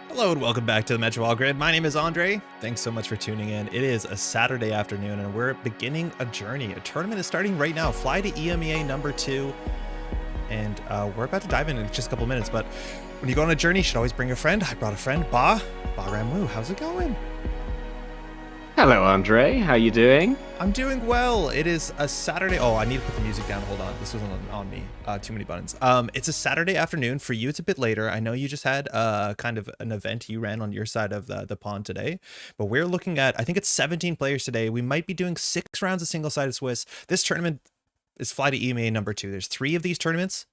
Hello and welcome back to the Métropole Grid. My name is Andre. Thanks so much for tuning in. It is a Saturday afternoon and we're beginning a journey. A tournament is starting right now. Fly to EMEA number 2. And we're about to dive in just a couple minutes. But when you go on a journey, you should always bring a friend. I brought a friend, Ba Ramu. How's it going? Hello, Andre. How you doing? I'm doing well. It is a Saturday. Oh, I need to put the music down. Hold on. This wasn't on me. Too many buttons. It's a Saturday afternoon. For you, it's a bit later. I know you just had kind of an event you ran on your side of the pond today, but we're looking at, I think it's 17 players today. We might be doing 6 rounds of single-sided Swiss. This tournament is Fly to EMEA number 2. There's 3 of these tournaments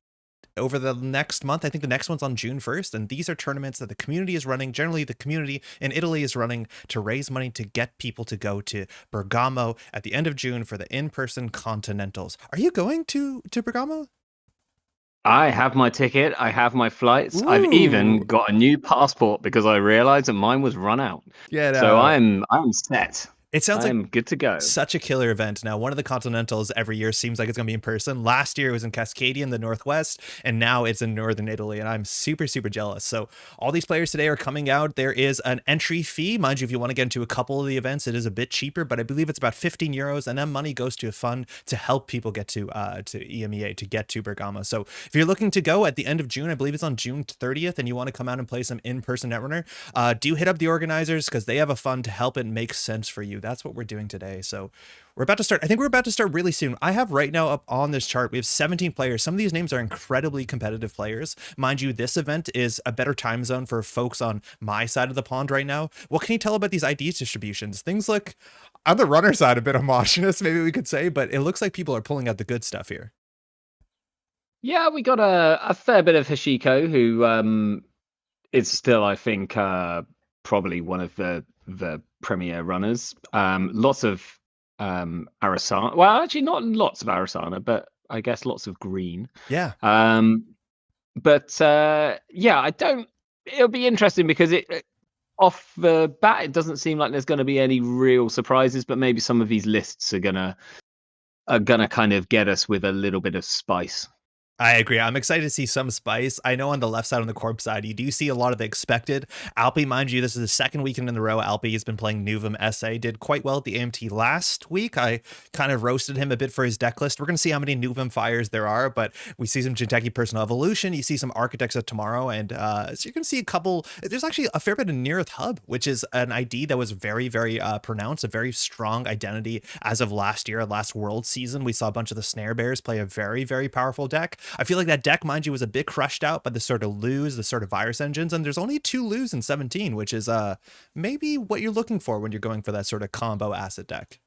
over the next month. I think the next one's on June 1st. And these are tournaments that the community is running. Generally, the community in Italy is running to raise money to get people to go to Bergamo at the end of June for the in-person Continentals. Are you going to Bergamo? I have my ticket. I have my flights. Ooh. I've even got a new passport because I realized that mine was run out. So I'm set. It sounds like good to go. Such a killer event. Now, one of the Continentals every year seems like it's going to be in person. Last year it was in Cascadia in the Northwest, and now it's in Northern Italy, and I'm super, super jealous. So all these players today are coming out. There is an entry fee. Mind you, if you want to get into a couple of the events, it is a bit cheaper, but I believe it's about 15 euros, and then money goes to a fund to help people get to EMEA, to get to Bergamo. So if you're looking to go at the end of June, I believe it's on June 30th, and you want to come out and play some in-person Netrunner, do hit up the organizers because they have a fund to help it make sense for you. That's what we're doing today. So we're about to start. I think we're about to start really soon. I have right now up on this chart, we have 17 players. Some of these names are incredibly competitive players. Mind you, this event is a better time zone for folks on my side of the pond right now. What can you tell about these ID distributions? Things look, on the runner side, a bit homogenous, maybe we could say, but it looks like people are pulling out the good stuff here. Yeah, we got a fair bit of Hashiko, who is still, I think, probably one of the premier runners. Lots of Arasana. Well, actually, not lots of Arasana, but I guess lots of green. Yeah. Yeah, I don't. It'll be interesting because off the bat, it doesn't seem like there's going to be any real surprises, but maybe some of these lists are gonna kind of get us with a little bit of spice. I agree. I'm excited to see some spice. I know on the left side, on the corp side, you do see a lot of the expected. Alpi, mind you, this is the second weekend in a row. Alpi has been playing Nuvum SA, did quite well at the AMT last week. I kind of roasted him a bit for his deck list. We're going to see how many Nuvum fires there are, but we see some Jinteki Personal Evolution. You see some Architects of Tomorrow, and so you're going to see a couple. There's actually a fair bit of Nearth Hub, which is an ID that was very, very pronounced, a very strong identity as of last year, last World season. We saw a bunch of the Snare Bears play a very, very powerful deck. I feel like that deck, mind you, was a bit crushed out by the sort of lose, the sort of virus engines, and there's only 2 lose in 17, which is maybe what you're looking for when you're going for that sort of combo asset deck.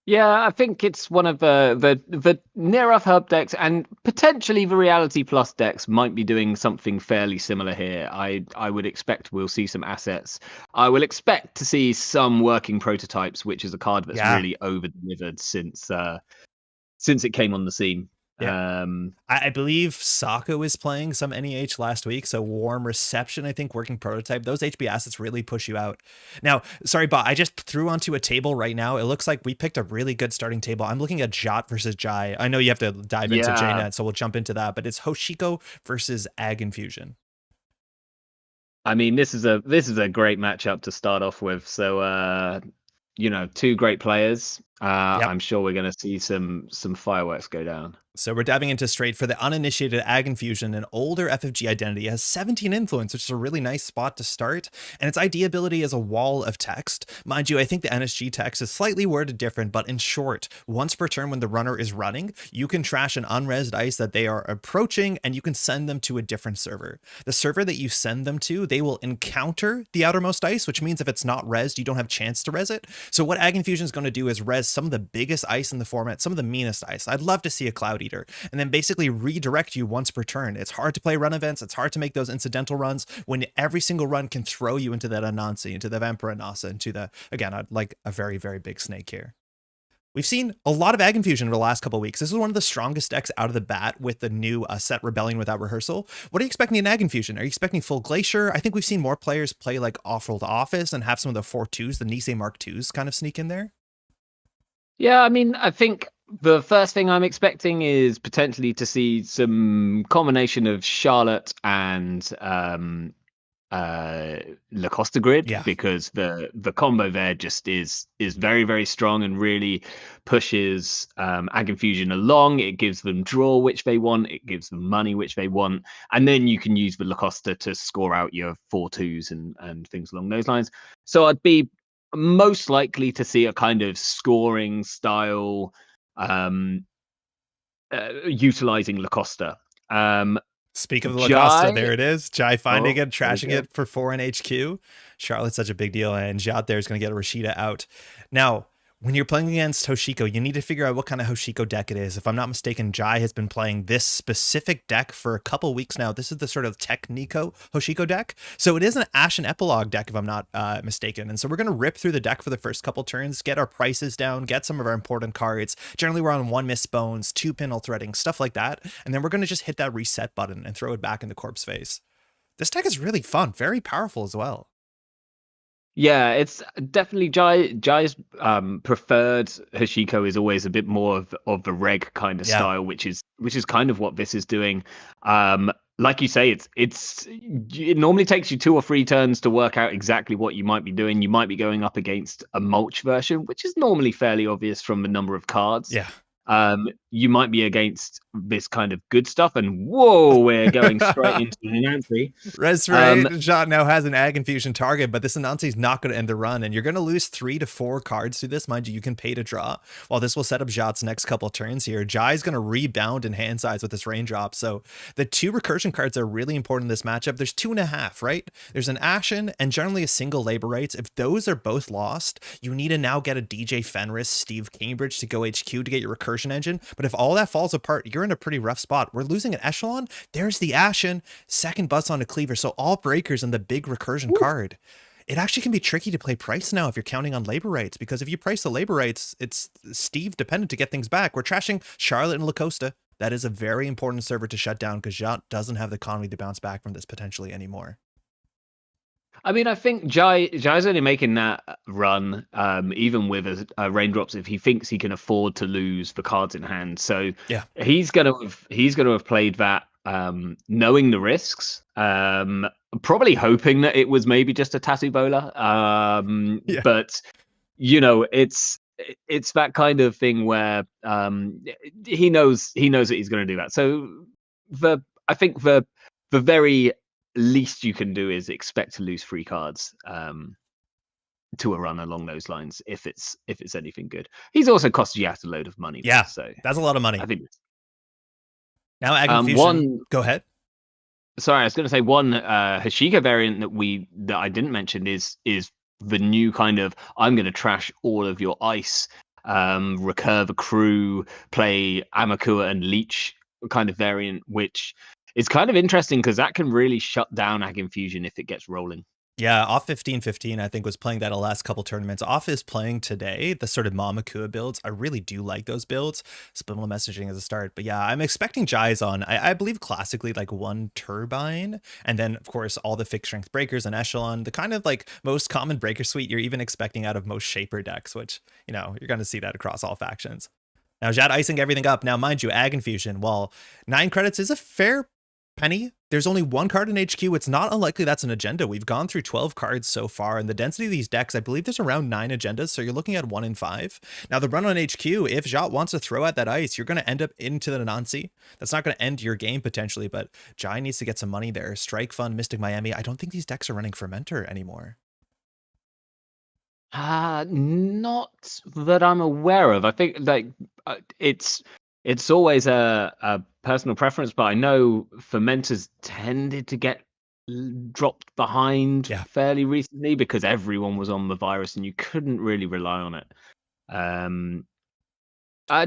Yeah, I think it's one of the Nearth Hub decks, and potentially the Reality Plus decks might be doing something fairly similar here. I would expect we'll see some assets. I will expect to see some working prototypes, which is a card that's really over-delivered since it came on the scene. Yeah. I believe Sako is playing some NEH last week, so warm reception, I think, working prototype. Those HB assets really push you out. Now, sorry, Bob, I just threw onto a table right now. It looks like we picked a really good starting table. I'm looking at Jot versus Jai. I know you have to dive into JNet, so we'll jump into that, but it's Hoshiko versus Ag Infusion. I mean, this is a great matchup to start off with. So, 2 great players. I'm sure we're going to see some fireworks go down. So we're diving into straight for the uninitiated Ag Infusion, an older FFG identity. It has 17 influence, which is a really nice spot to start. And its ID ability is a wall of text. Mind you, I think the NSG text is slightly worded different, but in short, once per turn when the runner is running, you can trash an unresed ice that they are approaching, and you can send them to a different server. The server that you send them to, they will encounter the outermost ice, which means if it's not resed, you don't have a chance to res it. So what Ag Infusion is going to do is res some of the biggest ice in the format, some of the meanest ice. I'd love to see a Cloud Eater, and then basically redirect you once per turn. It's hard to play run events. It's hard to make those incidental runs when every single run can throw you into that Anansi, into the Vampira Nasa, into the, again, I'd like a very, very big snake here. We've seen a lot of Ag Infusion in the last couple of weeks. This is one of the strongest decks out of the bat with the new set Rebellion Without Rehearsal. What are you expecting in Ag Infusion? Are you expecting full Glacier? I think we've seen more players play like Off-Rolled Office and have some of the 4-2s, the Nisei Mark 2s kind of sneak in there. Yeah, I mean, I think the first thing I'm expecting is potentially to see some combination of Charlotte and Lacosta Grid, Yeah. because the combo there just is very, very strong and really pushes Ag Infusion along. It gives them draw which they want, it gives them money which they want, and then you can use the Lacosta to score out your 4-2s and things along those lines. So I'd be most likely to see a kind of scoring style utilizing Lacosta. Speak of the Lacosta, Jai, there it is. Jai finding it, there we trashing go. it for 4 in HQ. Charlotte's such a big deal, and Jot there is going to get a Rashida out. Now, when you're playing against Hoshiko, you need to figure out what kind of Hoshiko deck it is. If I'm not mistaken, Jai has been playing this specific deck for a couple weeks now. This is the sort of Technico Hoshiko deck. So it is an Ashen Epilogue deck, if I'm not mistaken. And so we're going to rip through the deck for the first couple turns, get our prices down, get some of our important cards. Generally, we're on 1 Miss Bones, 2 Pinhole Threading, stuff like that. And then we're going to just hit that reset button and throw it back into Corpse Face. This deck is really fun, very powerful as well. Yeah, it's definitely Jai's preferred Hashiko is always a bit more of the reg kind of style, which is kind of what this is doing. Like you say, it normally takes you 2 or 3 turns to work out exactly what you might be doing. You might be going up against a mulch version, which is normally fairly obvious from the number of cards. Yeah. You might be against this kind of good stuff, and whoa, we're going straight into an Anansi. Resray Shot now has an Ag Infusion target, but this Anansi is not going to end the run, and you're going to lose 3 to 4 cards through this. Mind you, you can pay to draw. While this will set up Jot's next couple turns here, Jai's going to rebound in hand size with this raindrop. So the 2 recursion cards are really important in this matchup. There's 2.5, right? There's an Ashen and generally a single Labor Rights. If those are both lost, you need to now get a DJ Fenris, Steve Cambridge to go HQ to get your recursion engine. But if all that falls apart, you're in a pretty rough spot. We're losing an Echelon. There's the Ashen, second bus on a Cleaver. So all breakers and the big recursion card. It actually can be tricky to play price now if you're counting on labor rights, because if you price the labor rights, it's Steve dependent to get things back. We're trashing Charlotte and Lacosta. That is a very important server to shut down because Jot doesn't have the economy to bounce back from this potentially anymore. I mean, I think Jai's only making that run, even with raindrops, if he thinks he can afford to lose the cards in hand. So yeah, he's gonna have played that, knowing the risks, probably hoping that it was maybe just a Tattoo Bowler. yeah. But you know, it's that kind of thing where he knows that he's going to do that. So I think the very least you can do is expect to lose 3 cards to a run along those lines if it's anything good. He's also costed you out a load of money. Yeah, so that's a lot of money. I think now Ag Infusion. Go ahead. Sorry, I was going to say one Hashika variant that I didn't mention is the new kind of I'm going to trash all of your ice, recurve a crew, play Amakua and Leech kind of variant, which is kind of interesting because that can really shut down Ag Infusion if it gets rolling. Yeah, Off 1515, I think, was playing that the last couple tournaments. Off is playing today, the sort of Mamakua builds. I really do like those builds. Subliminal messaging as a start. But yeah, I'm expecting Jai's on, I believe, classically like 1 Turbine. And then, of course, all the fixed strength breakers and Echelon, the kind of like most common breaker suite you're even expecting out of most Shaper decks, which, you know, you're going to see that across all factions. Now, Jad icing everything up. Now, mind you, Ag Infusion, while 9 credits is a fair penny, there's only 1 card in HQ. It's not unlikely that's an agenda. We've gone through 12 cards so far, and the density of these decks, I believe there's around 9 agendas, so you're looking at 1 in 5. Now, the run on HQ, if Jot wants to throw at that ice, you're going to end up into the Nancy. That's not going to end your game, potentially, but Jai needs to get some money there. Strike Fund, Mystic Miami, I don't think these decks are running Fermenter anymore. Not that I'm aware of. I think like it's always a personal preference, but I know fermenters tended to get dropped behind fairly recently because everyone was on the virus and you couldn't really rely on it.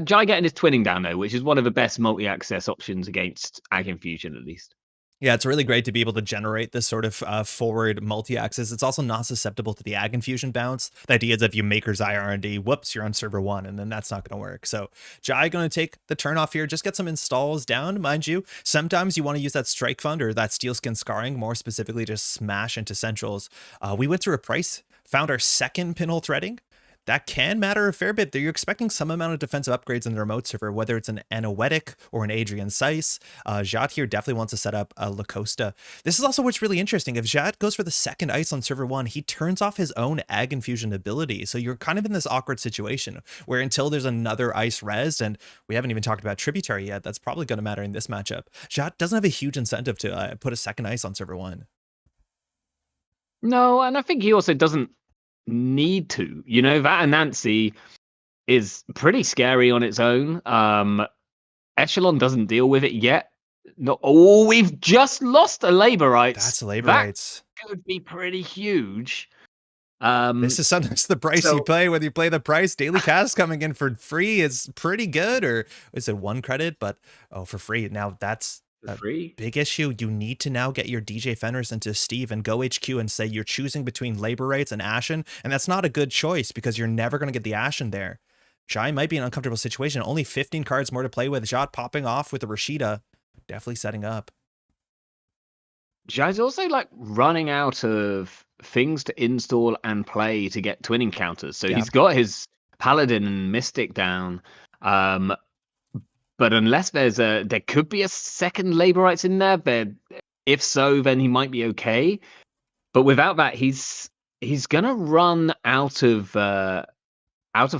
Jai getting his twinning down though, which is one of the best multi-access options against Ag Infusion, at least. Yeah, it's really great to be able to generate this sort of forward multi-axis. It's also not susceptible to the Ag Infusion bounce. The idea is if you Maker's Eye R&D, whoops, you're on server 1, and then that's not going to work. So Jai going to take the turn off here, just get some installs down. Mind you, sometimes you want to use that Strike Fund or that Steel Skin Scarring, more specifically just smash into centrals. We went through a price, found our second Pinhole Threading. that can matter a fair bit. You're expecting some amount of defensive upgrades in the remote server, whether it's an Anoetic or an Adrian Seiss. Jat here definitely wants to set up a Lacosta. This is also what's really interesting. If Jat goes for the second ice on server 1, he turns off his own Ag Infusion ability. So you're kind of in this awkward situation where until there's another ice res, and we haven't even talked about Tributary yet, that's probably going to matter in this matchup. Jat doesn't have a huge incentive to put a second ice on server 1. No, and I think he also doesn't need to. You know, that Anansi is pretty scary on its own. Echelon doesn't deal with it yet. No, oh, we've just lost a labor rights. That's a labor rights. Could be pretty huge. This is sometimes the price you pay. Whether you play the price, daily cast coming in for free is pretty good, or is it 1 credit? But for free. Now that's a big issue. You need to now get your DJ Fenris into Steve and go HQ and say you're choosing between labor rights and Ashen, and that's not a good choice because you're never going to get the Ashen there. Jai might be in an uncomfortable situation. Only 15 cards more to play with. Jot popping off with the Rashida. Definitely setting up. Jai's also like running out of things to install and play to get twin encounters. So he's got his Paladin and Mystic down. But unless there could be a second labor rights in there, if so, then he might be okay. But without that, he's gonna run out of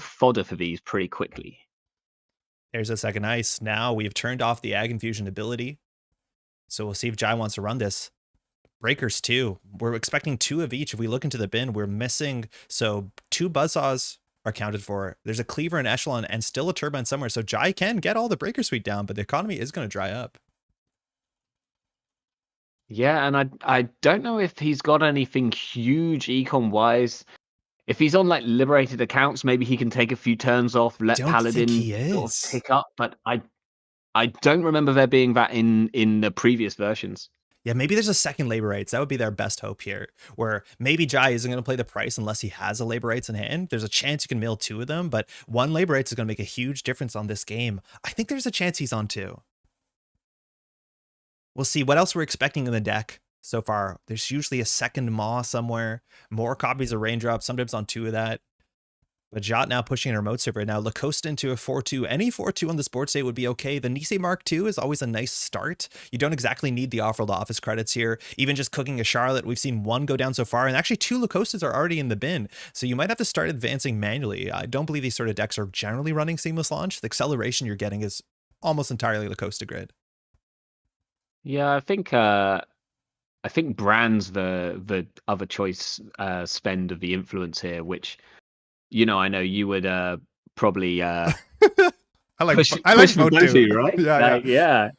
fodder for these pretty quickly. There's a second ice. Now we've turned off the Ag Infusion ability. So we'll see if Jai wants to run this. Breakers too. We're expecting 2 of each. If we look into the bin, we're missing. So 2 Buzzsaws are counted for. There's a Cleaver and Echelon and still a Turbine somewhere. So Jai can get all the Breaker Suite down, but the economy is going to dry up. Yeah, and I don't know if he's got anything huge econ-wise. If he's on like liberated accounts, maybe he can take a few turns off, let Paladin sort of pick up. But I don't remember there being that in the previous versions. Yeah, maybe there's a second labor rights. That would be their best hope here, where maybe Jai isn't going to play the price unless he has a labor rights in hand. There's a chance you can mill 2 of them, but 1 labor rights is going to make a huge difference on this game. I think there's a chance he's on 2. We'll see what else we're expecting in the deck so far. There's usually a second Maw somewhere, more copies of Raindrop, sometimes on 2 of that. But Jot now pushing a remote server. Now Lacosta into a 4-2. Any 4-2 on the sports state would be okay. The Nisei Mark II is always a nice start. You don't exactly need the off-world office credits here. Even just cooking a Charlotte, we've seen 1 go down so far, and actually 2 Lacostas are already in the bin. So you might have to start advancing manually. I don't believe these sort of decks are generally running seamless launch. The acceleration you're getting is almost entirely Lacosta grid. Yeah, I think Brand's the other choice spend of the influence here, which, you know, I know you would probably I like push Mode 2, right? Yeah.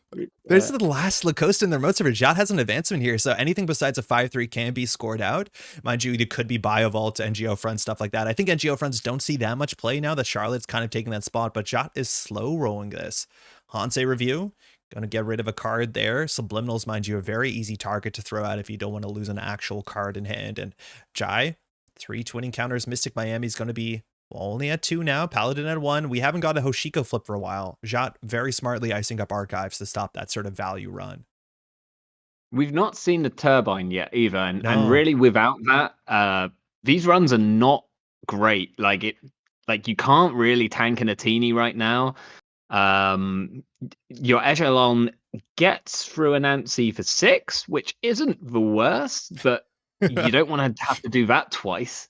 This is the last Lacosta in the remote server. Jot has an advancement here, so anything besides a 5-3 can be scored out. Mind you, it could be Biovault, NGO fronts, stuff like that. I think NGO fronts don't see that much play now that Charlotte's kind of taking that spot, but Jot is slow rolling this. Hansei review. Gonna get rid of a card there. Subliminals, mind you, a very easy target to throw out if you don't want to lose an actual card in hand. And Jai, 3 twin encounters. Mystic Miami's going to be only at 2 now. Paladin at 1. We haven't got a Hoshiko flip for a while. Jot very smartly icing up archives to stop that sort of value run. We've not seen the Turbine yet either. And really without that, these runs are not great. Like you can't really tank an Atini right now. Your Echelon gets through an Anansi for 6, which isn't the worst, but you don't want to have to do that twice.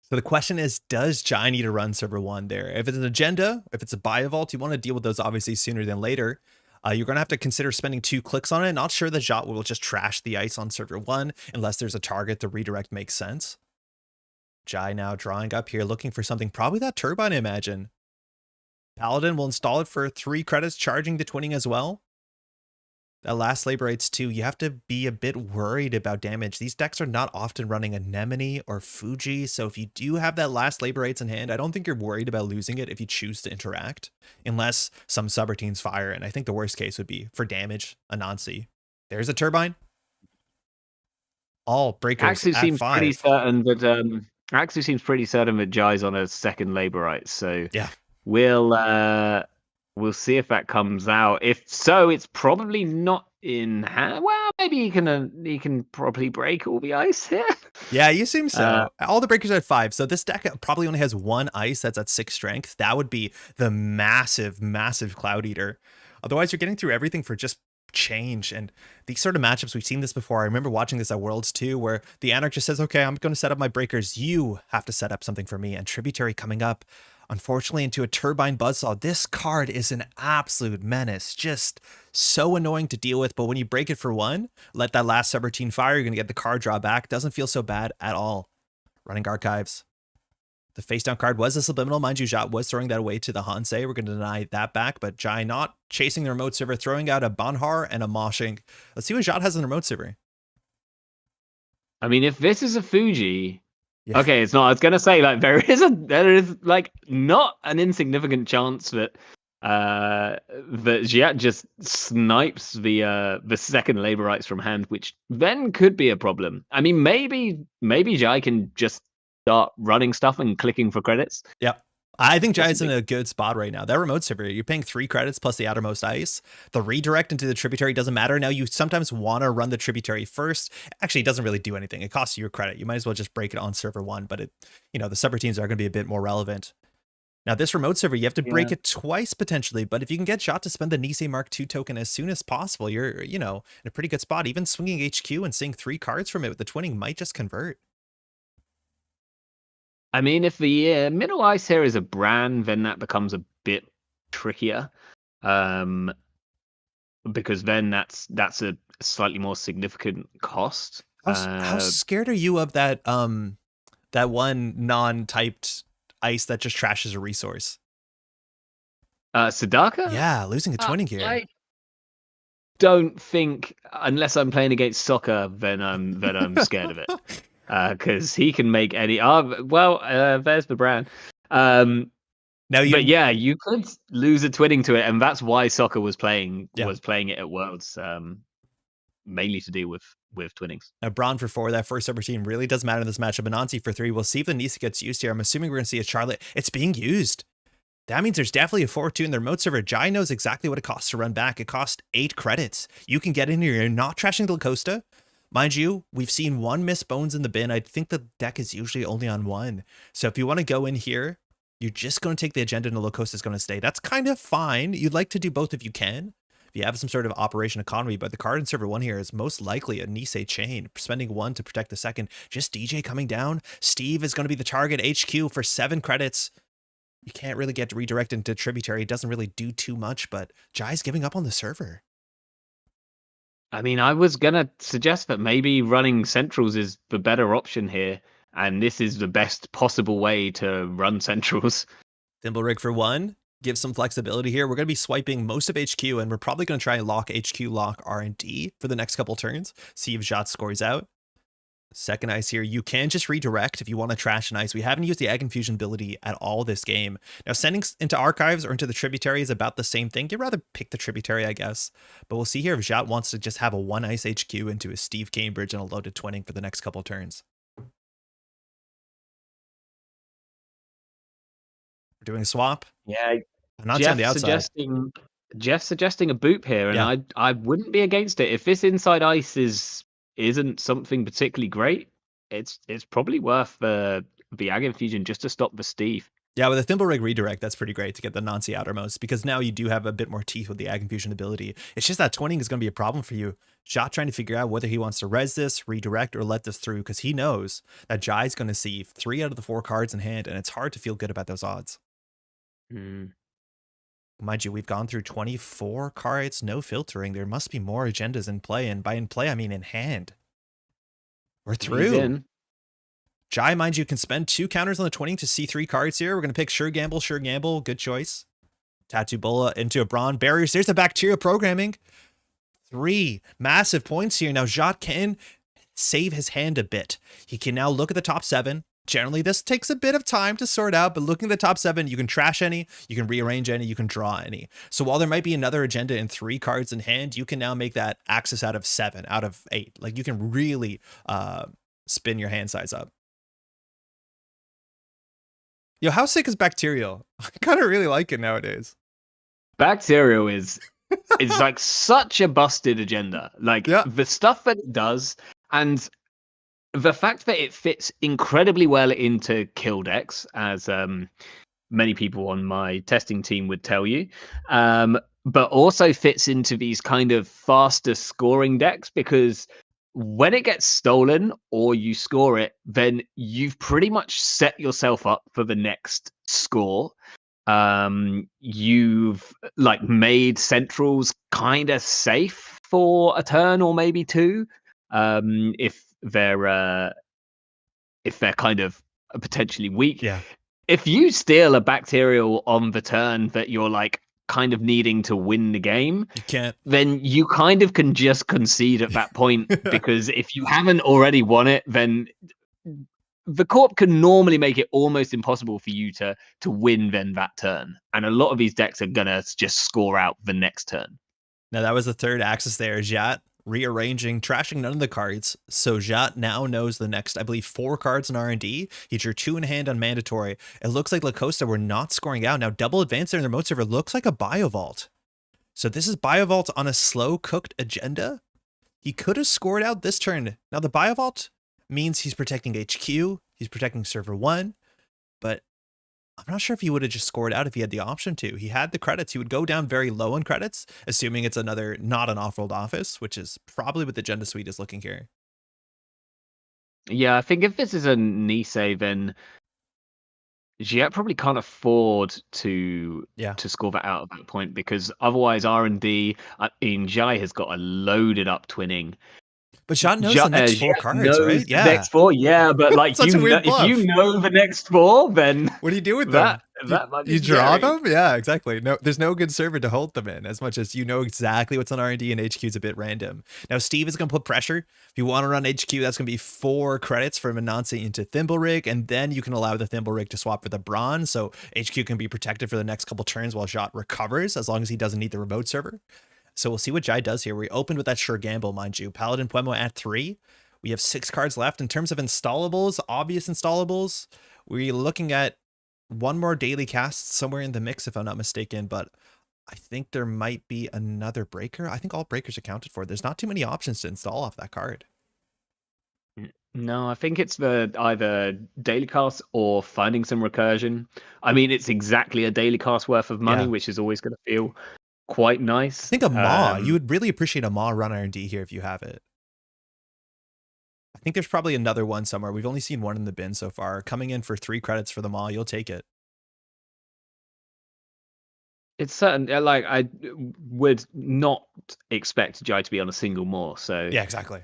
So the question is, does Jai need to run server 1 there? If it's an agenda, if it's a Biovault, you want to deal with those obviously sooner than later. You're going to have to consider spending 2 clicks on it. Not sure that Jot will just trash the ice on server 1 unless there's a target to redirect makes sense. Jai now drawing up here, looking for something, probably that Turbine, I imagine. Paladin will install it for 3 credits, charging the twinning as well. That last labor rights too, you have to be a bit worried about damage. These decks are not often running Anemone or Fuji, so if you do have that last labor rights in hand, I don't think you're worried about losing it if you choose to interact, unless some subroutines fire, and I think the worst case would be for damage, Anansi. There's a Turbine. All breakers actually at seems 5. Pretty certain that actually seems pretty certain that Jai's on a second labor rights, so yeah. We'll We'll see if that comes out. If so, it's probably not in hand. Well, maybe he can probably break all the ice here. Yeah, you seem Uh, so. All the breakers are at 5. So this deck probably only has one ice that's at 6 strength. That would be the massive, massive Cloud Eater. Otherwise, you're getting through everything for just change. And these sort of matchups, we've seen this before. I remember watching this at Worlds too, where the Anarch just says, okay, I'm going to set up my breakers. You have to set up something for me. And Tributary coming up, unfortunately, into a Turbine Buzzsaw. This card is an absolute menace. Just so annoying to deal with. But when you break it for 1, let that last subroutine fire, you're going to get the card draw back. Doesn't feel so bad at all. Running archives. The face down card was a subliminal. Mind you, Jot was throwing that away to the Hansei. We're going to deny that back, but Jai not chasing the remote server, throwing out a Banhar and a Moshing. Let's see what Jot has in the remote server. I mean, if this is a Fuji, Yeah. okay, it's not. I was gonna say like there is like not an insignificant chance that that Giat just snipes the second labor rights from hand, which then could be a problem. I mean, maybe Jai can just start running stuff and clicking for credits. Yep. I think Jai's in a good spot right now. That remote server, you're paying 3 credits plus the outermost ice. The redirect into the tributary doesn't matter. Now you sometimes want to run the tributary first. Actually, it doesn't really do anything. It costs you your credit. You might as well just break it on server 1, but it, the subroutines are going to be a bit more relevant. Now this remote server, you have to break it twice potentially, but if you can get Shot to spend the Nisei Mark II token as soon as possible, you're, in a pretty good spot. Even swinging HQ and seeing 3 cards from it with the twinning might just convert. I mean, if the middle ice here is a brand, then that becomes a bit trickier, because then that's a slightly more significant cost. How scared are you of that that one non-typed ice that just trashes a resource? Sadaka? Yeah, losing a twinning here. I don't think, unless I'm playing against soccer, then I'm scared of it. Because he can make any. There's the brand. Now but yeah, you could lose a twinning to it, and that's why soccer was playing it at Worlds, mainly to deal with twinnings. Now Braun for 4, that first subroutine really does matter in this matchup. Anansi for 3. We'll see if the Nisa gets used here. I'm assuming we're going to see a Charlotte. It's being used. That means there's definitely a 4-2 in the remote server. Jai knows exactly what it costs to run back. It costs 8 credits. You can get in here. You're not trashing the Lacosta. Mind you, we've seen 1 miss bones in the bin. I think the deck is usually only on 1. So if you want to go in here, you're just going to take the agenda and the Lacosta is going to stay. That's kind of fine. You'd like to do both if you can. If you have some sort of operation economy, but the card in server 1 here is most likely a Nisei chain, spending 1 to protect the second. Just DJ coming down. Steve is going to be the target. HQ for 7 credits. You can't really get redirected into tributary. It doesn't really do too much, but Jai's giving up on the server. I mean, I was going to suggest that maybe running centrals is the better option here, and this is the best possible way to run centrals. Thimble rig for 1. Give some flexibility here. We're going to be swiping most of HQ, and we're probably going to try and lock HQ, lock R&D for the next couple turns. See if Jot scores out. Second ice here, you can just redirect if you want to trash an ice. We haven't used the Egg Infusion ability at all this game. Now, sending into archives or into the tributary is about the same thing. You'd rather pick the tributary, I guess. But we'll see here if Jot wants to just have a 1 ice HQ into a Steve Cambridge and a loaded twinning for the next couple turns. We're doing a swap. Yeah, I'm not on the outside. Jeff's suggesting a boop here, and I wouldn't be against it. If this inside ice isn't something particularly great, it's probably worth the Ag Infusion just to stop the Steve. Yeah, with a Thimble Rig redirect, that's pretty great to get the Nancy outermost, because now you do have a bit more teeth with the Ag Infusion ability. It's just that twinning is going to be a problem for you. Jot trying to figure out whether he wants to res this, redirect, or let this through, because he knows that Jai's going to see 3 out of the 4 cards in hand, and it's hard to feel good about those odds. Mind you, we've gone through 24 cards, no filtering. There must be more agendas in play, and by in play, I mean in hand. We're through. Jai, mind you, can spend 2 counters on the 20 to see 3 cards here. We're going to pick Sure Gamble, good choice. Tattoo Bola into a Brawn. Barriers, there's the Bacteria programming. 3 massive points here. Now, Jot can save his hand a bit. He can now look at the top 7. Generally, this takes a bit of time to sort out, but looking at the top 7, you can trash any, you can rearrange any, you can draw any. So while there might be another agenda in 3 cards in hand, you can now make that axis out of 7, out of 8. Like, you can really spin your hand size up. Yo, how sick is Bacterial? I kind of really like it nowadays. Bacterial is it's like such a busted agenda. Like Yeah. the stuff that it does, and the fact that it fits incredibly well into kill decks, as many people on my testing team would tell you, but also fits into these kind of faster scoring decks, because when it gets stolen or you score it, then you've pretty much set yourself up for the next score. You've like made centrals kind of safe for a turn or maybe two, if they're kind of potentially weak. Yeah. If you steal a bacterial on the turn that you're like kind of needing to win the game, You can't. then you kind of can just concede at that point, because if you haven't already won it, then the corp can normally make it almost impossible for you to win then that turn. And a lot of these decks are gonna just score out the next turn. Now that was the third axis there. Jat rearranging, trashing none of the cards. So Jat now knows the next, I believe, 4 cards in R&D. He drew 2 in hand on mandatory. It looks like Lacosta were not scoring out. Now double advance there in their remote server looks like a Biovault. So this is Biovault on a slow cooked agenda. He could have scored out this turn. Now the Biovault means he's protecting HQ, he's protecting server 1, but I'm not sure if he would have just scored out if he had the option to. He had the credits. He would go down very low on credits, assuming it's another, not an off-world office, which is probably what the agenda suite is looking here. Yeah, I think if this is a Nisei, then Giat probably can't afford to score that out at that point, because otherwise R&D, I mean, Jai has got a loaded up twinning. But Jat knows the next 4 cards, right? Yeah. The next 4, yeah, but like Such a weird if you know the next 4, then what do you do with that? them? That might be you draw scary. them? Yeah, exactly. No, there's no good server to hold them in, as much as you know exactly what's on R&D, and HQ is a bit random. Now Steve is going to put pressure. If you want to run HQ, that's going to be 4 credits from Anansi into Thimblerig, and then you can allow the Thimblerig to swap for the Brawn, so HQ can be protected for the next couple turns while Jot recovers, as long as he doesn't need the remote server. So we'll see what Jai does here. We opened with that sure gamble, mind you. Paladin Puemo at 3. We have 6 cards left. In terms of installables, obvious installables, we're looking at 1 more daily cast somewhere in the mix, if I'm not mistaken, but I think there might be another breaker. I think all breakers are counted for. There's not too many options to install off that card. No, I think it's the either daily cast or finding some recursion. I mean, it's exactly a daily cast worth of money, which is always going to feel quite nice. I think a Maw, you would really appreciate a Maw run R&D here if you have it. I think there's probably another one somewhere. We've only seen 1 in the bin so far. Coming in for 3 credits for the Maw, you'll take it. It's certain, like, I would not expect Jai to be on a single more, so yeah, exactly.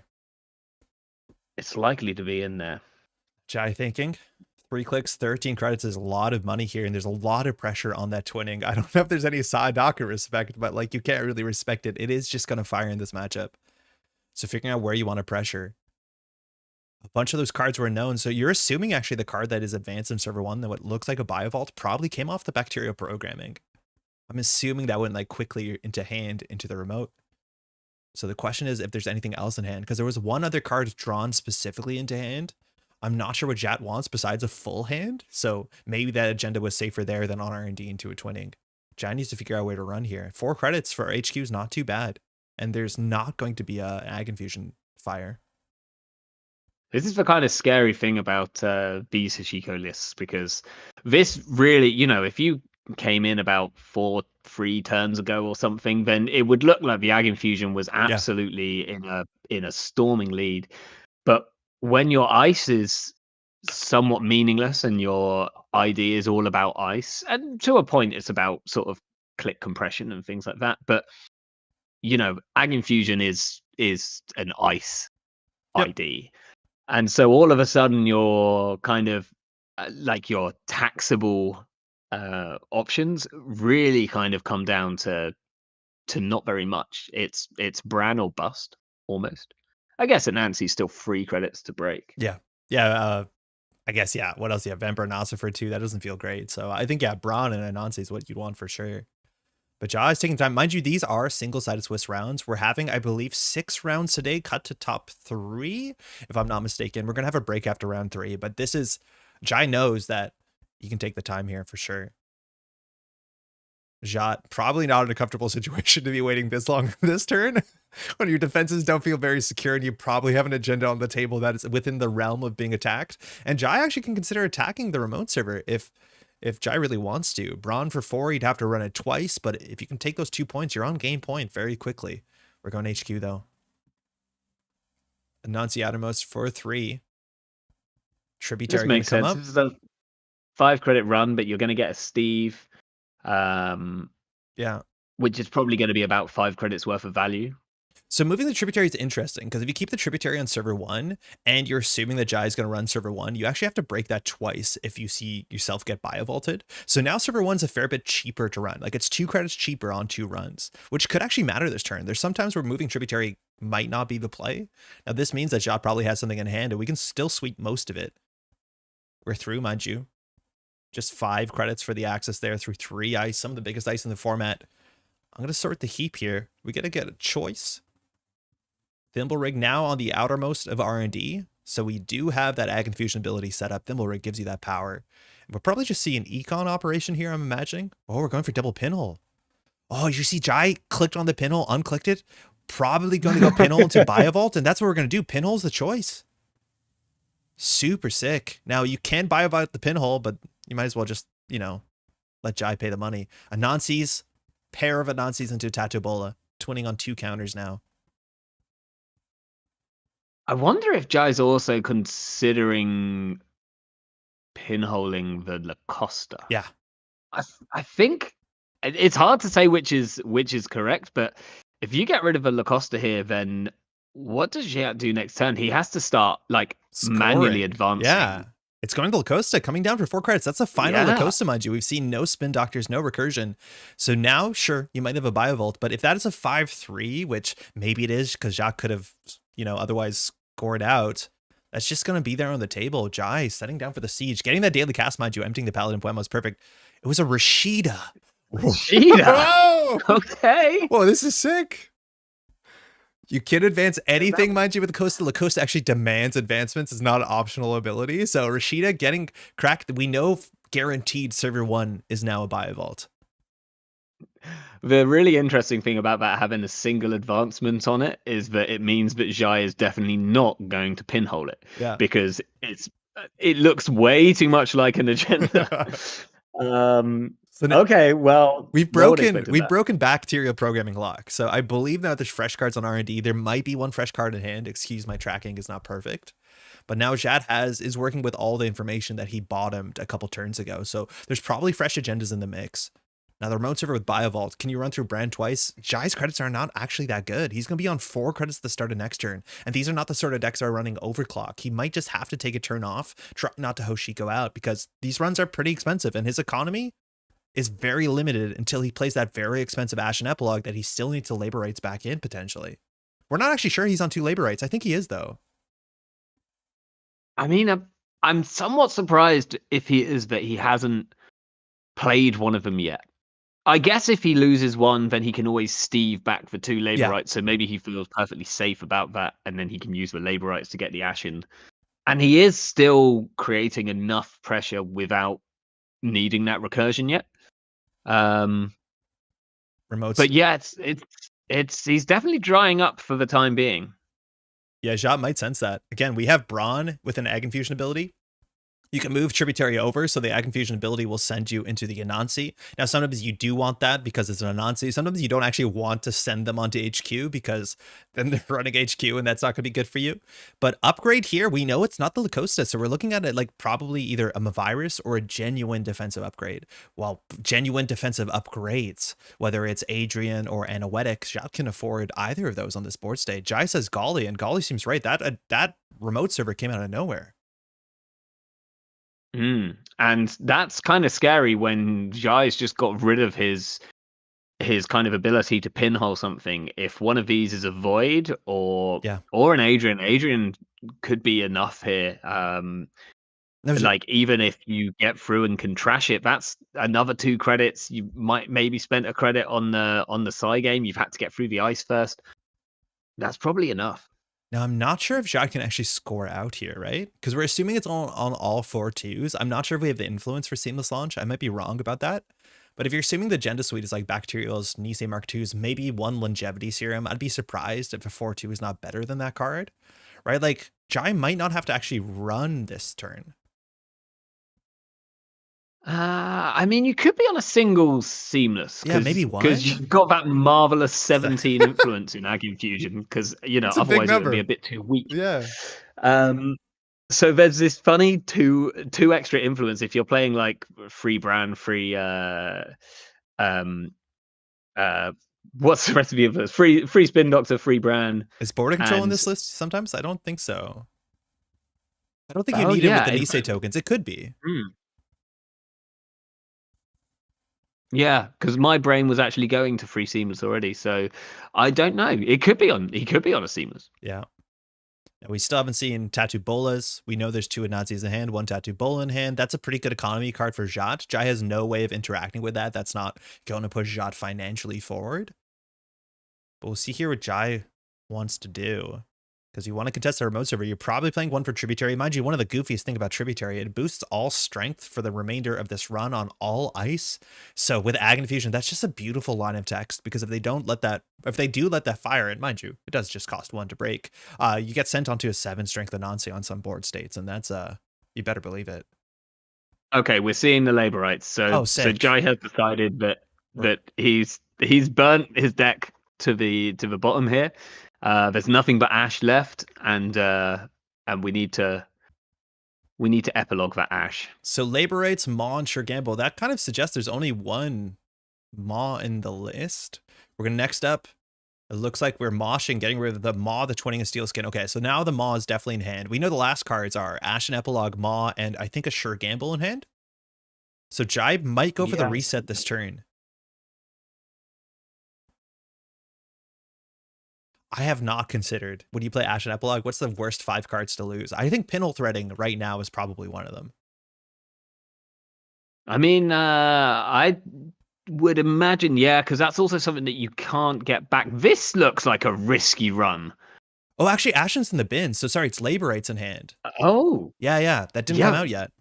It's likely to be in there. Jai thinking 3 clicks, 13 credits is a lot of money here, and there's a lot of pressure on that twinning. I don't know if there's any Sadaka respect, but like you can't really respect it. It is just going to fire in this matchup. So figuring out where you want to pressure. A bunch of those cards were known, so you're assuming actually the card that is advanced in server 1, that what looks like a Biovault, probably came off the bacterial programming. I'm assuming that went like quickly into hand into the remote. So the question is if there's anything else in hand, because there was 1 other card drawn specifically into hand. I'm not sure what Jat wants besides a full hand, so maybe that agenda was safer there than on R&D into a twinning. Jat needs to figure out a way to run here. 4 credits for HQ is not too bad, and there's not going to be a Ag Infusion fire. This is the kind of scary thing about these Hashiko lists, because this really, if you came in about 3 turns ago or something, then it would look like the Ag Infusion was absolutely in a storming lead. But when your ice is somewhat meaningless and your ID is all about ice, and to a point it's about sort of click compression and things like that, but Ag Infusion is an ice ID. And so all of a sudden your kind of like your taxable options really kind of come down to not very much. It's Bran or bust almost. I guess Anansi's still 3 credits to break. Yeah. I guess, yeah. What else? Yeah, Vember and Ossifer too. That doesn't feel great. So I think, yeah, Braun and Anansi is what you'd want for sure. But Jaw is taking time. Mind you, these are single-sided Swiss rounds. We're having, I believe, 6 rounds today, cut to top 3, if I'm not mistaken. We're going to have a break after round 3, but this is, Jai knows that you can take the time here for sure. Jot, probably not in a comfortable situation to be waiting this long this turn. When your defenses don't feel very secure and you probably have an agenda on the table that is within the realm of being attacked. And Jai actually can consider attacking the remote server if Jai really wants to. Braun for 4, you'd have to run it twice, but if you can take those 2 points, you're on game point very quickly. We're going HQ though. Anansi Outermost for 3. Tributary This makes come sense. up. This is a 5 credit run, but you're going to get a Steve. Yeah. Which is probably going to be about 5 credits worth of value. So moving the tributary is interesting because if you keep the tributary on server 1 and you're assuming that Jai is going to run server 1, you actually have to break that twice if you see yourself get biovaulted. So now server 1's a fair bit cheaper to run. Like it's 2 credits cheaper on 2 runs, which could actually matter this turn. There's sometimes where moving tributary might not be the play. Now this means that Jot probably has something in hand and we can still sweep most of it. We're through, mind you. Just 5 credits for the access there through 3 ice, some of the biggest ice in the format. I'm going to sort the heap here. We got to get a choice. Thimblerig now on the outermost of R&D. So we do have that Ag Infusion ability set up. Thimblerig gives you that power. We'll probably just see an econ operation here, I'm imagining. Oh, we're going for double pinhole. Oh, you see Jai clicked on the pinhole, unclicked it. Probably going to go pinhole into Biovault, and that's what we're going to do. Pinhole's the choice. Super sick. Now, you can Biovault the pinhole, but you might as well just, you know, let Jai pay the money. Anansi's, pair of Anansi's into Tatobola. Twinning on 2 counters now. I wonder if Jai's also considering pinholing the Lacosta. Yeah. I think it's hard to say which is correct, but if you get rid of a Lacosta here, then what does Jai do next turn? He has to start like manually advancing. Yeah. It's going to Lacosta, coming down for 4 credits. That's a final Lacosta, mind you. We've seen no spin doctors, no recursion. So now, sure, you might have a Biovault, but if that is a 5-3, which maybe it is because Jacques could have, you know, otherwise scored out, that's just going to be there on the table. Jai setting down for the siege, getting that daily cast, mind you, emptying the Paladin Poema was perfect. It was a Rashida. Rashida? Okay. Whoa, this is sick. You can advance anything, mind you, with Lacosta. Lacosta actually demands advancements. It's not an optional ability. So Rashida getting cracked. We know guaranteed server 1 is now a Biovault. The really interesting thing about that having a single advancement on it is that it means that Jai is definitely not going to pinhole it. Yeah. Because it looks way too much like an agenda. So now, okay, well, we've broken bacterial programming lock. So I believe now there's fresh cards on R&D. There might be 1 fresh card in hand. Excuse my tracking is not perfect. But now Jad is working with all the information that he bottomed a couple turns ago. So there's probably fresh agendas in the mix. Now the remote server with Biovault, can you run through Brand twice? Jai's credits are not actually that good. He's going to be on 4 credits at the start of next turn. And these are not the sort of decks that are running overclock. He might just have to take a turn off, try not to Hoshiko out, because these runs are pretty expensive and his economy is very limited until he plays that very expensive Ashen Epilogue that he still needs to labor rights back in potentially. We're not actually sure he's on 2 labor rights. I think he is though. I mean, I'm somewhat surprised if he is that he hasn't played one of them yet. I guess if he loses 1, then he can always Steve back for 2 labor rights. So maybe he feels perfectly safe about that, and then he can use the labor rights to get the Ashen. And he is still creating enough pressure without needing that recursion yet. Remotes. But yeah, he's definitely drying up for the time being. Yeah, Jot might sense that. Again, we have Braun with an Ag Infusion ability. You can move Tributary over, so the Ag Infusion ability will send you into the Anansi. Now, sometimes you do want that because it's an Anansi. Sometimes you don't actually want to send them onto HQ because then they're running HQ and that's not going to be good for you. But upgrade here, we know it's not the Lacosta, so we're looking at it like probably either a Mavirus or a genuine defensive upgrade. Well, genuine defensive upgrades, whether it's Adrian or Anoetic, Jot can afford either of those on this board state. Jai says Golly, and Golly seems right. That remote server came out of nowhere. And that's kind of scary when Jai's just got rid of his kind of ability to pinhole something. If one of these is a Void or an Adrian could be enough here. Like even if you get through and can trash it, that's another 2 credits. You might maybe spent a credit on the Psy game. You've had to get through the ice first. That's probably enough. Now, I'm not sure if Jad can actually score out here, right? Because we're assuming it's on all 4 twos. I'm not sure if we have the influence for Seamless Launch. I might be wrong about that. But if you're assuming the agenda suite is like Bacterials, Nisei Mark IIs, maybe one Longevity Serum, I'd be surprised if a 4-2 is not better than that card, right? Like, Jai might not have to actually run this turn. I mean, you could be on a single Seamless. Yeah, maybe one? Because you've got that marvelous 17 influence in Ag Infusion, because, It's a big otherwise it would number. be a bit too weak. Yeah. So there's this funny two extra influence if you're playing like free brand, free what's the rest of the influence? Free Spin Doctor, free brand. Is border control in and this list sometimes? I don't think so. I don't think you Oh, need it with yeah, the Nisei tokens. It could be. Yeah, because my brain was actually going to free Seamless already, so I don't know. He could be on a Seamless. Yeah. We still haven't seen Tattoo Bolas. We know there's 2 Nazis in hand, 1 Tattoo Bola in hand. That's a pretty good economy card for Jat. Jai has no way of interacting with that. That's not going to push Jat financially forward. But we'll see here what Jai wants to do. Because you want to contest the remote server, you're probably playing 1 for Tributary. Mind you, one of the goofiest thing about Tributary, it boosts all strength for the remainder of this run on all ice. So with Ag Infusion, that's just a beautiful line of text, because if they do let that fire, and mind you, it does just cost 1 to break, you get sent onto a 7 strength Anansi on some board states, and that's you better believe it. Okay, we're seeing the labor rights. So Jai has decided that he's burnt his deck to the bottom here. There's nothing but ash left, and we need to epilogue that ash. So labor rights, Maw, and Sure Gamble, that kind of suggests there's only 1 Maw in the list. We're gonna next up. It looks like we're moshing, getting rid of the Maw, the Twinning, and Steel Skin. Okay, so now the Maw is definitely in hand. We know the last cards are Ash and Epilogue, Maw, and I think a Sure Gamble in hand. So Jai might go for the reset this turn. I have not considered, when you play Ash and Epilogue, what's the worst 5 cards to lose? I think Pinhole Threading right now is probably one of them. I mean, I would imagine, yeah, because that's also something that you can't get back. This looks like a risky run. Oh, actually, Ashen's in the bin. So sorry, it's labor rights in hand. Oh. Yeah, that didn't come out yet.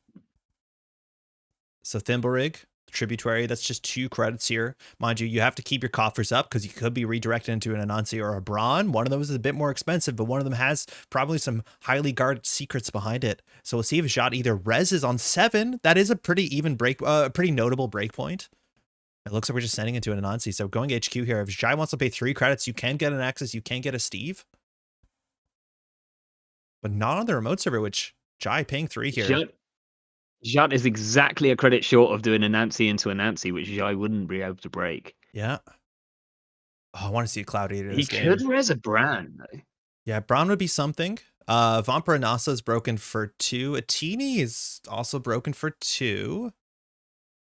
So Thimblerig, Tributary, that's just 2 credits here. Mind you, you have to keep your coffers up because you could be redirected into an Anansi or a Brawn. One of those is a bit more expensive, but one of them has probably some highly guarded secrets behind it. So we'll see if Jot either reses on 7. That is a pretty even pretty notable breakpoint. It looks like we're just sending into an Anansi. So going HQ here, if Jai wants to pay 3 credits, you can get an Axis, you can get a Steve. But not on the remote server, which Jai paying 3 here. Jat is exactly a credit short of doing a Nancy into a Nancy, which Jai wouldn't be able to break. Yeah. Oh, I want to see a Cloud Eater. He could res a Bran, though. Yeah, Braun would be something. Vampira Nasa is broken for 2. Atini is also broken for 2.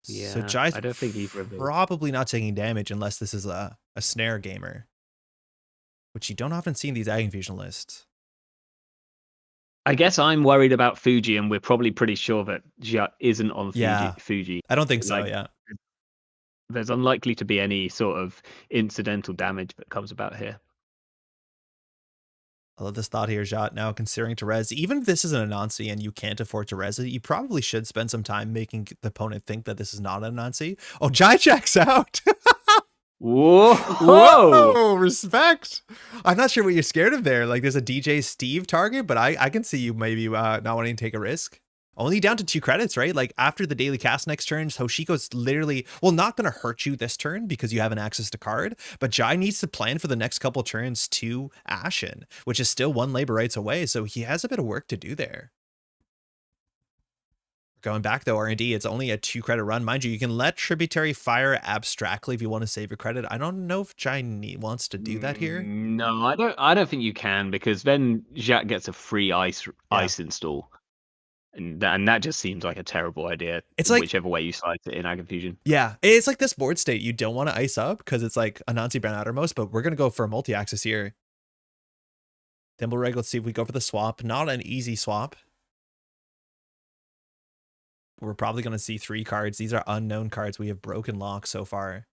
Yeah, so Jai's I don't think either of those. Probably not taking damage unless this is a snare gamer, which you don't often see in these Ag Infusion lists. I guess I'm worried about Fuji, and we're probably pretty sure that Jia isn't on Fuji. I don't think so, yeah. There's unlikely to be any sort of incidental damage that comes about here. I love this thought here, Jot. Now considering to res, even if this is an Anansi and you can't afford to res it, you probably should spend some time making the opponent think that this is not an Anansi. Oh, Jai checks out! Whoa, respect. I'm not sure what you're scared of there. Like, there's a DJ Steve target, but I can see you maybe not wanting to take a risk. Only down to 2 credits, right? Like, after the daily cast next turn, Hoshiko's literally, well, not going to hurt you this turn because you haven't access to card, but Jai needs to plan for the next couple turns to Ashen, which is still 1 labor rights away, so he has a bit of work to do there. Going back though, R&D, it's only a 2 credit run. Mind you, you can let Tributary fire abstractly if you want to save your credit. I don't know if Jai wants to do that here. No, I don't think you can, because then Jacques gets a free ice install. And that just seems like a terrible idea. It's like whichever way you slice it in Ag Infusion. Yeah, it's like this board state. You don't want to ice up because it's like Anansi Brand outermost, but we're going to go for a multi-axis here. Thimblereg, let's see if we go for the swap. Not an easy swap. We're probably going to see 3 cards. These are unknown cards. We have broken lock so far.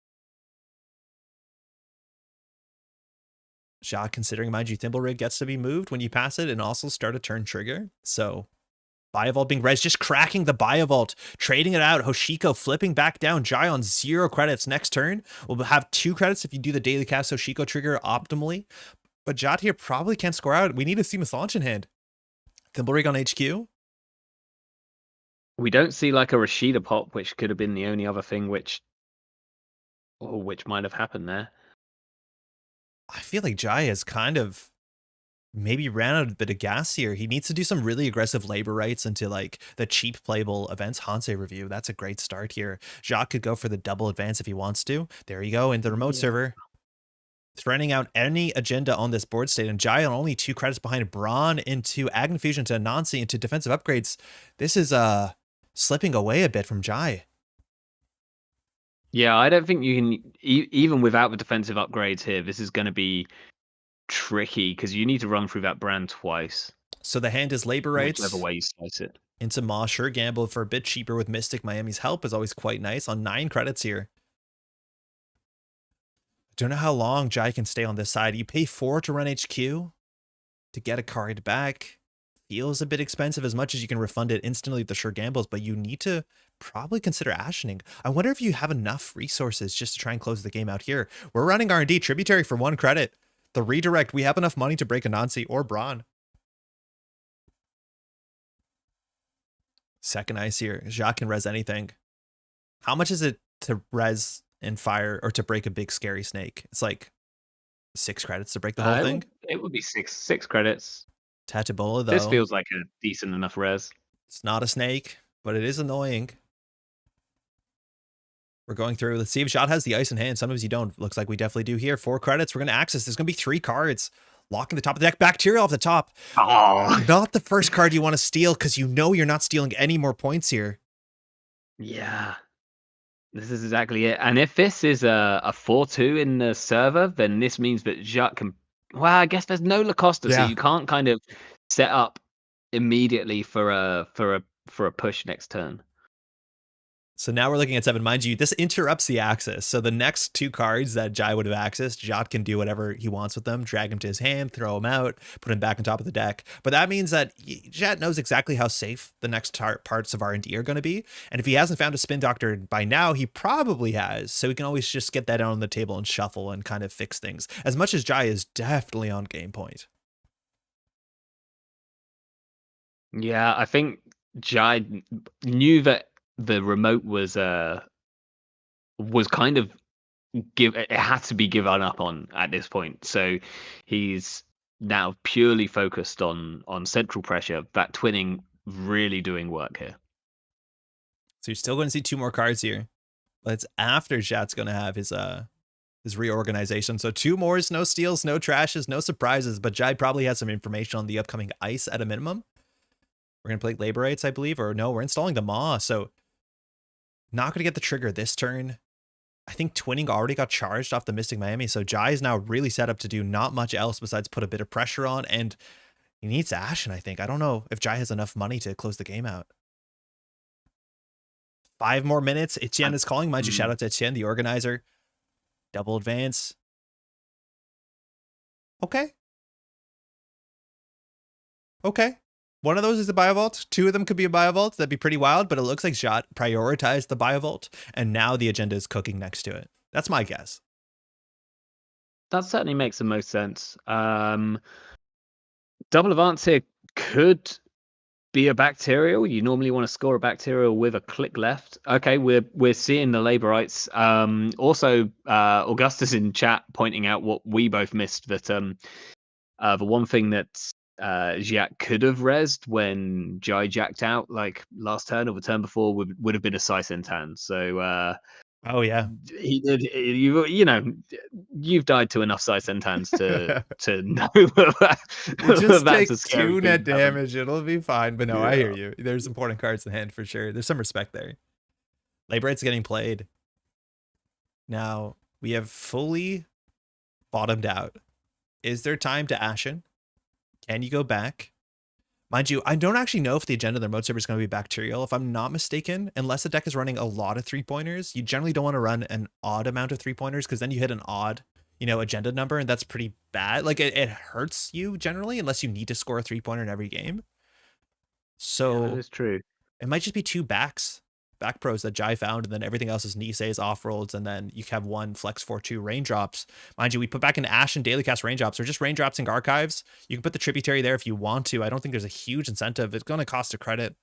Jacques, considering, mind you, Thimblerig gets to be moved when you pass it and also start a turn trigger. So Biovault being res, just cracking the Biovault, trading it out. Hoshiko flipping back down. Jai on 0 credits. Next turn, we'll have 2 credits if you do the daily cast Hoshiko trigger optimally. But Jot here probably can't score out. We need a Seamless Launch in hand. Thimblerig on HQ. We don't see like a Rashida pop, which could have been the only other thing which might have happened there. I feel like Jai has kind of maybe ran out a bit of gas here. He needs to do some really aggressive labor rights into like the cheap playable events. Hansei review. That's a great start here. Jacques could go for the double advance if he wants to. There you go into the remote server. Threatening out any agenda on this board state, and Jai on only 2 credits behind Braun into Agn Fusion to Anansi into defensive upgrades. This is slipping away a bit from Jai. Yeah, I don't think you can, even without the defensive upgrades here, this is going to be tricky because you need to run through that brand twice. So the hand is labor rights. Whichever way you slice it. Into Ma, sure, gamble for a bit cheaper with Mystic. Miami's help is always quite nice on 9 credits here. Don't know how long Jai can stay on this side. You pay 4 to run HQ to get a card back. Feels a bit expensive as much as you can refund it instantly with the sure gambles, but you need to probably consider Ashening. I wonder if you have enough resources just to try and close the game out here. We're running R&D Tributary for 1 credit. The redirect, we have enough money to break Anansi or Braun. Second ice here. Jacques can res anything. How much is it to res and fire or to break a big scary snake? It's like 6 credits to break the whole thing. It would be six credits. Tatabola, though. This feels like a decent enough res. It's not a snake, but it is annoying. We're going through. Let's see if Jot has the ice in hand. Sometimes you don't. Looks like we definitely do here. 4 credits. We're going to access. There's going to be 3 cards. Locking the top of the deck. Bacterial off the top. Oh. Not the first card you want to steal because you know you're not stealing any more points here. Yeah. This is exactly it. And if this is a 4-2 in the server, then this means that Jacques can... Well, I guess there's no Lacosta, so you can't kind of set up immediately for a push next turn. So now we're looking at 7. Mind you, this interrupts the access. So the next 2 cards that Jai would have accessed, Jot can do whatever he wants with them, drag him to his hand, throw him out, put him back on top of the deck. But that means that Jot knows exactly how safe the next parts of R&D are going to be. And if he hasn't found a Spin Doctor by now, he probably has. So he can always just get that out on the table and shuffle and kind of fix things. As much as Jai is definitely on game point. Yeah, I think Jai knew that the remote was kind of it had to be given up on at this point. So he's now purely focused on central pressure. That twinning really doing work here. So you're still going to see 2 more cards here. But it's after Jat's going to have his reorganization. So 2 more, no steals, no trashes, no surprises. But Jai probably has some information on the upcoming ice at a minimum. We're going to play labor rights, I believe, or no, we're installing the Maw. So not going to get the trigger this turn. I think twinning already got charged off the Mystic Miami. So Jai is now really set up to do not much else besides put a bit of pressure on. And he needs Ashen, I think. I don't know if Jai has enough money to close the game out. 5 more minutes. Etienne is calling. Mind you, shout out to Etienne, the organizer. Double advance. Okay. Okay. One of those is a Biovault. 2 of them could be a Biovault. That'd be pretty wild, but it looks like Jot prioritized the Biovault, and now the agenda is cooking next to it. That's my guess. That certainly makes the most sense. Double advance here could be a bacterial. You normally want to score a bacterial with a click left. Okay, we're seeing the labor rights. Also, Augustus in chat pointing out what we both missed, that the one thing that Jiak could have rezzed when Jai jacked out like last turn or the turn before would have been a Saisentan. So oh yeah, he did. You know, you've died to enough Saisentans to know that. Just that's take a scary 2 thing net to happen. damage. It'll be fine. But no, I hear you. There's important cards in hand for sure. There's some respect there. Labor rights getting played. Now we have fully bottomed out. Is there time to Ashen? Can you go back? Mind you, I don't actually know if the agenda of their mode server is going to be bacterial. If I'm not mistaken, unless the deck is running a lot of 3-pointers, you generally don't want to run an odd amount of 3-pointers because then you hit an odd, agenda number, and that's pretty bad. Like it hurts you generally unless you need to score a 3-pointer in every game. So that is true. it might just be two back pros that Jai found, and then everything else is Nisei's off rolls, and then you have one flex 4-2 raindrops. Mind you, we put back in Ash and daily cast raindrops, or just raindrops and archives. You can put the tributary there if you want to. I don't think there's a huge incentive. It's going to cost a credit.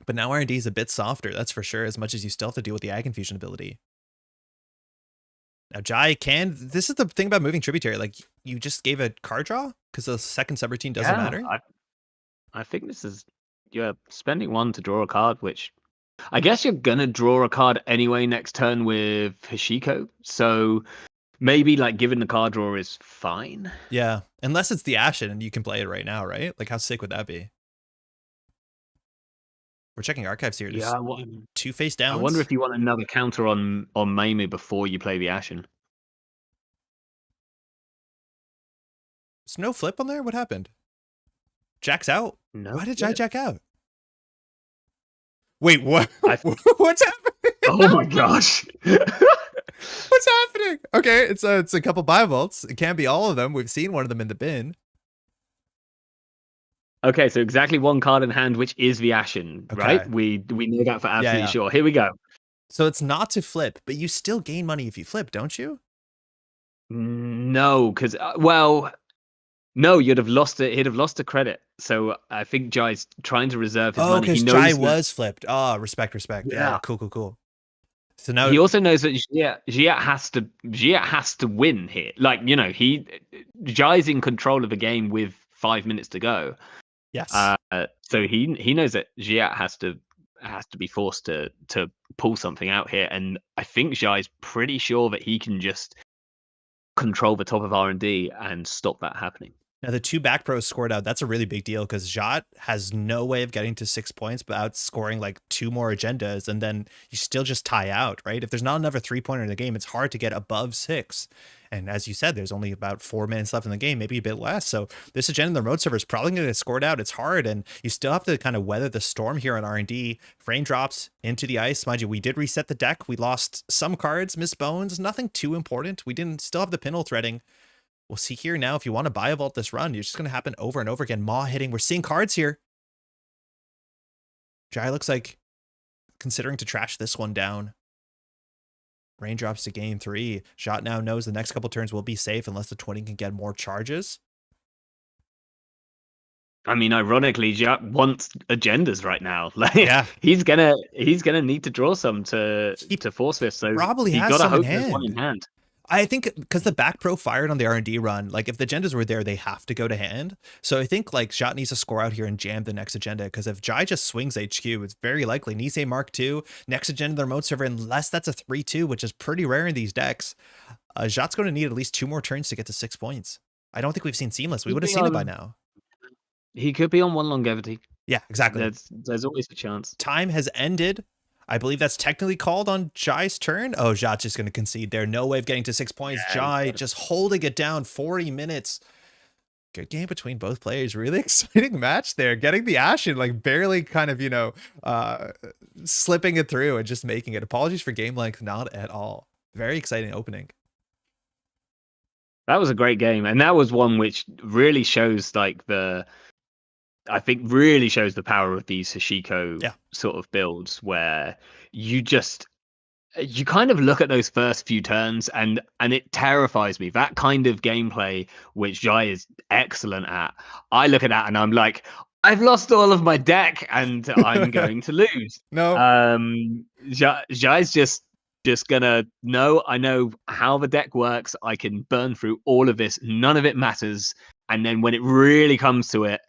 But now R&D is a bit softer, that's for sure, as much as you still have to deal with the Ag Infusion ability. Now Jai this is the thing about moving tributary, like you just gave a card draw because the second subroutine doesn't matter. I think this is, you're spending one to draw a card, which I guess you're gonna draw a card anyway next turn with Hashiko. So maybe like giving the card draw is fine. Yeah, unless it's the Ashen and you can play it right now, right? Like how sick would that be? We're checking archives here. There's two face downs. I wonder if you want another counter on Mamie before you play the Ashen. There's no flip on there? What happened? Jack's out? No. Why did Jai jack out? Wait, what? What's happening? Oh my gosh. What's happening? Okay, it's a couple buy vaults. It can't be all of them. We've seen one of them in the bin. Okay, so exactly one card in hand, which is the Ashen, right? We know that for absolutely sure. Here we go. So it's not to flip, but you still gain money if you flip, don't you? No, because no, you'd have lost it. He'd have lost a credit. So I think Jai's trying to reserve his money. Oh, because Jai was flipped. Oh, respect. Yeah, cool. So now he also knows that Jia has to win here. Like, you know, Jai's in control of the game with 5 minutes to go. Yes. So he knows that Jia has to be forced to pull something out here, and I think Jai's pretty sure that he can just control the top of R&D and stop that happening. Now, the two back pros scored out. That's a really big deal because Jot has no way of getting to 6 points without scoring like two more agendas, and then you still just tie out, right? If there's not another 3-pointer in the game, it's hard to get above 6. And as you said, there's only about 4 minutes left in the game, maybe a bit less. So this agenda in the remote server is probably going to get scored out. It's hard, and you still have to kind of weather the storm here on R&D. Frame drops into the ice. Mind you, we did reset the deck. We lost some cards, missed bones, nothing too important. We didn't still have the pinhole threading. We'll see here now, if you want to buy a vault this run, you're just going to happen over and over again. Maw hitting. We're seeing cards here. Jai looks like considering to trash this one down. Raindrops to game 3. Jot now knows the next couple turns will be safe unless the 20 can get more charges. I mean, ironically, Jot wants agendas right now. Like, yeah, he's gonna need to draw some to force this. So probably he has gotta some hope in hand. There's one in hand. I think because the back pro fired on the R&D run, like if the agendas were there, they have to go to hand. So I think like Jot needs to score out here and jam the next agenda, because if Jai just swings HQ, it's very likely Nisei Mark II, next agenda the remote server, unless that's a 3-2, which is pretty rare in these decks. Jot's going to need at least 2 more turns to get to 6 points. I don't think we've seen Seamless. We would have seen it by now. He could be on 1 longevity. Yeah, exactly. There's always a chance. Time has ended. I believe that's technically called on Jai's turn. Oh, Jot's just going to concede there. No way of getting to 6 points. Yeah, Jai just holding it down 40 minutes. Good game between both players. Really exciting match there. Getting the Ashen, like barely kind of, you know, slipping it through and just making it. Apologies for game length, not at all. Very exciting opening. That was a great game. And that was one which really shows like really shows the power of these Hashiko sort of builds, where you kind of look at those first few turns and it terrifies me. That kind of gameplay, which Jai is excellent at, I look at that and I'm like, I've lost all of my deck and I'm going to lose. No. Jai's just gonna, no, I know how the deck works. I can burn through all of this. None of it matters. And then when it really comes to it,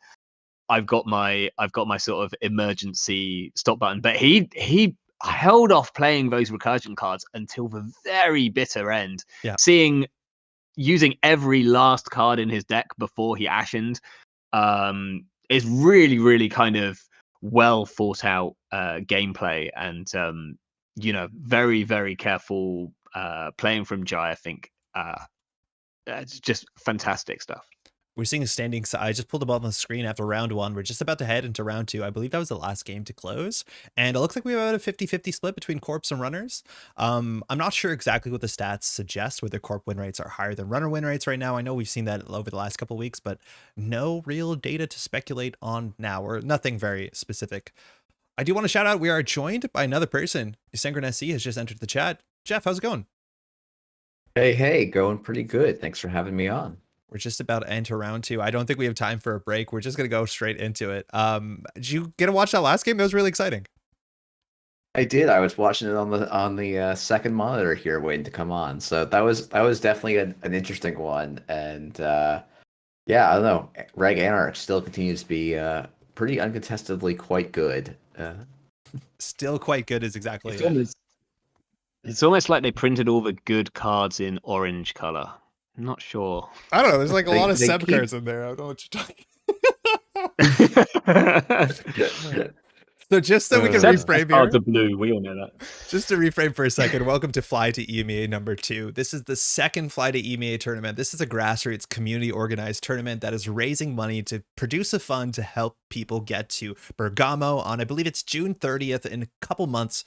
I've got my sort of emergency stop button. But he held off playing those recursion cards until the very bitter end. Yeah. Using every last card in his deck before he ashened is really, really kind of well thought out gameplay, and you know, very, very careful playing from Jai. I think it's just fantastic stuff. We're seeing a standing. I just pulled them up on the screen after round one. We're just about to head into round two. I believe that was the last game to close. And it looks like we have about a 50-50 split between corps and runners. I'm not sure exactly what the stats suggest, whether corp win rates are higher than runner win rates right now. I know we've seen that over the last couple of weeks, but no real data to speculate on now, or nothing very specific. I do want to shout out, we are joined by another person. Synchron has just entered the chat. Jeff, how's it going? Hey, going pretty good. Thanks for having me on. We're just about to enter round two. I don't think we have time for a break. We're just going to go straight into it. Did you get to watch that last game? That was really exciting. I did. I was watching it on the second monitor here, waiting to come on. So that was definitely an interesting one. And yeah, I don't know. Reg Anarch still continues to be pretty uncontestedly quite good. Still quite good is exactly it's almost like they printed all the good cards in orange color. I'm not sure. I don't know. There's like a lot of Seb cards in there. I don't know what you're talking. So just so we can reframe here. Cards are blue. We all know that. Just to reframe for a second, welcome to Fly to EMEA number 2. This is the second Fly to EMEA tournament. This is a grassroots community organized tournament that is raising money to produce a fund to help people get to Bergamo on, I believe it's June 30th, in a couple months,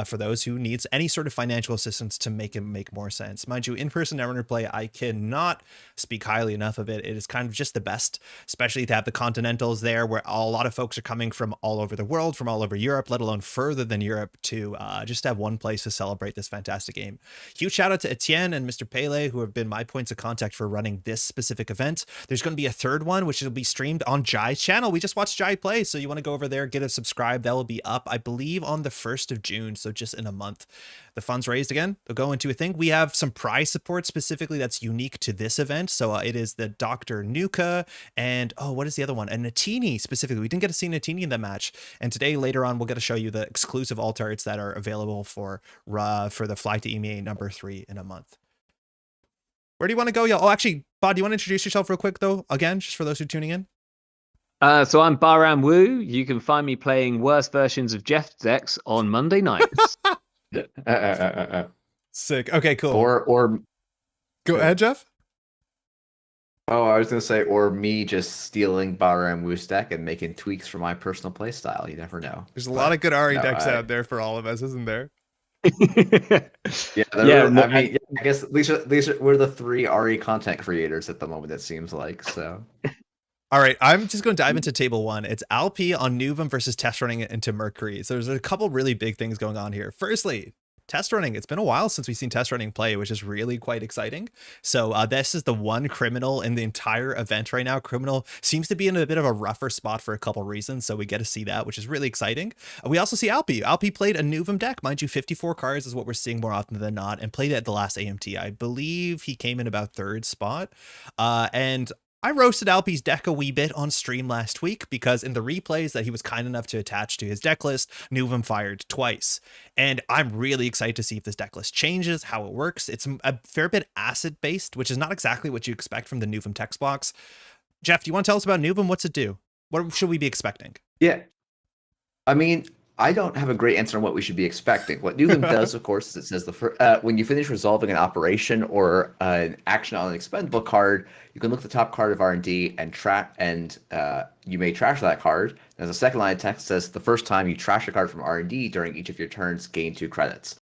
for those who needs any sort of financial assistance to make it make more sense. Mind you, in-person Netrunner play, I cannot speak highly enough of it. It is kind of just the best, especially to have the Continentals there, where a lot of folks are coming from all over the world, from all over Europe, let alone further than Europe, to just have one place to celebrate this fantastic game. Huge shout out to Etienne and Mr. Pele, who have been my points of contact for running this specific event. There's going to be a third one, which will be streamed on Jai's channel. We just watched Jai play, so you want to go over there, get a subscribe. That will be up, I believe, on the 1st of June, so just in a month. The funds raised again, they'll go into a thing. We have some prize support specifically that's unique to this event. So it is the Dr. Nuka and, what is the other one? And Natini specifically. We didn't get to see Natini in the match. And today, later on, we'll get to show you the exclusive alt arts that are available for the Fly to EMEA number 3 in a month. Where do you want to go, y'all? Oh, actually, Bod, do you want to introduce yourself real quick, though? Again, just for those who are tuning in. So I'm Baram Wu. You can find me playing worse versions of Jeff's decks on Monday nights. Sick. Okay, cool. Or go ahead, Jeff. Oh, I was gonna say, or me just stealing Baram Wu's deck and making tweaks for my personal play style. You never know. There's a lot of good Ari decks out there for all of us, isn't there? I guess these are we're the 3 Ari content creators at the moment, it seems like. So all right, I'm just going to dive into table 1. It's Alpi on Nuvum versus test running into Mercury. So there's a couple really big things going on here. Firstly, test running. It's been a while since we've seen test running play, which is really quite exciting. So this is the one criminal in the entire event right now. Criminal seems to be in a bit of a rougher spot for a couple reasons, so we get to see that, which is really exciting. We also see Alpi. Alpi played a Nuvum deck. Mind you, 54 cards is what we're seeing more often than not, and played it at the last AMT. I believe he came in about 3rd spot. And I roasted Alpi's deck a wee bit on stream last week because in the replays that he was kind enough to attach to his deck list, Nuvum fired twice. And I'm really excited to see if this deck list changes, how it works. It's a fair bit acid-based, which is not exactly what you expect from the Nuvum text box. Jeff, do you want to tell us about Nuvum? What's it do? What should we be expecting? Yeah. I mean, I don't have a great answer on what we should be expecting. What Nuvum does, of course, is it says when you finish resolving an operation or an action on an expendable card, you can look at the top card of R&D and track, and you may trash that card. There's a second line of text that says the first time you trash a card from R&D during each of your turns, gain 2 credits.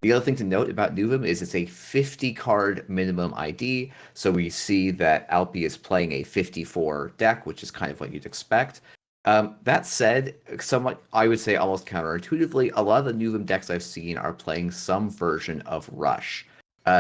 The other thing to note about Nuvum is it's a 50 card minimum ID. So we see that Alpi is playing a 54 deck, which is kind of what you'd expect. That said, somewhat, I would say almost counterintuitively, a lot of the Nuvum decks I've seen are playing some version of Rush.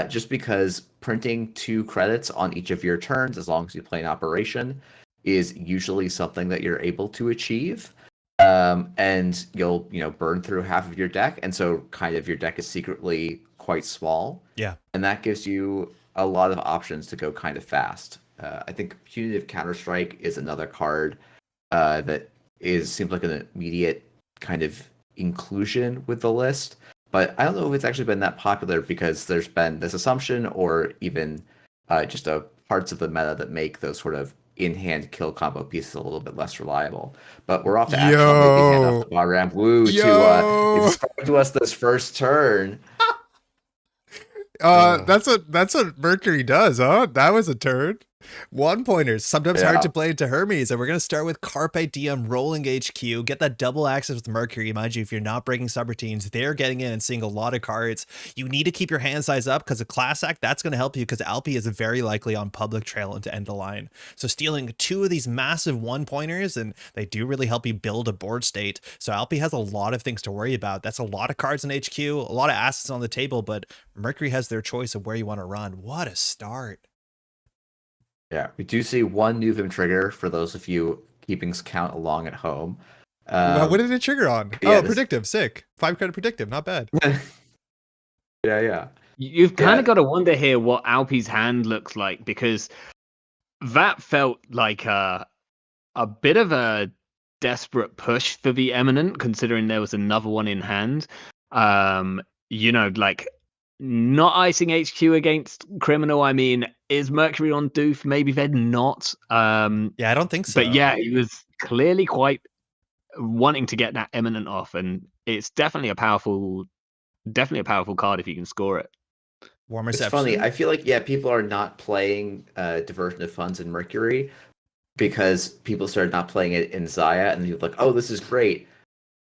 Just because printing 2 credits on each of your turns, as long as you play an operation, is usually something that you're able to achieve. And you'll, burn through half of your deck, and so kind of your deck is secretly quite small. Yeah. And that gives you a lot of options to go kind of fast. I think Punitive Counterstrike is another card that seems like an immediate kind of inclusion with the list. But I don't know if it's actually been that popular because there's been this assumption or even just parts of the meta that make those sort of in-hand kill combo pieces a little bit less reliable. But we're off to action. Hand off to Baram Wu to inspire to us this first turn. That's what Mercury does, huh? That was a turn. One pointers, sometimes hard Yeah. to play into Hermes, and we're going to start with Carpe Diem rolling HQ. Get that double access with Mercury. Mind you, if you're not breaking subroutines, they're getting in and seeing a lot of cards. You need to keep your hand size up because a class act, that's going to help you because Alpi is very likely on public trail into end of line. So stealing two of these massive one pointers, and they do really help you build a board state. So Alpi has a lot of things to worry about. That's a lot of cards in HQ, a lot of assets on the table, but Mercury has their choice of where you want to run. What a start. Yeah, we do see one Nuvim trigger for those of you keeping count along at home. What did it trigger on? yeah, Oh, predictive, sick. 5 credit predictive, not bad. yeah. You've kind Yeah. of got to wonder here what Alpi's hand looks like, because that felt like a bit of a desperate push for the Eminent, considering there was another one in hand. Like not icing HQ against Criminal. I mean, is Mercury on Doof? Maybe they're not. Yeah, I don't think so. But yeah, he was clearly quite wanting to get that Eminent off, and it's definitely a powerful card if you can score it. Warm It's reception. funny. I feel like, yeah, people are not playing Diversion of Funds in Mercury because people started not playing it in Zaya, and you're like, oh, this is great.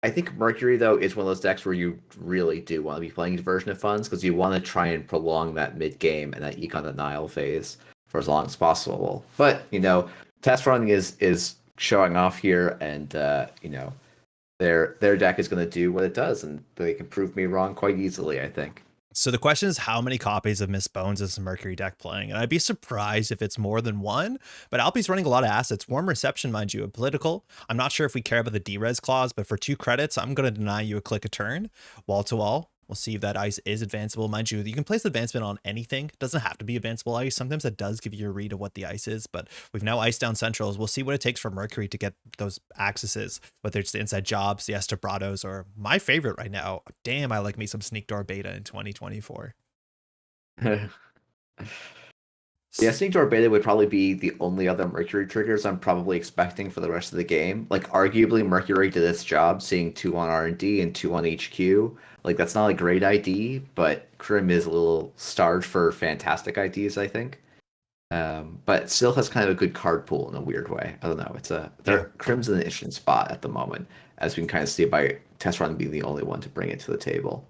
I think Mercury, though, is one of those decks where you really do want to be playing Diversion of Funds because you want to try and prolong that mid-game and that Econ Denial phase for as long as possible. But, test running is showing off here, and, their deck is going to do what it does, and they can prove me wrong quite easily, I think. So the question is, how many copies of Miss Bones is the Mercury deck playing? And I'd be surprised if it's more than one, but Alpi's running a lot of assets. Warm reception, mind you, a political. I'm not sure if we care about the D-Res clause, but for 2 credits, I'm going to deny you a click a turn. Wall to wall. We'll see if that ice is advanceable. Mind you, you can place advancement on anything. It doesn't have to be advanceable ice. Sometimes it does give you a read of what the ice is, but we've now iced down centrals. We'll see what it takes for Mercury to get those accesses, whether it's the inside jobs, the Estabrados, or my favorite right now. Damn, I like me some Sneak Door Beta in 2024. Yeah, Sneak Door Beta would probably be the only other Mercury triggers I'm probably expecting for the rest of the game. Like, arguably, Mercury did its job, seeing 2 on R&D and 2 on HQ. Like, that's not a great ID, but Crim is a little starved for fantastic IDs, I think. But it still has kind of a good card pool in a weird way. I don't know. Crim's in an interesting spot at the moment, as we can kind of see by Test Run being the only one to bring it to the table.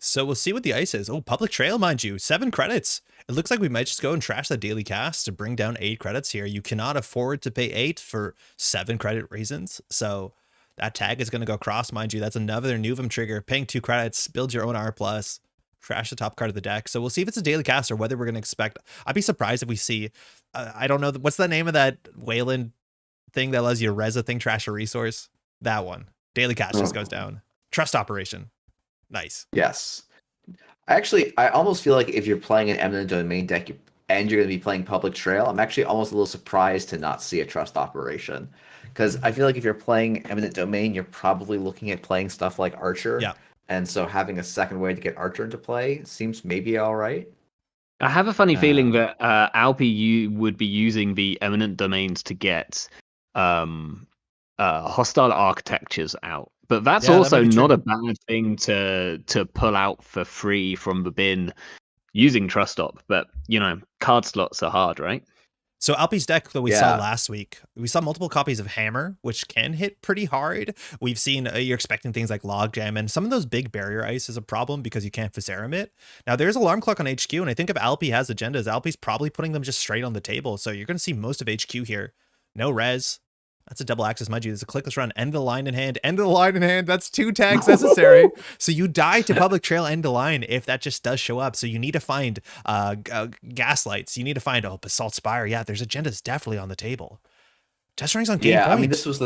So we'll see what the ice is. Oh, public trail, mind you, 7 credits. It looks like we might just go and trash that daily cast to bring down 8 credits here. You cannot afford to pay 8 for 7 credit reasons. So that tag is going to go across, mind you. That's another Nuvim trigger. Paying 2 credits, build your own R+, trash the top card of the deck. So we'll see if it's a daily cast or whether we're going to expect. I'd be surprised if we see, I don't know, what's the name of that Wayland thing that allows you to res a thing, trash a resource? That one. Daily cast just goes down. Trust operation. Nice. Yes. I almost feel like if you're playing an Eminent Domain deck and you're going to be playing Public Trail, I'm actually almost a little surprised to not see a Trust Operation. Because I feel like if you're playing Eminent Domain, you're probably looking at playing stuff like Archer. Yeah. And so having a second way to get Archer into play seems maybe all right. I have a funny feeling that Alpi would be using the Eminent Domains to get hostile architectures out. But that's also not a bad thing to pull out for free from the bin using Trust Op. But, card slots are hard, right? So Alpi's deck that we saw last week, we saw multiple copies of Hammer, which can hit pretty hard. We've seen, you're expecting things like Logjam, and some of those big barrier ice is a problem because you can't Viserum it. Now, there's Alarm Clock on HQ, and I think if Alpi has agendas, Alpi's probably putting them just straight on the table. So you're going to see most of HQ here. No res. That's a double access, mind you. There's a clickless run. End of the line in hand. End of the line in hand. That's 2 tags necessary. So you die to public trail end of line if that just does show up. So you need to find gaslights. You need to find Basalt Spire. Yeah, there's agendas definitely on the table. Test running's on game point. I mean, this was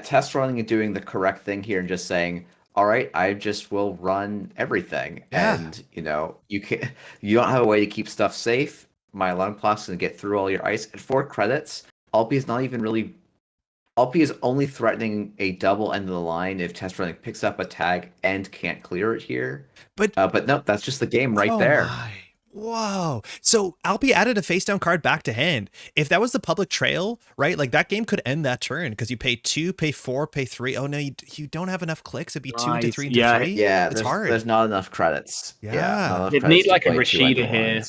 test running and doing the correct thing here and just saying, all right, I just will run everything. Yeah. And you don't have a way to keep stuff safe. My alarm clock's gonna get through all your ice at 4 credits. Alpi is not even really. Alpi is only threatening a double end of the line if Test Running picks up a tag and can't clear it here. But no, that's just the game right there. My. Whoa. So Alpi added a face down card back to hand. If that was the public trail, right? Like that game could end that turn because you pay 2, pay 4, pay 3. Oh no, you don't have enough clicks. It'd be 2 to 3 to 3. Yeah, it's hard. There's not enough credits. Yeah. You'd need like a Rashida here.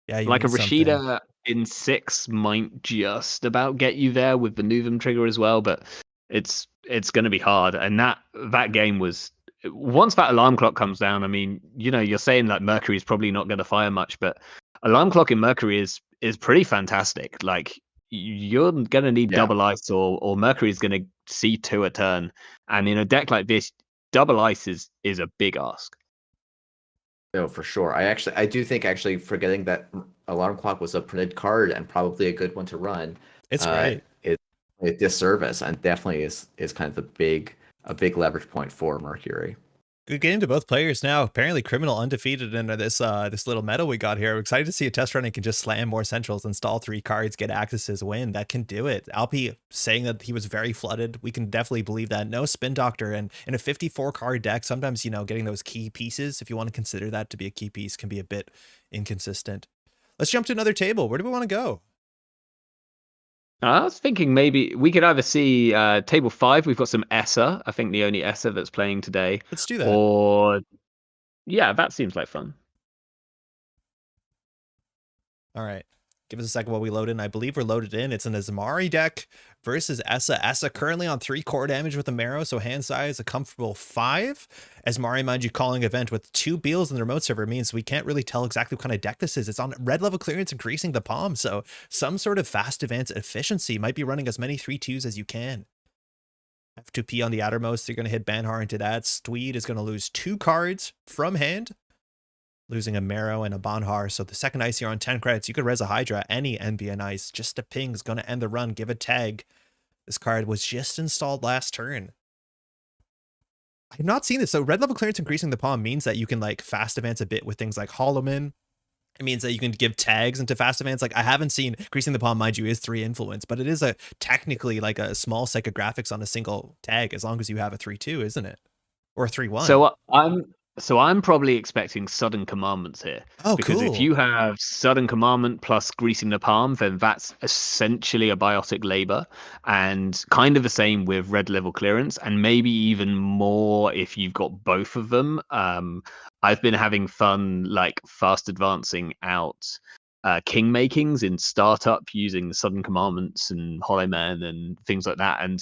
Yeah, like a Rashida in 6 might just about get you there with the Novum trigger as well, but it's going to be hard. And that game was, once that alarm clock comes down, I mean, you're saying like Mercury is probably not going to fire much, but alarm clock in Mercury is pretty fantastic. Like, you're going to need double ice, or Mercury is going to see 2 a turn, and in a deck like this, double ice is a big ask. No, for sure. I do think forgetting that alarm clock was a printed card and probably a good one to run. It's great. It's a disservice, and definitely is kind of a big leverage point for Mercury. Good game to both players now. Apparently Criminal undefeated in this little medal we got here. I'm excited to see a test run and can just slam more centrals, install 3 cards, get accesses, win. That can do it. Alpi saying that he was very flooded. We can definitely believe that. No Spin Doctor, and in a 54 card deck, sometimes, getting those key pieces, if you want to consider that to be a key piece, can be a bit inconsistent. Let's jump to another table. Where do we want to go? I was thinking maybe we could either see table 5. We've got some Essa. I think the only Essa that's playing today. Let's do that. Or, yeah, that seems like fun. All right. Give us a second while we load in. I believe we're loaded in. It's an Azmari deck versus Essa. Essa currently on 3 core damage with a Marrow, so hand size a comfortable 5. Azmari, mind you, calling event with 2 Beals in the remote server means we can't really tell exactly what kind of deck this is. It's on red level clearance, increasing the palm, so some sort of fast advance efficiency. Might be running as many 3/2s as you can. F2P on the outermost, you're going to hit Banhar into that. Stweed is going to lose 2 cards from hand, losing a Marrow and a Banhar. So the second ice here on 10 credits, you could res a Hydra, any NBN ice. Just a ping is going to end the run. Give a tag. This card was just installed last turn. I've not seen this. So red level clearance increasing the palm means that you can like fast advance a bit with things like Hollowman. It means that you can give tags into fast advance. Like, I haven't seen increasing the palm, mind you, is 3 influence, but it is technically like a small psychographics on a single tag, as long as you have a 3/2, isn't it? Or a 3/1. So I'm probably expecting sudden commandments here. Oh, because cool. if you have sudden commandment plus greasing the palm, then that's essentially a biotic labor, and kind of the same with red level clearance, and maybe even more if you've got both of them. I've been having fun like fast advancing out king makings in startup using the sudden commandments and Hollow Man and things like that, and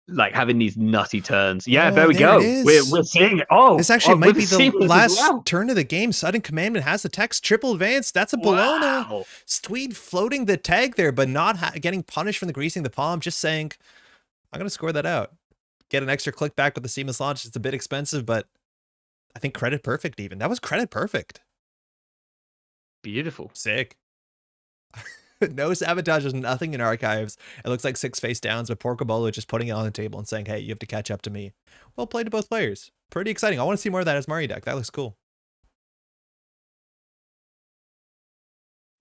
like having these nutty turns. Yeah, there we go. We're seeing it. Oh, this actually might be the last well. turn of the game. Sudden commandment has the text triple advance. That's a Bologna. Wow. Stweed floating the tag there, but not getting punished from the greasing the palm. Just saying, I'm going to score that out. Get an extra click back with the seamless launch. It's a bit expensive, but I think credit perfect even. That was credit perfect. Beautiful. Sick. No sabotages, nothing in archives. It looks like 6 face downs, but Porcobolo just putting it on the table and saying, hey, you have to catch up to me. Well played to both players. Pretty exciting. I want to see more of that Azmari deck. That looks cool.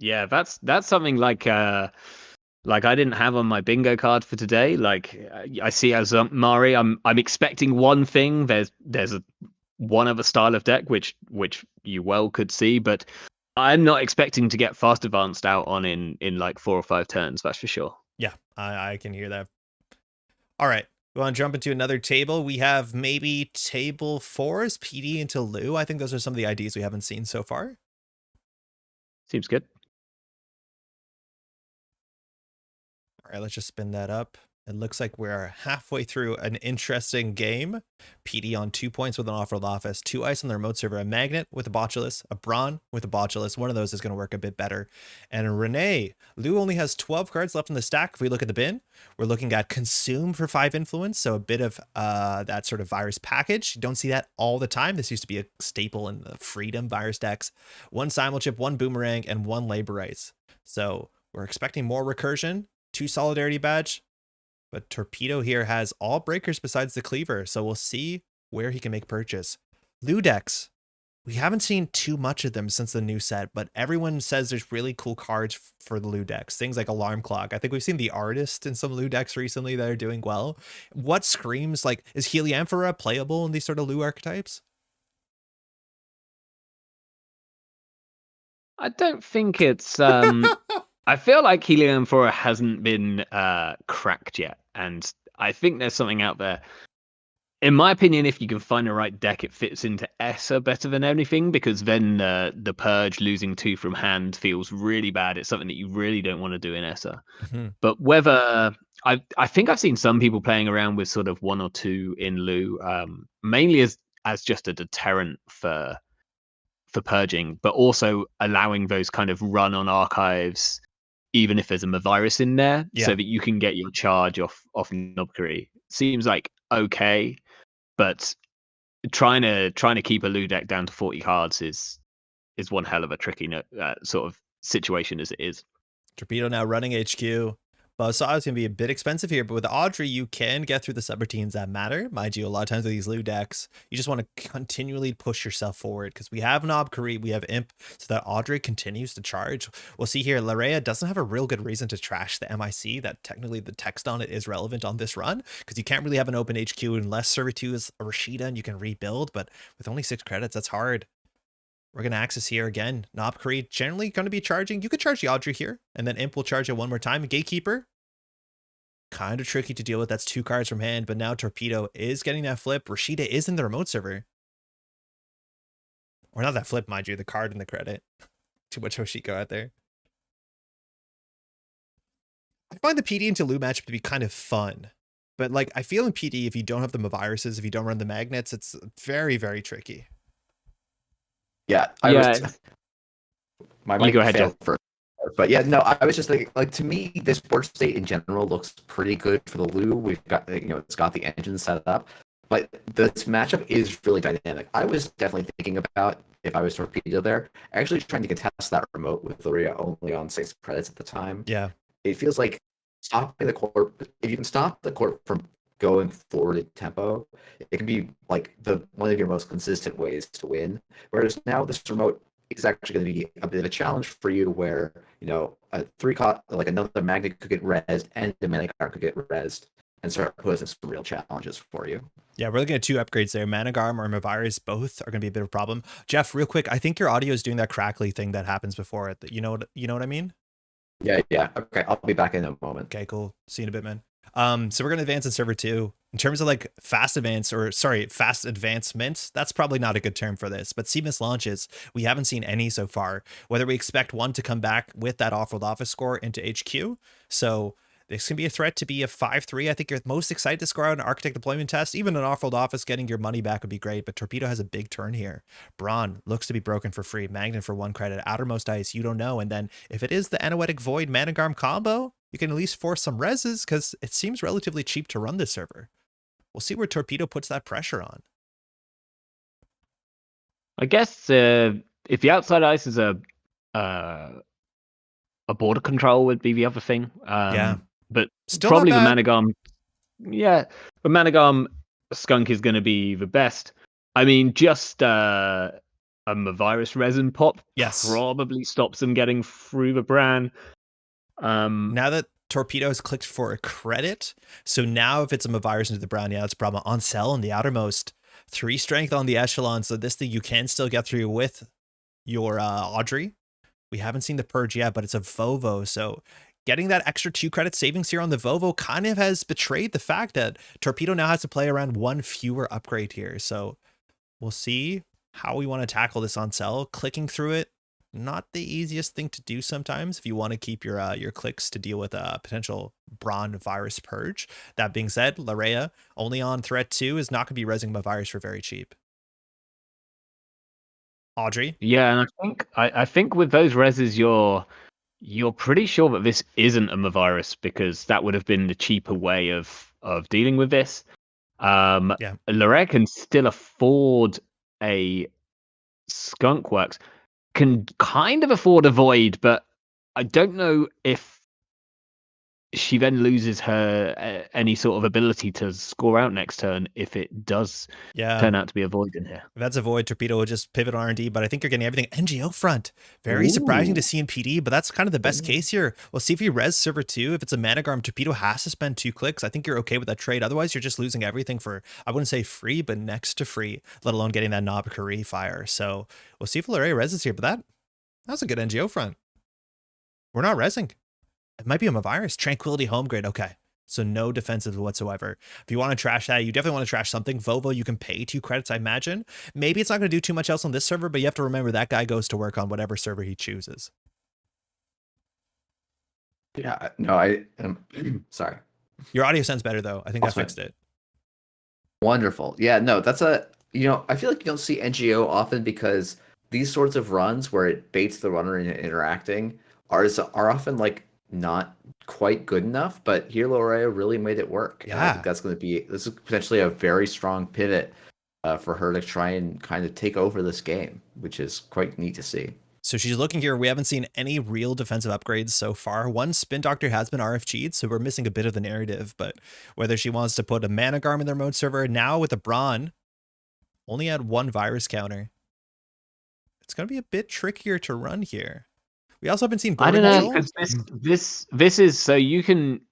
Yeah, that's something like I didn't have on my bingo card for today. Like, I see Azmari, I'm expecting one thing. There's one other style of deck which you well could see, but I'm not expecting to get fast advanced out on in like 4 or 5 turns. That's for sure. Yeah, I can hear that. All right, we want to jump into another table. We have maybe table 4's PD into Lou. I think those are some of the IDs we haven't seen so far. Seems good. All right, let's just spin that up. It looks like we're halfway through an interesting game. PD on 2 points with an off-road office, 2 ice on the remote server, a Magnet with a Botulus, a Brawn with a Botulus. One of those is going to work a bit better. And Renee, Lou only has 12 cards left in the stack. If we look at the bin, we're looking at Consume for 5 influence, so a bit of that sort of virus package. You don't see that all the time. This used to be a staple in the Freedom virus decks. 1 Simulchip, 1 Boomerang, and 1 Labor Ice. So we're expecting more recursion, 2 Solidarity Badge. But Torpedo here has all breakers besides the Cleaver, so we'll see where he can make purchase. Lou decks. We haven't seen too much of them since the new set, but everyone says there's really cool cards for the Lou decks. Things like Alarm Clock. I think we've seen the Artist in some Lou decks recently that are doing well. What screams, like, is Heliamphora playable in these sort of Lou archetypes? I don't think it's... I feel like Heliamphora hasn't been cracked yet, and I think there's something out there. In my opinion, if you can find the right deck, it fits into ESSA better than anything, because then the Purge losing 2 from hand feels really bad. It's something that you really don't want to do in ESSA. But whether I think I've seen some people playing around with sort of 1 or 2 in lieu, mainly as just a deterrent for purging, but also allowing those kind of run on archives, even if there's a virus in there, so that you can get your charge off Nobkuri. Seems like okay, but trying to keep a Lou deck down to 40 cards is one hell of a tricky sort of situation as it is. Torpedo now running HQ. Buzzsaw is going to be a bit expensive here, but with Audrey, you can get through the subroutines that matter. Mind you, a lot of times with these Lou decks, you just want to continually push yourself forward because we have Nob Kari, we have Imp, so that Audrey continues to charge. We'll see here, Larea doesn't have a real good reason to trash the MIC, that technically the text on it is relevant on this run, because you can't really have an open HQ unless Server 2 is a Rashida and you can rebuild, but with only 6 credits, that's hard. We're going to access here again. Nob Kari generally going to be charging. You could charge the Audrey here, and then Imp will charge it one more time. Gatekeeper, kind of tricky to deal with. That's 2 cards from hand, but now Torpedo is getting that flip. Rashida is in the remote server. Or not that flip, mind you, the card and the credit. Too much Hoshiko out there. I find the PD into Lou matchup to be kind of fun. But like, I feel in PD, if you don't have the viruses, if you don't run the magnets, it's very, very tricky. Yeah, my mic go ahead, failed first. But yeah, no, I was just thinking, like, to me, this board state in general looks pretty good for the Lou. We've got, it's got the engine set up, but this matchup is really dynamic. I was definitely thinking about, if I was Torpedo there, actually trying to contest that remote with Luria only on 6 credits at the time. Yeah. It feels like stopping the court, if you can stop the court from going forward in tempo, it can be like one of your most consistent ways to win. Whereas now this remote is actually going to be a bit of a challenge for you, where a 3 like another magnet could get rezzed and the mana card could get rezzed and start posing some real challenges for you. Yeah, we're looking at 2 upgrades there. Managarm or Mavirus, both are going to be a bit of a problem. Jeff, real quick, I think your audio is doing that crackly thing that happens before it. You know what I mean? Yeah. Okay, I'll be back in a moment. Okay, cool. See you in a bit, man. So we're going to advance in server 2. In terms of like fast advancement, that's probably not a good term for this, but CMIS launches, we haven't seen any so far. Whether we expect one to come back with that off-world office score into HQ. So this can be a threat to be a 5-3. I think you're most excited to score out an Architect deployment test. Even an off-world office, getting your money back would be great, but Torpedo has a big turn here. Brawn looks to be broken for free. Magnet for 1 credit. Outermost Ice, you don't know. And then if it is the Anoetic Void Managarm combo, you can at least force some reses because it seems relatively cheap to run this server. We'll see where Torpedo puts that pressure on. I guess if the outside ice is a border control would be the other thing. Yeah. But Still probably the not bad. Managarm. Yeah, the Managarm Skunk is going to be the best. I mean, just a virus resin pop probably stops them getting through the Bran. Now that Torpedo has clicked for a credit, so now if it's a virus into the Brown, yeah, it's a problem. On Cell on the outermost, 3 strength on the Echelon, so this thing you can still get through with your Audrey. We haven't seen the Purge yet, but it's a Vovo, so getting that extra 2 credit savings here on the Vovo kind of has betrayed the fact that Torpedo now has to play around 1 fewer upgrade here. So we'll see how we want to tackle this on Cell. Clicking through it, not the easiest thing to do sometimes if you want to keep your clicks to deal with a potential Brawn virus purge. That being said, Larea only on threat 2 is not going to be rezzing my virus for very cheap. Audrey? Yeah, and I think with those reses, you're pretty sure that this isn't a virus, because that would have been the cheaper way of dealing with this. Larea can still afford a Skunk Works, can kind of afford a Void, but I don't know if she then loses her any sort of ability to score out next turn if it does turn out to be a Void in here. If that's a Void, Torpedo will just pivot R&D, but I think you're getting everything. NGO front. Very surprising to see in PD, but that's kind of the best case here. We'll see if you res server 2. If it's a Managarm, Torpedo has to spend 2 clicks. I think you're okay with that trade. Otherwise, you're just losing everything for, I wouldn't say free, but next to free, let alone getting that Nob Kari fire. So we'll see if Larea reses here, but that was a good NGO front. We're not resing. It might be a virus. Tranquility home grade. Okay. So no defensive whatsoever. If you want to trash that, you definitely want to trash something. Vovo, you can pay 2 credits, I imagine. Maybe it's not going to do too much else on this server, but you have to remember that guy goes to work on whatever server he chooses. Yeah, no, I sorry. Your audio sounds better, though. I think I fixed it. Wonderful. Yeah, no, that's I feel like you don't see NGO often because these sorts of runs where it baits the runner into interacting are often like not quite good enough, but here Lorea really made it work. And I think this is potentially a very strong pivot for her to try and kind of take over this game, which is quite neat to see. So she's looking here. We haven't seen any real defensive upgrades so far. One Spin Doctor has been RFG'd, so we're missing a bit of the narrative, but whether she wants to put a Mana Garm in their mode server, now with a Brawn, only had 1 virus counter. It's going to be a bit trickier to run here. We also haven't seen Border I don't know, because this is so you can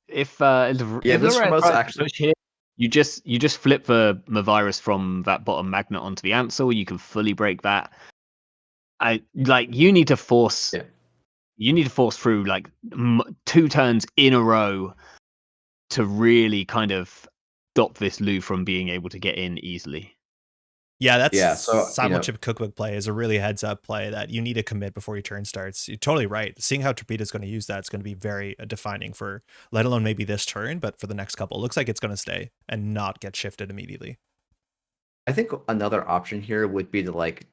if this promotes actually push here, you just flip the virus from that bottom magnet onto the Ansel. You can fully break that. You need to force through like 2 turns in a row to really kind of stop this Lu from being able to get in easily. Yeah, that's Simulchip Cookbook play is a really heads up play that you need to commit before your turn starts. You're totally right. Seeing how Torpedo's going to use that, it's going to be very defining for, let alone maybe this turn, but for the next couple. It looks like it's going to stay and not get shifted immediately. I think another option here would be to like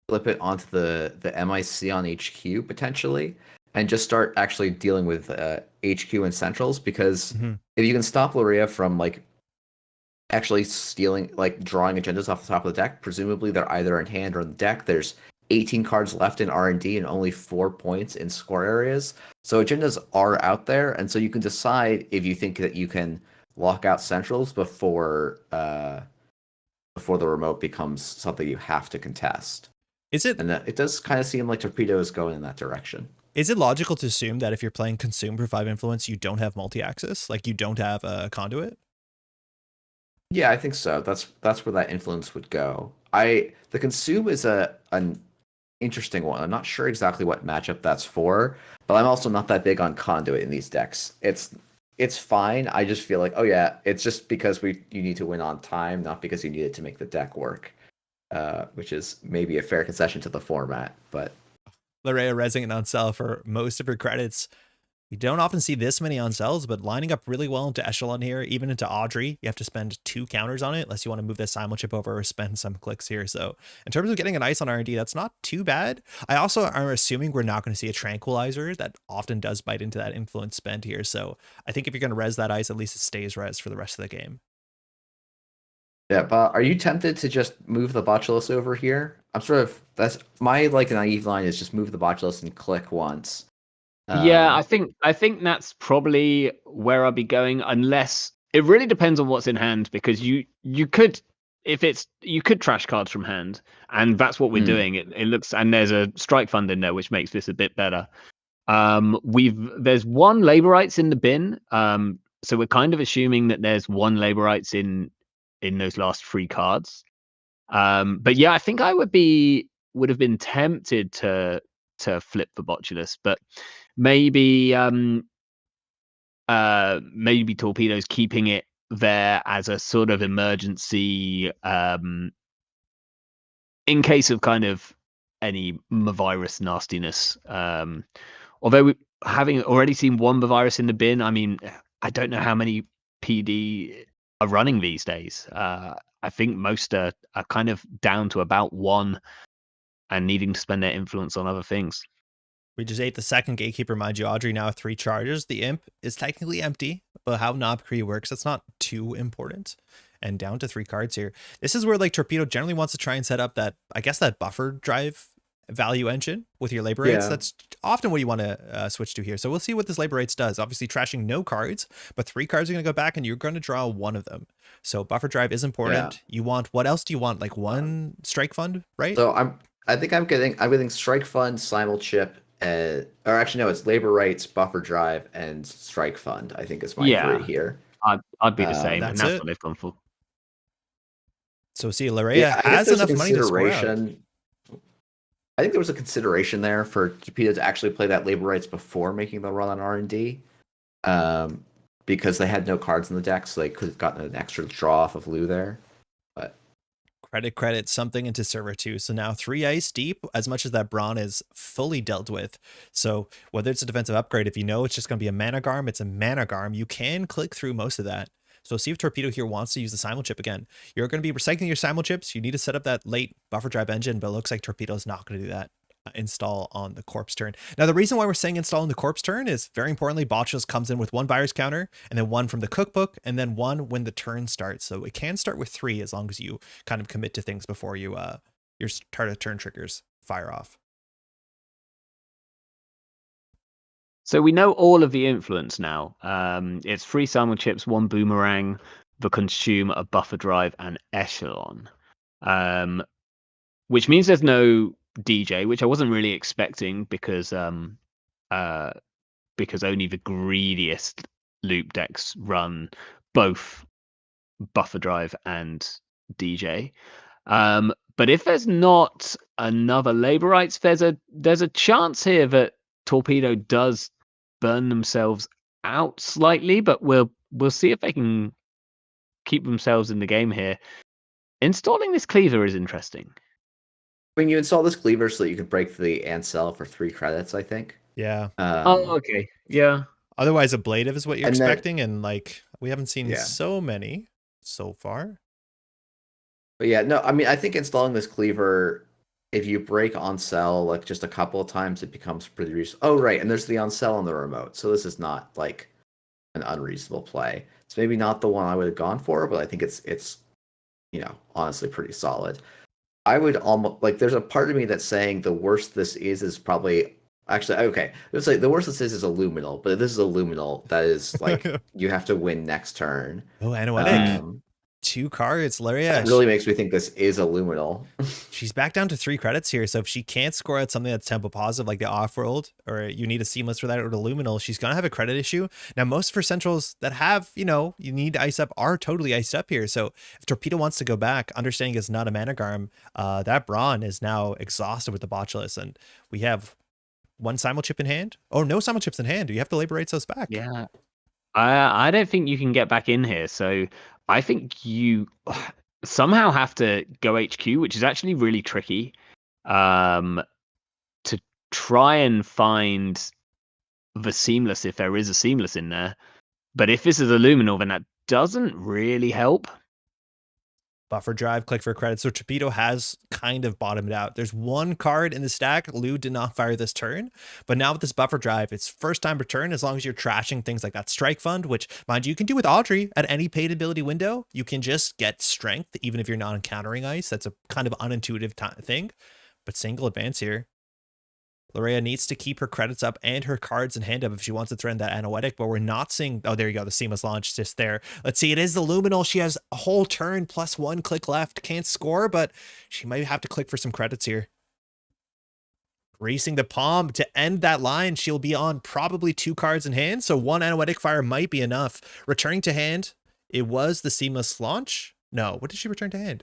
flip it onto the MIC on HQ potentially, and just start actually dealing with HQ and centrals, because if you can stop Lorea from like actually stealing, like drawing agendas off the top of the deck, presumably they're either in hand or in the deck. There's 18 cards left in R&D and only 4 points in score areas. So agendas are out there, and so you can decide if you think that you can lock out centrals before the remote becomes something you have to contest. Is it? And it does kind of seem like Torpedo is going in that direction. Is it logical to assume that if you're playing Consume for 5 influence, you don't have multi-axis? Like you don't have a conduit? Yeah, I think so. That's where that influence would go. The Consume is an interesting one. I'm not sure exactly what matchup that's for, but I'm also not that big on conduit in these decks. It's fine. I just feel like, oh yeah, it's just because you need to win on time, not because you need it to make the deck work. Which is maybe a fair concession to the format, but Lorea resing it on cell for most of her credits. You don't often see this many on cells, but lining up really well into Echelon here, even into Audrey. You have to spend 2 counters on it unless you want to move the Simulchip over or spend some clicks here. So in terms of getting an ice on R&D, that's not too bad. I also am assuming we're not going to see a Tranquilizer. That often does bite into that influence spend here. So I think if you're going to res that ice, at least it stays res for the rest of the game. Yeah, but are you tempted to just move the Botulus over here? That's my like naive line is just move the Botulus and click once. Yeah, I think that's probably where I'll be going, unless it really depends on what's in hand, because you could trash cards from hand, and that's what we're doing. It looks, and there's a strike fund in there which makes this a bit better. There's 1 Laborites in the bin, so we're kind of assuming that there's 1 Laborites in those last 3 cards. But yeah, I think I would have been tempted to flip the Botulus, but maybe Torpedo's keeping it there as a sort of emergency in case of kind of any virus nastiness. Although having already seen 1 virus in the bin, I mean, I don't know how many PD are running these days. I think most are kind of down to about 1 and needing to spend their influence on other things. We just ate the second Gatekeeper, mind you. Audrey now with 3 charges. The Imp is technically empty, but how Knobkree works, that's not too important. And down to 3 cards here. This is where like Torpedo generally wants to try and set up that, I guess, that buffer drive value engine with your labor rates. That's often what you want to switch to here. So we'll see what this labor rates does. Obviously trashing no cards, but 3 cards are going to go back and you're going to draw 1 of them. So buffer drive is important. You want, what else do you want? Like 1 strike fund, right? So I think I'm getting strike fund, Simulchip, or actually no, it's labor rights, buffer drive, and strike fund. I think is my 3 here. I'd be the same, and that's what they've gone for. So see, Lorea has enough money to score out. I think there was a consideration there for Torpedo to actually play that labor rights before making the run on R&D, because they had no cards in the deck, so they could have gotten an extra draw off of Lou there. But Credit something into server 2. So now 3 ice deep, as much as that Brawn is fully dealt with. So whether it's a defensive upgrade, if you know it's just going to be a mana garm, it's a mana garm. You can click through most of that. So see if Torpedo here wants to use the Simul Chip again. You're going to be recycling your Simul Chips. You need to set up that late buffer drive engine, but it looks like Torpedo's not going to do that. Install on the corpse turn. Now, the reason why we're saying install on the corpse turn is, very importantly, Botchus comes in with 1 virus counter, and then 1 from the cookbook, and then 1 when the turn starts. So it can start with 3 as long as you kind of commit to things before you your start of turn triggers fire off. So we know all of the influence now. It's 3 Simul Chips, 1 Boomerang, the Consume, a Buffer Drive, and Echelon. Which means there's no DJ, which I wasn't really expecting because only the greediest loop decks run both Buffer Drive and DJ. But if there's not another labor rights, there's a chance here that Torpedo does burn themselves out slightly, but we'll see if they can keep themselves in the game here. Installing this cleaver is interesting. when you install this cleaver so that you can break the Ancel for 3 credits, I think. Yeah. Okay. Yeah. Otherwise, ablative is what you're And then- expecting, and like we haven't seen Yeah. so many so far. But yeah, no, I mean, I think installing this cleaver, if you break on cell like just a couple of times, it becomes pretty reasonable. Oh, right, and there's the on cell on the remote, so this is not like an unreasonable play. It's maybe not the one I would have gone for, but I think it's honestly pretty solid. I would almost like. There's a part of me that's saying the worst this is probably actually okay. It's like the worst this is a luminal, but this is a luminal that is like you have to win next turn. Oh, Anoetic. Um, 2 cards, Laria. That really makes me think this is a luminal. She's back down to 3 credits here. So if she can't score out something that's tempo positive, like the off-world, or you need a seamless for that, or the luminal, she's going to have a credit issue. Now, most for centrals that have, you need to ice up are totally iced up here. So if Torpedo wants to go back, understanding it's not a mana garm, that Brawn is now exhausted with the Botulus. And we have 1 Simul Chip in hand. Oh, no Simul Chips in hand. You have to labor rights those back. Yeah. I don't think you can get back in here. So I think you somehow have to go HQ, which is actually really tricky, to try and find the seamless if there is a seamless in there. But if this is a luminal, then that doesn't really help. Buffer drive, click for credit. So Torpedo has kind of bottomed out. There's 1 card in the stack. Lou did not fire this turn, but now with this buffer drive, it's first time return as long as you're trashing things like that Strike Fund, which, mind you can do with Audrey at any paid ability window. You can just get strength, even if you're not encountering ice. That's a kind of unintuitive thing, but single advance here. Lorea needs to keep her credits up and her cards in hand up if she wants to threaten that Anoetic, but we're not seeing... Oh, there you go. The seamless launch just there. Let's see. It is the Luminal. She has a whole turn plus 1 click left. Can't score, but she might have to click for some credits here. Racing the palm to end that line. She'll be on probably 2 cards in hand, so 1 Anoetic fire might be enough. Returning to hand, it was the seamless launch. No, what did she return to hand?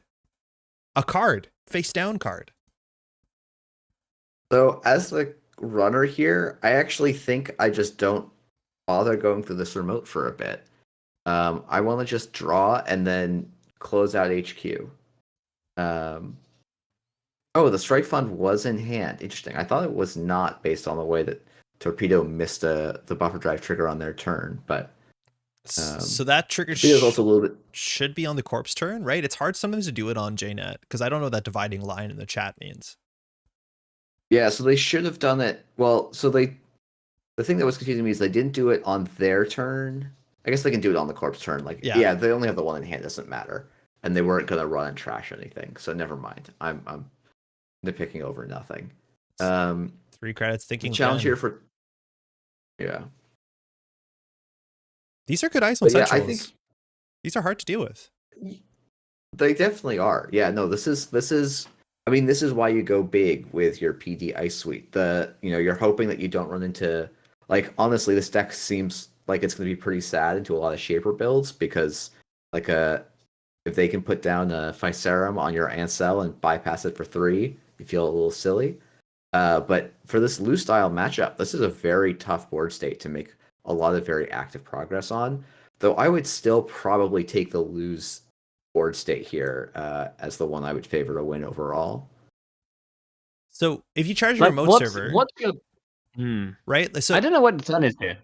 A card. Face down card. So as the runner here, I actually think I just don't bother going through this remote for a bit. I want to just draw and then close out HQ. Oh, the Strike Fund was in hand. Interesting. I thought it was not based on the way that Torpedo missed the buffer drive trigger on their turn, but so that trigger also a little bit should be on the corpse turn, right? It's hard sometimes to do it on JNet because I don't know what that dividing line in the chat means. Yeah, so they should have done it. Well, so the thing that was confusing me is they didn't do it on their turn. I guess they can do it on the corpse turn. Like, yeah, they only have the 1 in hand. Doesn't matter, and they weren't gonna run and trash anything. So never mind. I'm nitpicking over nothing. 3 credits. Thinking challenge again. here for These are good ice on centrals. I think these are hard to deal with. They definitely are. Yeah, no, this is. I mean, this is why you go big with your PD Ice Suite. You're hoping that you don't run into, like, honestly, this deck seems like it's going to be pretty sad into a lot of Shaper builds because, like, if they can put down a Physarum on your Ancel and bypass it for 3, you feel a little silly. But for this Lou style matchup, this is a very tough board state to make a lot of very active progress on. Though I would still probably take the lose board state here as the one I would favor to win overall. So if you charge your remote server, what's your right? So I don't know what the turn is here.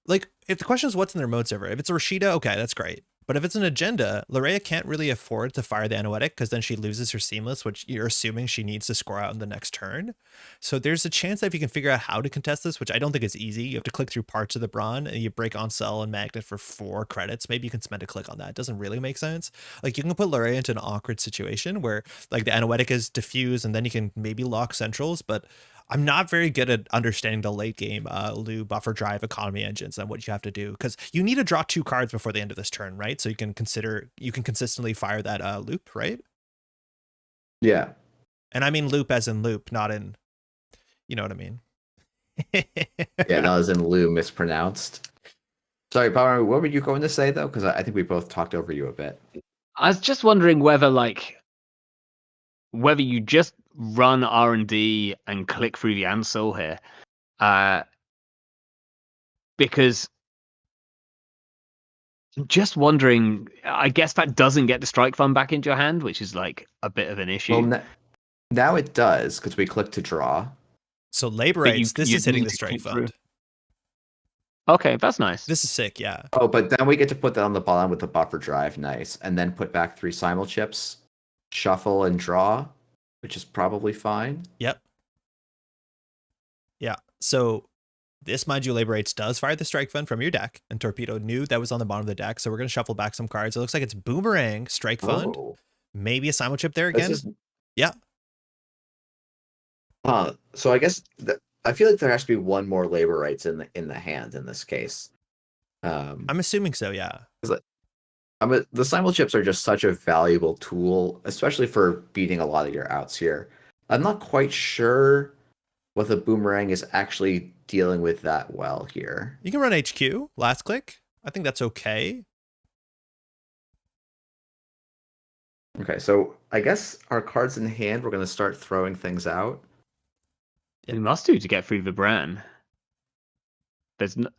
like, if the question is what's in the remote server, if it's a Rashida, okay, that's great. But if it's an agenda, Larea can't really afford to fire the Anoetic because then she loses her Seamless, which you're assuming she needs to score out in the next turn. So there's a chance that if you can figure out how to contest this, which I don't think is easy, you have to click through parts of the Brawn and you break on Cell and Magnet for 4 credits. Maybe you can spend a click on that. It doesn't really make sense. Like, you can put Larea into an awkward situation where like the Anoetic is diffused and then you can maybe lock centrals, but I'm not very good at understanding the late game Lu buffer drive economy engines and what you have to do, because you need to draw 2 cards before the end of this turn, right? So you can consistently fire that loop, right? Yeah. And I mean loop as in loop, not in, you know what I mean? Yeah, that was in Lou mispronounced. Sorry, Power, what were you going to say though? Because I think we both talked over you a bit. I was just wondering whether you just run R&D and click through the Ansel here, because I'm just wondering. I guess that doesn't get the strike fund back into your hand, which is like a bit of an issue. Well, now it does because we click to draw. So Laborites, this is hitting the strike fund. Okay, that's nice. This is sick, yeah. Oh, but then we get to put that on the bottom with the buffer drive, nice, and then put back 3 simul chips, shuffle and draw, which is probably fine. Yep. Yeah. So this, mind you, Laborites does fire the strike fund from your deck, and Torpedo knew that was on the bottom of the deck, so we're going to shuffle back some cards. It looks like it's Boomerang, strike fund, maybe a simul chip there again. Yeah. So I guess I feel like there has to be one more Laborites in the hand in this case. I'm assuming so, yeah. The simul chips are just such a valuable tool, especially for beating a lot of your outs here. I'm not quite sure what the Boomerang is actually dealing with that well here. You can run HQ, last click. I think that's okay. Okay, so I guess our cards in hand, we're going to start throwing things out. We must do to get through the Bran.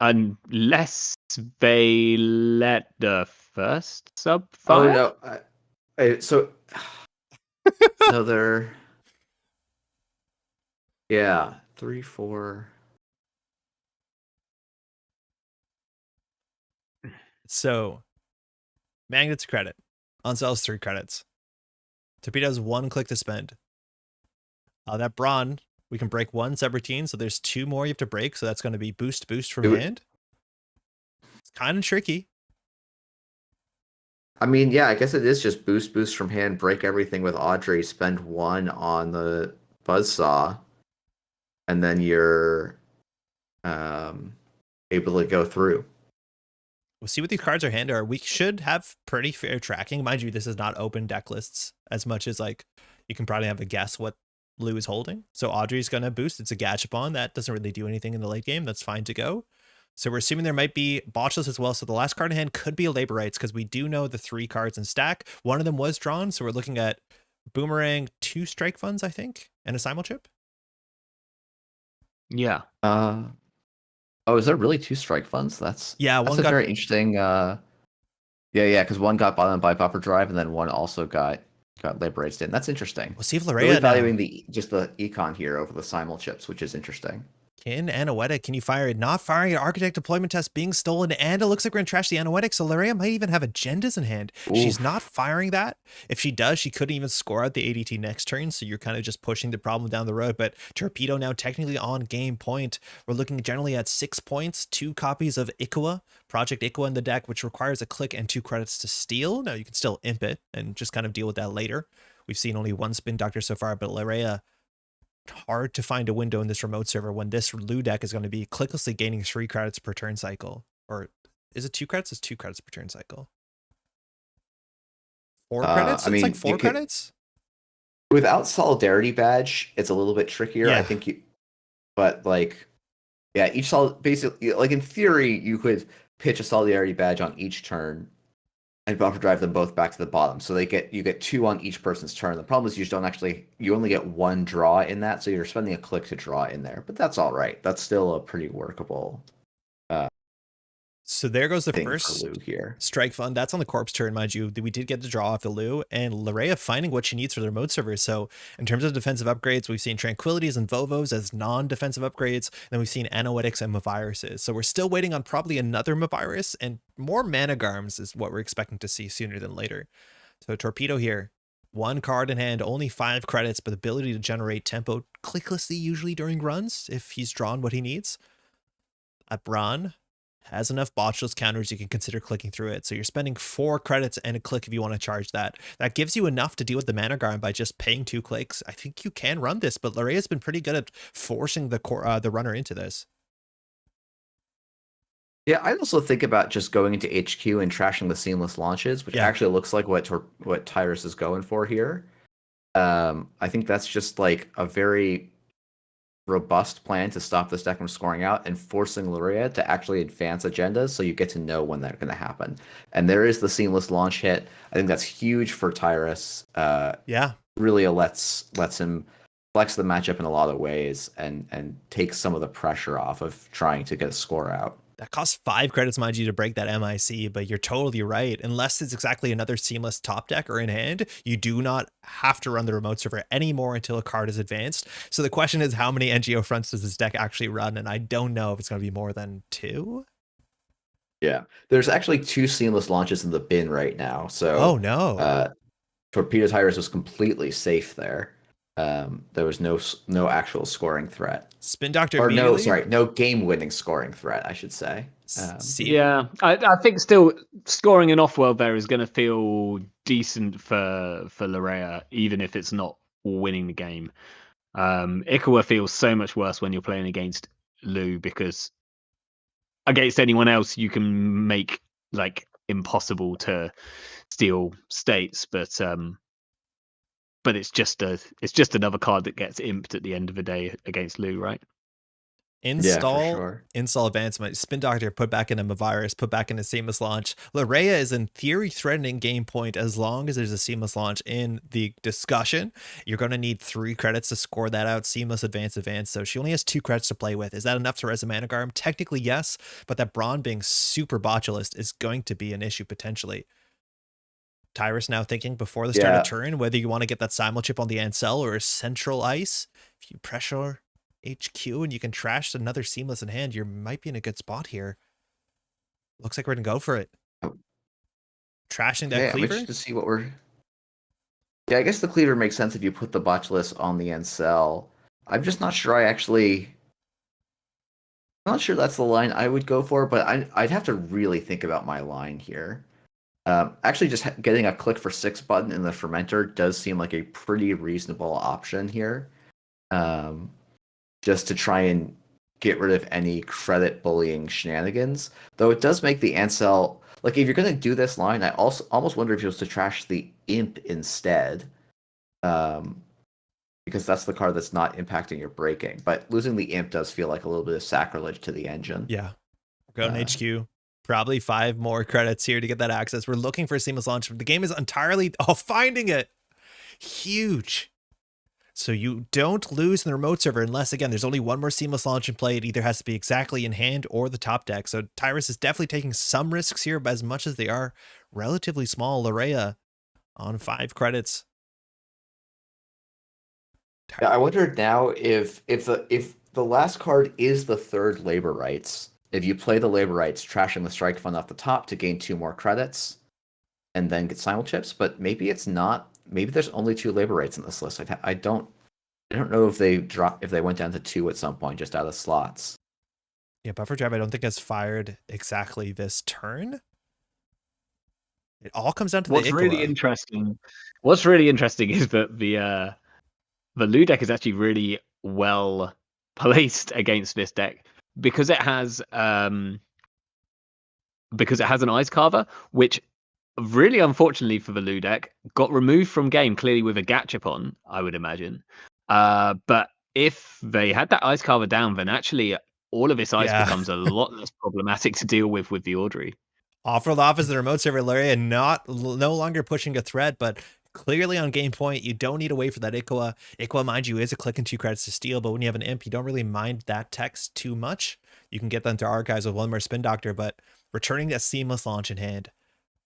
Unless they let the first sub fire. Oh no! So no, they're 3, 4. So Magnet's credit, Unsel's 3 credits. Torpedo's 1 click to spend. That Brawn, we can break 1 subroutine, so there's 2 more you have to break, so that's going to be boost from hand. It's kind of tricky. I mean, yeah, I guess it is just boost from hand, break everything with Audrey, spend 1 on the Buzzsaw, and then you're able to go through. We'll see what these cards are hand are. We should have pretty fair tracking. Mind you, this is not open deck lists as much as like you can probably have a guess what Lou is holding. So Audrey's going to boost. It's a Gachapon. That doesn't really do anything in the late game. That's fine to go. So we're assuming there might be botchless as well. So the last card in hand could be a Laborites because we do know the 3 cards in stack. One of them was drawn. So we're looking at Boomerang, 2 strike funds, I think, and a simul chip. Yeah. Oh, is there really 2 strike funds? That's one got very interesting. Yeah, because 1 got bottom by buffer drive, and then 1 also got Laborites in. That's interesting. We'll see if Larea really valuing the econ here over the simul chips, which is interesting. Kin Anoetic, can you fire it? Not firing an Architect deployment test being stolen, and it looks like we're going to trash the Anoetic, so Larea might even have agendas in hand. Oof. She's not firing that. If she does, she couldn't even score out the ADT next turn, so you're kind of just pushing the problem down the road. But Torpedo now technically on game point. We're looking generally at 6 points, 2 copies of Ikua, Project Ikua in the deck, which requires a click and 2 credits to steal. Now, you can still imp it and just kind of deal with that later. We've seen only 1 Spin Doctor so far, but Larea, hard to find a window in this remote server when this Lu deck is going to be clicklessly gaining 3 credits per turn cycle. Or is it 2 credits? It's 2 credits per turn cycle. 4 credits? It's like 4 credits? Without Solidarity Badge, it's a little bit trickier. Yeah. I think each basically, like in theory, you could pitch a Solidarity Badge on each turn and buffer drive them both back to the bottom. So you get 2 on each person's turn. The problem is you only get 1 draw in that, so you're spending a click to draw in there. But that's all right. That's still a pretty workable So there goes the thing for first Lou here. strike fund. That's on the corpse turn, mind you. We did get the draw off the Lou, and Larea finding what she needs for the remote server. So in terms of defensive upgrades, we've seen Tranquilities and Vovos as non-defensive upgrades. Then we've seen Anoetics and Maviruses. So we're still waiting on probably another Mavirus, and more Mana Garms is what we're expecting to see sooner than later. So Torpedo here. 1 card in hand, only 5 credits, but the ability to generate tempo clicklessly usually during runs if he's drawn what he needs. Bron has enough botchless counters you can consider clicking through it. So you're spending 4 credits and a click if you want to charge that. That gives you enough to deal with the Mana Garm by just paying 2 clicks. I think you can run this, but Larea's been pretty good at forcing the runner into this. Yeah, I also think about just going into HQ and trashing the seamless launches, which actually looks like what Tyrus is going for here. I think that's just like a very robust plan to stop this deck from scoring out and forcing Luria to actually advance agendas, so you get to know when they're going to happen. And there is the seamless launch hit. I think that's huge for Tyrus. Really lets him flex the matchup in a lot of ways and take some of the pressure off of trying to get a score out. That costs 5 credits, mind you, to break that MIC, but you're totally right. Unless it's exactly another seamless top deck or in hand, you do not have to run the remote server anymore until a card is advanced. So the question is, how many NGO fronts does this deck actually run? And I don't know if it's going to be more than 2. Yeah, there's actually 2 seamless launches in the bin right now. So oh no, Torpedo Tyrus was completely safe there. There was no actual scoring threat. Spin Doctor, or no game-winning scoring threat, I should say. Yeah, I think still scoring an off-world there is going to feel decent for Larea, even if it's not winning the game. Ikawa feels so much worse when you're playing against Lou, because against anyone else you can make like impossible to steal states, but it's just another card that gets imped at the end of the day against Lou, right? Install advancement. Spin Doctor put back in a Mavirus, put back in a seamless launch. Larea is in theory threatening game point as long as there's a seamless launch in the discussion. You're going to need 3 credits to score that out. Seamless advance. So she only has 2 credits to play with. Is that enough to res a Mana Garm? Technically yes, but that Brawn being super botulist is going to be an issue potentially. Tyrus now thinking before the start of turn whether you want to get that simul chip on the Ancel or a central ice. If you pressure HQ and you can trash another seamless in hand, you might be in a good spot here. Looks like we're gonna go for it. Trashing that cleaver. I'm interested to see what we're. Yeah, I guess the cleaver makes sense if you put the botchless on the Ancel. I'm just not sure. I'm not sure that's the line I would go for, but I'd have to really think about my line here. Actually, just getting a click for 6 button in the fermenter does seem like a pretty reasonable option here. Just to try and get rid of any credit bullying shenanigans. Though it does make the Ancel, like if you're going to do this line, I also almost wonder if it was to trash the Imp instead. Because that's the card that's not impacting your breaking. But losing the Imp does feel like a little bit of sacrilege to the engine. Yeah. We're going HQ. Probably 5 more credits here to get that access. We're looking for a seamless launch. The game is entirely finding it. Huge. So you don't lose in the remote server unless, again, there's only 1 more seamless launch in play. It either has to be exactly in hand or the top deck. So Tyrus is definitely taking some risks here, but as much as they are relatively small, Larea on 5 credits. Yeah, I wonder now if the last card is the 3rd labor rights. If you play the labor rights, trashing the strike fund off the top to gain 2 more credits, and then get simul chips, but maybe it's not. Maybe there's only 2 labor rights in this list. I don't know if they went down to 2 at some point just out of slots. Yeah, Buffer Drive I don't think has fired exactly this turn. It all comes down to What's really interesting is that the Lou deck is actually really well placed against this deck because it has an Ice Carver, which really unfortunately for the Lou deck got removed from game, clearly with a Gachapon, I would imagine. But if they had that Ice Carver down, then actually all of this ice becomes a lot less problematic to deal with the Audrey. Off-world off is the remote server Larea, no longer pushing a threat, but clearly on game point, you don't need to wait for that Ikawa. Ikawa, mind you, is a click and 2 credits to steal, but when you have an Imp, you don't really mind that text too much. You can get them to archives with 1 more Spin Doctor, but returning a seamless launch in hand.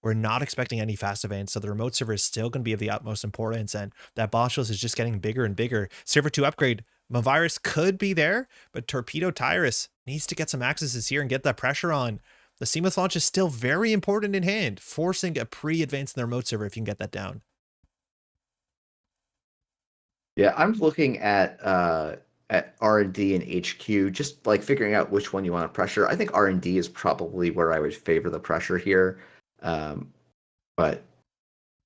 We're not expecting any fast events, so the remote server is still going to be of the utmost importance, and that Boschus is just getting bigger and bigger. Server 2 upgrade. Mavirus could be there, but Torpedo Tyrus needs to get some accesses here and get that pressure on. The seamless launch is still very important in hand, forcing a pre-advance in the remote server if you can get that down. Yeah, I'm looking at R&D and HQ, just like figuring out which one you want to pressure. I think R&D is probably where I would favor the pressure here, but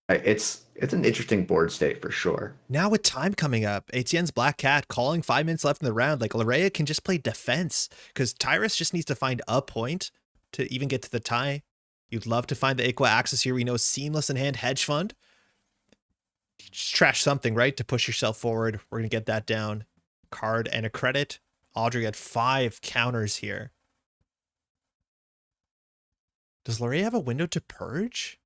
it's an interesting board state for sure. Now with time coming up, Etienne's Black Cat calling 5 minutes left in the round. Like Larea can just play defense because Tyrus just needs to find a point to even get to the tie. You'd love to find the Iqua axis here. We know seamless in hand hedge fund. Just trash something, right? To push yourself forward. We're going to get that down. Card and a credit. Audrey had 5 counters here. Does Larea have a window to purge?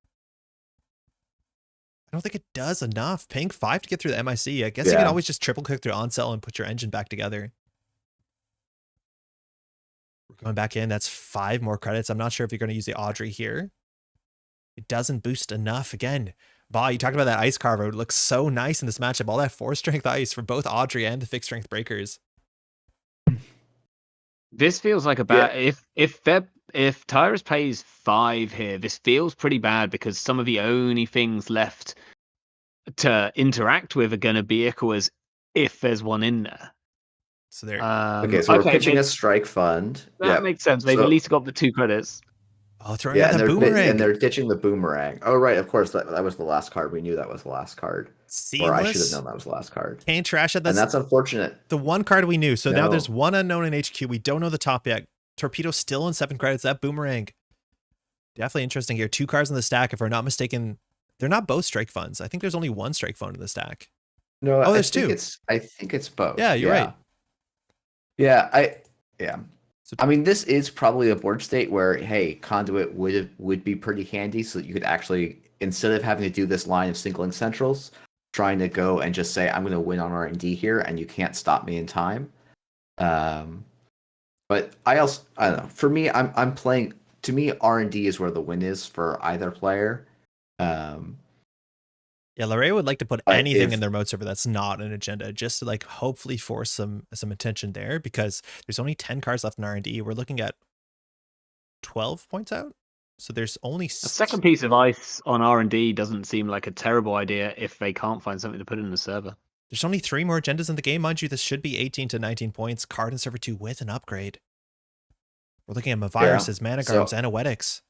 I don't think it does enough. Paying 5 to get through the MIC. I guess you can always just triple click through on-cell and put your engine back together. We're going back in. That's 5 more credits. I'm not sure if you're going to use the Audrey here. It doesn't boost enough. Again, Bah, you talked about that ice carver. It looks so nice in this matchup. All that 4-strength ice for both Audrey and the fixed strength breakers. This feels like a bad. If Tyrus pays 5 here, this feels pretty bad because some of the only things left to interact with are going to be Iquas if there's one in there. So there. Okay, so we're pitching a strike fund. That makes sense. They've at least got the 2 credits. Oh, throwing out the boomerang. And they're ditching the boomerang. Oh, right. Of course, that was the last card. We knew that was the last card. Seamless? Or I should have known that was the last card. Can't trash it. And that's unfortunate. The one card we knew. So now there's one unknown in HQ. We don't know the top yet. Torpedo still on 7 credits. That boomerang. Definitely interesting here. 2 cards in the stack. If we're not mistaken, they're not both strike funds. I think there's only 1 strike fund in the stack. No, there's 2. I think it's both. Yeah, you're right. Yeah, I mean, this is probably a board state where, hey, Conduit would be pretty handy, so that you could actually, instead of having to do this line of singling centrals, trying to go and just say, I'm going to win on R&D here, and you can't stop me in time. But I don't know. For me, I'm playing. To me, R&D is where the win is for either player. Yeah, Larea would like to put anything in their remote server that's not an agenda, just to like hopefully force some attention there, because there's only 10 cards left in R&D. We're looking at 12 points out. So there's only a second piece of ice on R&D doesn't seem like a terrible idea if they can't find something to put in the server. There's only 3 more agendas in the game, mind you. This should be 18 to 19 points. Card in server 2 with an upgrade. We're looking at Mavirus, Mana Garbs, and Anoetics.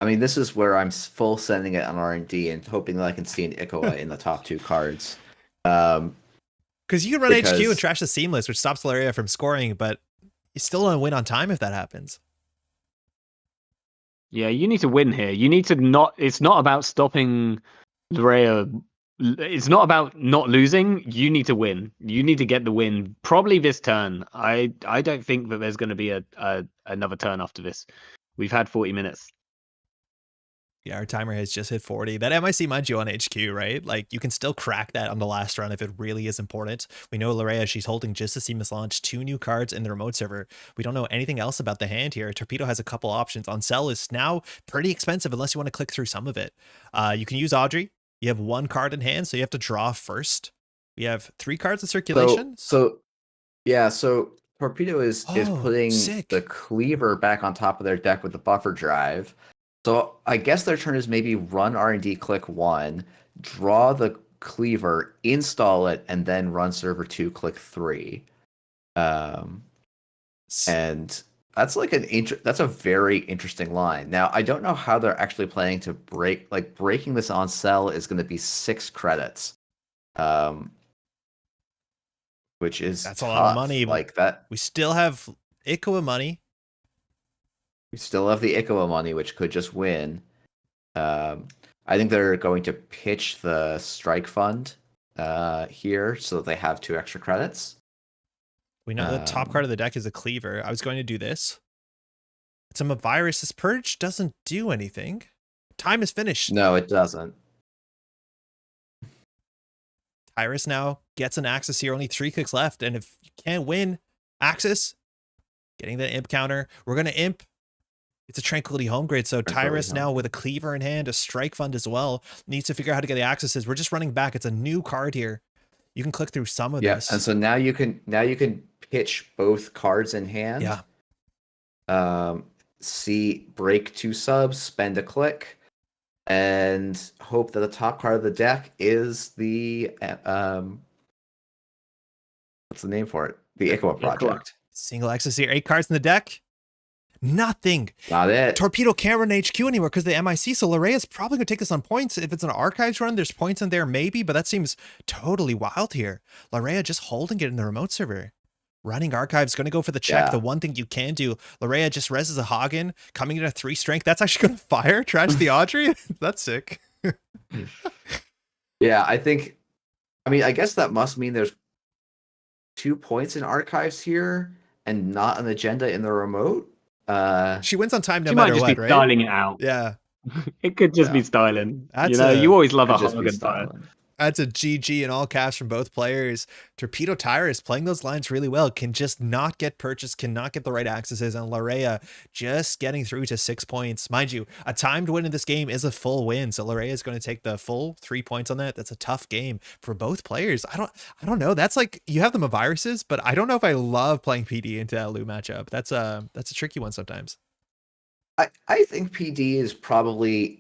I mean, this is where I'm full sending it on R&D and hoping that I can see an Iqua in the top 2 cards. Because you can run HQ and trash the Seamless, which stops Larea from scoring, but you still don't win on time if that happens. Yeah, you need to win here. You need to not. It's not about stopping Larea. It's not about not losing. You need to win. You need to get the win. Probably this turn. I don't think that there's going to be another turn after this. We've had 40 minutes. Yeah, our timer has just hit 40. That MIC, mind you, on HQ, right? Like, you can still crack that on the last run if it really is important. We know Larea, she's holding just a seamless launch, 2 new cards in the remote server. We don't know anything else about the hand here. Torpedo has a couple options. On Cell is now pretty expensive unless you want to click through some of it. You can use Audrey. You have 1 card in hand, so you have to draw first. We have 3 cards in circulation. So Torpedo is putting the Cleaver back on top of their deck with the buffer drive. So I guess their turn is maybe run R&D, click 1, draw the Cleaver, install it, and then run server 2, click 3. And that's like that's a very interesting line. Now, I don't know how they're actually planning to breaking this on Cell is going to be 6 credits. Which is that's a lot of money. Like that. We still have Iqua money. We still have the Iqua money, which could just win. I think they're going to pitch the strike fund here so that they have 2 extra credits. We know the top card of the deck is a Cleaver. I was going to do this. It's a Mavirus. This Purge doesn't do anything. Time is finished. No, it doesn't. Tyrus now gets an Axis here. Only 3 clicks left. And if you can't win Axis, getting the Imp counter, we're going to Imp It's a Tranquility home grid, so Tranquility Tyrus home now grid. with a Cleaver in hand, a Strike Fund as well, needs to figure out how to get the accesses. We're just running back. It's a new card here. You can click through some of Yeah, this. and so now you can pitch both cards in hand. Yeah. See, break 2 subs, spend a click, and hope that the top card of the deck is the what's the name for it? The Ikawa Project. Single access here. 8 cards in the deck. Nothing. Not it. Torpedo camera in HQ anymore because the MIC. So Larea's probably going to take this on points. If it's an archives run, there's points in there maybe, but that seems totally wild here. Larea just holding it in the remote server. Running archives, going to go for the check. Yeah. The one thing you can do, Larea just reses a Hagen, coming in at 3 strength. That's actually going to fire. Trash the Audrey. That's sick. Yeah, I guess that must mean there's 2 points in archives here and not an agenda in the remote. She wins on time no She matter might just what, be right? styling it out. Yeah. It could just Yeah. be styling. That's You always love a Could just be Hagen fire. styling. That's a GG in all caps from both players. Torpedo Tyrus playing those lines really well, can just not get purchased, cannot get the right accesses, and Larea just getting through to 6 points. Mind you, a timed win in this game is a full win, so Larea is going to take the full 3 points on that. That's a tough game for both players. I don't know. That's like, you have them of viruses, but I don't know if I love playing PD into that Lou matchup. That's a tricky one sometimes. I think PD is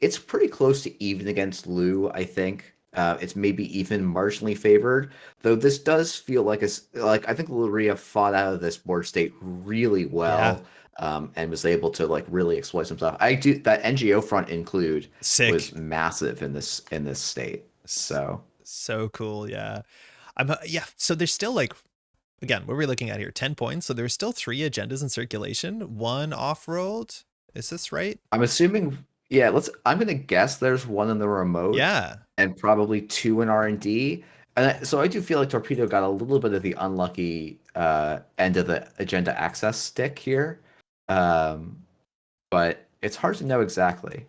it's pretty close to even against Lou, I think. It's maybe even marginally favored, though this does feel like I think Luria fought out of this board state really well, and was able to like really exploit some stuff. That NGO front include Sick. was massive in this state. So Cool. Yeah. So there's still like, again, what are we looking at here? 10 points. So there's still 3 agendas in circulation, 1 off-rolled. Is this right? I'm assuming, yeah, I'm gonna guess there's 1 in the remote. Yeah. And probably 2 in R&D. So I do feel like Torpedo got a little bit of the unlucky end of the agenda access stick here. But it's hard to know exactly.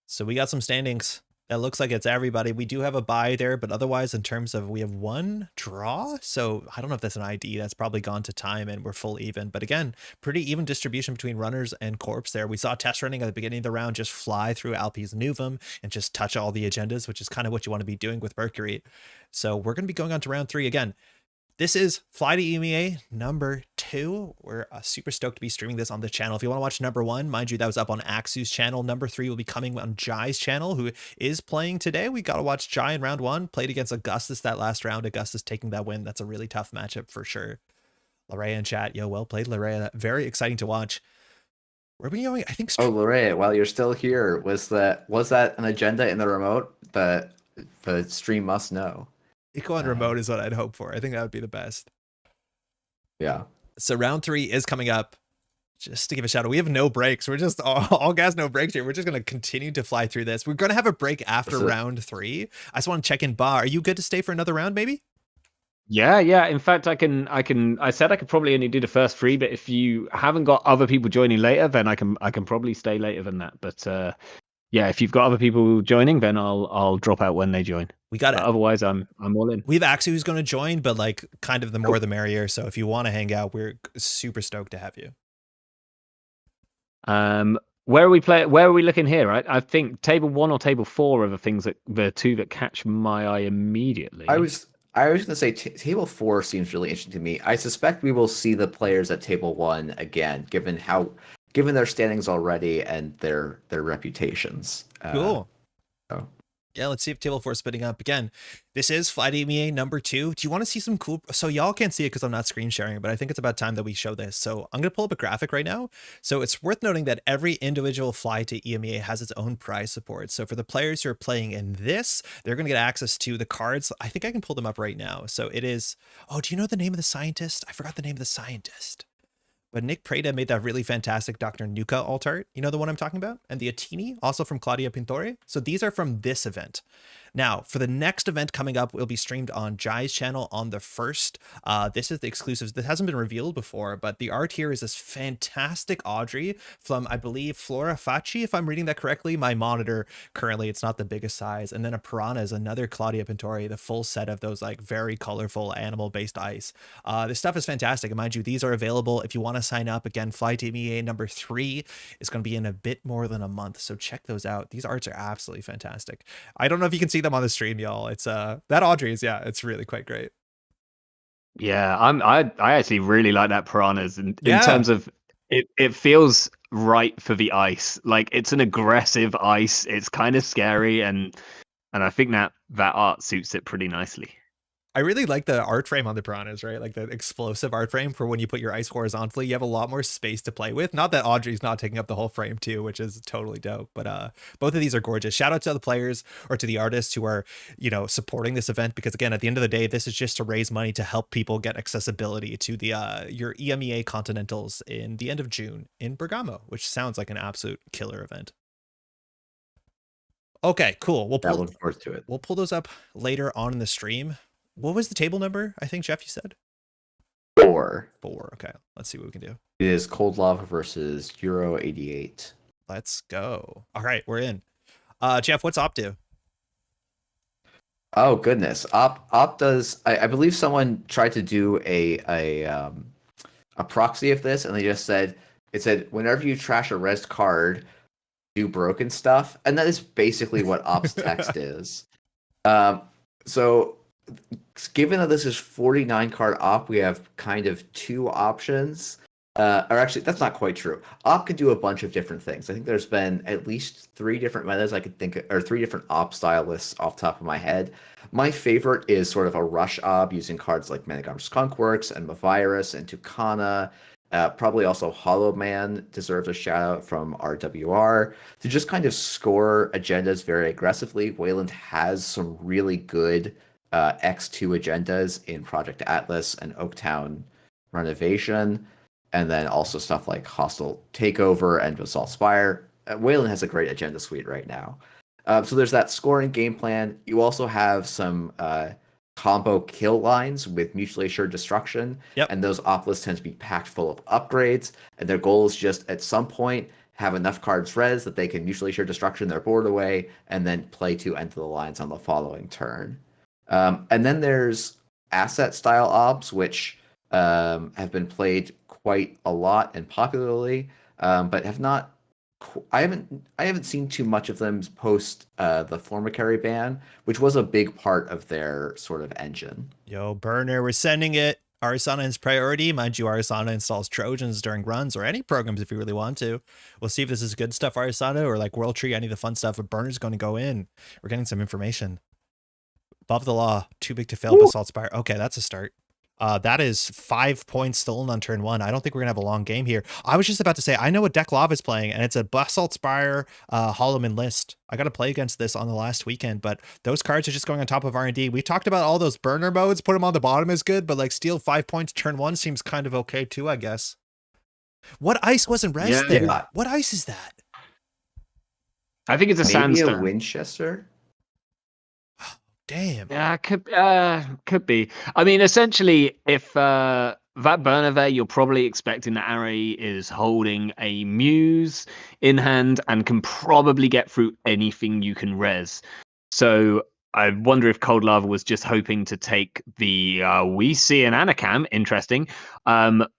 So we got some standings. That looks like it's everybody. We do have a bye there, but otherwise in terms of, we have 1 draw. So I don't know if that's an ID. That's probably gone to time and we're full even. But again, pretty even distribution between runners and corps there. We saw test running at the beginning of the round just fly through Alpi's Novum and just touch all the agendas, which is kind of what you want to be doing with Mercury. So we're going to be going on to round 3 again. This is Fly to EMEA number 2. We're super stoked to be streaming this on the channel. If you want to watch number 1, mind you, that was up on Axu's channel. Number 3 will be coming on Jai's channel, who is playing today. We got to watch Jai in round 1. Played against Augustus that last round. Augustus taking that win. That's a really tough matchup for sure. Larea in chat. Yo, well played, Larea. Very exciting to watch. Where are we going? I think. Oh, Larea, while you're still here, was that an agenda in the remote? The stream must know. Eco on remote is what I'd hope for. I think that would be the best. Yeah. So round 3 is coming up. Just to give a shout out, we have no breaks. We're just all gas, no breaks here. We're just going to continue to fly through this. We're going to have a break after round 3. I just want to check in. Ba, are you good to stay for another round maybe? Yeah. In fact, I said I could probably only do the first 3, but if you haven't got other people joining later, then I can probably stay later than that. But yeah, if you've got other people joining, then I'll drop out when they join. We got it. Otherwise, I'm all in. We have Axu who's going to join, but like kind of the more the merrier. So if you want to hang out, we're super stoked to have you. Where are we looking here? Right, I think table 1 or table 4 are the 2 that catch my eye immediately. I was going to say table 4 seems really interesting to me. I suspect we will see the players at table 1 again, given their standings already and their reputations. Cool. Yeah, let's see if table 4 is spitting up again. This is Flight EMEA number 2. Do you want to see some cool? So y'all can't see it because I'm not screen sharing, but I think it's about time that we show this. So I'm going to pull up a graphic right now. So it's worth noting that every individual flight to EMEA has its own prize support. So for the players who are playing in this, they're going to get access to the cards. I think I can pull them up right now. So it is, oh, do you know the name of the scientist? I forgot the name of the scientist. But Nick Prada made that really fantastic Dr. Nuka alt art. You know the one I'm talking about? And the Attini, also from Claudia Pintore. So these are from this event. Now, for the next event coming up, will be streamed on Jai's channel on the 1st. This is the exclusives. This hasn't been revealed before, but the art here is this fantastic Audrey from, I believe, Flora Facci, if I'm reading that correctly. My monitor, currently, it's not the biggest size. And then a Piranha is another Claudia Pintori, the full set of those like very colorful animal-based ice. This stuff is fantastic. And mind you, these are available if you want to sign up. Again, Flight EMEA number 3 is going to be in a bit more than a month. So check those out. These arts are absolutely fantastic. I don't know if you can see them on the stream, y'all. It's that Audrey's, yeah, it's really quite great. Yeah, I actually really like that Piranhas in terms of it feels right for the ice. Like it's an aggressive ice. It's kind of scary, and I think that art suits it pretty nicely. I really like the art frame on the Piranhas, right? Like the explosive art frame for when you put your ice horizontally, you have a lot more space to play with. Not that Audrey's not taking up the whole frame too, which is totally dope. But both of these are gorgeous. Shout out to the players or to the artists who are, you know, supporting this event, because again, at the end of the day, this is just to raise money to help people get accessibility to the your EMEA Continentals in the end of June in Bergamo, which sounds like an absolute killer event. Okay, cool. We'll look forward to it. We'll pull those up later on in the stream. What was the table number? I think, Jeff, you said 4. 4. Okay, let's see what we can do. It is Cold Lava versus Euro 88. Let's go. All right, we're in. Jeff, what's Op do? Oh goodness, Op does. I believe someone tried to do a proxy of this, and they just said whenever you trash a res card, do broken stuff, and that is basically what Op's text is. So, given that this is 49 card Op, we have kind of 2 options. Or actually, that's not quite true. Op can do a bunch of different things. I think there's been at least 3 different metas I could think of, or 3 different Op style lists off the top of my head. My favorite is sort of a rush Op using cards like Manigarum Skunkworks and Mavirus and Tucana. Probably also Hollow Man deserves a shout out from RWR to just kind of score agendas very aggressively. Wayland has some really good X2 agendas in Project Atlas and Oaktown Renovation, and then also stuff like Hostile Takeover and Basalt Spire. Wayland has a great agenda suite right now. So there's that scoring game plan. You also have some combo kill lines with mutually assured destruction, and those op lists tend to be packed full of upgrades, and their goal is just at some point have enough cards res that they can mutually assured destruction their board away, and then play to enter the lines on the following turn. And then there's asset style ops, which have been played quite a lot and popularly, but have not. I haven't seen too much of them post the Formicary ban, which was a big part of their sort of engine. Yo, Burner, we're sending it. Arisanna's priority. Mind you, Arisanna installs Trojans during runs or any programs if you really want to. We'll see if this is good stuff, Arisanna, or like World Tree, any of the fun stuff. But Burner's going to go in. We're getting some information. Above the law, too big to fail. Basalt Spire. Okay, that's a start. That is 5 points stolen on turn 1. I don't think we're gonna have a long game here. I was just about to say, I know what deck Lava is playing, and it's a Basalt Spire Hollowman list. I got to play against this on the last weekend, but those cards are just going on top of R&D. We talked about all those burner modes, put them on the bottom is good, but like steal 5 points turn 1 seems kind of okay too, I guess. What ice wasn't res there? Yeah. What ice is that? I think it's a sandstone. A Winchester. Damn. Yeah, could be. I mean, essentially, if that burner there, you're probably expecting that Ari is holding a Muse in hand and can probably get through anything you can res. So I wonder if Cold Lava was just hoping to take the we see an Anacam, interesting,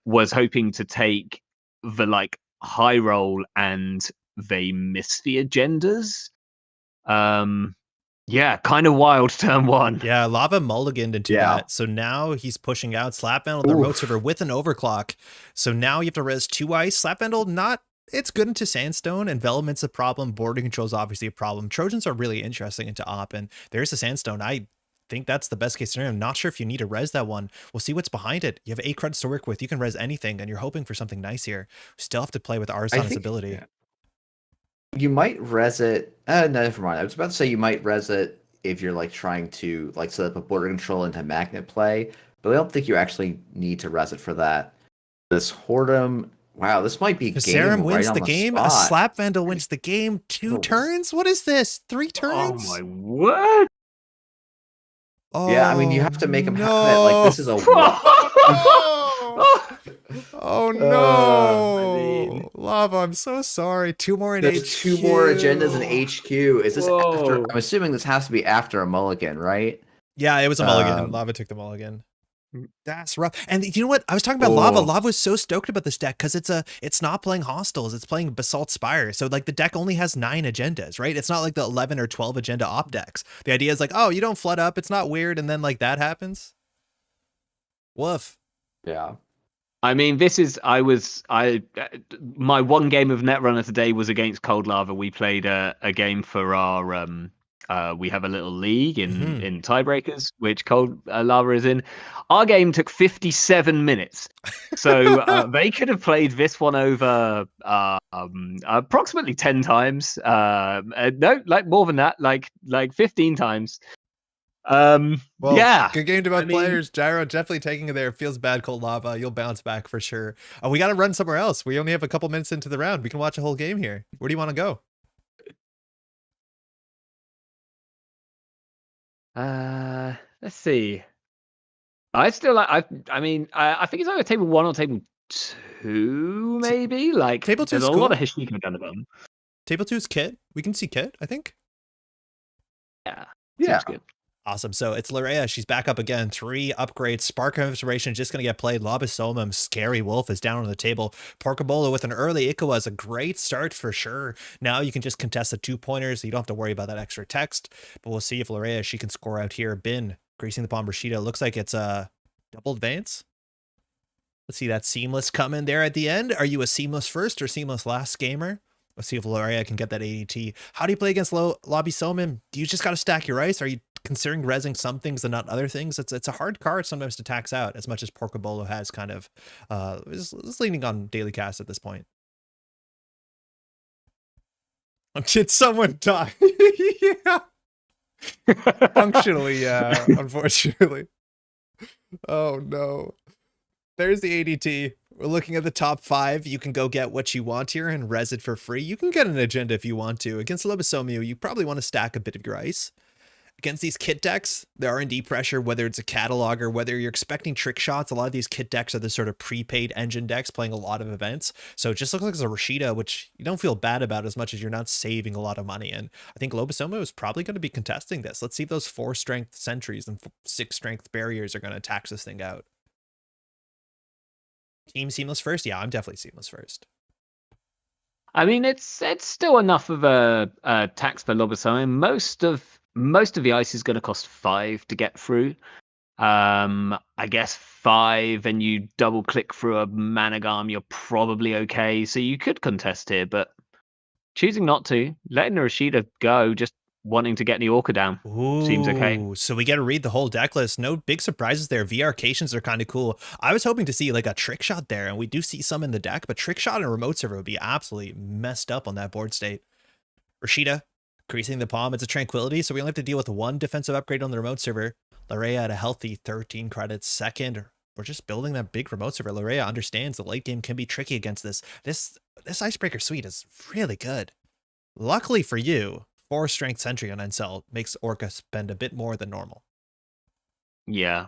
was hoping to take the like high roll and they miss the agendas. Yeah, kind of wild turn 1. Yeah, Lava mulliganed into that. So now he's pushing out Slap Vandal, the Road Server with an Overclock. So now you have to res 2 ice. Slap Vandal, it's good into Sandstone. Envelopment's a problem. Border Control's obviously a problem. Trojans are really interesting into Op, and there's the Sandstone. I think that's the best case scenario. I'm not sure if you need to res that one. We'll see what's behind it. You have 8 credits to work with. You can res anything, and you're hoping for something nice here. We still have to play with Arsana's ability. Yeah. You might res it. No, never mind. I was about to say you might res it if you're like trying to like set up a border control into magnet play, but I don't think you actually need to res it for that. This Hordem. Wow, this might be Viserum wins the game. A Slap Vandal wins the game. 2 turns. What is this? 3 turns. Oh my word! Yeah, I mean, you Oh have to make him have it. Like, no! this is a Oh, oh I mean, no! Lava, I'm so sorry. 2 more in there's 2 more agendas in HQ. HQ. Is this after? whoa. I'm assuming this has to be after a mulligan, right? Yeah, it was a mulligan. Um, Lava took the mulligan. That's rough. And you know what? I was talking about Lava. Oh, Lava was so stoked about this deck because it's not playing Hostiles. It's playing Basalt Spire. So like the deck only has 9 agendas, right? It's not like the 11 or 12 agenda op decks. The idea is like, oh, you don't flood up. It's not weird. And then like that happens. Woof. yeah. I mean, my one game of Netrunner today was against Cold Lava. We played a game for our we have a little league Mhm. in tiebreakers, which Cold Lava is in. Our game took 57 minutes, so they could have played this one over approximately 10 times. No, like more than that, like 15 times. Well, Yeah, good game to I both mean, players. Gyro definitely taking it there. Feels bad, Cold Lava. You'll bounce back for sure. We got to run somewhere else. We only have a couple minutes into the round. We can watch a whole game here. Where do you want to go? let's see. I still like. I mean, I think it's either table 1 or table 2, maybe. Like, Table 2 there's is a lot cool. of Hishiko down the bottom. Table 2 is Kit. We can see Kit, I think. Yeah, Yeah. seems good. Awesome. So it's Larea. She's back up again. 3 upgrades. Spark of Inspiration just going to get played. Lobisomum, Scary Wolf is down on the table. Porcabolo with an early Ikawa is a great start for sure. Now you can just contest the 2-pointers. So you don't have to worry about that extra text. But we'll see if Larea, she can score out here. Bin, greasing the palm. Rashida. Looks like it's a double advance. Let's see that Seamless coming there at the end. Are you a Seamless first or Seamless last gamer? Let's see if Larea can get that ADT. How do you play against Lobisomum? Do you just got to stack your ice? Are you considering rezzing some things and not other things? It's a hard card sometimes to tax out, as much as Porcabolo has kind of is leaning on daily cast at this point. Did someone die? Yeah, functionally, yeah, unfortunately. Oh no. There's the ADT. We're looking at the top 5. You can go get what you want here and res it for free. You can get an agenda if you want to. Against Lobosomu, you probably want to stack a bit of your ice. Against these kit decks, the R&D pressure, whether it's a catalog or whether you're expecting trick shots, a lot of these kit decks are the sort of prepaid engine decks playing a lot of events. So it just looks like it's a Rashida, which you don't feel bad about as much as you're not saving a lot of money. And I think Lobosomu is probably going to be contesting this. Let's see if those 4 strength sentries and 6 strength barriers are going to tax this thing out. Team Seamless first? Yeah, I'm definitely Seamless first. I mean, it's still enough of a tax for Lobosome. Most of the ice is going to cost 5 to get through. I guess 5, and you double click through a Managam, you're probably okay. So you could contest here, but choosing not to, letting the Rashida go, just wanting to get the Orca down, seems okay. Ooh, so we get to read the whole deck list. No big surprises there. VRcations are kind of cool. I was hoping to see like a trick shot there, and we do see some in the deck, but trick shot and a remote server would be absolutely messed up on that board state. Rashida, creasing the palm. It's a Tranquility, so we only have to deal with 1 defensive upgrade on the remote server. Larea at a healthy 13 credits. Second, we're just building that big remote server. Larea understands the late game can be tricky against this. This Icebreaker suite is really good. Luckily for you, 4 strength sentry on Encel makes Orca spend a bit more than normal. Yeah.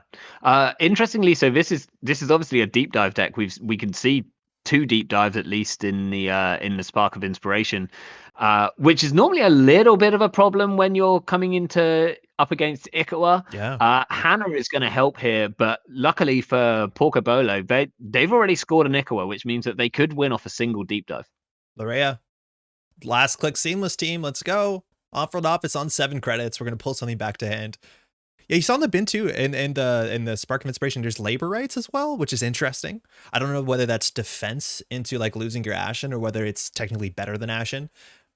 Interestingly, so this is obviously a deep dive deck. We can see 2 deep dives at least in the Spark of Inspiration, which is normally a little bit of a problem when you're coming into up against Ikawa. Yeah. Hannah is going to help here, but luckily for Porcabolo, they've already scored an Ikawa, which means that they could win off a single deep dive. Larea, last click Seamless team. Let's go. Off-road office on 7 credits. We're going to pull something back to hand. Yeah, you saw in the bin too, in the Spark of Inspiration, there's labor rights as well, which is interesting. I don't know whether that's defense into like losing your Ashen or whether it's technically better than Ashen,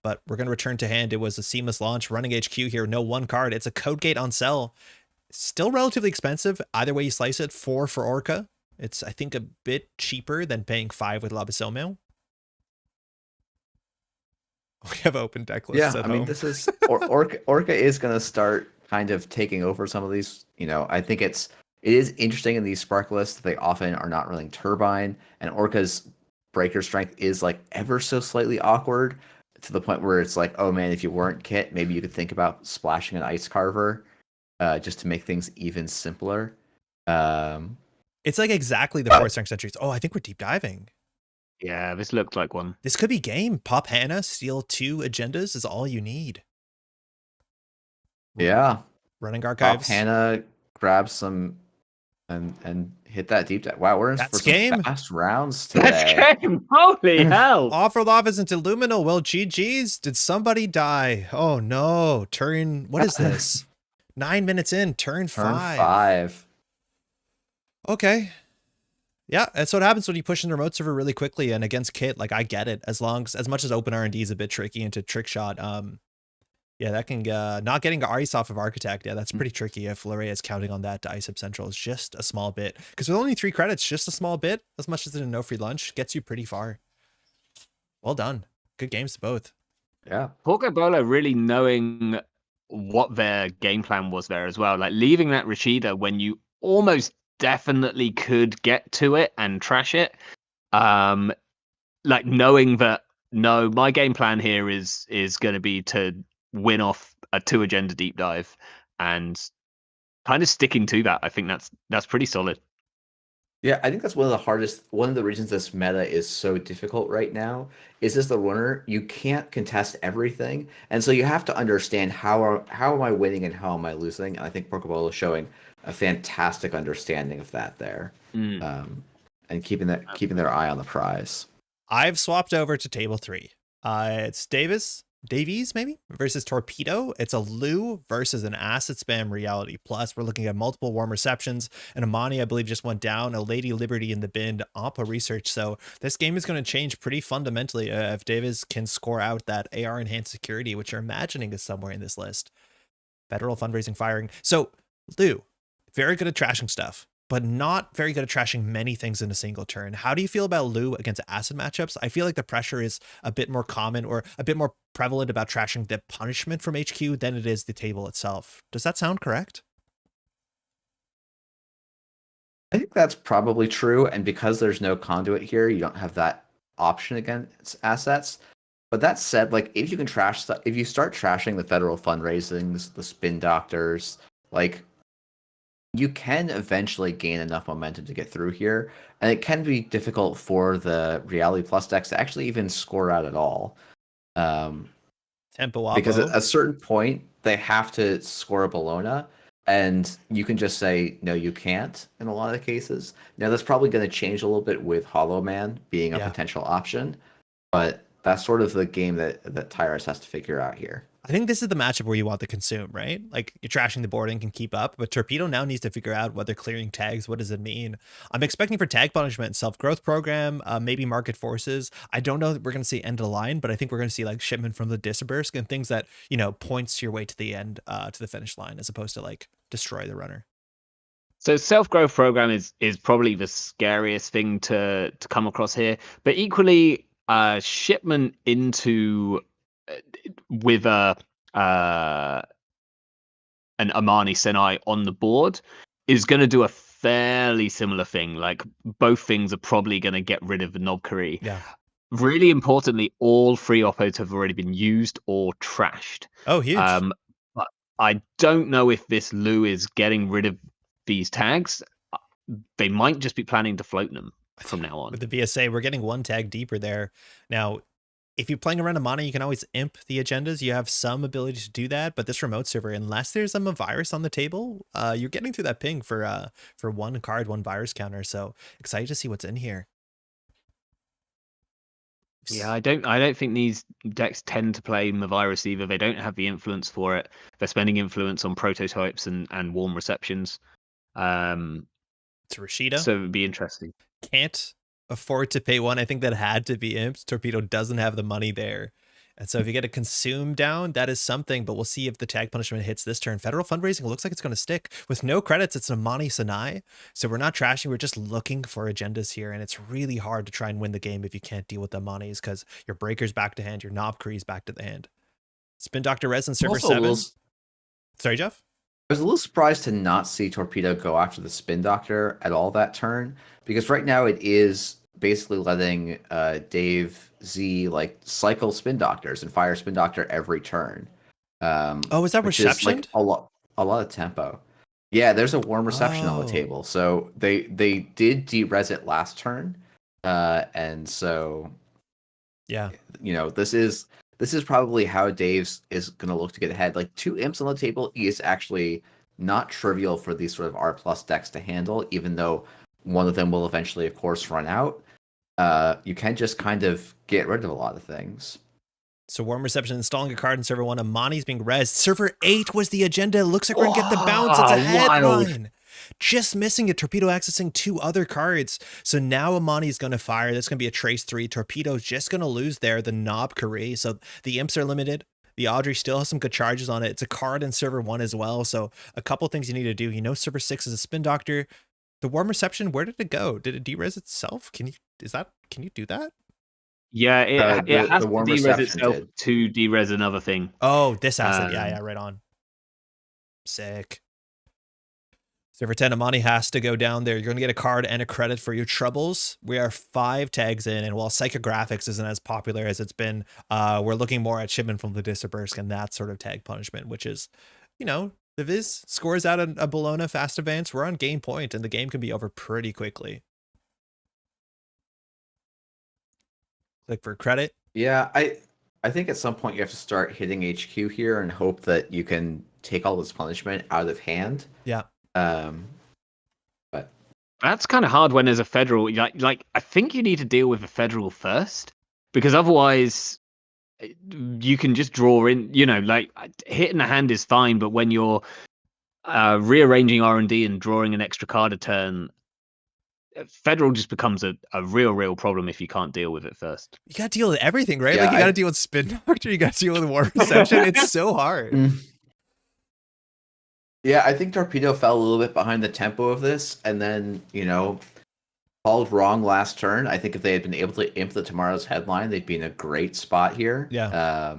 but we're going to return to hand. It was a seamless launch, running HQ here, no 1 card. It's a Code Gate on sell. Still relatively expensive. Either way you slice it, 4 for Orca. It's, I think, a bit cheaper than paying 5 with Lobosomu. We have open deck lists. Yeah, at I mean, home. this is Orca is going to start kind of taking over some of these. You know, I think it is interesting in these Spark lists. They often are not running Turbine, and Orca's breaker strength is like ever so slightly awkward to the point where it's like, oh man, if you weren't Kit, maybe you could think about splashing an Ice Carver. just to make things even simpler. Um, It's like exactly the but 4th centuries. Oh, I think we're deep diving. Yeah, this looked like one. This could be game. Pop Hannah, steal 2 agendas is all you need. yeah, Running Pop archives. Hannah, grab some and hit that deep dive. Wow, we're in for That's some game. fast rounds today. That's game. Holy hell. Off-world office into Luminal. Well, GG's. Did somebody die? Oh no. Turn, what is this? 9 minutes in, turn Turn 5. 5. Okay. Yeah, that's what happens when you push in the remote server really quickly, and against Kit, like I get it. As much as open R&D is a bit tricky into trick shot, yeah, that can not getting ice off of Architect. Yeah, that's pretty tricky if Luria is counting on that to ice up Central. It's just a small bit, because with only 3 credits, just a small bit, as much as in a no free lunch, gets you pretty far. Well done. Good games to both. Yeah. Porco Bolo really knowing what their game plan was there as well. Like leaving that Rashida when you almost definitely could get to it and trash it. Like knowing that, no, my game plan here is going to be to win off a 2 agenda deep dive, and kind of sticking to that. I think that's pretty solid. Yeah, I think that's one of the reasons this meta is so difficult right now is as the runner, you can't contest everything. And so you have to understand how am I winning and how am I losing? And I think Porcobolo is showing a fantastic understanding of that there. And keeping their eye on the prize. I've swapped over to table 3. It's Davies maybe versus Torpedo. It's a Lou versus an Acid Spam Reality Plus. We're looking at multiple warm receptions, and Amani, I believe, just went down. A Lady Liberty in the bin, Oppa research. So this game is going to change pretty fundamentally if Davis can score out that AR enhanced security, which you're imagining is somewhere in this list. Federal fundraising firing. So Lou, very good at trashing stuff, but not very good at trashing many things in a single turn. How do you feel about Lou against acid matchups? I feel like the pressure is a bit more common or a bit more prevalent about trashing the punishment from HQ than it is the table itself. Does that sound correct? I think that's probably true. And because there's no conduit here, you don't have that option against assets. But that said, like if you can trash stuff, if you start trashing the federal fundraisings, the spin doctors, like you can eventually gain enough momentum to get through here. And it can be difficult for the Reality Plus decks to actually even score out at all. Tempo Because at a certain point, they have to score a Bologna. And you can just say, no, you can't in a lot of the cases. Now, that's probably going to change a little bit with Hollow Man being a potential option. But that's sort of the game that Tyrus has to figure out here. I think this is the matchup where you want to consume, right? Like you're trashing the board and can keep up, but Torpedo now needs to figure out whether clearing tags, what does it mean? I'm expecting for tag punishment, self-growth program, maybe market forces. I don't know that we're going to see end of the line, but I think we're going to see like shipment from the Disburst and things that, you know, points your way to the end, to the finish line, as opposed to like destroy the runner. So self-growth program is probably the scariest thing to come across here, but equally shipment into with an Amani Senai on the board is going to do a fairly similar thing. Like both things are probably going to get rid of the Nobkari. Yeah. Really importantly, all 3 oppos have already been used or trashed. Oh, huge. But I don't know if this Lou is getting rid of these tags. They might just be planning to float them from now on. With the BSA, we're getting 1 tag deeper there. Now, if you're playing around Amani, you can always imp the agendas. You have some ability to do that, but this remote server, unless there's a virus on the table, you're getting through that ping for 1 card, 1 virus counter. So excited to see what's in here. Yeah, I don't think these decks tend to play Mavirus either. They don't have the influence for it. They're spending influence on prototypes and warm receptions. It's Rashida. So it would be interesting. Can't afford to pay 1. I think that had to be imped. Torpedo doesn't have the money there. And so if you get a consume down, that is something, but we'll see if the tag punishment hits this turn. Federal fundraising looks like it's going to stick. With no credits, it's Amani Senai. So we're not trashing, we're just looking for agendas here, and it's really hard to try and win the game if you can't deal with the Amanis, because your Breaker's back to hand, your Nobkari's back to the hand. Spin Dr. Resin, Server 7. Sorry, Jeff? I was a little surprised to not see Torpedo go after the Spin Doctor at all that turn, because right now it is basically letting Dave Z like cycle Spin Doctors and fire Spin Doctor every turn. Oh, is that reception? Like a lot. of tempo. Yeah, there's a warm reception on the Oh. table. So they did de-res it last turn. And so Yeah. this is probably how Dave's is gonna look to get ahead. Like 2 imps on the table is actually not trivial for these sort of R plus decks to handle, even though one of them will eventually, of course, run out. You can just kind of get rid of a lot of things. So warm reception, installing a card in server 1. Amani's being rezzed. Server 8 was the agenda. It looks like we're going to get the bounce. It's a headline. Just missing a torpedo accessing 2 other cards. So now Amani's going to fire. That's going to be a trace 3. Torpedo's just going to lose there. The Knob Carré. So the imps are limited. The Audrey still has some good charges on it. It's a card in server 1 as well. So a couple things you need to do. Server 6 is a spin doctor. The warm reception, where did it go? Did it de-res itself? Can you do that? Yeah, it has the to warm de-res reception itself did. to de-res another thing. Oh, this asset. Yeah, right on. Sick. Server 10, Amani has to go down there. You're going to get a card and a credit for your troubles. We are 5 tags in, and while Psychographics isn't as popular as it's been, we're looking more at Shipment from Vladisirbursk and that sort of tag punishment, which is, the Viz scores out a Bologna fast advance. We're on game point, and the game can be over pretty quickly. Click for credit. Yeah, I think at some point you have to start hitting HQ here and hope that you can take all this punishment out of hand. Yeah. But that's kind of hard when there's a federal. Like I think you need to deal with the federal first, because otherwise you can just draw in. Like hitting a hand is fine, but when you're rearranging R&D and drawing an extra card a turn, federal just becomes a real problem if you can't deal with it first. You got to deal with everything, right? Yeah, Like you got to deal with spin doctor, you got to deal with warm reception. It's so hard. Yeah, I think Torpedo fell a little bit behind the tempo of this, and then called wrong last turn. I think if they had been able to imp the tomorrow's headline, they'd be in a great spot here. Yeah.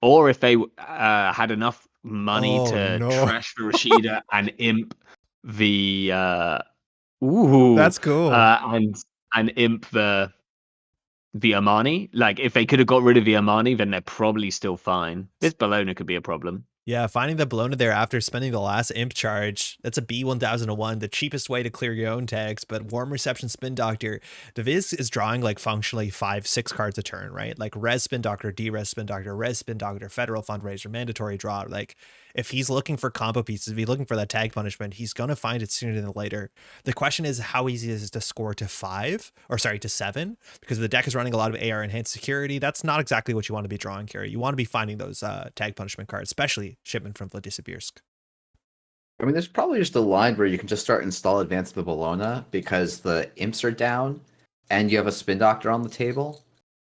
Or if they had enough money to trash the Rashida and imp the that's cool, and imp the Amani. Like if they could have got rid of the Amani, then they're probably still fine. This Bologna could be a problem. Yeah, finding the Bologna there after spending the last imp charge, that's a B1001, the cheapest way to clear your own tags. But warm reception spin doctor, the Viz is drawing like functionally 5-6 cards a turn, right? Like res spin doctor, de-res spin doctor, res spin doctor, federal fundraiser, mandatory draw. Like if he's looking for combo pieces, if he's looking for that tag punishment, he's gonna find it sooner than later. The question is how easy is it to score to 7, because the deck is running a lot of AR enhanced security. That's not exactly what you want to be drawing here. You want to be finding those tag punishment cards, especially Shipment from Vladisirbursk. I mean, there's probably just a line where you can just start install Advance the Bologna because the imps are down and you have a spin doctor on the table.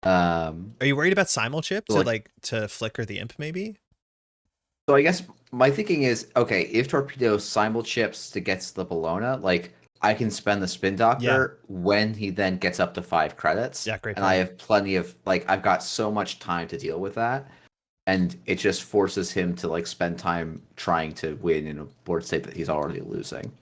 Are you worried about simul chip to flicker the imp maybe? So I guess my thinking is, okay, if Torpedo simul chips to gets the Bologna, like I can spend the spin doctor when he then gets up to 5 credits. Yeah, great. And I have plenty of I've got so much time to deal with that. And it just forces him to spend time trying to win in a board state that he's already losing.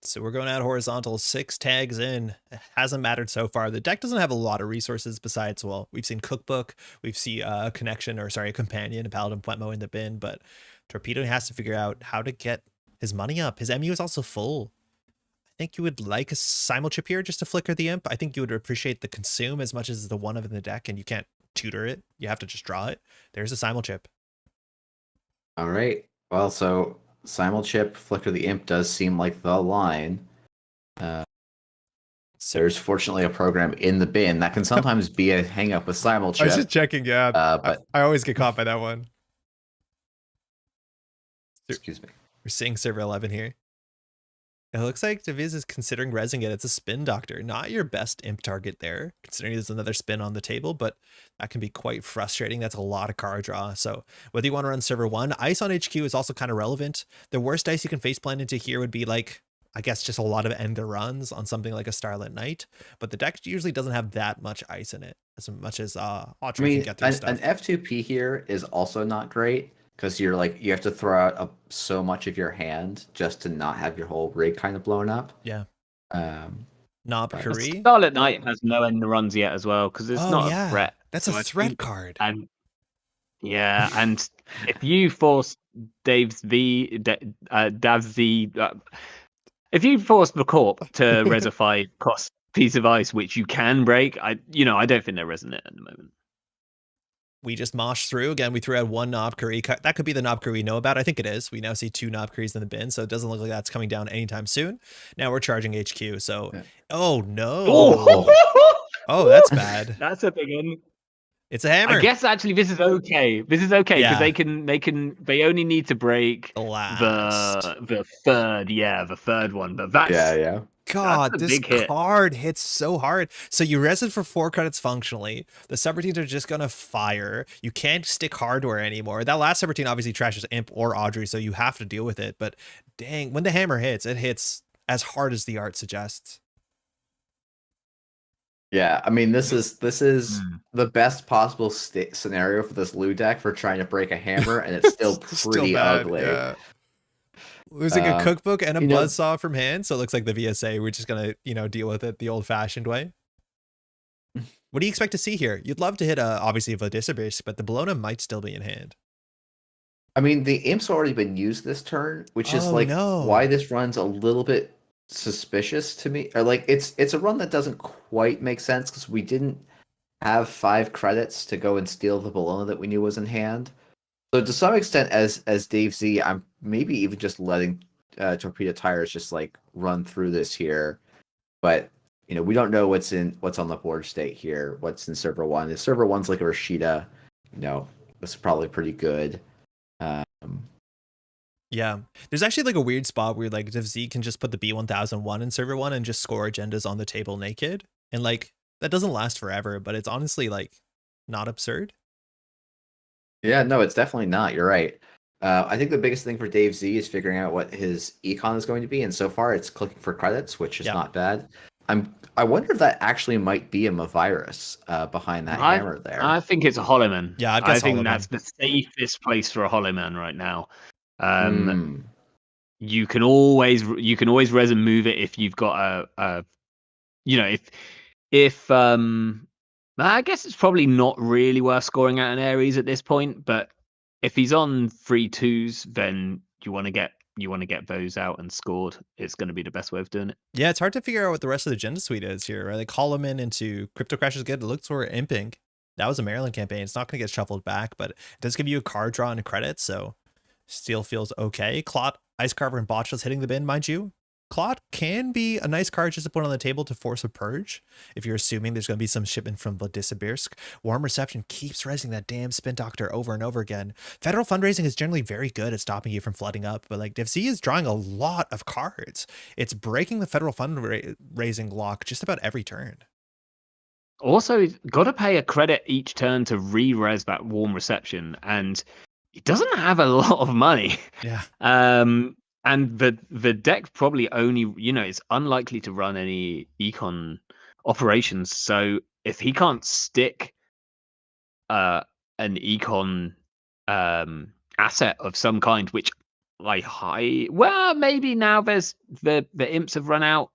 So we're going out horizontal, 6 tags in. It hasn't mattered so far. The deck doesn't have a lot of resources besides, we've seen Cookbook, we've seen a companion, a Paladin Puentmo in the bin, but Torpedo has to figure out how to get his money up. His MU is also full. I think you would like a simul chip here just to flicker the imp. I think you would appreciate the consume as much as the one of in the deck, and you can't tutor it. You have to just draw it. There's a simul chip. All right. Well, so simul chip, flicker the imp does seem like the line. There's fortunately a program in the bin that can sometimes be a hang up with simul chip. I was just checking, yeah. But I always get caught by that one. Excuse me. We're seeing server 11 here. It looks like Deviz is considering rezzing it. It's a spin doctor. Not your best imp target there, considering there's another spin on the table, but that can be quite frustrating. That's a lot of card draw. So whether you want to run server 1, ice on HQ is also kind of relevant. The worst ice you can face plant into here would be I guess just a lot of end the runs on something like a Starlit Knight, but the deck usually doesn't have that much ice in it as much as Audrey can get through stuff. An F2P here is also not great. Because you have to throw out so much of your hand just to not have your whole rig kind of blown up. Yeah. Knob Curry. Starlit Knight has no end runs yet as well because it's not a threat. That's a threat card. And Yeah, and if you force Dav's if you force the corp to resify cost piece of ice, which you can break, I don't think they're resonant at the moment. We just moshed through. Again, we threw out one Knob Curry. That could be the Knob Curry we know about. I think it is. We now see 2 Knob Curries in the bin, so it doesn't look like that's coming down anytime soon. Now we're charging HQ, so... Yeah. Oh, no. Oh, that's bad. That's a big one. It's a hammer. I guess actually this is okay. This is okay because they only need to break the third one. But that's God, this card hits so hard. So you res it for 4 credits functionally. The subroutines are just gonna fire. You can't stick hardware anymore. That last subroutine obviously trashes Imp or Audrey, so you have to deal with it. But dang, when the hammer hits, it hits as hard as the art suggests. Yeah, I mean, this is the best possible scenario for this Lou deck for trying to break a hammer, and it's still pretty ugly. Yeah. Losing a cookbook and a buzzsaw from hand, so it looks like the VSA. We're just gonna, deal with it the old-fashioned way. What do you expect to see here? You'd love to hit obviously a Vladisibirsk, but the Bologna might still be in hand. I mean, the Imp's already been used this turn, which is why this run's a little bit suspicious to me. Or it's a run that doesn't quite make sense because we didn't have 5 credits to go and steal the Bologna that we knew was in hand. So to some extent, as Dave Z, I'm maybe even just letting Torpedo Tires just run through this here. But we don't know what's on the board state here. What's in server 1? If server 1's like a Rashida, it's probably pretty good. Yeah, there's actually a weird spot where Div Z can just put the B1001 in server 1 and just score agendas on the table naked, and that doesn't last forever, but it's honestly not absurd. Yeah, no, it's definitely not. You're right. I think the biggest thing for Dave Z is figuring out what his econ is going to be, and so far it's clicking for credits, which is not bad. I wonder if that actually might be a virus behind that hammer there. I think it's a Hollowman. Yeah, I think that's the safest place for a Hollowman right now. You can always res and move it if you've got if I guess it's probably not really worth scoring out an Ares at this point, but if he's on 3/2s, then you want to get those out and scored. It's going to be the best way of doing it. Yeah, it's hard to figure out what the rest of the agenda suite is here, right? Call him in into Crypto Crash is good. It looks for imping. That was a Maryland campaign. It's not going to get shuffled back, but it does give you a card draw and a credit, so still feels okay. Clot, Ice Carver, and Botchless hitting the bin, mind you. Clot can be a nice card just to put on the table to force a purge if you're assuming there's going to be some shipment from Vladisibirsk. Warm Reception keeps resing that damn Spin Doctor over and over again. Federal Fundraising is generally very good at stopping you from flooding up, but Div Z is drawing a lot of cards. It's breaking the Federal Fundraising lock just about every turn. Also, he's got to pay a credit each turn to re-res that Warm Reception, and he doesn't have a lot of money. Yeah. And the deck probably only, it's unlikely to run any econ operations. So if he can't stick an econ asset of some kind, which maybe now there's the imps have run out.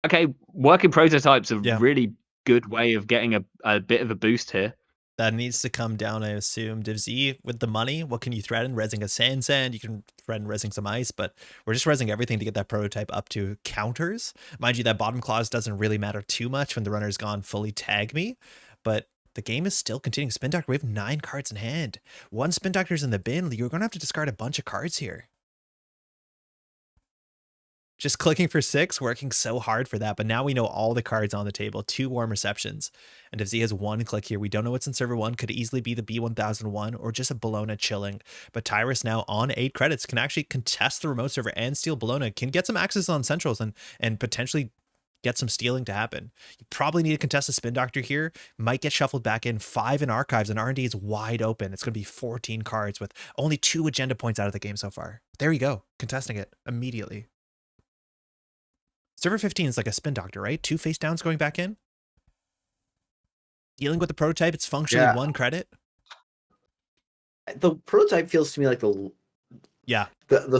Okay, working prototypes are really good way of getting a bit of a boost here. That needs to come down, I assume. Div Z, with the money, what can you threaten? Resing a Sand. You can threaten resing some ice, but we're just resing everything to get that prototype up to counters. Mind you, that bottom clause doesn't really matter too much when the runner's gone fully tag me, but the game is still continuing. Spin Doctor, we have 9 cards in hand. 1 Spin Doctor's in the bin. You're going to have to discard a bunch of cards here. Just clicking for 6, working so hard for that, but now we know all the cards on the table. 2 Warm Receptions, and if Z has 1 click here, we don't know what's in server 1. Could easily be the B1001 or just a Bologna chilling, but Tyrus now on 8 credits can actually contest the remote server and steal Bologna, can get some access on centrals and potentially get some stealing to happen. You probably need to contest the Spin Doctor here. Might get shuffled back in. 5 in archives, and R&D is wide open. It's going to be 14 cards with only 2 agenda points out of the game so far. There you go, contesting it immediately. Server 15 is like a Spin Doctor, right? 2 face downs going back in. Dealing with the prototype, it's functionally 1 credit. The prototype feels to me like the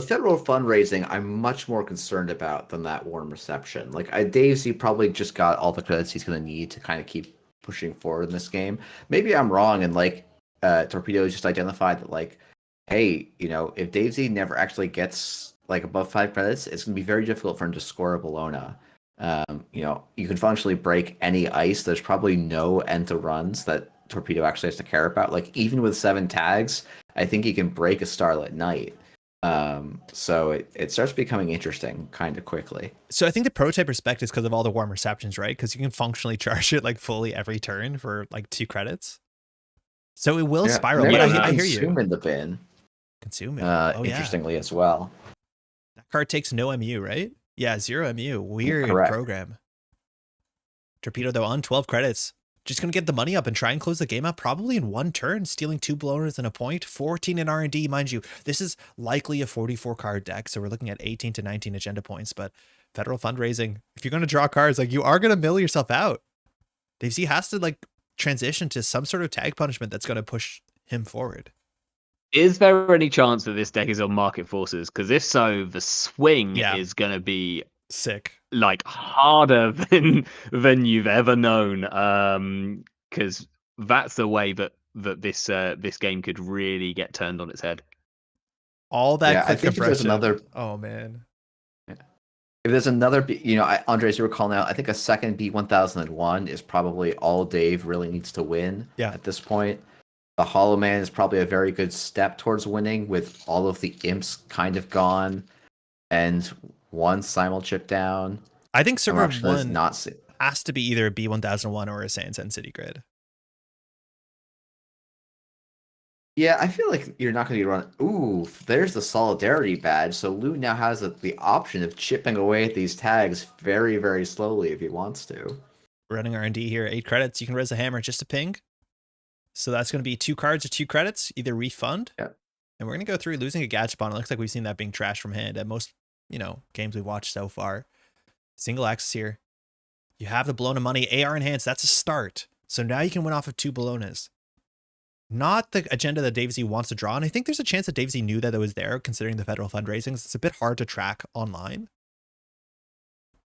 federal fundraising I'm much more concerned about than that Warm Reception. Dave Z probably just got all the credits he's going to need to kind of keep pushing forward in this game. Maybe I'm wrong, and Torpedo just identified that, like, hey, if Dave Z never actually gets like above 5 credits, it's going to be very difficult for him to score a Bologna. You can functionally break any ice. There's probably no end to runs that Torpedo actually has to care about. Like, even with 7 tags, I think he can break a Starlit Night. So it starts becoming interesting kind of quickly. So I think the prototype respect is because of all the warm receptions, right? Because you can functionally charge it like fully every turn for like 2 credits. So it will spiral, but I hear you. Consume in the bin. Consume it. Interestingly as well. That card takes no MU, right? Yeah, 0 MU. Weird program. Torpedo, though, on 12 credits. Just going to get the money up and try and close the game out probably in 1 turn, stealing 2 blowers and a point. 14 in R&D, mind you. This is likely a 44 card deck, so we're looking at 18 to 19 agenda points. But federal fundraising, if you're going to draw cards, like, you are going to mill yourself out. Dave Z has to like transition to some sort of tag punishment that's going to push him forward. Is there any chance that this deck is on Market Forces? Because if so, the swing is going to be sick, like harder than you've ever known. Because that's the way that this game could really get turned on its head. All that I think if there's another. Oh man. If there's another, Andres, you were calling out, I think a second B1001 is probably all Dave really needs to win at this point. The Hollow Man is probably a very good step towards winning, with all of the imps kind of gone and 1 simul chip down. I think server 1 has to be either a B1001 or a Sans and City Grid. Yeah, I feel like you're not going to be running. Ooh, there's the Solidarity badge. So Lou now has the option of chipping away at these tags very, very slowly if he wants to. Running R&D here, 8 credits. You can res a hammer just to ping. So that's going to be 2 cards or 2 credits, either refund. Yeah. And we're going to go through losing a Gachapon. It looks like we've seen that being trashed from hand at most, games we've watched so far. Single axis here. You have the Bologna money, AR enhanced. That's a start. So now you can win off of 2 Bolognas. Not the agenda that Dave Z wants to draw. And I think there's a chance that Dave Z knew that it was there, considering the federal fundraisings. It's a bit hard to track online.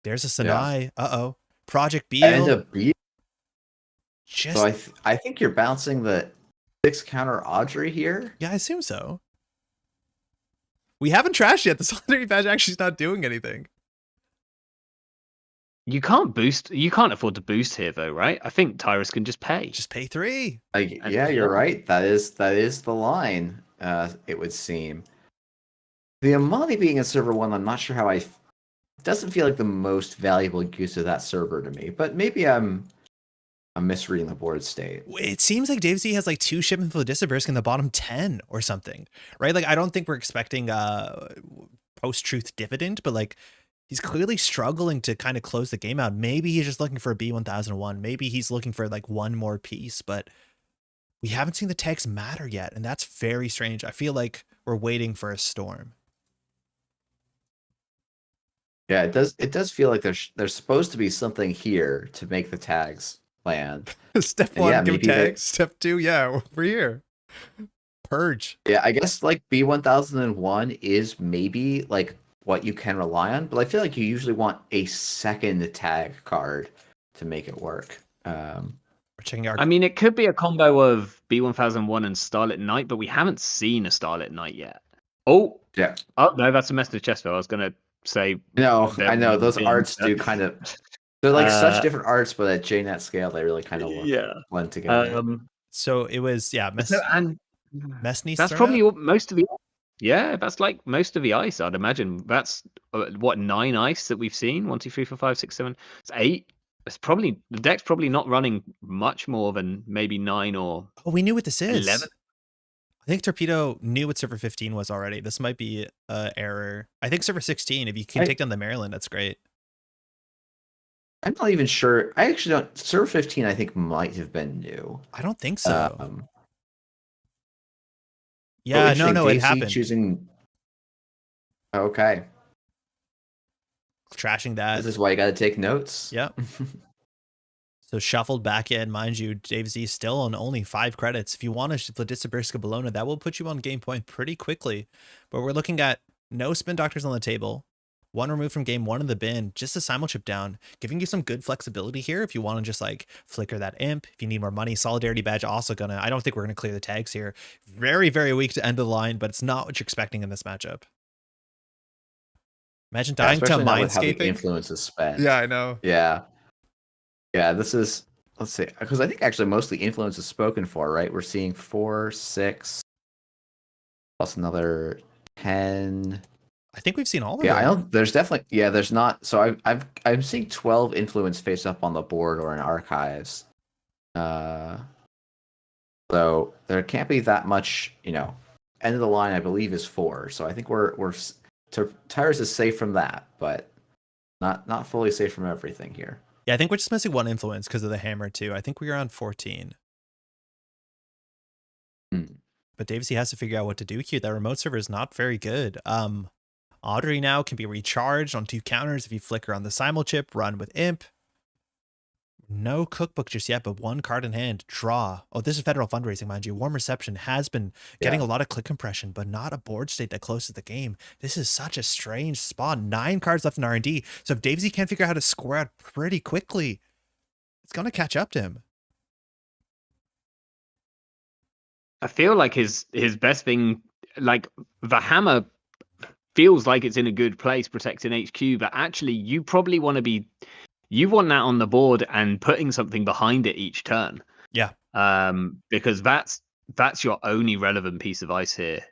There's a Sanai. Yeah. Project Beal. And a Beal. So I think you're bouncing the 6 counter Audrey here. Yeah, I assume so. We haven't trashed yet. The Solidarity badge actually is not doing anything. You can't boost. You can't afford to boost here, though, right? I think Tyrus can just pay. Just pay 3. Yeah, you're right. That is the line. It would seem. The Amani being in server 1, I'm not sure how doesn't feel like the most valuable use of that server to me. But maybe I'm misreading the board state. It seems like Dave Z has like 2 shipments for the Disabirsk in the bottom 10 or something, right? Like, I don't think we're expecting post-truth dividend, but like, he's clearly struggling to kind of close the game out. Maybe he's just looking for a B1001. Maybe he's looking for like 1 more piece, but we haven't seen the tags matter yet. And that's very strange. I feel like we're waiting for a storm. Yeah, it does feel like there's supposed to be something here to make the tags land. Step 1, give tags. Step 2, we're here. Purge. Yeah, I guess like B1001 is maybe like what you can rely on, but I feel like you usually want a second tag card to make it work. We're checking our. I mean, it could be a combo of B1001 and Starlit Night, but we haven't seen a Starlit Night yet. Oh, yeah. Oh no, that's a message Chesto. I was gonna say. No, I know those arts do kind of. They're like such different arts, but at JNet scale, they really kind of blend together. So it was Messney. That's probably most of the. Yeah, that's like most of the ice. I'd imagine that's 9 ice that we've seen. 1, 2, 3, 4, 5, 6, 7. It's 8. It's probably the deck's probably not running much more than maybe 9 or. Oh, we knew what this is. 11. I think Torpedo knew what server 15 was already. This might be an error. I think server 16. If you can take down the Maryland, that's great. I'm not even sure. I actually don't. Server 15, I think, might have been new. I don't think so. Yeah, no, it happened. Choosing. Okay. Trashing that. This is why you got to take notes. Yep. So shuffled back in, mind you, Dave Z still on only 5 credits. If you want to Vladislavska Bologna, that will put you on game point pretty quickly. But we're looking at no spin doctors on the table, One removed from game one in the bin, just a simul chip down, giving you some good flexibility here if you want to just like flicker that imp. If you need more money, Solidarity Badge also gonna, I don't think we're gonna clear the tags here. Very, very weak to end of the line, but it's not what you're expecting in this matchup. Imagine dying to especially not with how the Mindscaping. influence is spent. Yeah, I know. Yeah. Yeah, this is, let's see, because I think actually mostly influence is spoken for, right? We're seeing 4, 6, plus another 10. I think we've seen all of Yeah, them. I don't. There's definitely. Yeah, there's not. So I'm seeing 12 influence face up on the board or in archives. So there can't be that much. End of the line I believe is 4. So I think Tyrus is safe from that, but not fully safe from everything here. Yeah, I think we're just missing one influence because of the hammer too. I think we're on 14. But Davis, he has to figure out what to do here. That remote server is not very good. Audrey now can be recharged on 2 counters if you flicker on the simul chip, run with imp. No cookbook just yet, but 1 card in hand. Draw. Oh, this is federal fundraising, mind you. Warm Reception has been getting a lot of click compression, but not a board state that closes the game. This is such a strange spot. 9 cards left in R&D. So if Davesy can't figure out how to score out pretty quickly, it's going to catch up to him. I feel like his best thing, like the hammer feels like it's in a good place protecting HQ, but actually you probably want that on the board and putting something behind it each turn. Yeah. Because that's your only relevant piece of ice here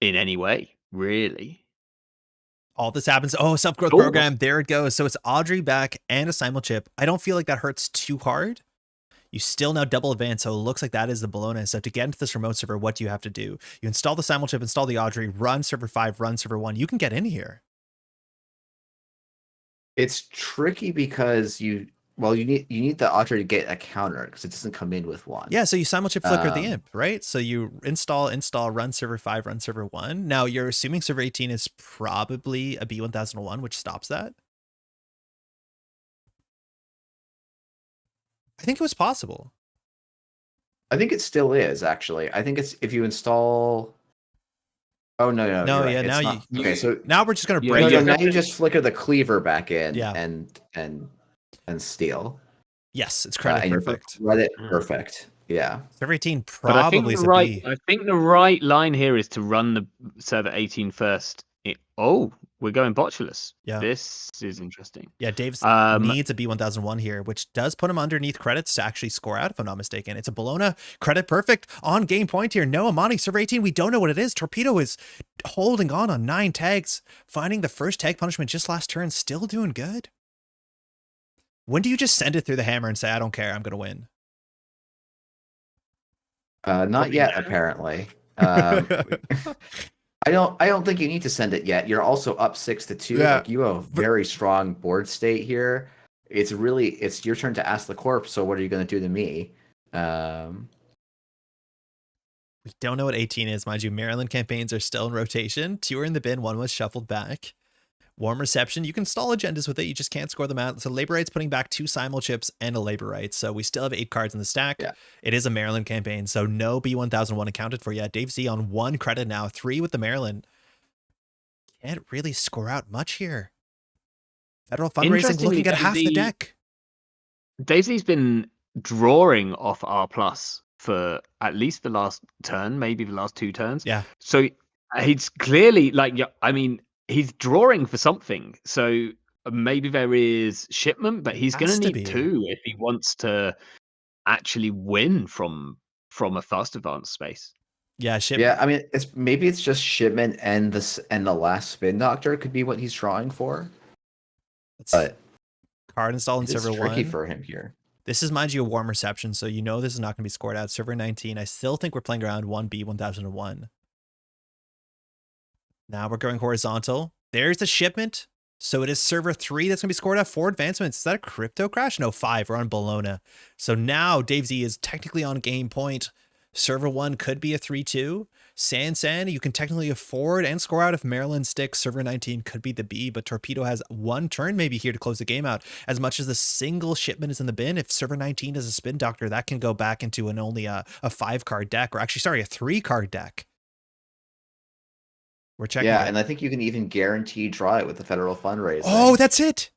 in any way, really. All this happens. Oh, self-growth program. There it goes. So it's Audrey back and a simul chip. I don't feel like that hurts too hard. You still now double advance, so it looks like that is the Bologna. So to get into this remote server, what do you have to do? You install the simul chip, install the Audrey, run server 5, run server 1. You can get in here. It's tricky because you need the Audrey to get a counter because it doesn't come in with one. Yeah, so you simul chip flicker the imp, right? So you install, run server 5, run server 1. Now you're assuming server 18 is probably a B1001, which stops that. I think it was possible. I think it still is, actually. I think it's if you install. Oh no! Yeah. Now okay. So now we're just gonna break. Now you just flicker the cleaver back in. Yeah. And steal. Yes, it's credit perfect. Credit perfect. Yeah. Server 18 probably is a B. I think the right line here is to run the server 18 first. We're going botulous. Yeah. This is interesting. Yeah, Dave's needs a B1001 here, which does put him underneath credits to actually score out, if I'm not mistaken. It's a Bologna credit perfect on game point here. No Amani, server 18, we don't know what it is. Torpedo is holding on 9 tags, finding the first tag punishment just last turn, still doing good. When do you just send it through the hammer and say, I don't care, I'm going to win? Not yet, apparently. I don't think you need to send it yet. You're also up 6-2. Yeah. Like, you have a very strong board state here. It's your turn to ask the corpse. So what are you going to do to me? We don't know what 18 is, mind you. Maryland campaigns are still in rotation. 2 are in the bin. 1 was shuffled back. Warm Reception. You can stall agendas with it. You just can't score them out. So Labor Right's putting back 2 simul chips and a Labor Right. So we still have 8 cards in the stack. Yeah. It is a Maryland campaign. So no B1001 accounted for yet. Dave Z on 1 credit now. 3 with the Maryland. Can't really score out much here. Federal fundraising looking at half the deck. Dave Z's been drawing off R+ for at least the last turn, maybe the last 2 turns. Yeah. So he's clearly he's drawing for something. So maybe there is shipment, but he's going to need 2 if he wants to actually win from a fast advance space. Yeah, shipment. Yeah, I mean, it's just shipment and the last spin doctor could be what he's drawing for. But card install in server 1. It's tricky for him here. This is, mind you, a Warm Reception, so you know this is not going to be scored out. Server 19, I still think we're playing around 1B1001. Now we're going horizontal. There's the shipment. So it is server 3 that's going to be scored out. 4 advancements. Is that a crypto crash? No, 5. We're on Bologna. So now Dave Z is technically on game point. Server 1 could be a 3-2. San, you can technically afford and score out if Maryland sticks. Server 19 could be the B, but Torpedo has 1 turn maybe here to close the game out. As much as the single shipment is in the bin, if server 19 is a spin doctor, that can go back into only a 5-card deck, or actually, sorry, a 3-card deck. We're checking Yeah, it. and I think you can even guarantee draw it with the federal fundraising. Oh, that's it.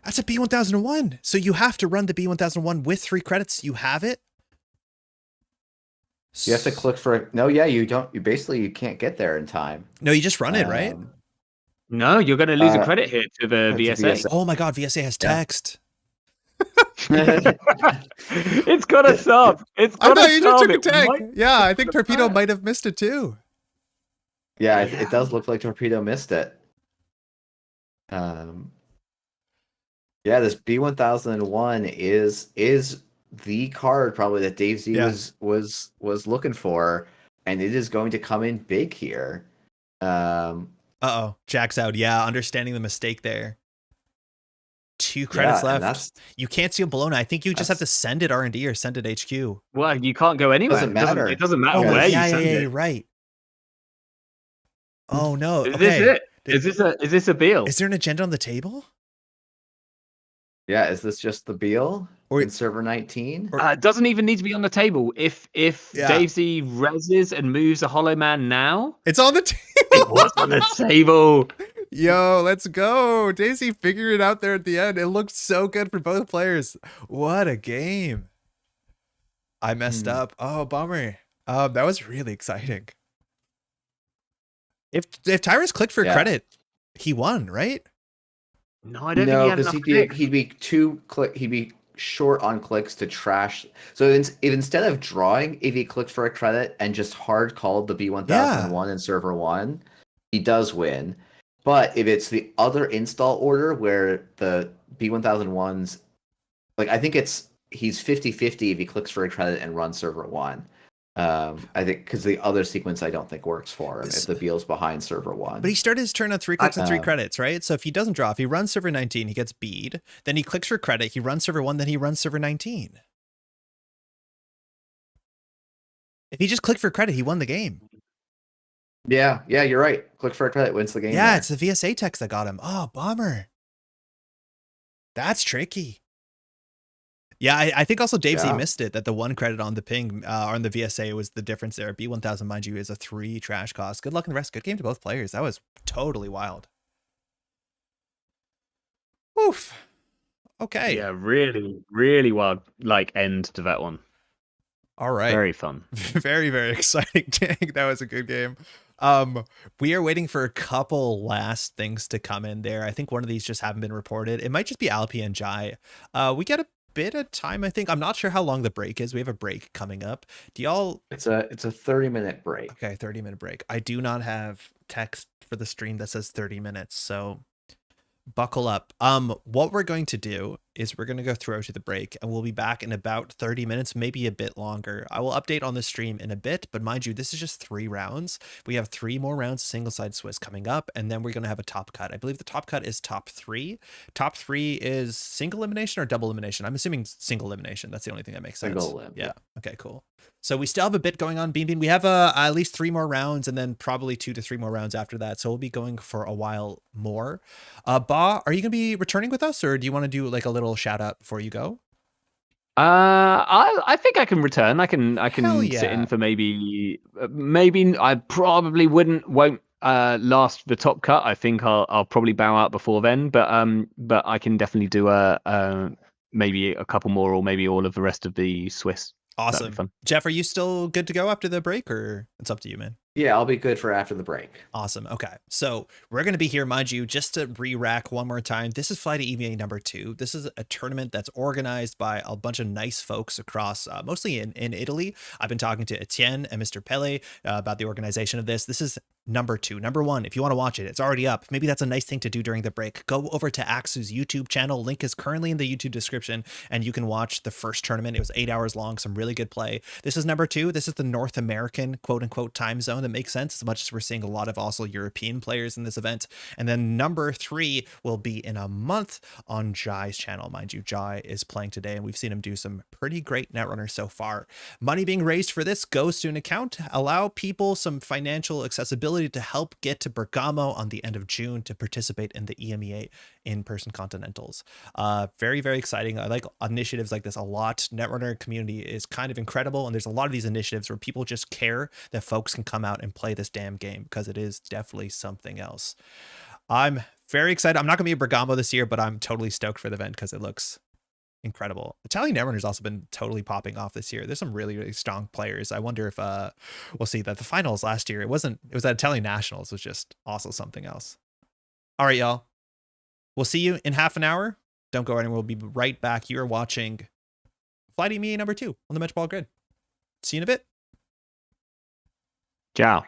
That's a B1001. So you have to run the B1001 with 3 credits. You have it. You have to click for it. No, yeah, you don't. You can't get there in time. No, you just run it, right? No, you're going to lose a credit here to the to VSA. VSA. Oh my God, VSA has Yeah. text. It's got a sub. It's I got know a you just sub. took a It tag. might- Yeah, I think Torpedo bad. might have missed it too. Yeah, it does look like Torpedo missed it. Yeah, this B1001 is the card probably that Dave Z was looking for, and it is going to come in big here. Uh-oh, Jack's out. Yeah, understanding the mistake there. 2 credits left. You can't steal Bologna. I think you just have to send it R&D or send it HQ. Well, you can't go anywhere. Doesn't matter. It doesn't matter Oh, where yeah, you send it. you're right. Oh no. Is Okay. this it? Is this a Beal? Is there an agenda on the table? Yeah, is this just the Beal Or- in server 19? It doesn't even need to be on the table. If Yeah. Dave Z reses and moves a Hollow Man now, It's on the table. it was on the table. Yo, let's go. Daisy figured it out there at the end. It looked so good for both players. What a game. I messed up. Oh, bummer. That was really exciting. If Tyrus clicked for credit, he won, right? No, I don't think he had enough clicks. He'd be short on clicks to trash. So if instead of drawing, if he clicked for a credit and just hard called the B1001 in server 1, he does win. But if it's the other install order where the B1001's, like, I think he's 50-50 if he clicks for a credit and runs server 1. I think because the other sequence I don't think works for him if the Beal's behind server 1. But he started his turn on 3 clicks and 3 credits, right? So if he doesn't draw, if he runs server 19, he gets bead. Then he clicks for credit, he runs server 1, then he runs server 19. If he just clicked for credit, he won the game. Yeah, you're right. Click for a credit wins the game. Yeah, there. it's the VSA text that got him. Oh, bummer. That's tricky. Yeah, I think also Dave Z missed it, that the 1 credit on the ping on the VSA was the difference there. B1000, mind you, is a 3 trash cost. Good luck in the rest. Good game to both players. That was totally wild. Oof. Okay. Yeah, really, really wild end to that one. All right. Very fun. Very, very exciting, Tank. That was a good game. We are waiting for a couple last things to come in there. I think one of these just haven't been reported. It might just be Alpi and Jai. We get a bit of time, I think. I'm not sure how long the break is. We have a break coming up. Do y'all... It's a 30-minute break. Okay, 30-minute break. I do not have text for the stream that says 30 minutes, so buckle up. What we're going to do is we're going to go through to the break, and we'll be back in about 30 minutes, maybe a bit longer. I will update on the stream in a bit, but mind you, this is just 3 rounds. We have 3 more rounds of single-side Swiss coming up, and then we're going to have a top cut. I believe the top cut is top 3. Top 3 is single elimination or double elimination? I'm assuming single elimination. That's the only thing that makes sense. Single elim, yeah. Okay, cool. So we still have a bit going on, Bean Bean. We have at least 3 more rounds, and then probably 2 to 3 more rounds after that. So we'll be going for a while more. Ba, are you going to be returning with us, or do you want to do like a little shout out before you go? I think I can return. I can sit in for maybe I probably won't last the top cut. I think I'll probably bow out before then, but I can definitely do maybe a couple more, or maybe all of the rest of the Swiss. Awesome. Jeff, are you still good to go after the break, or it's up to you, man? Yeah, I'll be good for after the break. Awesome. Okay. So we're going to be here, mind you, just to re-rack one more time. This is Fly to EMEA number 2. This is a tournament that's organized by a bunch of nice folks across, mostly in Italy. I've been talking to Etienne and Mr. Pele about the organization of this. This is number 2. Number 1, if you want to watch it, it's already up. Maybe that's a nice thing to do during the break. Go over to Axu's YouTube channel. Link is currently in the YouTube description, and you can watch the first tournament. It was 8 hours long, some really good play. This is number 2. This is the North American quote-unquote time zone. That makes sense, as much as we're seeing a lot of also European players in this event. And then number 3 will be in a month on Jai's channel. Mind you, Jai is playing today, and we've seen him do some pretty great Netrunners so far. Money being raised for this goes to an account. Allow people some financial accessibility ability to help get to Bergamo on the end of June to participate in the EMEA in-person Continentals. Very, very exciting. I like initiatives like this a lot. Netrunner community is kind of incredible, and there's a lot of these initiatives where people just care that folks can come out and play this damn game, because it is definitely something else. I'm very excited. I'm not going to be at Bergamo this year, but I'm totally stoked for the event because it looks incredible. Italian Netrunner's also been totally popping off this year. There's some really, really strong players. I wonder if we'll see that the finals last year, it was at Italian Nationals, was just also something else. All right, y'all. We'll see you in half an hour. Don't go anywhere. We'll be right back. You are watching Flight EMEA number 2 on the Métropole Grid. See you in a bit. Ciao.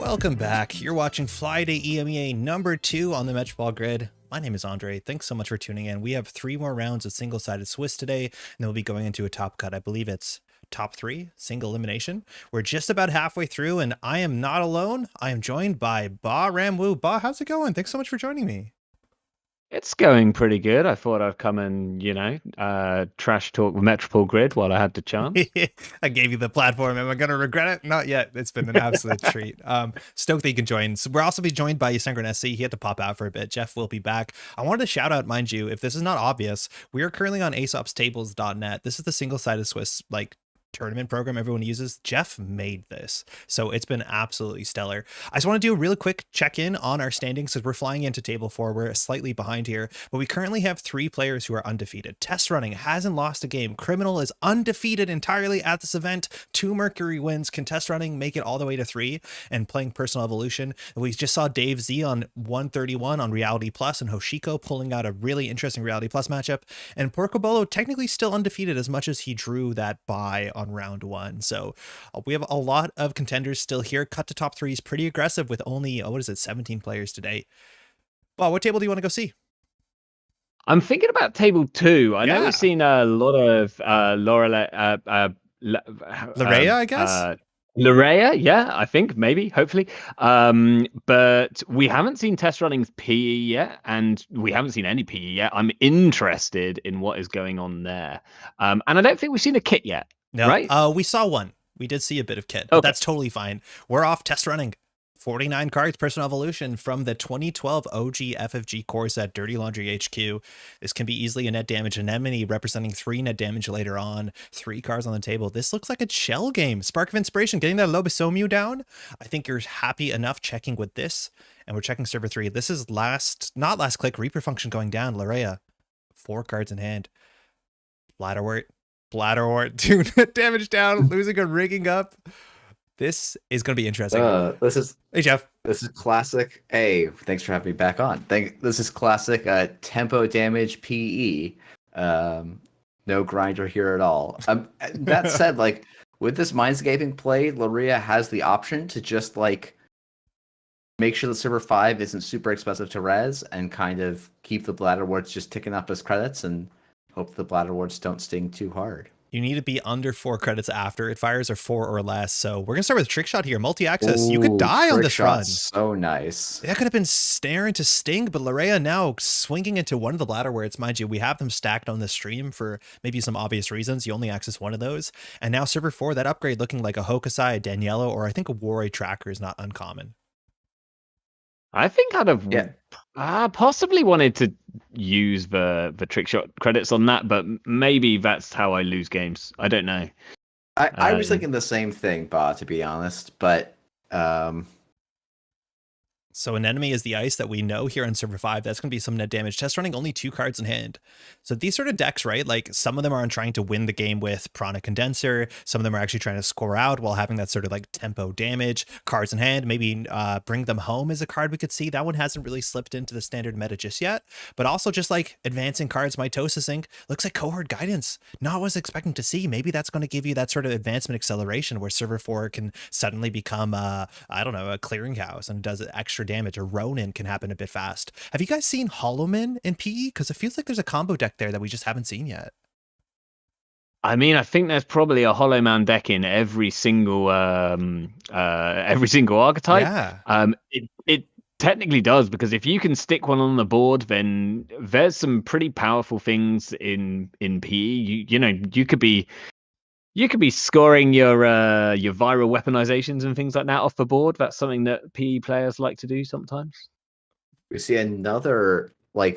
Welcome back. You're watching Friday EMEA number 2 on the Métropole Grid. My name is Andre. Thanks so much for tuning in. We have 3 more rounds of single-sided Swiss today, and then we'll be going into a top cut. I believe it's top 3, single elimination. We're just about halfway through, and I am not alone. I am joined by Ba Ramwoo. Ba, how's it going? Thanks so much for joining me. It's going pretty good. I thought I'd come and, trash talk with Métropole Grid while I had the chance. I gave you the platform. Am I going to regret it? Not yet. It's been an absolute treat. Stoked that you can join. So we'll also be joined by Synchron SC. He had to pop out for a bit. Jeff will be back. I wanted to shout out, mind you, if this is not obvious, we are currently on aesopstables.net. This is the single-sided Swiss, tournament program everyone uses. Jeff made this, so it's been absolutely stellar. I just want to do a really quick check-in on our standings because we're flying into table 4. We're slightly behind here, but we currently have 3 players who are undefeated. Test Running hasn't lost a game. Criminal is undefeated entirely at this event. 2 Mercury wins. Can Test Running make it all the way to 3? And playing Personal Evolution, we just saw Dave Z on 131 on Reality Plus and Hoshiko pulling out a really interesting Reality Plus matchup, and Porcobolo technically still undefeated as much as he drew that bye on round 1. So we have a lot of contenders still here. Cut to top 3 is pretty aggressive with only 17 players today. Well, what table do you want to go see? I'm thinking about table 2. I know we've seen a lot of Larea, I guess. Larea, yeah, I think, maybe, hopefully. But we haven't seen Test Running's PE yet, and we haven't seen any PE yet. I'm interested in what is going on there. And I don't think we've seen a kit yet. No, right? We saw one. We did see a bit of kit, but that's totally fine. We're off Test Running. 49 cards, Personal Evolution from the 2012 OG FFG core set, Dirty Laundry HQ. This can be easily a net damage anemone, representing 3 net damage later on. 3 cards on the table. This looks like a shell game. Spark of Inspiration, getting that Lobosomu down. I think you're happy enough checking with this, and we're checking server 3. This is not last click. Reaper Function going down. Larea, 4 cards in hand. Bladderwort, 2 net damage down, losing a rigging up. This is going to be interesting. Hey, Jeff. This is classic. Hey, thanks for having me back on. This is classic tempo damage PE. No grinder here at all. That said, with this Mindscaping play, Larea has the option to just make sure the server 5 isn't super expensive to res and kind of keep the Bladderworts just ticking up as credits and hope the Bladderworts don't sting too hard. You need to be under 4 credits after it fires, or 4 or less. So we're gonna start with Trick Shot here. Multi-access. You could die on this run. So nice. That could have been staring to sting, but Larea now swinging into one of the Bladderworts. Mind you, we have them stacked on the stream for maybe some obvious reasons. You only access one of those. And now server 4, that upgrade looking like a Hokusai, a Daniello, or I think a Warrior Tracker is not uncommon. I think I'd have possibly wanted to use the trick shot credits on that, but maybe that's how I lose games. I don't know. I was thinking the same thing, Ba, to be honest, but so an enemy is the ice that we know here on server 5. That's going to be some net damage. Test Running only 2 cards in hand. So these sort of decks, right? Some of them are trying to win the game with Prana Condenser. Some of them are actually trying to score out while having that sort of tempo damage. Cards in hand, maybe Bring Them Home is a card we could see. That one hasn't really slipped into the standard meta just yet. But also just advancing cards, Mitosis Inc. Looks like Cohort Guidance. Not what I was expecting to see. Maybe that's going to give you that sort of advancement acceleration where server 4 can suddenly become, a clearinghouse and does extra damage, or Ronin can happen a bit fast. Have you guys seen Hollowman in PE? Because it feels like there's a combo deck there that we just haven't seen yet. I mean, I think there's probably a Hollow Man deck in every single archetype. Yeah. It technically does, because if you can stick one on the board, then there's some pretty powerful things in PE. You could be scoring your viral weaponizations and things like that off the board. That's something that PE players like to do sometimes. We see another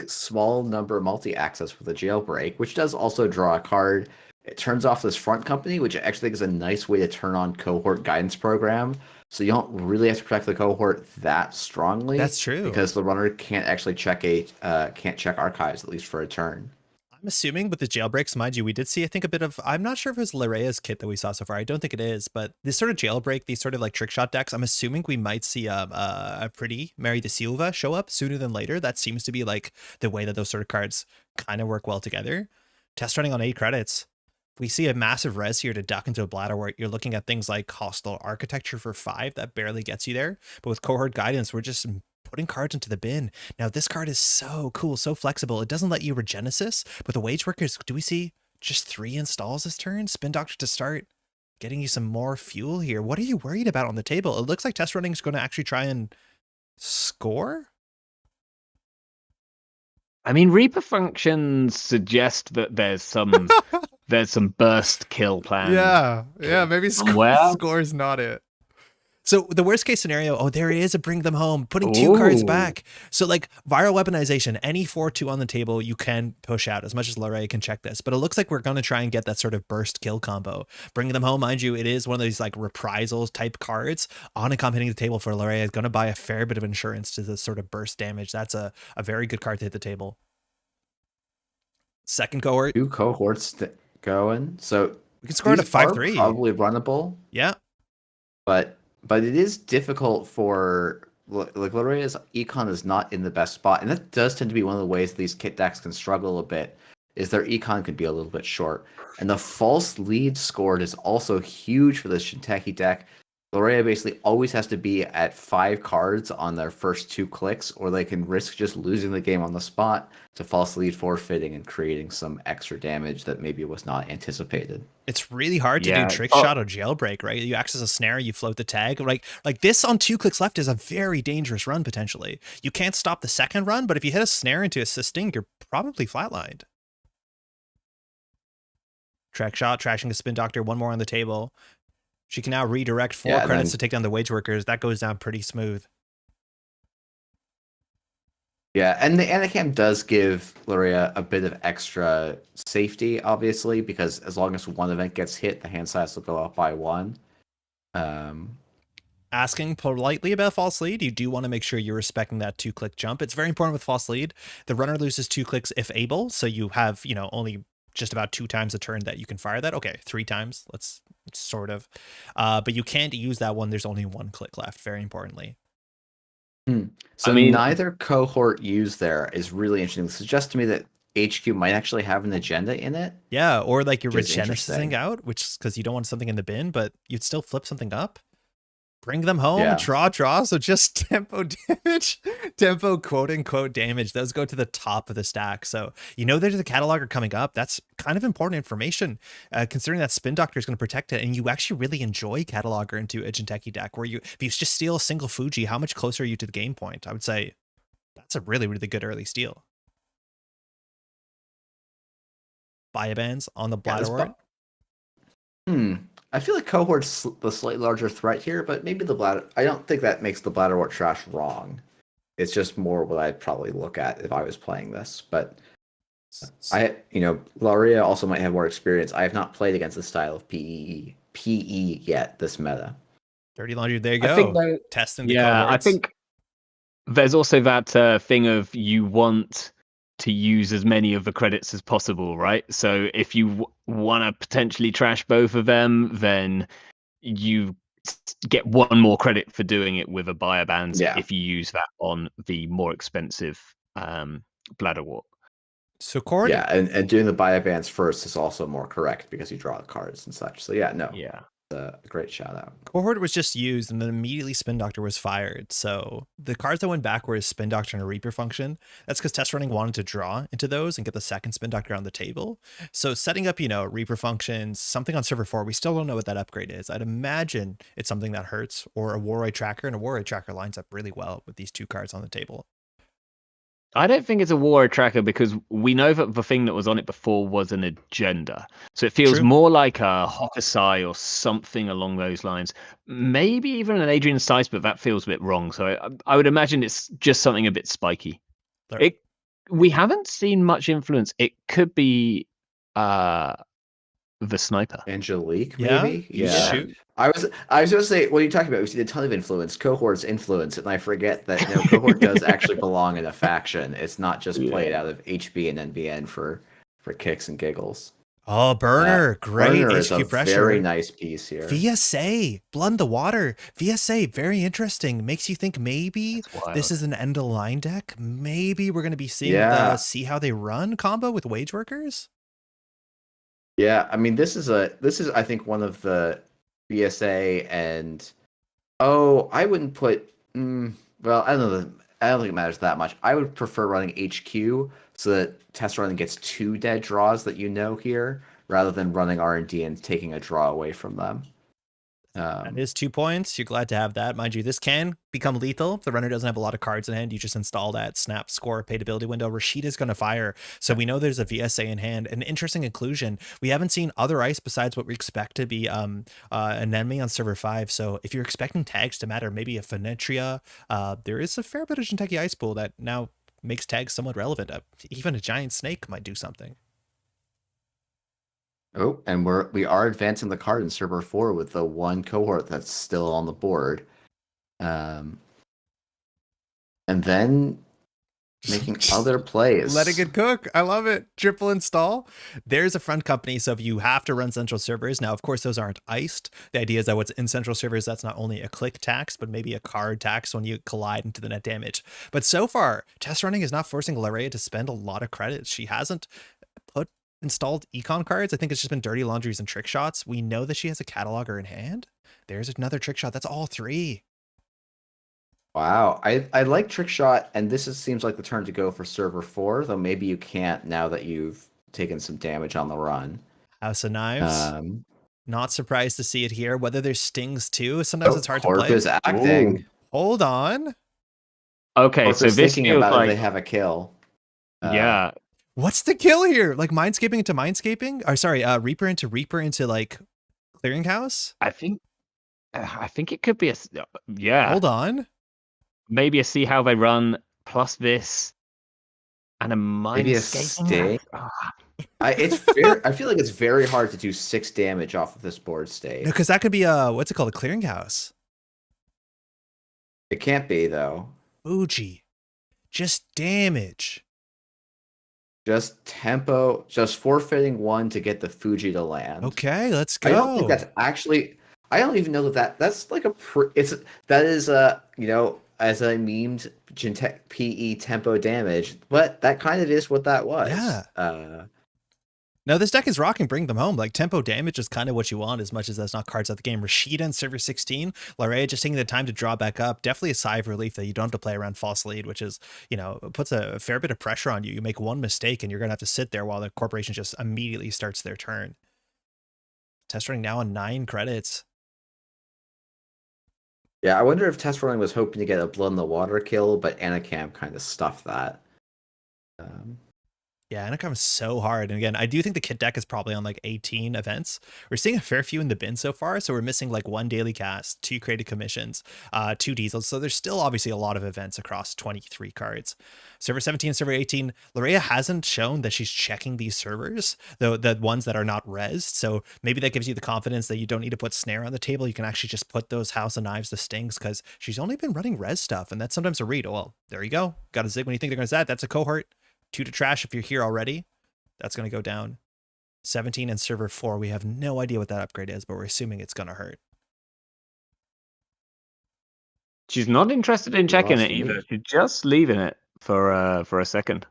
small number multi-access with a jailbreak, which does also draw a card. It turns off this front company, which I actually think is a nice way to turn on Cohort Guidance Program. So you don't really have to protect the cohort that strongly. That's true. Because the runner can't actually check archives, at least for a turn. I'm assuming with the jailbreaks, mind you, we did see, I think, a bit of, I'm not sure if it was Larea's kit that we saw so far. I don't think it is, but this sort of jailbreak, these sort of trick shot decks, I'm assuming we might see a pretty Mary de Silva show up sooner than later. That seems to be the way that those sort of cards kind of work well together. Test Running on 8 credits. we see a massive res here to duck into a Bladderwort. You're looking at things like Hostile Architecture for 5. That barely gets you there. But with Cohort Guidance, we're just putting cards into the bin. Now, this card is so cool, so flexible. It doesn't let you Regenesis. But the Wage Workers, do we see just 3 installs this turn? Spin Doctor to start getting you some more fuel here. What are you worried about on the table? It looks like Test Running is going to actually try and score? I mean, Reaper functions suggest that there's some burst kill plan. Yeah, maybe Somewhere. score's not it. So the worst case scenario, oh, there is a Bring Them Home, putting 2 cards back. So like Viral Weaponization, any 4/2 on the table, you can push out as much as Lorraine can check this. But it looks like we're going to try and get that sort of burst kill combo. Bring Them Home, mind you, it is one of those like reprisals type cards. On and come hitting the table for Lorraine is going to buy a fair bit of insurance to the sort of burst damage. That's a very good card to hit the table. Second cohort. 2 cohorts going. So we can score it at 5/3. Probably runnable. Yeah. But it is difficult for, like, Lorea's econ is not in the best spot, and that does tend to be one of the ways these kit decks can struggle a bit, is their econ could be a little bit short. And the false lead scored is also huge for the Shinteki deck. Lorea basically always has to be at 5 cards on their first 2 clicks, or they can risk just losing the game on the spot to false lead forfeiting and creating some extra damage that maybe was not anticipated. It's really hard to do trick shot or jailbreak, right? You access a snare, you float the tag. Like this on 2 clicks left is a very dangerous run potentially. You can't stop the second run, but if you hit a snare into assisting, you're probably flatlined. Track shot, trashing a Spin Doctor, 1 more on the table. She can now redirect 4 credits to take down the Wage Workers. That goes down pretty smooth. Yeah, and the Anacam does give Lorea a bit of extra safety, obviously, because as long as 1 event gets hit, the hand size will go up by 1. Asking politely about false lead, you do want to make sure you're respecting that 2-click jump. It's very important with false lead. The runner loses 2 clicks if able, so you have, only just about 2 times a turn that you can fire that. Okay, 3 times. Let's sort of. But you can't use that one. There's only 1 click left, very importantly. So neither cohort used there is really interesting. It suggests to me that HQ might actually have an agenda in it. Yeah, or like you're regenesis out, which is because you don't want something in the bin, but you'd still flip something up. Bring them home, draw. So just tempo damage, tempo quote unquote damage. Those go to the top of the stack. So there's a cataloger coming up. That's kind of important information, considering that Spin Doctor is going to protect it. And you actually really enjoy cataloger into a Jinteki deck where if you just steal a single Fuji, how much closer are you to the game point? I would say that's a really, really good early steal. Biobands on the Bladderwort. I feel like cohort's the slightly larger threat here, but maybe the bladder. I don't think that makes the Bladderwort trash wrong. It's just more what I'd probably look at if I was playing this. But Lorea also might have more experience. I have not played against the style of PE yet this meta. Dirty Laundry, there you go. Testing the cohorts. I think there's also that thing of you want to use as many of the credits as possible, right? So if you want to potentially trash both of them, then you get 1 more credit for doing it with a Biobands if you use that on the more expensive Bladderwort. So Cord, and doing the Biobands first is also more correct because you draw the cards and such. So a great shout out. Cohort was just used and then immediately Spin Doctor was fired. So the cards that went back were Spin Doctor and a Reaper function. That's because Test Running wanted to draw into those and get the second Spin Doctor on the table. So setting up, Reaper functions, something on server 4, we still don't know what that upgrade is. I'd imagine it's something that hurts, or a Warroid Tracker, and a Warroid Tracker lines up really well with these 2 cards on the table. I don't think it's a Warroid Tracker because we know that the thing that was on it before was an agenda. So it feels more like a Hokusai or something along those lines. Maybe even an Adrian Sice, but that feels a bit wrong. So I would imagine it's just something a bit spiky. We haven't seen much influence. It could be the sniper. Angelique, maybe? Yeah. Shoot. I was going to say, what are you talking about? We've seen a ton of influence. Cohort's influence, and I forget that Cohort does actually belong in a faction. It's not just played out of HB and NBN for kicks and giggles. Oh, Burner. Great. Burner HQ is a pressure. very nice piece here. VSA. Blood in the Water. VSA. Very interesting. Makes you think maybe this is an end of line deck. Maybe we're going to be seeing the see how they run combo with Wage Workers. Yeah, I mean, this is I think one of the BSA and I wouldn't put. Well, I don't know. I don't think it matters that much. I would prefer running HQ so that test running gets 2 dead draws that here, rather than running R&D and taking a draw away from them. That is 2 points. You're glad to have that. Mind you, this can become lethal. If the runner doesn't have a lot of cards in hand, you just install that snap score paid ability window. Rashid is going to fire. So we know there's a VSA in hand. An interesting inclusion. We haven't seen other ice besides what we expect to be an enemy on server 5. So if you're expecting tags to matter, maybe a Fenetria, there is a fair bit of Jinteki ice pool that now makes tags somewhat relevant. Even a giant snake might do something. Oh, and we are advancing the card in server 4 with the one cohort that's still on the board. And then making other plays. Letting it cook. I love it. Triple install. There's a front company. So if you have to run central servers, now, of course, those aren't iced. The idea is that what's in central servers, that's not only a click tax, but maybe a card tax when you collide into the net damage. But so far, test running is not forcing Larea to spend a lot of credits. She hasn't installed econ cards. I think it's just been dirty laundries and trick shots. We know that she has a cataloger in hand. There's another trick shot. That's all 3. Wow, I like trick shot, and seems like the turn to go for server 4, though maybe you can't now that you've taken some damage on the run. House of Knives. Not surprised to see it here. Whether there's stings too, sometimes it's hard to play. Corpus acting. Ooh. Hold on. Okay, Corpus so this thinking feels about like they have a kill. Yeah. What's the kill here? Like mindscaping into mindscaping? Or sorry, Reaper into like clearinghouse? I think it could be yeah. Hold on. Maybe a see how they run plus this and a mindscaping. I feel like it's very hard to do 6 damage off of this board state. No, because that could be what's it called? A clearinghouse. It can't be though. Fuji. Just damage. Just tempo, just forfeiting 1 to get the Fuji to land. Okay, let's go. I don't think that's actually. I don't even know that's like that is as I memed PE tempo damage, but that kind of is what that was. Yeah. No, this deck is rocking. Bring them home. Like tempo damage is kind of what you want, as much as that's not cards out the game. Rashida and server 16. Larea just taking the time to draw back up. Definitely a sigh of relief that you don't have to play around false lead, which is, puts a fair bit of pressure on you. You make one mistake and you're going to have to sit there while the corporation just immediately starts their turn. Test running now on 9 credits. Yeah, I wonder if test running was hoping to get a blood in the water kill, but Anacam kind of stuffed that. Yeah, Anacam is so hard. And again, I do think the kit deck is probably on like 18 events. We're seeing a fair few in the bin so far. So we're missing like 1 daily cast, 2 created commissions, 2 diesels. So there's still obviously a lot of events across 23 cards. Server 17 and server 18, Larea hasn't shown that she's checking these servers, though the ones that are not rezzed. So maybe that gives you the confidence that you don't need to put snare on the table. You can actually just put those House of Knives, the stings, because she's only been running res stuff. And that's sometimes a read. Oh, well, there you go. Got a zig when you think they're going to zag. That's a cohort. 2 to trash if you're here already. That's going to go down. 17 and server 4. We have no idea what that upgrade is, but we're assuming it's going to hurt. She's not interested in checking it either. She's just leaving it for a second.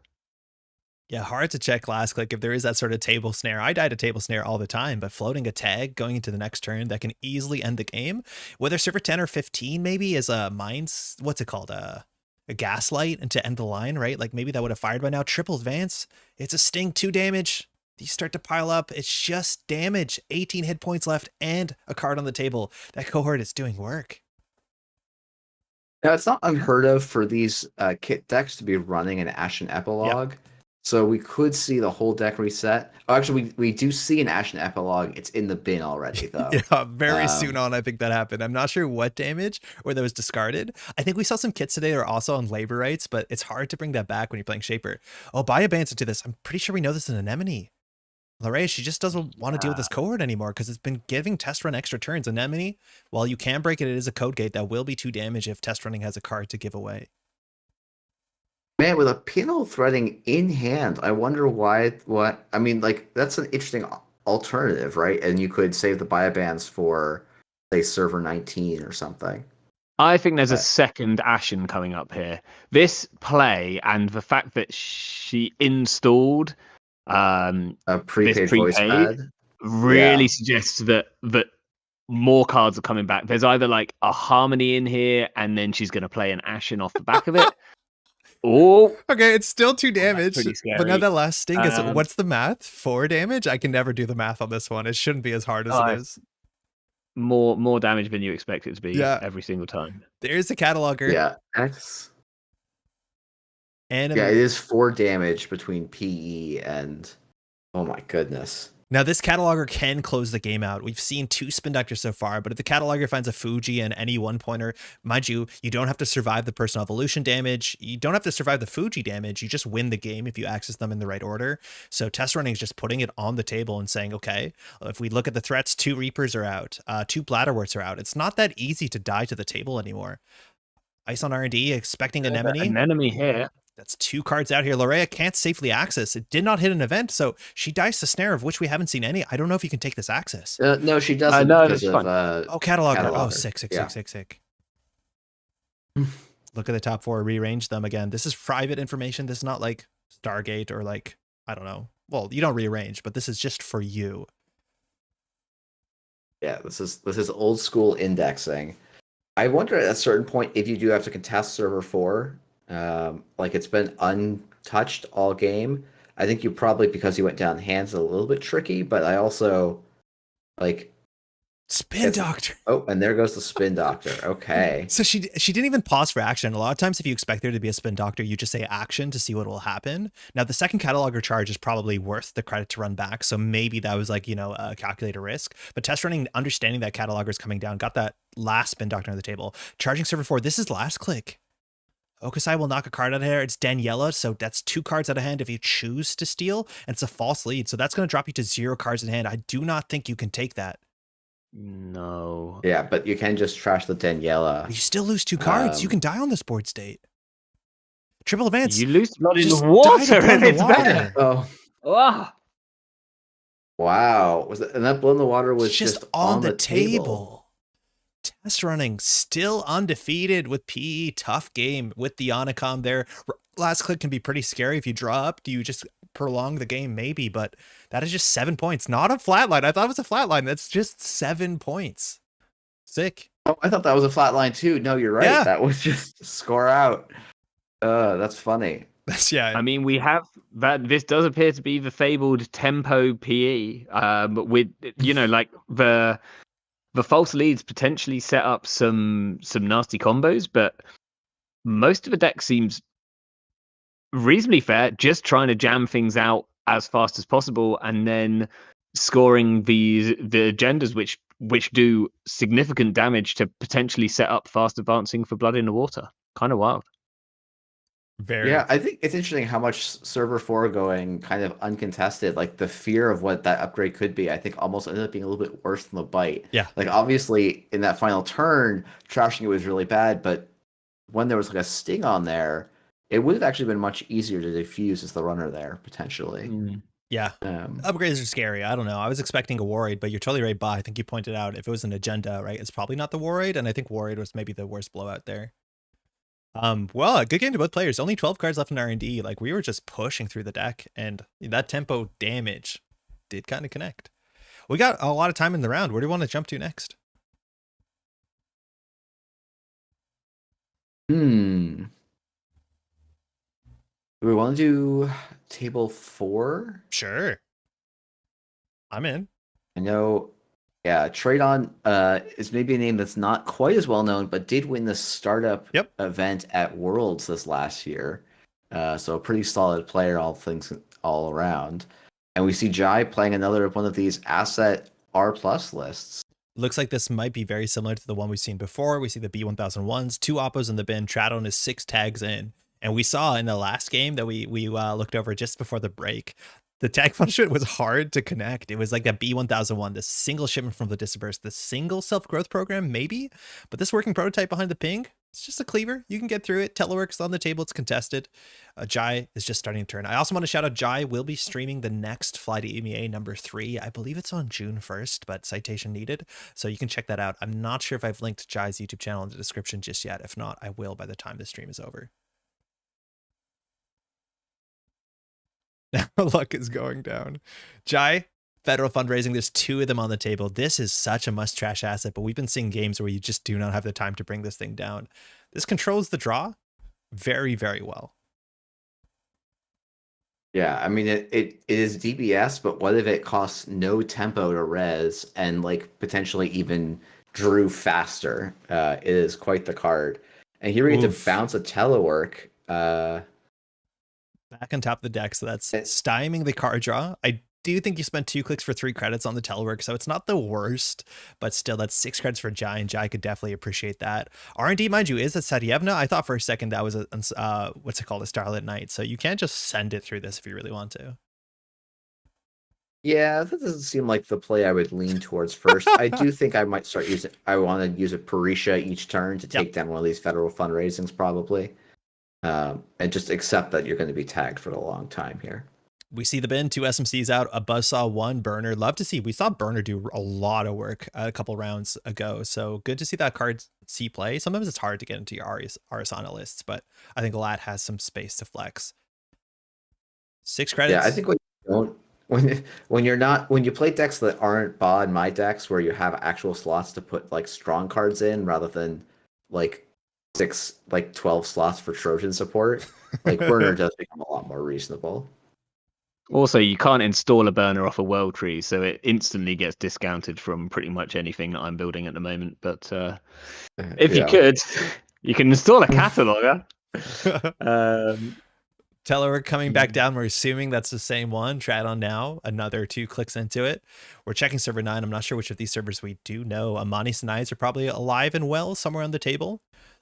Yeah, hard to check last click if there is that sort of table snare. I die to table snare all the time, but floating a tag going into the next turn that can easily end the game. Whether server 10 or 15 maybe is a mines, what's it called? A gaslight and to end the line, right? Like maybe that would have fired by now. Triple advance. It's a sting, 2 damage. These start to pile up. It's just damage. 18 hit points left and a card on the table. That cohort is doing work. Now, it's not unheard of for these kit decks to be running an Ashen Epilogue. Yep. So we could see the whole deck reset. Oh, actually, we do see an Ashen Epilogue. It's in the bin already, though. Yeah, very soon on, I think that happened. I'm not sure what damage or that was discarded. I think we saw some kits today that are also on labor rights, but it's hard to bring that back when you're playing Shaper. Oh, buy a Bands into this. I'm pretty sure we know this is an Anemone. Larea, she just doesn't want to deal with this cohort anymore because it's been giving test run extra turns. Anemone, while you can break it, it is a code gate that will be 2 damage if test running has a card to give away. Man, with a pinhole threading in hand, I wonder I mean, like, that's an interesting alternative, right? And you could save the biobands for, say, server 19 or something. I think there's a second Ashen coming up here. This play and the fact that she installed A This prepaid voice prepaid pad. really Yeah. suggests that more cards are coming back. There's either like a Harmony in here, and then she's going to play an Ashen off the back of it. Oh, Okay, it's still 2 that's damage, pretty but scary. nonetheless, Sting is Um, what's the math? 4 damage? I can never do the math on this one. It shouldn't be as hard as it is. more damage than you expect it to be Yeah. every single time. There's the cataloger. Yeah. X. And Yeah, it is 4 damage between PE and. Oh my goodness. now this cataloger can close the game out. We've seen 2 spin doctors so far, but if the cataloger finds a Fuji and any 1-pointer, mind you, you don't have to survive the personal evolution damage. You don't have to survive the Fuji damage. You just win the game if you access them in the right order. So test running is just putting it on the table and saying, okay, if we look at the threats, 2 Reapers are out, 2 Bladderworts are out. It's not that easy to die to the table anymore. Ice on R&D, expecting Anemone. Anemone here. That's 2 cards out here. Lorea can't safely access. It did not hit an event, so she dies to Snare, of which we haven't seen any. I don't know if you can take this access. No, she doesn't No, because that's of. fine. Oh, cataloger. Oh, Cataloger. sick. Yeah. Look at the top 4. Rearrange them again. This is private information. This is not like Stargate or like, I don't know. Well, you don't rearrange, but this is just for you. Yeah, this is old school indexing. I wonder at a certain point if you do have to contest server 4, like it's been untouched all game. I think you probably, because you went down hands, a little bit tricky, but I also like Spin Doctor. Oh, and there goes the Spin Doctor. Okay. So she didn't even pause for action. A lot of times if you expect there to be a Spin Doctor, you just say action to see what will happen. Now the second cataloger charge is probably worth the credit to run back. So maybe that was like, a calculated risk. But test running, understanding that cataloger is coming down, got that last Spin Doctor on the table. Charging server 4, this is last click. Okusai will knock a card out of here. It's Daniela, so that's 2 cards out of hand if you choose to steal, and it's a false lead. So that's going to drop you to 0 cards in hand. I do not think you can take that. No. Yeah, but you can just trash the Daniela. You still lose 2 cards. You can die on this board state. Triple advance. You lose blood in Just the water, die to blood in and the it's water. better. Oh, Oh, wow. And that blow in the water was It's just on the table. Test running still undefeated with PE. Tough game with the Onicom there. Last click can be pretty scary if you draw up. Do you just prolong the game? Maybe, but that is just 7 points. Not a flatline. I thought it was a flatline. That's just 7 points. Sick. Oh, I thought that was a flat line too. No, you're right. Yeah. That was just score out. That's funny. Yeah. I mean, we have that. This does appear to be the fabled tempo PE, but with like the false leads potentially set up some nasty combos, but most of the deck seems reasonably fair, just trying to jam things out as fast as possible and then scoring the agendas which do significant damage to potentially set up fast advancing for blood in the water. Kind of wild. Very. Yeah, I think it's interesting how much server 4 going kind of uncontested, like the fear of what that upgrade could be, I think almost ended up being a little bit worse than the bite. Yeah. Like obviously in that final turn, trashing it was really bad, but when there was like a Sting on there, it would have actually been much easier to defuse as the runner there, potentially. Yeah. Upgrades are scary. I don't know. I was expecting a Warraid, but you're totally right, Ba. I think you pointed out if it was an agenda, right, it's probably not the Warraid, and I think Warraid was maybe the worst blowout there. Well, a good game to both players. Only 12 cards left in R&D. Like, we were just pushing through the deck, and that tempo damage did kind of connect. We got a lot of time in the round. Where do we want to jump to next? Do we want to do table 4? Sure. I'm in. I know, yeah, Tradon is maybe a name that's not quite as well known, but did win the startup event at Worlds this last year. So a pretty solid player, all things all around. And we see Jai playing another one of these asset R+ lists. Looks like this might be very similar to the one we've seen before. We see the B1001s, 2 Oppos in the bin. Tradon is 6 tags in. And we saw in the last game that we looked over just before the break, the tag punishment was hard to connect. It was like that B1001, the single shipment from the Disperse, the single self-growth program, maybe. But this working prototype behind the ping, it's just a cleaver. You can get through it. Telework's on the table. It's contested. Jai is just starting to turn. I also want to shout out Jai will be streaming the next Fly to EMEA number 3. I believe it's on June 1st, but citation needed. So you can check that out. I'm not sure if I've linked Jai's YouTube channel in the description just yet. If not, I will by the time the stream is over. Now luck is going down. Jai, federal fundraising, there's 2 of them on the table. This is such a must trash asset, but we've been seeing games where you just do not have the time to bring this thing down. This controls the draw very, very well. Yeah, I mean it is DBS, but what if it costs no tempo to res and like potentially even drew faster? It is quite the card. And here we get to bounce a telework. Back on top of the deck, so that's stymieing the card draw. I do think you spent 2 clicks for 3 credits on the telework, so it's not the worst, but still, that's 6 credits for Jai, and Jai could definitely appreciate that. R&D, mind you, is at Sadievna. I thought for a second that was a what's it called, a Starlit Night, so you can't just send it through this if you really want to. Yeah, that doesn't seem like the play I would lean towards first. I do think I might start using. I want to use a Parisha each turn to take down one of these federal fundraisings, probably. And just accept that you're going to be tagged for a long time here. We see the bin, 2 SMCs out, a Buzzsaw, 1 Burner. Love to see. We saw Burner do a lot of work a couple rounds ago, so good to see that card see play. Sometimes it's hard to get into your Arisana lists, but I think Lat has some space to flex. 6 credits. Yeah, I think when you play decks that aren't Ba and my decks, where you have actual slots to put like strong cards in rather than like 12 slots for Trojan support, like Burner does become a lot more reasonable. Also, you can't install a burner off a world tree, so it instantly gets discounted from pretty much anything that I'm building at the moment. But if you could, you can install a cataloger. Telework coming back down. We're assuming that's the same one. Trad on now. Another 2 clicks into it. We're checking server 9. I'm not sure which of these servers we do know. Amani Sanais are probably alive and well somewhere on the table.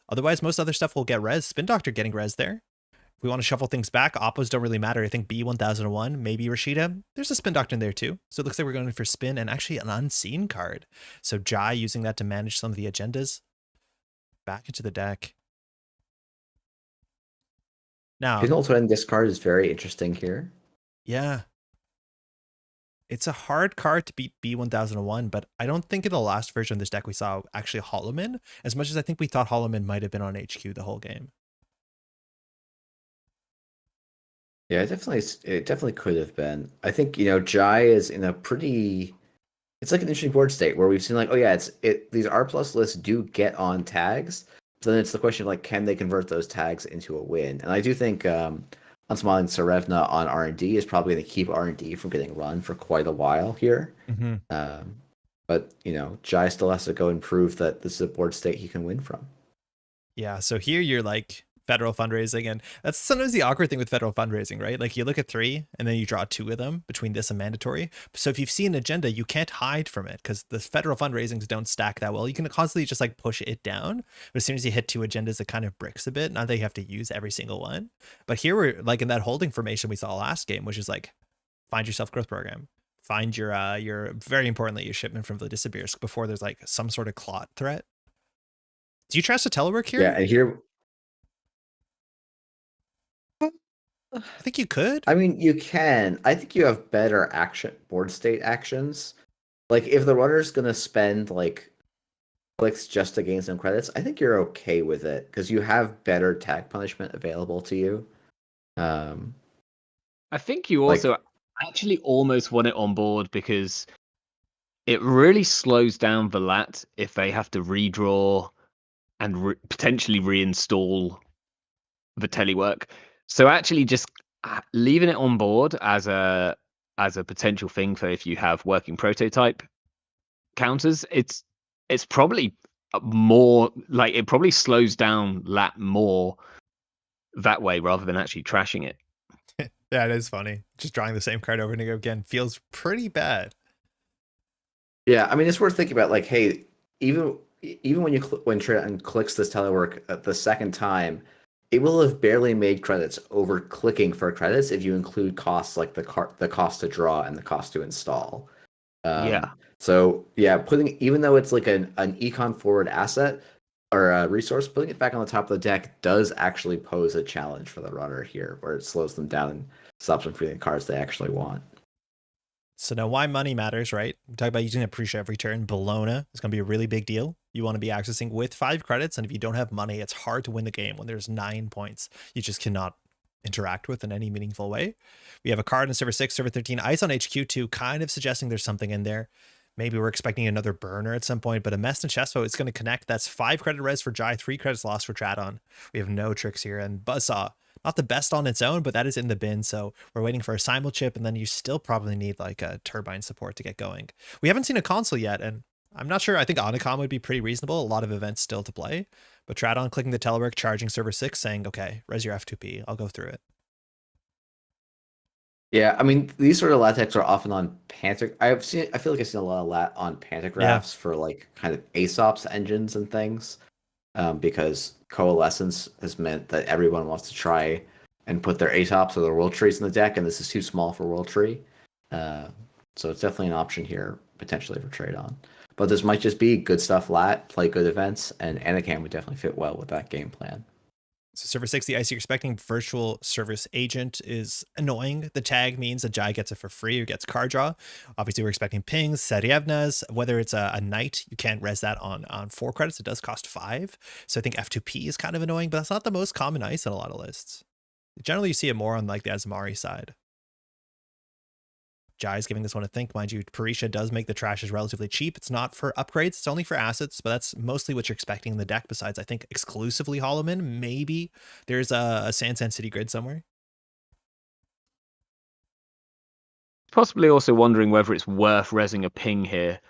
Otherwise, most other stuff will get res. Spin Doctor getting res there. If we want to shuffle things back, Oppos don't really matter. I think B1001, maybe Rashida. There's a Spin Doctor in there too. So it looks like we're going for spin and actually an unseen card. So Jai using that to manage some of the agendas. Back into the deck. Now, his also in discard is very interesting here. Yeah. It's a hard card to beat B1001, but I don't think in the last version of this deck we saw actually Holloman, as much as I think we thought Holloman might have been on HQ the whole game. Yeah, it definitely could have been. I think, Jai is in a pretty, it's like an interesting board state where we've seen like, oh yeah, these R+ lists do get on tags. So then it's the question of like, can they convert those tags into a win? And I do think Unsmiling Tsarevna on R&D is probably going to keep R&D from getting run for quite a while here. Mm-hmm. But Jai still has to go and prove that this is a board state he can win from. Yeah, so here you're like federal fundraising, and that's sometimes the awkward thing with federal fundraising, right? Like you look at 3 and then you draw 2 of them between this and mandatory. So if you've seen an agenda, you can't hide from it because the federal fundraisings don't stack that well. You can constantly just like push it down, but as soon as you hit 2 agendas, it kind of bricks a bit. Not that you have to use every single one, but here we're like in that holding formation we saw last game, which is like find your self-growth program, find your very importantly your shipment from Vladisibirsk before there's like some sort of clot threat. Do you trust a telework here? Yeah, and here I think you could. I mean, you can. I think you have better board state actions. Like if the runner's gonna spend like clicks just to gain some credits, I think you're okay with it because you have better tag punishment available to you. I think you also actually almost want it on board because it really slows down the lat if they have to redraw and potentially reinstall the telework. So actually just leaving it on board as a potential thing for if you have working prototype counters, it's probably more like it probably slows down lat more that way rather than actually trashing it. Yeah, it is funny. Just drawing the same card over and over again feels pretty bad. Yeah, I mean it's worth thinking about. Like, hey, even when when Triton clicks this telework the second time, it will have barely made credits over clicking for credits if you include costs like the cost to draw and the cost to install. So yeah, even though it's like an econ forward asset or a resource, putting it back on the top of the deck does actually pose a challenge for the runner here, where it slows them down and stops them from getting cards they actually want. So now why money matters, right? We talk about using Appreciate every turn. Bologna is going to be a really big deal. You want to be accessing with 5 credits, and if you don't have money, it's hard to win the game when there's 9 points. You just cannot interact with in any meaningful way. We have a card in server 6, server 13, ice on HQ2, kind of suggesting there's something in there. Maybe we're expecting another burner at some point, but a Mess Chespo is going to connect. That's 5 credit res for Jai, 3 credits lost for Tradon. We have no tricks here, and Buzzsaw, not the best on its own, but that is in the bin, so we're waiting for a Simul chip, and then you still probably need like a turbine support to get going. We haven't seen a console yet, and I'm not sure. I think Onacom would be pretty reasonable. A lot of events still to play, but Tradon clicking the telework, charging server 6, saying, okay, res your F2P, I'll go through it. Yeah, I mean, these sort of latex are often on pantograph. I feel like I've seen a lot of lat on pantographs for like kind of ASOPs engines and things, because coalescence has meant that everyone wants to try and put their ASOPs or their world trees in the deck, and this is too small for world tree. So it's definitely an option here potentially for trade on. But this might just be good stuff lat, play good events, and Anacam would definitely fit well with that game plan. So server 6, the ice you're expecting virtual service agent is annoying. The tag means that Jai gets it for free or gets card draw. Obviously, we're expecting pings, Sarievnas. Whether it's a knight, you can't res that on 4 credits. It does cost 5. So I think F2P is kind of annoying, but that's not the most common ice on a lot of lists. Generally, you see it more on like the Azamari side. Jai's giving this one a think. Mind you, Parisha does make the trashes relatively cheap. It's not for upgrades. It's only for assets, but that's mostly what you're expecting in the deck besides, I think, exclusively Holloman. Maybe there's a Sansan City Grid somewhere. Possibly also wondering whether it's worth resing a ping here.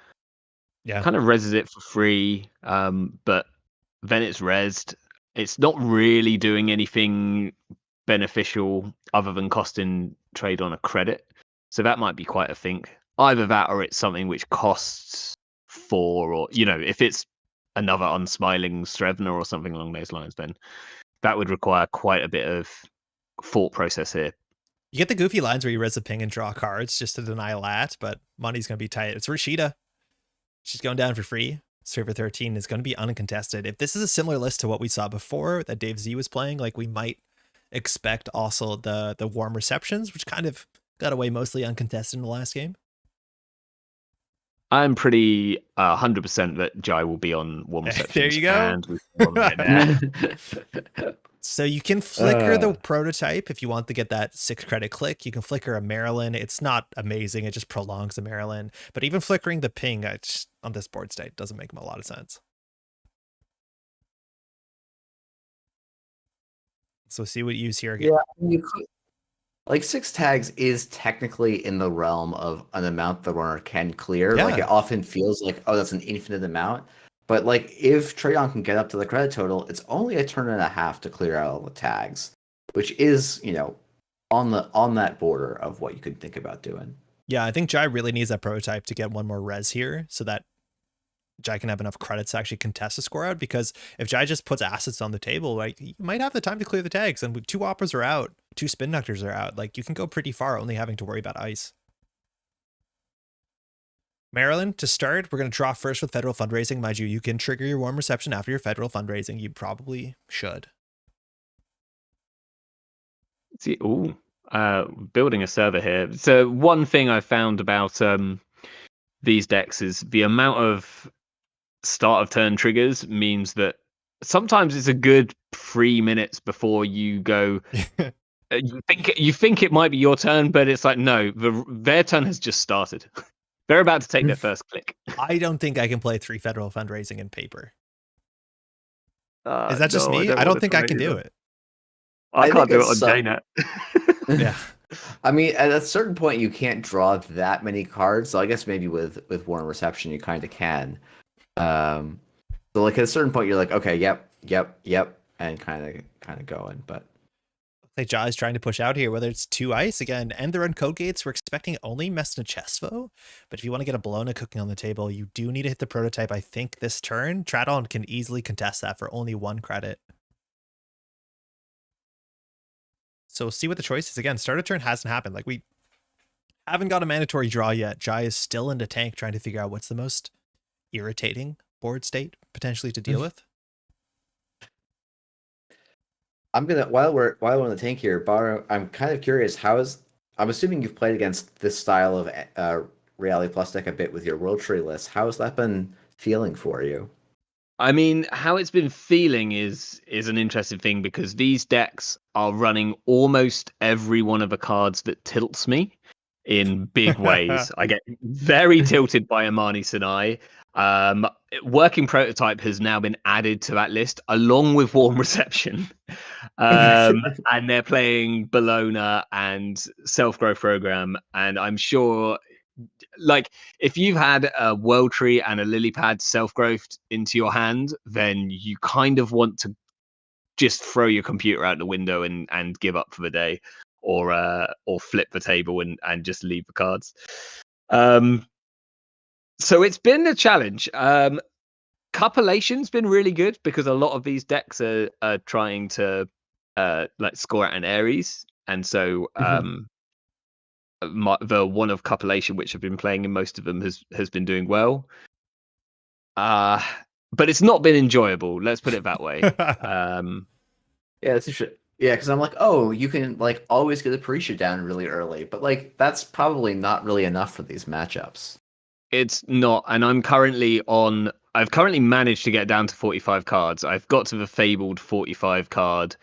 Yeah. Kind of reses it for free, but then it's resed. It's not really doing anything beneficial other than costing trade on a credit. So that might be quite a think. Either that or it's something which costs 4, or, you know, if it's another unsmiling Srevna or something along those lines, then that would require quite a bit of thought process here. You get the goofy lines where you res a ping and draw cards just to deny lat, but money's going to be tight. It's Rashida. She's going down for free. Server 13 is going to be uncontested. If this is a similar list to what we saw before that Dave Z was playing, like we might expect also the warm receptions, which kind of got away mostly uncontested in the last game. I'm pretty 100% that Jai will be on warm receptions. There you go. And so you can flicker the prototype if you want to get that 6 credit click. You can flicker a Maryland. It's not amazing. It just prolongs the Maryland. But even flickering the ping on this board state doesn't make a lot of sense. So see what you use here again. Yeah, you could. Like 6 tags is technically in the realm of an amount the runner can clear. Yeah. Like it often feels like, oh, that's an infinite amount. But like if Trayon can get up to the credit total, it's only a turn and a half to clear out all the tags, which is, you know, on that border of what you could think about doing. Yeah, I think Jai really needs that prototype to get one more res here so that Jai can have enough credits to actually contest the score out, because if Jai just puts assets on the table, like, you might have the time to clear the tags, and 2 operas are out, 2 spin ductors are out. Like, you can go pretty far only having to worry about ice. Maryland, to start, we're going to draw first with federal fundraising. Mind you, you can trigger your warm reception after your federal fundraising. You probably should. See, building a server here. So one thing I found about these decks is the amount of start of turn triggers means that sometimes it's a good 3 minutes before you go. You think it might be your turn, but it's like, no, their turn has just started. They're about to take their first click. I don't think I can play 3 federal fundraising in paper. Is that just me? I don't think I can do it. I can't do it on JNet. Yeah. I mean, at a certain point, you can't draw that many cards. So I guess maybe with warm reception, you kind of can. So like at a certain point, you're like, okay, yep, and kind of going. But Like Jai's trying to push out here, whether it's 2 ice again, and they're on code gates. We're expecting only Messna Chesvo, but if you want to get a Bologna cooking on the table, you do need to hit the prototype. I think this turn, Tradon can easily contest that for only 1 credit. So we'll see what the choice is. Again, start of turn hasn't happened. Like, we haven't got a mandatory draw yet. Jai is still in the tank trying to figure out what's the most irritating board state potentially to deal with. I'm gonna while we're in the tank here, Bar, I'm kind of curious. I'm assuming you've played against this style of Reality Plus deck a bit with your World Tree list. How has that been feeling for you? I mean, how it's been feeling is an interesting thing because these decks are running almost every one of the cards that tilts me in big ways. I get very tilted by Amani Sinai. Working Prototype has now been added to that list along with Warm Reception. And they're playing Bologna and Self Growth Program. And I'm sure, like, if you've had a World Tree and a Lily Pad Self Growth into your hand, then you kind of want to just throw your computer out the window and give up for the day, or flip the table and just leave the cards. So it's been a challenge. Cupillation's been really good because a lot of these decks are trying to like score at an Ares, and so the one of Cupillation, which I've been playing in most of them, has been doing well. But it's not been enjoyable. Let's put it that way. Yeah, that's interesting. Yeah, because I'm like, oh, you can like always get a Parisha down really early, but like that's probably not really enough for these matchups. It's not, and I've currently managed to get down to 45 cards. I've got to the fabled 45 card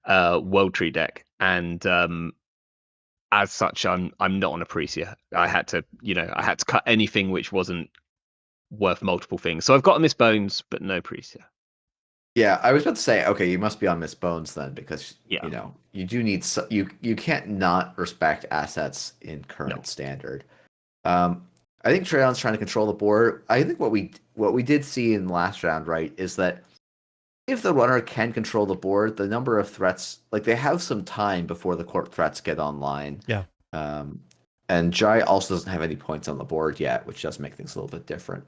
World Tree deck, and as such, I'm not on Aprecia. I had to cut anything which wasn't worth multiple things. So I've got a Miss Bones, but no Aprecia. Yeah, I was about to say, okay, you must be on Miss Bones then, because Yeah. you know you do need you can't not respect assets in current standard. I think Treyon's trying to control the board. I think what we did see in the last round, right, is that if the runner can control the board, the number of threats, like they have some time before the court threats get online. Yeah. And Jai also doesn't have any points on the board yet, which does make things a little bit different.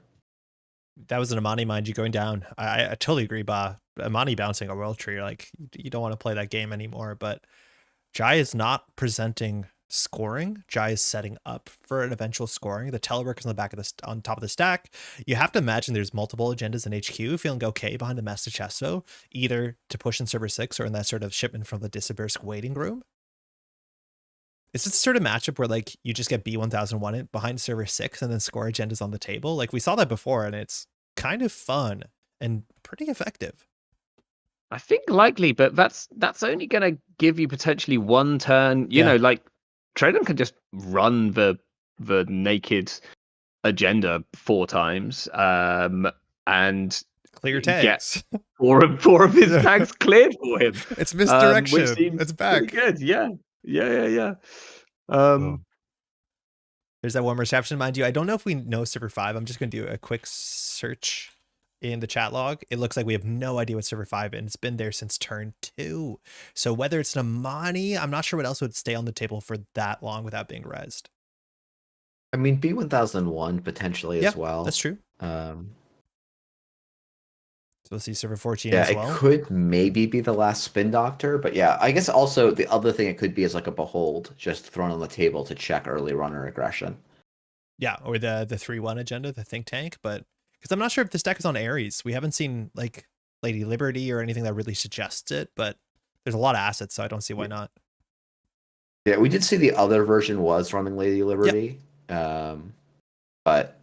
That was an Amani, mind you, going down. I totally agree, Ba. Amani bouncing a World Tree, like you don't want to play that game anymore. But Jai is not presenting scoring. Jai is setting up for an eventual scoring. The telework is on the back of on top of the stack. You have to imagine there's multiple agendas in HQ feeling okay behind the Master Chesto, either to push in server 6 or in that sort of shipment from the Disabirsk waiting room. Is it the sort of matchup where like you just get B1001 behind server 6 and then score agendas on the table? Like we saw that before, and it's kind of fun and pretty effective. I think likely, but that's only going to give you potentially one turn. You know, like Tradon can just run the naked agenda 4 times, and clear tags. Get four of his tags cleared for him. It's misdirection. Which seems it's back. Good. Yeah. There's that Warm Reception, mind you. I don't know if we know server 5. I'm just going to do a quick search in the chat log. It looks like we have no idea what server 5 is. It's been there since turn 2. So whether it's an Amani, I'm not sure what else would stay on the table for that long without being rezzed. I mean, B1001 potentially as well. That's true. So we'll see server 14 yeah, as well. It could maybe be the last Spin Doctor, but yeah, I guess also the other thing it could be is like a Behold just thrown on the table to check early runner aggression. Yeah, or the 3-1 agenda, the Think Tank, but because I'm not sure if this deck is on Ares. We haven't seen like Lady Liberty or anything that really suggests it, but there's a lot of assets, so I don't see why not. Yeah, we did see the other version was running Lady Liberty, but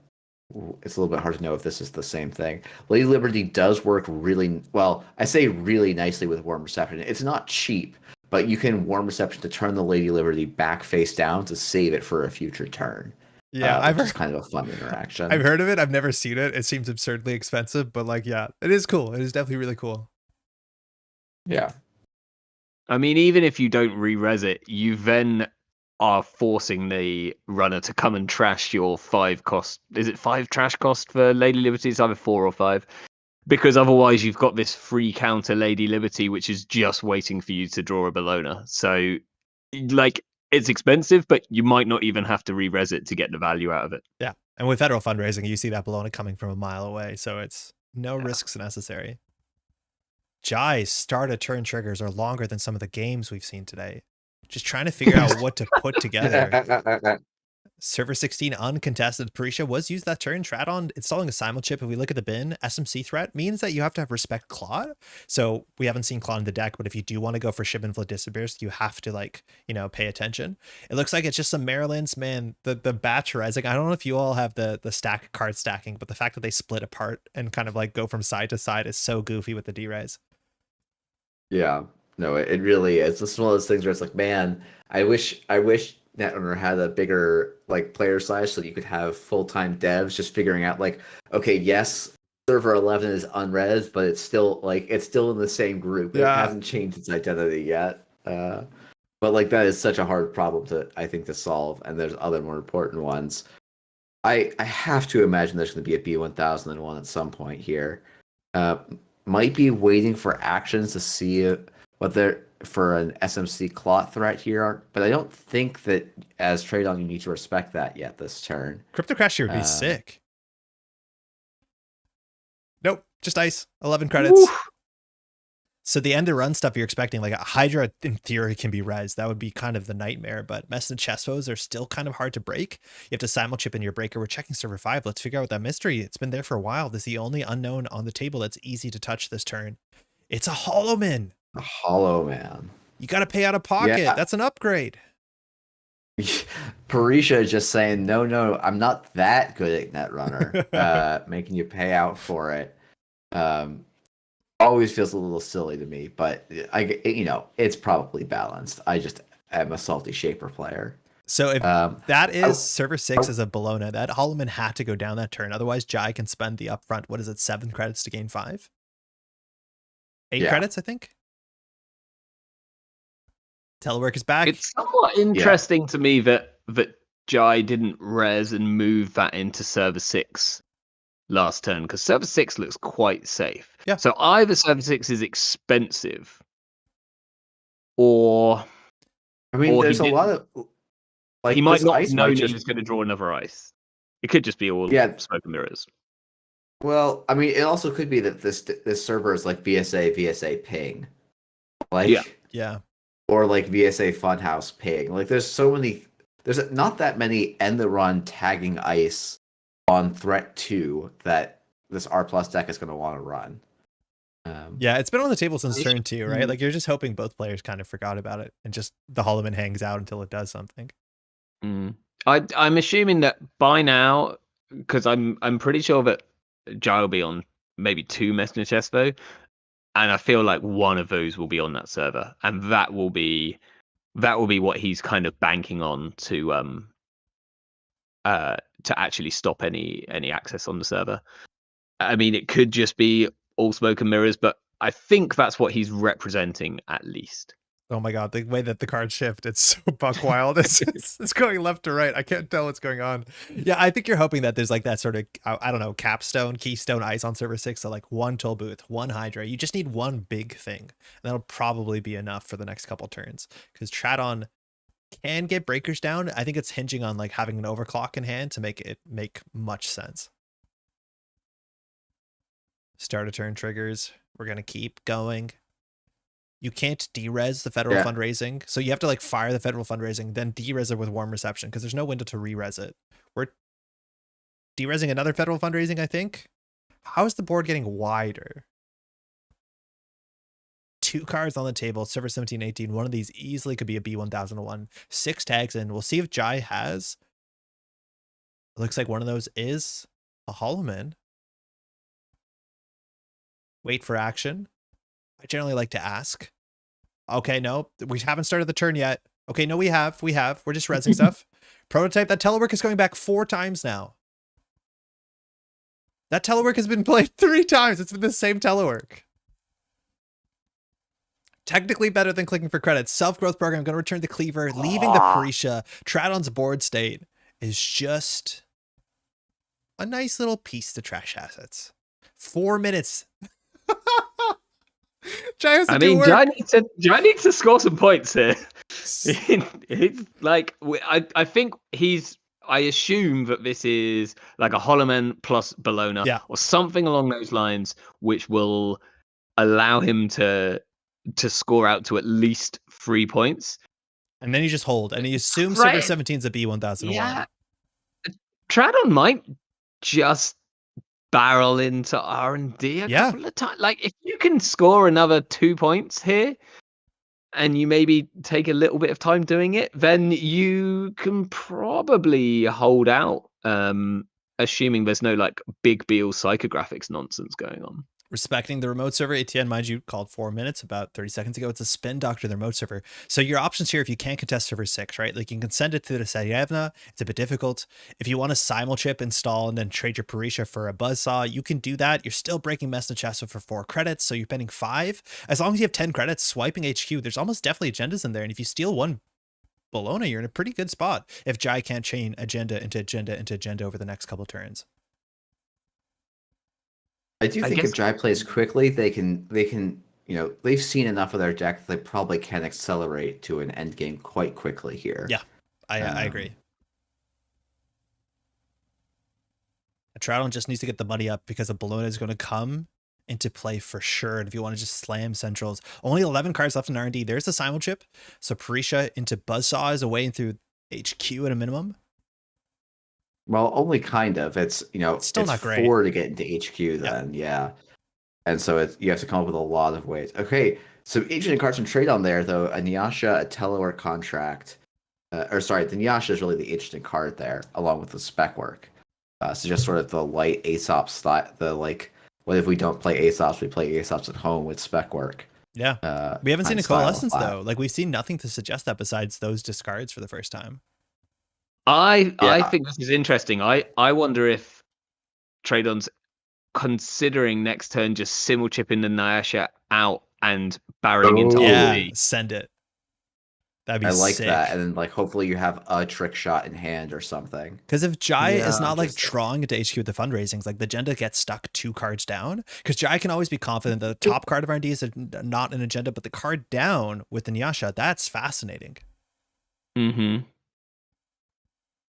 it's a little bit hard to know if this is the same thing. Lady Liberty does work really well. I say really nicely with Warm Reception. It's not cheap, but you can Warm Reception to turn the Lady Liberty back face down to save it for a future turn. Yeah, I've heard, it's kind of a fun interaction. I've heard of it. I've never seen it. It seems absurdly expensive, but like, yeah, it is cool. It is definitely really cool. Yeah. I mean, even if you don't re-res it, you then are forcing the runner to come and trash your 5 cost. Is it 5 trash cost for Lady Liberty? It's either 4 or 5. Because otherwise you've got this free counter Lady Liberty, which is just waiting for you to draw a Bologna. So, like, it's expensive, but you might not even have to re-res it to get the value out of it. Yeah. And with federal fundraising, you see that Bologna coming from a mile away. So it's no risks necessary. Jai's start of turn triggers are longer than some of the games we've seen today. Just trying to figure out what to put together. Server 16 uncontested. Parisha was used that turn. Tradon installing a simul chip. If we look at the bin, SMC threat means that you have to have respect Claude. So we haven't seen Claude in the deck, but if you do want to go for ship and flood disappears, you have to like, pay attention. It looks like it's just some Maryland's, man. The batch rising. I don't know if you all have the stack card stacking, but the fact that they split apart and kind of like go from side to side is so goofy with the D-Res. Yeah, no, it really is. It's one of those things where it's like, man, I wish Netrunner had a bigger like player size so that you could have full-time devs just figuring out like, okay, yes, server 11 is unres, but it's still in the same group. It hasn't changed its identity yet. But like that is such a hard problem to solve, and there's other more important ones. I have to imagine there's going to be a B1001 at some point here. Might be waiting for actions to see what they're for an SMC clot threat here, but I don't think that as trade on you need to respect that yet this turn. Crypto Crash here would be sick. Nope, just ice. 11 credits. Woo! So the end of run stuff you're expecting, like a Hydra in theory can be res. That would be kind of the nightmare, but Mess and Chespos are still kind of hard to break. You have to simul chip in your breaker. We're checking server 5. Let's figure out that mystery. It's been there for a while. This is the only unknown on the table that's easy to touch this turn. It's a Hollow Man. A Hollow Man. You got to pay out of pocket. Yeah. That's an upgrade. Parisha is just saying, no, I'm not that good at Netrunner. Making you pay out for it. Always feels a little silly to me, but it's probably balanced. I just am a salty Shaper player. So if that is server 6 as a Bologna, that Holloman had to go down that turn. Otherwise, Jai can spend the upfront, what is it, 7 credits to gain 5? 8 credits, I think. Telework is back. It's somewhat interesting to me that Jai didn't res and move that into server 6 last turn, because server 6 looks quite safe. Yeah. So either server 6 is expensive, or there's a lot of like he might not know that he's going to draw another ice. It could just be all smoke and mirrors. Well, it also could be that this server is like VSA ping, or like VSA Funhouse ping. Like there's not that many end the run tagging ice on threat 2 that this R+ deck is going to want to run. It's been on the table since turn 2, right? Like you're just hoping both players kind of forgot about it and just the Holloman hangs out until it does something. I'm assuming that by now, because I'm pretty sure that Jai will be on maybe 2 Messenger Chespo, and I feel like one of those will be on that server, and that will be what he's kind of banking on to actually stop any access on the server. It could just be all smoke and mirrors, but I think that's what he's representing at least. Oh my god, the way that the cards shift, it's so buck wild. It's going left to right. I can't tell what's going on. Yeah, I think you're hoping that there's like that sort of, I don't know, capstone, keystone ice on server 6. So like 1 toll booth, 1 Hydra. You just need one big thing. And that'll probably be enough for the next couple turns. Because Tradon can get breakers down. I think it's hinging on like having an overclock in hand to make it make much sense. Start a turn triggers. We're going to keep going. You can't de-res the federal fundraising. So you have to like fire the federal fundraising, then de-res it with warm reception because there's no window to re-res it. We're de-resing another federal fundraising, I think. How is the board getting wider? 2 cards on the table, server 17, 18. One of these easily could be a B1001. 6 tags in. We'll see if Jai has. It looks like one of those is a Holloman. Wait for action. I generally like to ask. Okay, no, we haven't started the turn yet. Okay, no, we have. We're just resing stuff. Prototype, that telework is going back 4 times now. That telework has been played 3 times. It's been the same telework. Technically better than clicking for credits. Self-growth program, going to return the Cleaver, leaving the Parisha. Tradon's board state is just a nice little piece to trash assets. 4 minutes. Jai needs to score some points here. It's like I think I assume that this is like a Holloman plus Bologna or something along those lines, which will allow him to score out to at least 3 points. And then you just hold, and you assume server 17's a B1001. Yeah. Tradon might just barrel into R&D a Yeah. couple of times. Like, if you can score another 2 points here, and you maybe take a little bit of time doing it, then you can probably hold out, assuming there's no like big Beal psychographics nonsense going on. Respecting the remote server, ATN, mind you, called 4 minutes about 30 seconds ago. It's a spin doctor, the remote server. So your options here, if you can't contest server 6, right? Like you can send it to the Sarievna. It's a bit difficult. If you want a simulchip install and then trade your Parisha for a buzzsaw, you can do that. You're still breaking Mesnachesso for 4 credits, so you're spending 5. As long as you have 10 credits, swiping HQ, there's almost definitely agendas in there. And if you steal one Bologna, you're in a pretty good spot if Jai can't chain agenda into agenda into agenda over the next couple turns. I do think if Jai plays quickly, they can, they've seen enough of their deck that they probably can accelerate to an end game quite quickly here. Yeah, I agree. Tradon just needs to get the money up because the Bologna is going to come into play for sure. And if you want to just slam centrals, only 11 cards left in R&D. There's the simul chip. So Parisha into Buzzsaw is away and through HQ at a minimum. Well, only kind of. It's still it's not great. 4 to get into HQ then, yeah. And so you have to come up with a lot of ways. Okay, so ancient cards from trade on there though. A Nyasha, a Telor contract, the Nyasha is really the ancient card there, along with the spec work. So just sort of the light Aesop style. The like, what if we don't play Aesops? We play Aesops at home with spec work. Yeah, we haven't seen a coalescence though. Like we've seen nothing to suggest that besides those discards for the first time. I think this is interesting. I wonder if Tradon's considering next turn just simul chipping the Nyasha out and barreling into R&D. Send it. That'd be I like sick. that, and then like hopefully you have a trick shot in hand or something. Because if Jai is not like drawing into HQ with the fundraisings, like the agenda gets stuck 2 cards down. Because Jai can always be confident that the top card of R&D is not an agenda, but the card down with the Nyasha, that's fascinating. Mm-hmm.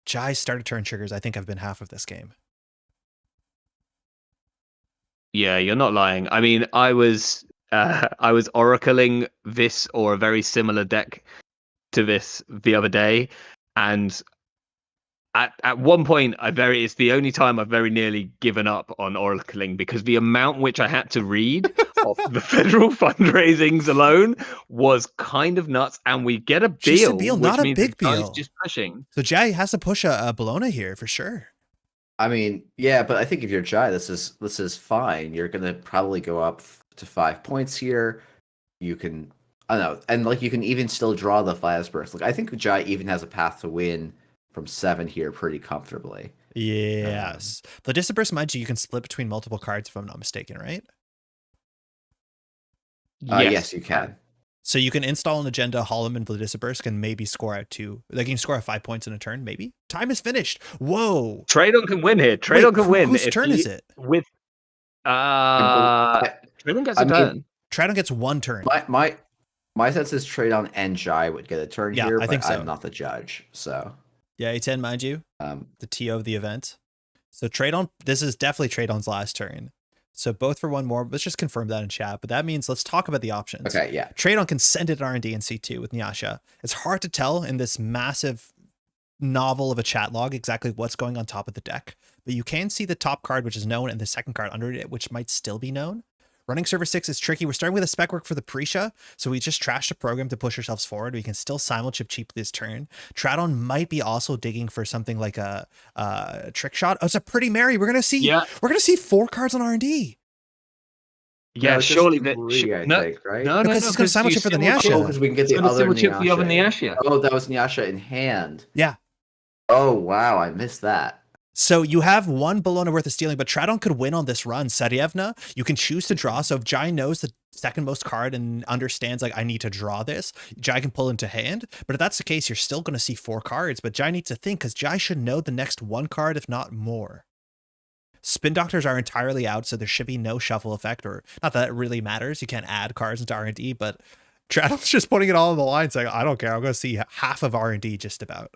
Jai started turn triggers, I think, have been half of this game. Yeah, you're not lying. I mean, I was oracling this or a very similar deck to this the other day, and at one point it's the only time I've very nearly given up on oracling, because the amount which I had to read of the federal fundraisings alone was kind of nuts, and we get a Beal, not a big Beal. Just pushing. So Jai has to push a Bologna here for sure. I mean, yeah, but I think if you're Jai, this is fine. You're gonna probably go up to 5 points here. You can, I don't know, and like you can even still draw the Flash Burst. Like I think Jai even has a path to win from 7 here pretty comfortably. Yes, the Disperse, mind you, you can split between multiple cards if I'm not mistaken, right? Yes, you can. So you can install an agenda, Holloman for the Disperse, can maybe score out 2. Like you can score out 5 points in a turn, maybe. Time is finished. Whoa. Tradon can win here. Tradon can win. Whose turn is it? With Tradon gets a turn. Tradon gets 1 turn. My sense is Tradon and Jai would get a turn here, I think so. I'm not the judge, so. Yeah, A10, mind you, the TO of the event. So Tradon, this is definitely Tradon's last turn. So both for 1 more. Let's just confirm that in chat. But that means let's talk about the options. Okay, yeah. Tradon can send it R&D and C2 with Nyasha. It's hard to tell in this massive novel of a chat log exactly what's going on top of the deck. But you can see the top card, which is known, and the second card under it, which might still be known. Running server 6 is tricky. We're starting with a spec work for the Parisha, so we just trashed the program to push ourselves forward. We can still simul-chip cheap this turn. Tradon might be also digging for something like a trick shot. Oh, it's a Pretty Mary. We're gonna see 4 cards on R&D. Yeah, no, surely that. I think, right? No, because it's gonna simul-chip for the Nyasha. Because we can get the other Nyasha. Oh, that was Nyasha in hand. Yeah. Oh wow, I missed that. So you have 1 Bologna worth of stealing, but Tradon could win on this run. Sarievna, you can choose to draw. So if Jai knows the second most card and understands, like, I need to draw this, Jai can pull into hand. But if that's the case, you're still going to see 4 cards. But Jai needs to think, because Jai should know the next 1 card, if not more. Spin Doctors are entirely out, so there should be no shuffle effect, or not that it really matters. You can't add cards into R&D, but Tradon's just putting it all on the line, saying, I don't care. I'm going to see half of R&D just about.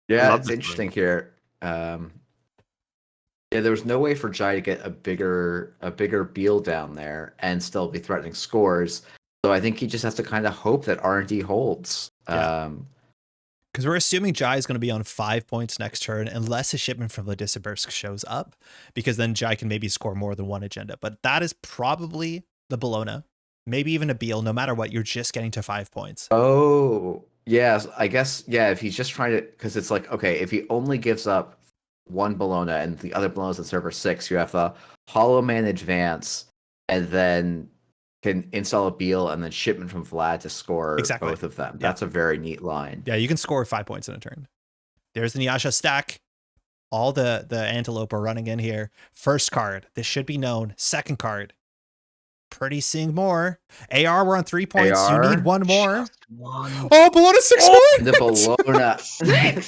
Yeah, it's interesting here. Yeah, there was no way for Jai to get a bigger Beal down there and still be threatening scores. So I think he just has to kind of hope that R&D holds. Yeah. Because we're assuming Jai is going to be on 5 points next turn unless his shipment from Vladislavsk shows up, because then Jai can maybe score more than one agenda. But that is probably the Bologna, maybe even a Beal. No matter what, you're just getting to 5 points. Oh, yes. I guess, yeah, if he's just trying to, because it's like, okay, if he only gives up one Bologna and the other Bologna's at server 6, you have the Hollow Man advance and then can install a Beal and then shipment from Vlad to score Exactly. both of them. Yeah. That's a very neat line. Yeah, you can score 5 points in a turn. There's the Nyasha stack. All the Antelope are running in here. First card, this should be known. Second card, pretty seeing more. AR, we're on 3 points. AR, you need one more. Just one. Oh, Bologna 6 points! The Bologna.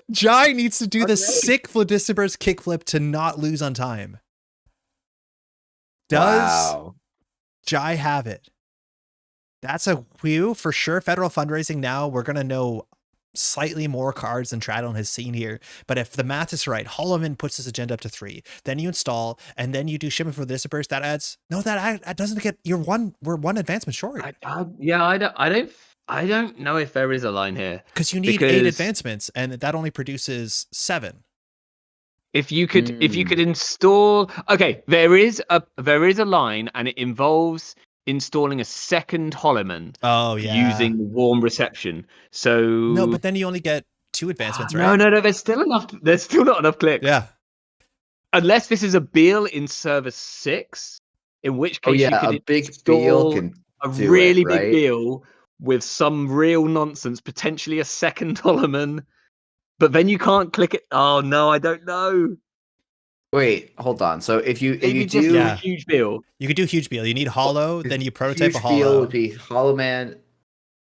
Jai needs to do the Okay. sick Vladislavsk kickflip to not lose on time. Does Wow. Jai have it? That's a whew for sure. Federal fundraising now. We're going to know slightly more cards than Tradon has seen here. But if the math is right, Holloman puts his agenda up to 3. Then you install, and then you do shipment for Vladislavsk. That adds, no, that doesn't get, we're one advancement short. I don't know if there is a line here. Because you need 8 Because- advancements, and that only produces 7. If you could install, okay, there is a line, and it involves installing a second Holloman Oh, yeah. using warm reception. So No, but then you only get 2 advancements, right? No. There's still enough. There's still not enough clicks. Yeah. Unless this is a Beal in server 6, in which case Oh, yeah, you could a big Beal install can a do it, really right? big Beal with some real nonsense, potentially a second Holloman. But then you can't click it. Oh no, I don't know. Wait, hold on. So if you Maybe just do a Yeah. huge Beal. You could do huge Beal. You need Hollow, then you prototype huge a Beal Hollow. would be Hollow Man.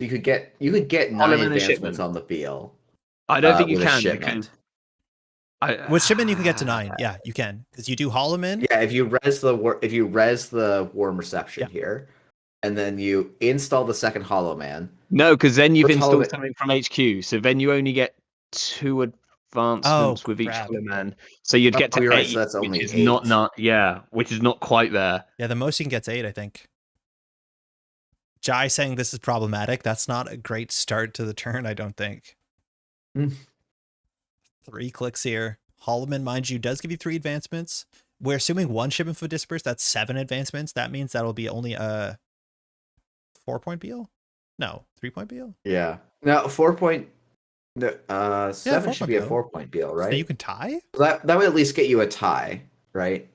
You could get 9 Hollow Man and advancements shipment. on the Beal. I don't think you with a can. shipment. With shipment, you can get to 9. Yeah, you can. Because you do Holloman. Yeah, if you res the warm reception here, and then you install the second Hollow Man. No, because then you've Which Hollow installed Man- something from HQ. So then you only get 2 advancements with each crap. Hollow Man. So you'd get Oh, to you're 8, right, so that's only which is 8. which is not quite there. Yeah, the most you can get is 8, I think. Jai saying this is problematic. That's not a great start to the turn, I don't think. Hmm. 3 clicks here. Holloman, mind you, does give you 3 advancements. We're assuming 1 shipment for Disperse. That's 7 advancements. That means that'll be only a 4-point Beal? No, 3-point Beal? Yeah. No, 4-point. No, 7 should 4-point be a Beal. 4-point Beal, right? So you can tie? That would at least get you a tie, right?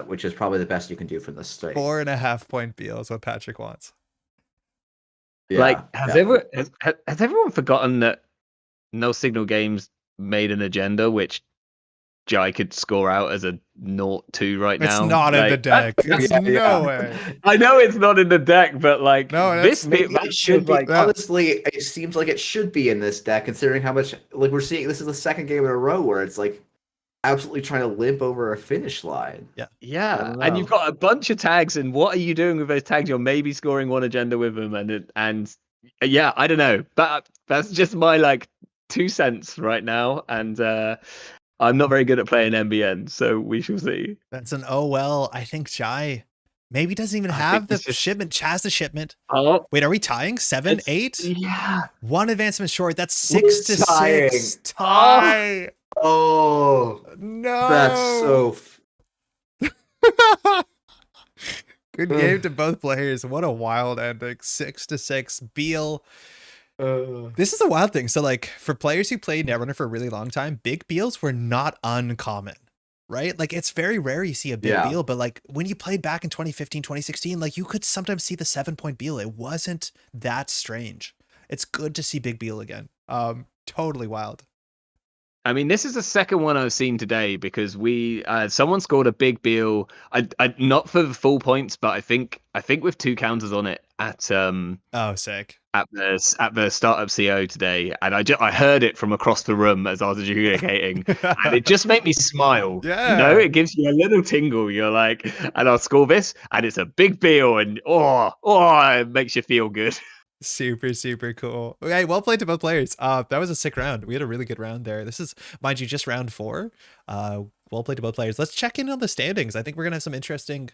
Which is probably the best you can do from the start. 4.5-point Beal is what Patrick wants. Yeah, Like, has definitely. everyone forgotten that No Signal Games made an agenda which Jai could score out as a 0-2 right It's now? not in the deck. It's Yeah, no yeah. way. I know it's not in the deck, but like No, this that's- Maybe it should be. like Honestly, it seems like it should be in this deck, considering how much like we're seeing. This is the second game in a row where it's like absolutely trying to limp over a finish line. I yeah, don't and know. you've got a bunch of tags, and what are you doing with those tags? You're maybe scoring one agenda with them, and yeah, I don't know, but that's just my like 2 cents right now, and I'm not very good at playing MBN, so we shall see. That's an oh well. I think Jai maybe doesn't even I have think the this is- shipment. Chaz the shipment. Oh, Wait, are we tying? 7, it's- 8? yeah. 1 advancement short. That's 6 to tying. 6. Tie. Oh, No. that's so. Good game to both players. What a wild ending. 6 to 6. Beal. This is a wild thing. So, like, for players who played Netrunner for a really long time, big Beals were not uncommon, right? Like, it's very rare you see a big Yeah. Beal, but like when you played back in 2015, 2016, like you could sometimes see the 7-point Beal. It wasn't that strange. It's good to see big Beal again. Totally wild. I mean, this is the second one I've seen today because we someone scored a big Beal. I not for the full points, but I think with 2 counters on it at Oh, sick. at the startup CO today, and I heard it from across the room as I was adjudicating, and it just made me smile. Yeah. You know, it gives you a little tingle. You're like, and I'll score this, and it's a big Beal, and it makes you feel good. Super, super cool. Okay, well played to both players. That was a sick round. We had a really good round there. This is, mind you, just round 4. Well played to both players. Let's check in on the standings. I think we're gonna have some interesting,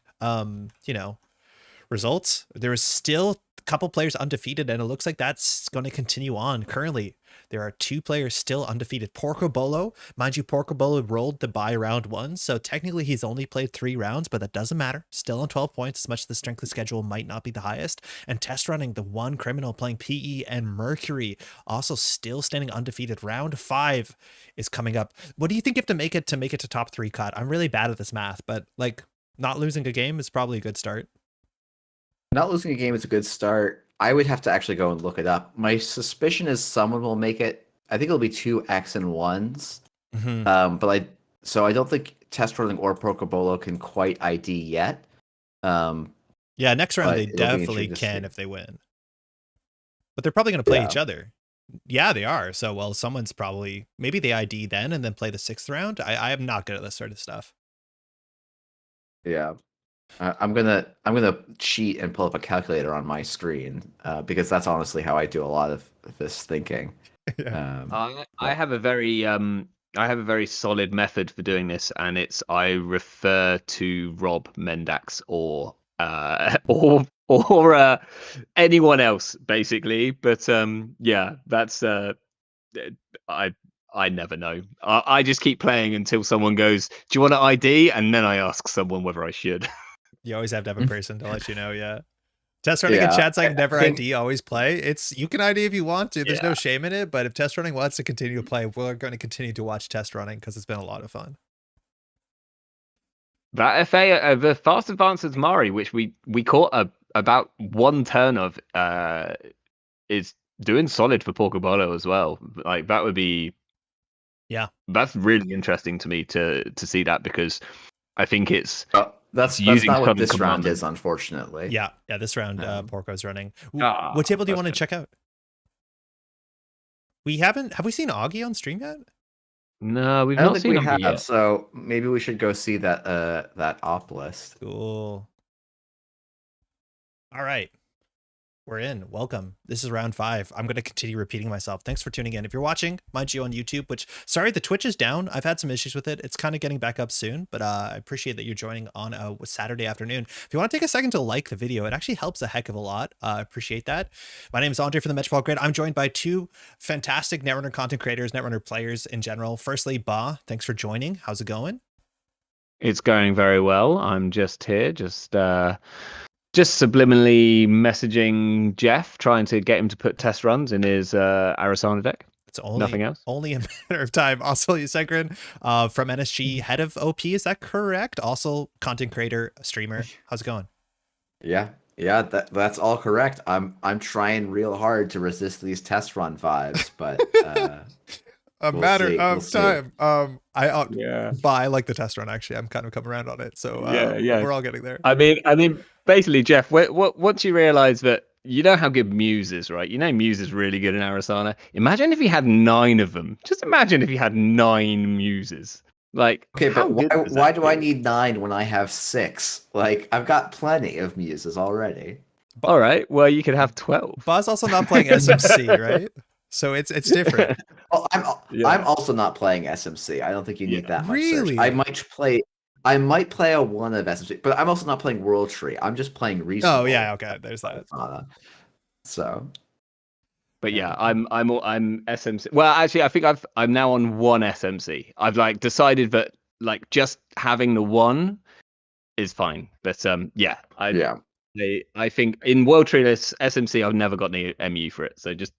Results, there is still a couple players undefeated, and it looks like that's going to continue on. Currently, there are 2 players still undefeated. Porco Bolo, mind you, Porco Bolo rolled to buy round 1, so technically he's only played 3 rounds, but that doesn't matter. Still on 12 points, as much as the strength of schedule might not be the highest. And Test Running, the one criminal playing PE and Mercury, also still standing undefeated. Round 5 is coming up. What do you think you have to make it to top 3 cut? I'm really bad at this math, but like not losing a game is probably a good start. Not losing a game is a good start. I would have to actually go and look it up. My suspicion is someone will make it. I think it'll be 2 X and 1s. So I don't think Test Running or Procobolo can quite ID yet. Yeah, next round they definitely can if they win. But they're probably going to play each other. Yeah, they are. So, well, someone's probably, maybe they ID then and then play the 6th round. I am not good at this sort of stuff. Yeah. I'm gonna cheat and pull up a calculator on my screen because that's honestly how I do a lot of this thinking. I have a very solid method for doing this, and it's I refer to Rob Mendax or anyone else basically. But yeah, that's I never know. I just keep playing until someone goes, "Do you want an ID?" And then I ask someone whether I should. You always have to have a person to let you know. Yeah. Test Running in chat's like never ID, always play. It's you can ID if you want to. There's no shame in it. But if Test Running wants to continue to play, we're going to continue to watch Test Running because it's been a lot of fun. That FA, the Fast Advances Mari, which we caught about 1 turn of, is doing solid for Porcobolo as well. Like that would be, that's really interesting to me to see that, because I think it's that's not what this round is, unfortunately. Yeah, this round Porco's running. What table do you want to check out? Have we seen Augie on stream yet? No, we've not seen Augie yet. So maybe we should go see that op list. Cool. All right. We're in. Welcome. This is round 5. I'm going to continue repeating myself. Thanks for tuning in. If you're watching, mind you, on YouTube, which, sorry, the Twitch is down. I've had some issues with it. It's kind of getting back up soon, but I appreciate that you're joining on a Saturday afternoon. If you want to take a second to like the video, it actually helps a heck of a lot. I appreciate that. My name is Andre from the Métropole Grid. I'm joined by 2 fantastic Netrunner content creators, Netrunner players in general. Firstly, Ba, thanks for joining. How's it going? It's going very well. I'm just here, just subliminally messaging Jeff, trying to get him to put test runs in his Arasana deck. It's only nothing else. Only a matter of time. Also, Segrin from NSG, head of OP, is that correct? Also, content creator, streamer. How's it going? Yeah, that's all correct. I'm trying real hard to resist these test run vibes, but matter of time. I like the test run. Actually, I'm kind of coming around on it. So we're all getting there. I mean, basically, Jeff, once you realize that, you know how good Muse is, right? You know Muse is really good in Arasana. Imagine if you had 9 of them. Just imagine if you had 9 Muses. Like, okay, but why do I need 9 when I have 6? Like, I've got plenty of Muses already. All right, well, you could have 12. Buzz also not playing SMC, right? So it's different. Well, I'm also not playing SMC. I don't think you need that much. Really? Search. I might play a 1 of SMC, but I'm also not playing World Tree. I'm just playing reasonable. Oh yeah, okay. There's that. So, but yeah, I'm SMC. Well, actually, I think I'm now on 1 SMC. I've like decided that like just having the 1 is fine. But I think in World Tree SMC, I've never got any MU for it. So just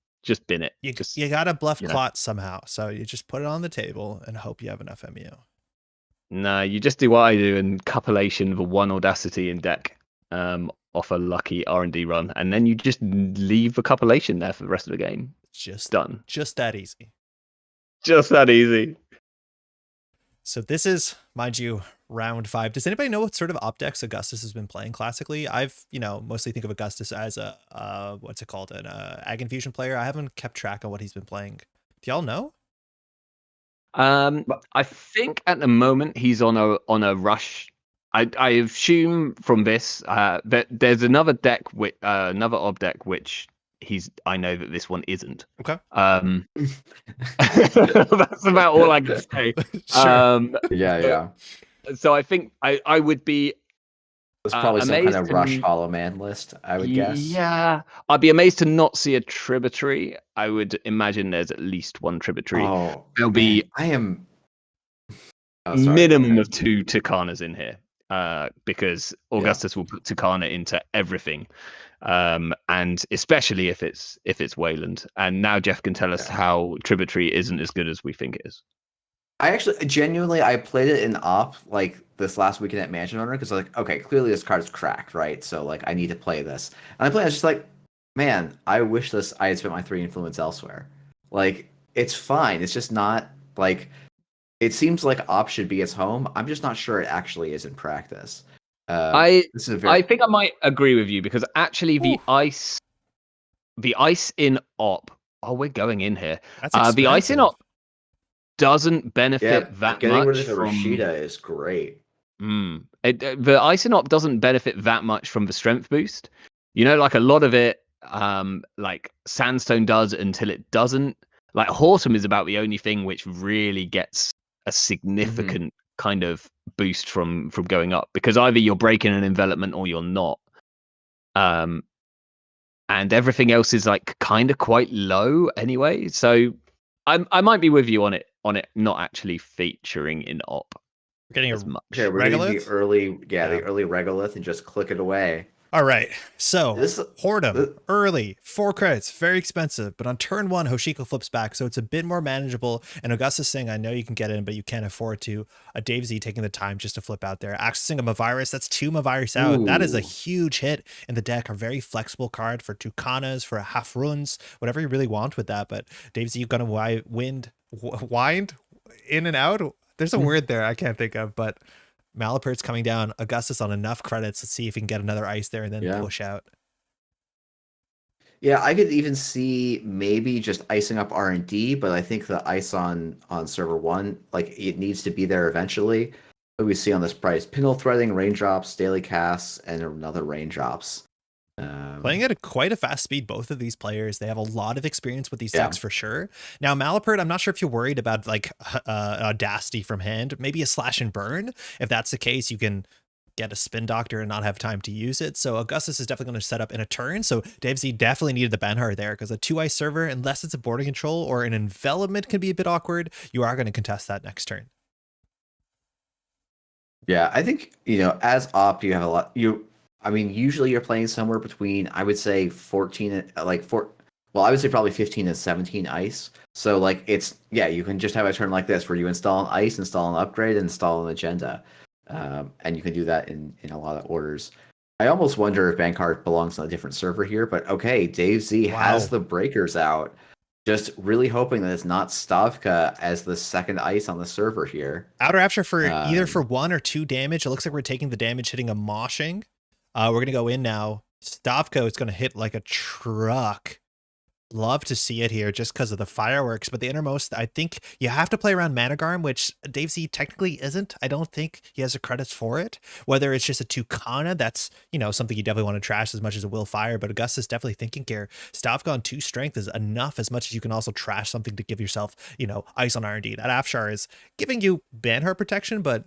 bin it. You gotta bluff Clot somehow. So you just put it on the table and hope you have enough MU. No, you just do what I do and cupulation for 1 Audacity in deck off a lucky R&D run, and then you just leave the cupulation there for the rest of the game. Just done. Just that easy. Just that easy. So this is, mind you, round 5. Does anybody know what sort of op decks Augustus has been playing classically? I've, mostly think of Augustus as a, what's it called? An Ag Infusion player. I haven't kept track of what he's been playing. Do y'all know? I think at the moment he's on a rush. I assume from this that there's another deck with another ob deck which I know that this one isn't. Okay. That's about all I can say. Sure. yeah. So I think I would be There's probably some kind amazed of to rush Hollow Man list, I would guess. Yeah, I'd be amazed to not see a tributary. I would imagine there's at least one tributary. Oh, There'll man, be I am. Oh, sorry. minimum Okay. of 2 Tucanas in here, because Augustus will put Tucana into everything, and especially if it's Wayland. And now Jeff can tell us how tributary isn't as good as we think it is. I actually genuinely I played it in op like this last weekend at Mansion Owner because like, okay, clearly this card's cracked, right? So like I need to play this. And I played, I was just like, man, I wish I had spent my 3 influence elsewhere. Like, it's fine. It's just not like it seems like op should be its home. I'm just not sure it actually is in practice. I This is a very think I might agree with you, because actually the ice in op. Oh, we're going in here. That's The ice in expensive. op doesn't benefit that getting much rid of the from Rashida is great. the ice in op doesn't benefit that much from the strength boost. You know, like a lot of it, like Sandstone does until it doesn't. Like Hortum is about the only thing which really gets a significant kind of boost from going up, because either you're breaking an envelopment or you're not. And everything else is like kind of quite low anyway. So I might be with you on it not actually featuring in op. We're getting as a much. Okay, we're getting the regolith? early regolith and just click it away. All right, so This- Hortum, early, 4 credits, very expensive, but on turn 1, Hoshiko flips back, so it's a bit more manageable, and Augustus saying, I know you can get in, but you can't afford to. Dave Z taking the time just to flip out there. Accessing a Mavirus, that's 2 Mavirus out. That is a Ooh. huge hit in the deck, a very flexible card for 2 Kanas, for a half runes, whatever you really want with that, but Dave Z, you're going to wind in and out? There's a word there I can't think of, but Malapert's coming down. Augustus on enough credits. Let's see if he can get another ice there and then push out. Yeah, I could even see maybe just icing up R&D, but I think the ice on server 1, like it needs to be there eventually. What we see on this price: pinhole threading, raindrops, daily casts, and another raindrops. Playing at quite a fast speed, both of these players. They have a lot of experience with these decks for sure. Now, Malapert, I'm not sure if you're worried about like Audacity from hand, maybe a slash and burn. If that's the case, you can get a spin doctor and not have time to use it. So Augustus is definitely going to set up in a turn. So Dave Z definitely needed the Benhar there, because a 2-ice server, unless it's a boarding control or an envelopment, can be a bit awkward. You are going to contest that next turn. Yeah, I think, as op, you have a lot. Usually you're playing somewhere between, I would say 14 and I would say probably 15 and 17 ice. So like you can just have a turn like this where you install an ice, install an upgrade, and install an agenda. And you can do that in a lot of orders. I almost wonder if Bankart belongs on a different server here, but okay, Dave Z has the breakers out. Just really hoping that it's not Stavka as the second ice on the server here. Outer Rapture for either for 1 or 2 damage. It looks like we're taking the damage, hitting a moshing. We're going to go in now. Stavka is going to hit like a truck. Love to see it here just because of the fireworks. But the innermost, I think you have to play around Managarm, which Dave Z technically isn't. I don't think he has the credits for it. Whether it's just a Tucana, that's, something you definitely want to trash as much as a Will Fire. But Augustus definitely thinking here. Stavka on 2 strength is enough, as much as you can also trash something to give yourself, ice on R&D. That Afshar is giving you Banhart protection, but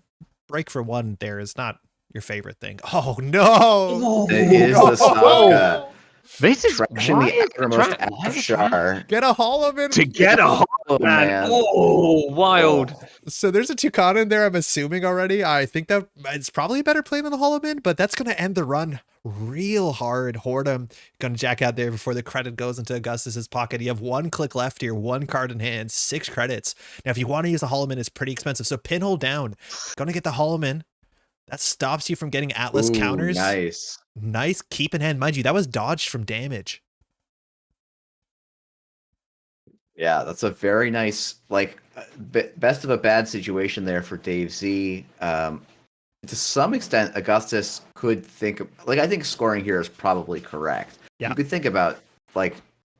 break for 1 there is not your favorite thing. Oh no! It is the Stavka. This is trashing the outermost Afshar. Get a Hollow to get a Hollow Man. Oh, wild. So there's a Tucana in there, I'm assuming already. I think that it's probably a better play than the Hollow Man, but that's going to end the run real hard. Hortum going to jack out there before the credit goes into Augustus's pocket. You have 1 click left here, 1 card in hand, 6 credits. Now, if you want to use the Hollow Man, it's pretty expensive. So pinhole down. Going to get the Hollow Man. That stops you from getting Atlas counters. Nice keep in hand. Mind you, that was dodged from damage. Yeah, that's a very nice, best of a bad situation there for Dave Z. To some extent, Augustus could think, I think scoring here is probably correct. Yeah. You could think about,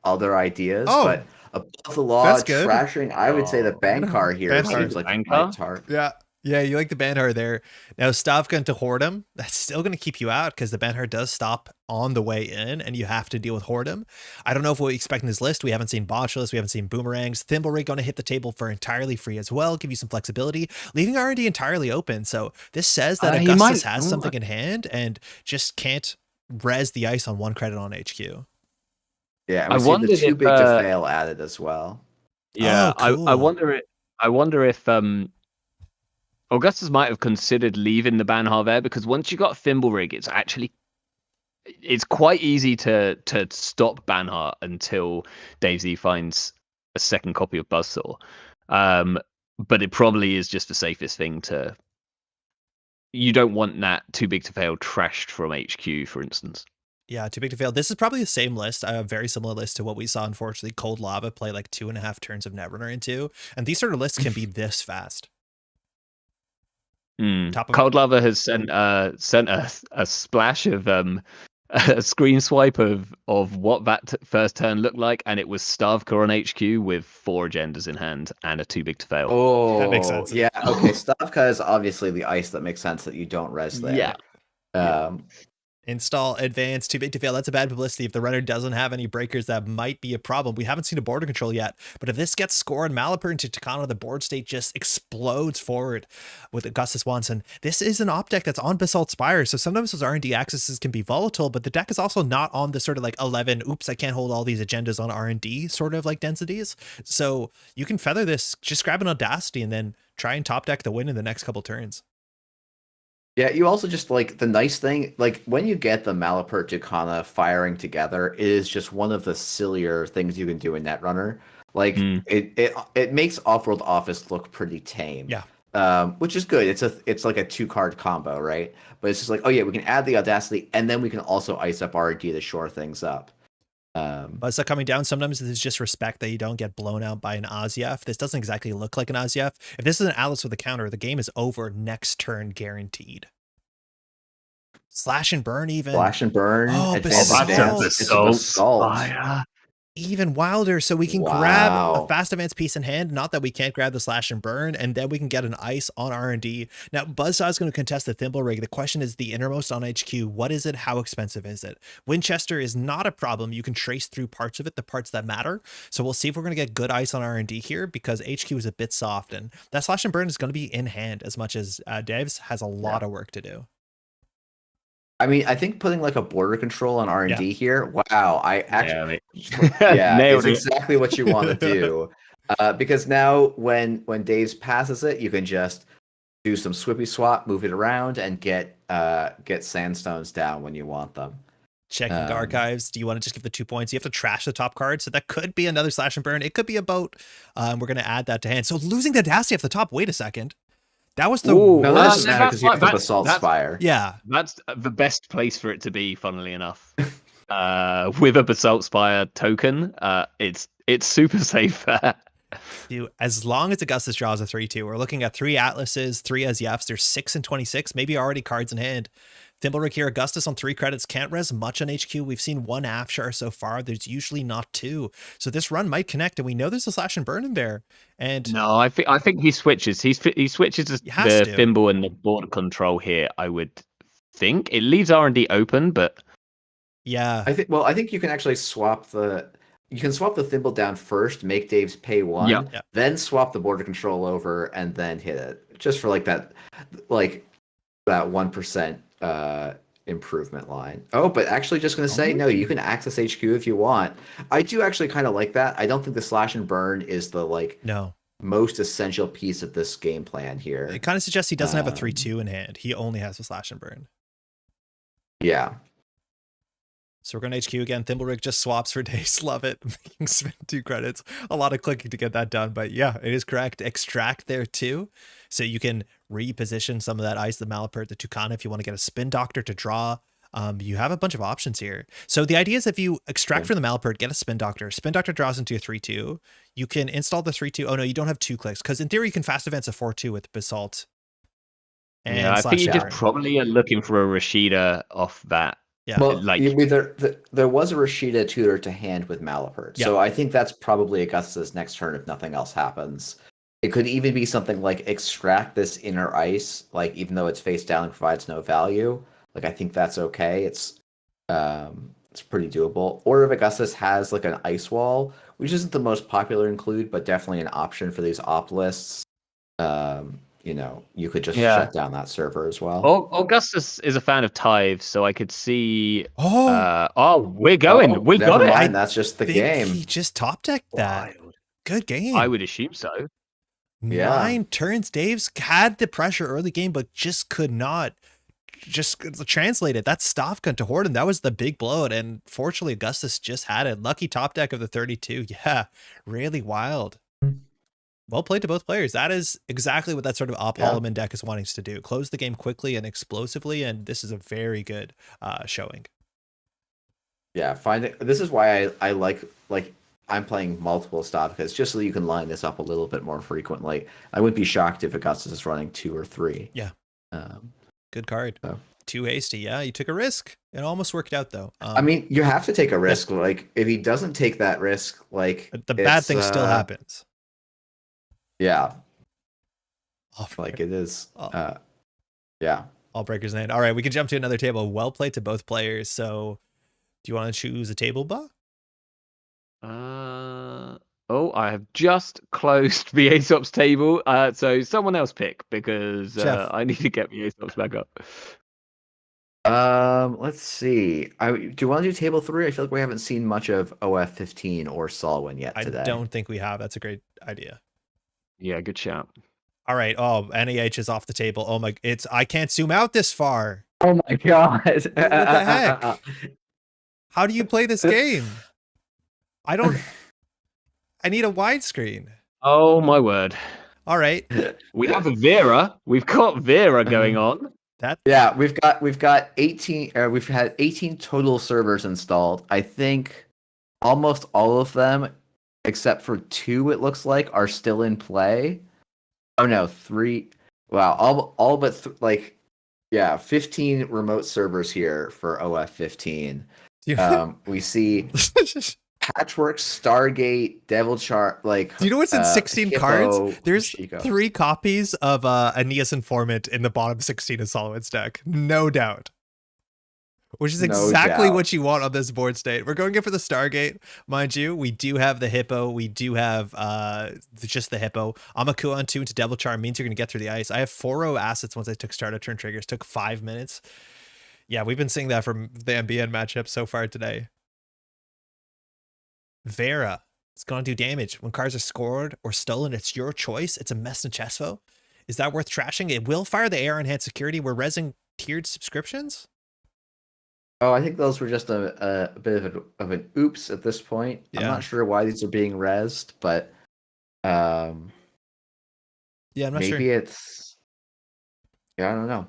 other ideas, Oh, but above the law, that's good. trashing, I would say the Bankar here seems like Bankar? my tar. Yeah. Yeah, you like the Banhar there. Now, Stavka into Hordem, that's still going to keep you out because the Banhar does stop on the way in and you have to deal with Hordem. I don't know if what we expect in this list. We haven't seen Botulus, we haven't seen Boomerangs. Thimblerig going to hit the table for entirely free as well, give you some flexibility, leaving R&D entirely open. So this says that Augustus has something in hand and just can't res the ice on 1 credit on HQ. Yeah, and we see the too big to fail added as well. Yeah, oh, cool. I wonder if Augustus might have considered leaving the Banhar there, because once you got Thimblerig, it's quite easy to stop Banhar until Daisy finds a second copy of Buzzsaw. But it probably is just the safest thing to. You don't want that too big to fail trashed from HQ, for instance. Yeah, too big to fail. This is probably the same list, a very similar list to what we saw, unfortunately, Cold Lava play like 2.5 turns of Netrunner into. And these sort of lists can be this fast. Cold Lava has sent a splash of a screen swipe of what that first turn looked like, and it was Stavka on HQ with 4 agendas in hand and a too big to fail. Oh, that makes sense. Yeah, okay. Stavka is obviously the ice that makes sense that you don't res there. Yeah. Install advance, too big to fail. That's a bad publicity. If the runner doesn't have any breakers, that might be a problem. We haven't seen a border control yet, but if this gets scored, Malapert into Takana, the board state just explodes forward with Augustus Wanson. This is an op deck that's on Basalt Spire, so sometimes those R&D accesses can be volatile, but the deck is also not on the sort of like 11, oops, I can't hold all these agendas on R&D sort of like densities. So you can feather this, just grab an Audacity and then try and top deck the win in the next couple turns. Yeah, you also just like the nice thing, like when you get the Malapert Jacana firing together, it is just one of the sillier things you can do in Netrunner. Like it makes Off-World Office look pretty tame. Yeah. Which is good. It's like a 2-card combo, right? But it's just like, oh yeah, we can add the Audacity and then we can also ice up R&D to shore things up. Buzzsaw coming down. Sometimes it's just respect that you don't get blown out by an Azief. This doesn't exactly look like an Azief. If this is an Atlas with a counter, the game is over next turn guaranteed. Slash and burn even. Slash and burn. Oh, Basalt. Even wilder, so we can grab a fast advance piece in hand. Not that we can't grab the slash and burn, and then we can get an ice on R&D. Now, Buzzsaw is going to contest the Thimblerig. The question is the innermost on HQ. What is it? How expensive is it? Winchester is not a problem. You can trace through parts of it, the parts that matter. So we'll see if we're going to get good ice on R&D here, because HQ is a bit soft, and that slash and burn is going to be in hand as much as Devs has a lot of work to do. I mean, I think putting like a border control on R&D here, wow, I actually, nailed it's exactly what you want to do. Because now when Daves passes it, you can just do some swippy swap, move it around, and get sandstones down when you want them. Checking archives. Do you want to just give the 2 points? You have to trash the top card, so that could be another slash and burn. It could be a boat. We're going to add that to hand. So losing the Audacity off the top. Wait a second. That was the no, that doesn't matter because you have the Basalt Spire. Yeah, that's the best place for it to be. Funnily enough, with a Basalt Spire token, it's super safe there. As long as Augustus draws a 3/2, we're looking at 3 Atlases, 3 Aziefs. There's 6 and 26, maybe already cards in hand. Thimblerig here, Augustus on 3 credits, can't res much on HQ. We've seen 1 Afshar so far. There's usually not 2. So this run might connect, and we know there's a slash and burn in there. And no, I think he switches. He switches the Thimble and the border control here. I would think it leaves R&D open, but yeah, I think you can actually swap the Thimble down first, make Daves pay 1, then swap the border control over, and then hit it just for that 1%. Improvement line. Oh, but actually just going to say, no, you can access HQ if you want. I do actually kind of like that. I don't think the slash and burn is the most essential piece of this game plan here. It kind of suggests he doesn't have a 3/2 in hand. He only has a slash and burn. Yeah. So we're going to HQ again. Thimblerig just swaps for days. Love it. Making spend 2 credits. A lot of clicking to get that done. But yeah, it is correct. Extract there too. So you can reposition some of that ice, the Malapert, the Tucana, if you want to get a Spin Doctor to draw. You have a bunch of options here. So the idea is if you extract from the Malapert, get a Spin Doctor. Spin Doctor draws into a 3/2. You can install the 3/2. Oh no, you don't have 2 clicks. Because in theory, you can fast advance a 4/2 with Basalt. And I think you just probably are looking for a Rashida off that. Yeah, well, there was a Rashida tutor to hand with Malapert, so I think that's probably Augustus' next turn if nothing else happens. It could even be something like extract this inner ice, like even though it's face down and provides no value. Like I think that's okay. It's pretty doable. Or if Augustus has like an ice wall, which isn't the most popular include, but definitely an option for these op lists. You could just Yeah. shut down that server as well. Augustus is a fan of tithes, so I could see. Oh, We're going. We got never it. mind. That's just the think game. he just top decked that. Wild. Good game. I would assume so. Yeah. 9 turns. Dave's had the pressure early game, but just could not just translate it. That's Stavka to Horden. That was the big blowout. And fortunately, Augustus just had it. Lucky top deck of the 32. Yeah, really wild. Well played to both players. That is exactly what that sort of op Holloman deck is wanting to do. Close the game quickly and explosively. And this is a very good showing. Yeah, this is why I like I'm playing multiple Stavkas just so you can line this up a little bit more frequently. I wouldn't be shocked if Augustus is running 2 or 3. Yeah. Good card. So. Too hasty. Yeah, you took a risk. It almost worked out though. I mean, you have to take a risk. Like if he doesn't take that risk, like the bad thing still happens. Yeah. Like it is. Yeah. All breakers in. All right, we can jump to another table. Well played to both players. So do you want to choose a table, Ba? I have just closed the Aesop's table. So someone else pick because I need to get the Aesop's back up. Let's see. Do you want to do table 3? I feel like we haven't seen much of OF15 or Solwyn yet today. I don't think we have. That's a great idea. Yeah, good shout. All right. Oh, NEH is off the table. Oh my! I can't zoom out this far. Oh my god! What the heck? How do you play this game? I need a widescreen. Oh my word! All right. We have a Vera. We've got Vera going on. Yeah, we've got 18. We've had 18 total servers installed. I think almost all of them, except for 2, it looks like, are still in play. Oh no, 3. Wow, all but 15 remote servers here for OF15. We see Patchwork, Stargate, Devil Chart. Do you know what's in 16 Hippo, cards? There's Chico. 3 copies of Aeneas Informant in the bottom 16 of Solomid's deck, no doubt. Which is exactly what you want on this board state. We're going in for the Stargate, mind you. We do have the Hippo. We do have just the Hippo. Amakua on 2 into Devil Charm means you're going to get through the ice. I have 4-0 assets once I took start of turn triggers. Took 5 minutes. Yeah, we've been seeing that from the MBN matchup so far today. Vera. It's going to do damage. When cards are scored or stolen, it's your choice. It's a Messna Chesfo. Is that worth trashing? It will fire the AR Enhanced Security. We're resing tiered subscriptions. Oh, I think those were just a bit of an oops at this point. Yeah. I'm not sure why these are being rezzed, but I'm not sure. Maybe it's I don't know.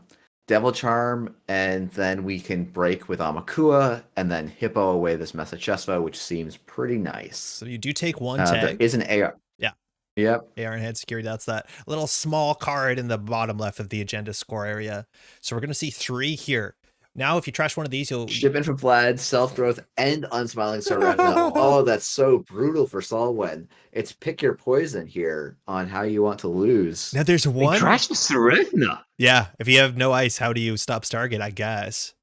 Devil Charm, and then we can break with Amakua, and then Hippo away this Message Chesfo, which seems pretty nice. So you do take 1 tag. There is an AR. Yeah. Yep. AR Enhanced Security. That's that little small card in the bottom left of the agenda score area. So we're going to see 3 here. Now, if you trash one of these, you'll ship in for Vlad, self-growth, and unsmiling Sorrento. Oh, that's so brutal for Solwyn. It's pick your poison here on how you want to lose. Now there's one. Trash the Serena. Yeah, if you have no ice, how do you stop Stargate? I guess.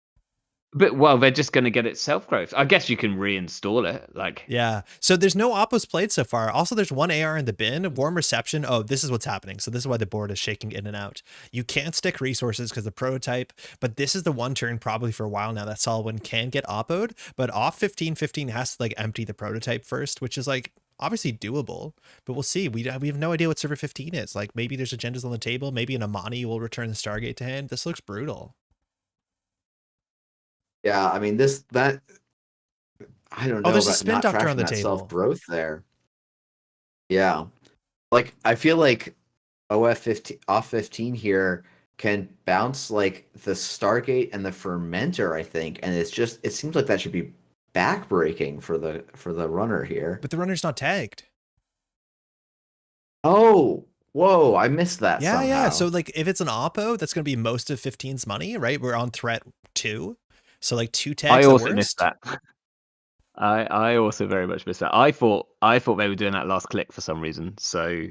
But they're just going to get it self-growth. I guess you can reinstall it. Yeah. So there's no Oppos played so far. Also, there's 1 AR in the bin. Warm Reception. Oh, this is what's happening. So this is why the board is shaking in and out. You can't stick resources because the prototype, but this is the one turn probably for a while now that Solwyn can get Oppoed, but off 15-15 has to empty the prototype first, which is obviously doable, but we'll see. We have no idea what server 15 is. Maybe there's agendas on the table. Maybe an Amani will return the Stargate to hand. This looks brutal. Yeah, I mean I don't know. Oh, there's a Spin Doctor on the table. Self-growth there. Yeah, I feel like off 15 here can bounce the Stargate and the Fermenter, I think, and it seems like that should be backbreaking for the runner here. But the runner's not tagged. Oh, whoa! I missed that. Yeah, somehow. yeah. So if it's an Oppo, that's going to be most of 15's money, right? We're on threat 2. So 2 tags. I also missed that. I also very much missed that. I thought they were doing that last click for some reason. So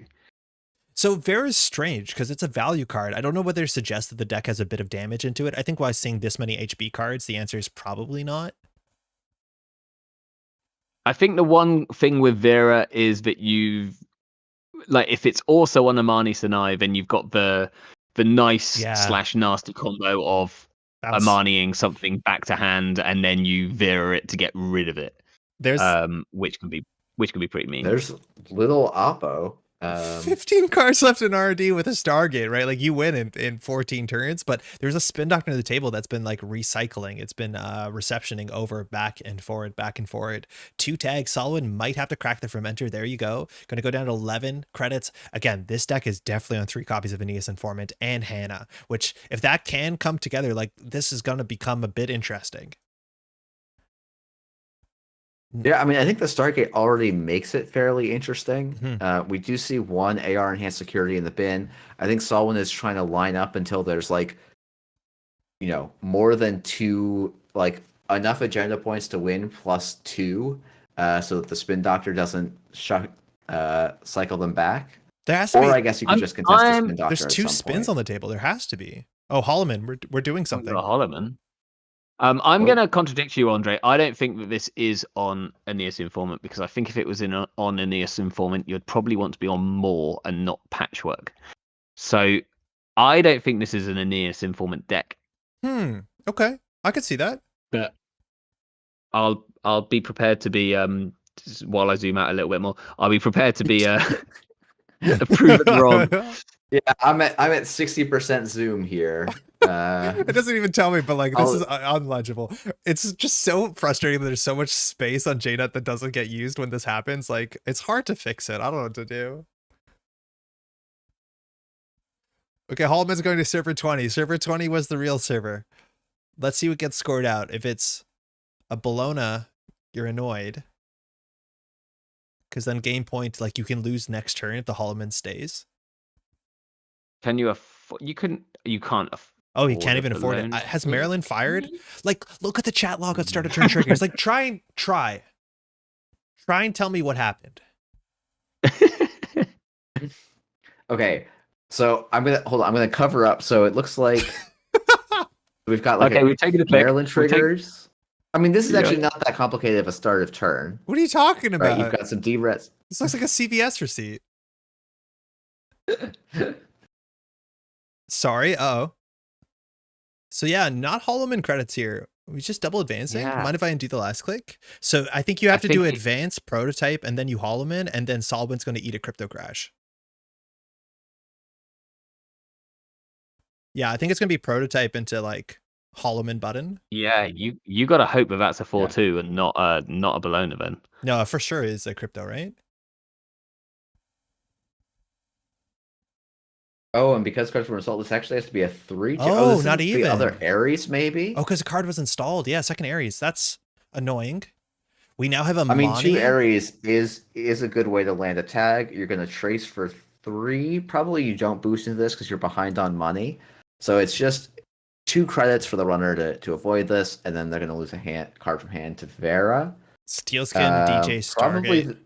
So Vera's strange because it's a value card. I don't know whether it suggests that the deck has a bit of damage into it. I think while seeing this many HB cards, the answer is probably not. I think the one thing with Vera is that you've like if it's also on Amani Sanai, then you've got the nice Yeah. / nasty combo of Bounce. Amaniing something back to hand and then you Vera it to get rid of it. There's Which can be pretty mean. There's little Oppo. 15 cards left in RD with a Stargate, right? Like you win in 14 turns, but there's a spin doctor on the table that's been like recycling. It's been receptioning over back and forward, back and forward. 2 tags. Solwyn might have to crack the fermenter. There you go. Going to go down to 11 credits. Again, this deck is definitely on 3 copies of Aeneas Informant and Hannah, which if that can come together, like this is going to become a bit interesting. Yeah, I mean, I think the Stargate already makes it fairly interesting. Mm-hmm. We do see 1 AR enhanced security in the bin. I think Solwyn is trying to line up until there's like, more than 2, like enough agenda points to win +2, so that the spin doctor doesn't cycle them back. There has to Or be. I guess you can just contest the spin doctor. There's 2 spins on the table. There has to be. Oh, Holloman, we're doing something. Holloman. I'm going to contradict you, Andre. I don't think that this is on Aeneas Informant because I think if it was on Aeneas Informant, you'd probably want to be on more and not Patchwork. So I don't think this is an Aeneas Informant deck. Okay, I could see that. But I'll be prepared to be while I zoom out a little bit more. I'll be prepared to be proven wrong. Yeah, I'm at 60% zoom here. It doesn't even tell me, but like this is unlegible. It's just so frustrating that there's so much space on JNet that doesn't get used when this happens. Like it's hard to fix it. I don't know what to do. Okay, Hallman's going to server 20. Server 20 was the real server. Let's see what gets scored out. If it's a Bologna, you're annoyed. Because then game point, like you can lose next turn if the Holloman stays. Can you you can't Oh, you can't even afford it. Has Maryland fired? Like, look at the chat log at start of turn triggers. Like, try and tell me what happened. Okay, so I'm gonna cover up. So it looks like we've got like we've taken the Maryland triggers. I mean, this is actually not that complicated of a start of turn. What are you talking about? Right, you've got some D-Rets. This looks like a CVS receipt. Sorry. Uh-oh. So yeah, not Holloman credits here. We just double advancing. Yeah. Mind if I undo the last click? So I think you have to do advance, prototype, and then you Holloman, and then Solwyn's going to eat a crypto crash. Yeah, I think it's going to be prototype into like Holloman button. Yeah, you got to hope that that's a 4-2 and not a Bologna then. No, for sure is a crypto, right? Oh, and because cards were installed, this actually has to be a 3-2. Oh, this not even. The other Ares, maybe? Oh, because the card was installed. Yeah, second Ares. That's annoying. We now have a I mean, 2 Ares is a good way to land a tag. You're going to trace for 3. Probably you don't boost into this because you're behind on money. So it's just 2 credits for the runner to avoid this, and then they're going to lose a card from hand to Vera. Steelskin, DJ Stargate. Probably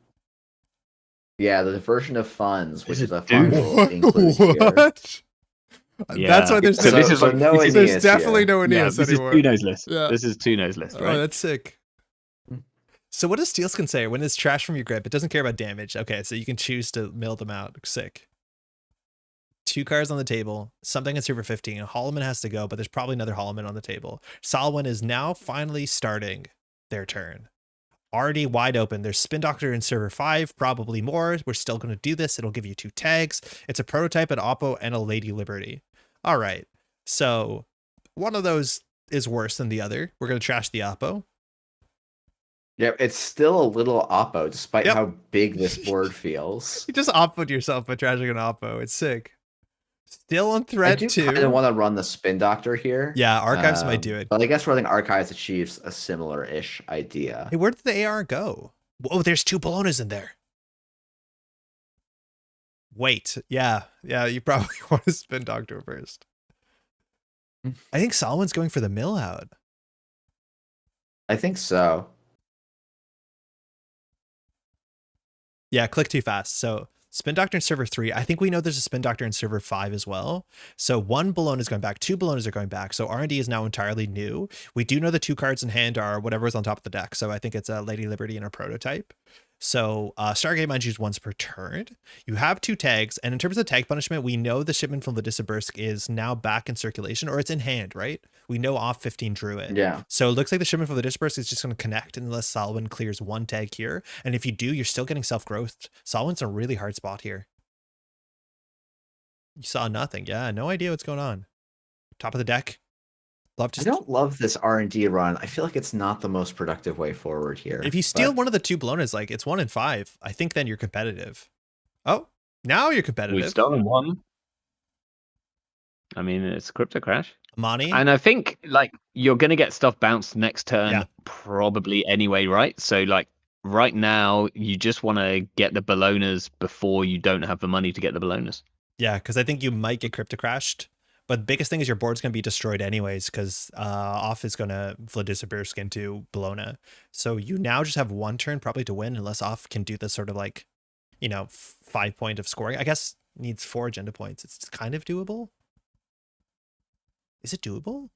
the diversion of funds, which is a fun rule included here. Yeah. That's why there's there's definitely no Aeneas anymore. This is 2 nose list. Yeah. This is 2 nose list, right? Oh, that's sick. So what does Steelskin say? When it's trash from your grip, it doesn't care about damage. Okay, so you can choose to mill them out. Sick. 2 cards on the table, something in server 15. Holloman has to go, but there's probably another Holloman on the table. Solwyn is now finally starting their turn. Already wide open. There's Spin Doctor in server 5, probably more. We're still going to do this. It'll give you 2 tags. It's a prototype, an Oppo, and a Lady Liberty. All right. So one of those is worse than the other. We're going to trash the Oppo. Yeah, it's still a little Oppo, despite how big this board feels. You just Oppo'd yourself by trashing an Oppo. It's sick. Still on threat too. I kind of want to run the Spin Doctor here. Yeah, Archives might do it. But I guess running Archives achieves a similar-ish idea. Hey, where did the AR go? Whoa, there's 2 Bolognas in there. Wait, yeah, you probably want to Spin Doctor first. I think Solomon's going for the mill out. I think so. Yeah, click too fast. So Spin Doctor in server 3. I think we know there's a Spin Doctor in server 5 as well. So 1 Bologna is going back, 2 Bolognas are going back. So R&D is now entirely new. We do know the 2 cards in hand are whatever's on top of the deck. So I think it's a Lady Liberty and a Prototype. So Stargate Mind use once per turn. You have 2 tags, and in terms of tag punishment, we know the shipment from Vladisibirsk is now back in circulation, or it's in hand, right? We know off 15 drew it. Yeah. So it looks like the shipment from Vladisibirsk is just going to connect unless Salwin clears 1 tag here. And if you do, you're still getting self-growth. Salwin's a really hard spot here. You saw nothing. Yeah, no idea what's going on. Top of the deck. I don't love this R&D run. I feel like it's not the most productive way forward here. If you steal one of the 2 Bolognas, like it's 1 in 5. I think then you're competitive. Oh, now you're competitive. We've stolen 1. I mean, it's a crypto crash. Money. And I think like you're gonna get stuff bounced next turn probably anyway, right? So like right now you just want to get the Bolognas before you don't have the money to get the Bolognas. Yeah, because I think you might get crypto crashed. But the biggest thing is your board's going to be destroyed anyways, because off is going to Vladisibirsk into Bologna. So you now just have 1 turn probably to win, unless off can do this sort of like, 5 point of scoring. I guess needs 4 agenda points. It's kind of doable. Is it doable?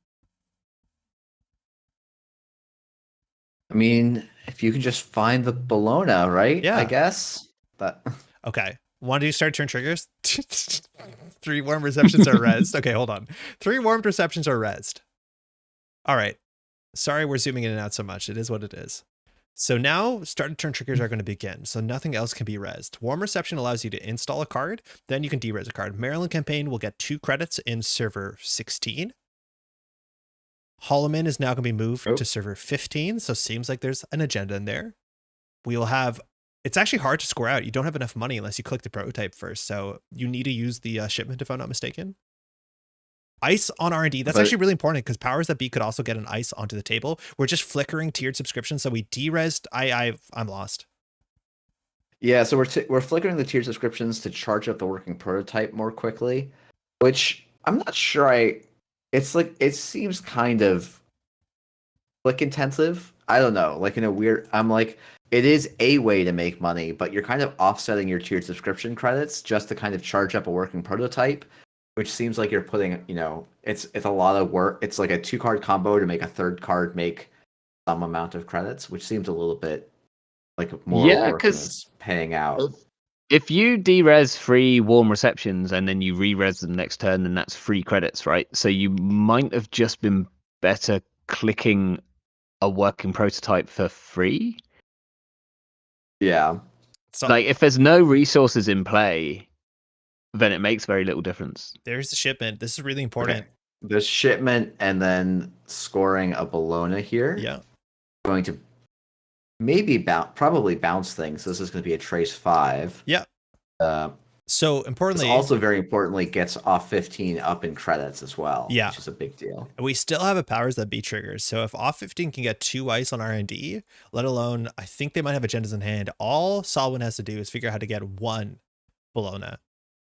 I mean, if you can just find the Bologna, right? Yeah. I guess. But okay. Want to start turn triggers? 3 warm receptions are rezzed. Okay, hold on. 3 warmed receptions are rezzed. All right. Sorry, we're zooming in and out so much. It is what it is. So now started turn triggers are going to begin. So nothing else can be rezzed. Warm reception allows you to install a card. Then you can derez a card. Maryland campaign will get 2 credits in server 16. Holloman is now going to be moved to server 15. So seems like there's an agenda in there. We will have... It's actually hard to score out. You don't have enough money unless you click the prototype first. So you need to use the shipment, if I'm not mistaken. Ice on R&D. That's actually really important because powers that be could also get an ice onto the table. We're just flickering tiered subscriptions. So we derezed. I'm lost. Yeah, so we're flickering the tiered subscriptions to charge up the working prototype more quickly, which I'm not sure it's like, it seems kind of click intensive. I don't know, like in a weird, I'm like, it is a way to make money, but you're kind of offsetting your tiered subscription credits just to kind of charge up a working prototype, which seems like you're putting, it's a lot of work. It's like a 2-card combo to make a 3rd card make some amount of credits, which seems a little bit like more work than it's paying out. If you derez 3 warm receptions and then you re-res them next turn, then that's 3 credits, right? So you might have just been better clicking a working prototype for free. Yeah. Like if there's no resources in play, then it makes very little difference. There's the shipment. This is really important. Okay. There's shipment and then scoring a Bologna here. Yeah. Going to maybe probably bounce things. This is going to be a trace 5. Yeah. So importantly, also very importantly gets off 15 up in credits as well. Yeah, which is a big deal. We still have a powers that be triggers. So if off 15 can get 2 ice on R&D, let alone I think they might have agendas in hand. All Salwin has to do is figure out how to get 1 Bologna.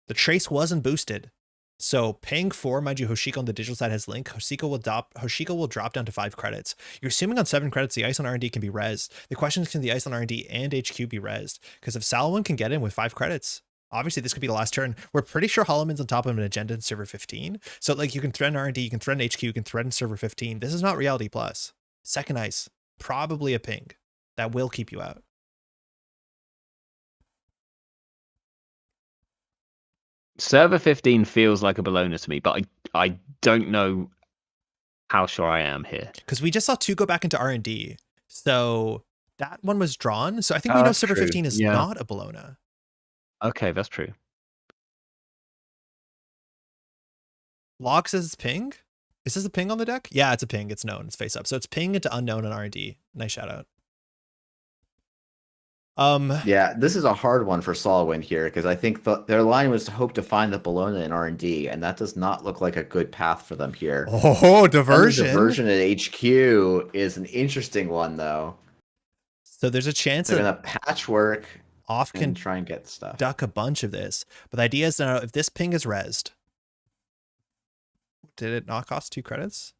The trace wasn't boosted. So paying 4, mind you, Hoshiko on the digital side has link. Hoshiko will drop down to 5 credits. You're assuming on 7 credits the ice on R&D can be rezzed. The question is, can the ice on R&D and HQ be rezzed? Because if Salwin can get in with 5 credits, obviously this could be the last turn. We're pretty sure Holloman's on top of an agenda in server 15. So like you can threaten R&D, you can threaten HQ, you can threaten server 15. This is not Reality Plus. Second ice, probably a ping. That will keep you out. Server 15 feels like a Bologna to me, but I don't know how sure I am here. Because we just saw 2 go back into R&D. So that one was drawn. So I think we know server 15 is not a Bologna. Okay, that's true. Log says it's ping. Is this a ping on the deck? Yeah, it's a ping. It's known. It's face up. So it's ping into unknown and R&D. Nice shout out. Yeah, this is a hard one for Solwyn here because I think their line was to hope to find the Bologna in R&D, and that does not look like a good path for them here. Oh, diversion. Diversion at HQ is an interesting one, though. So there's a chance they're gonna patchwork. Off can try and get stuff. Duck a bunch of this, but the idea is now if this ping is rezzed, did it not cost 2 credits?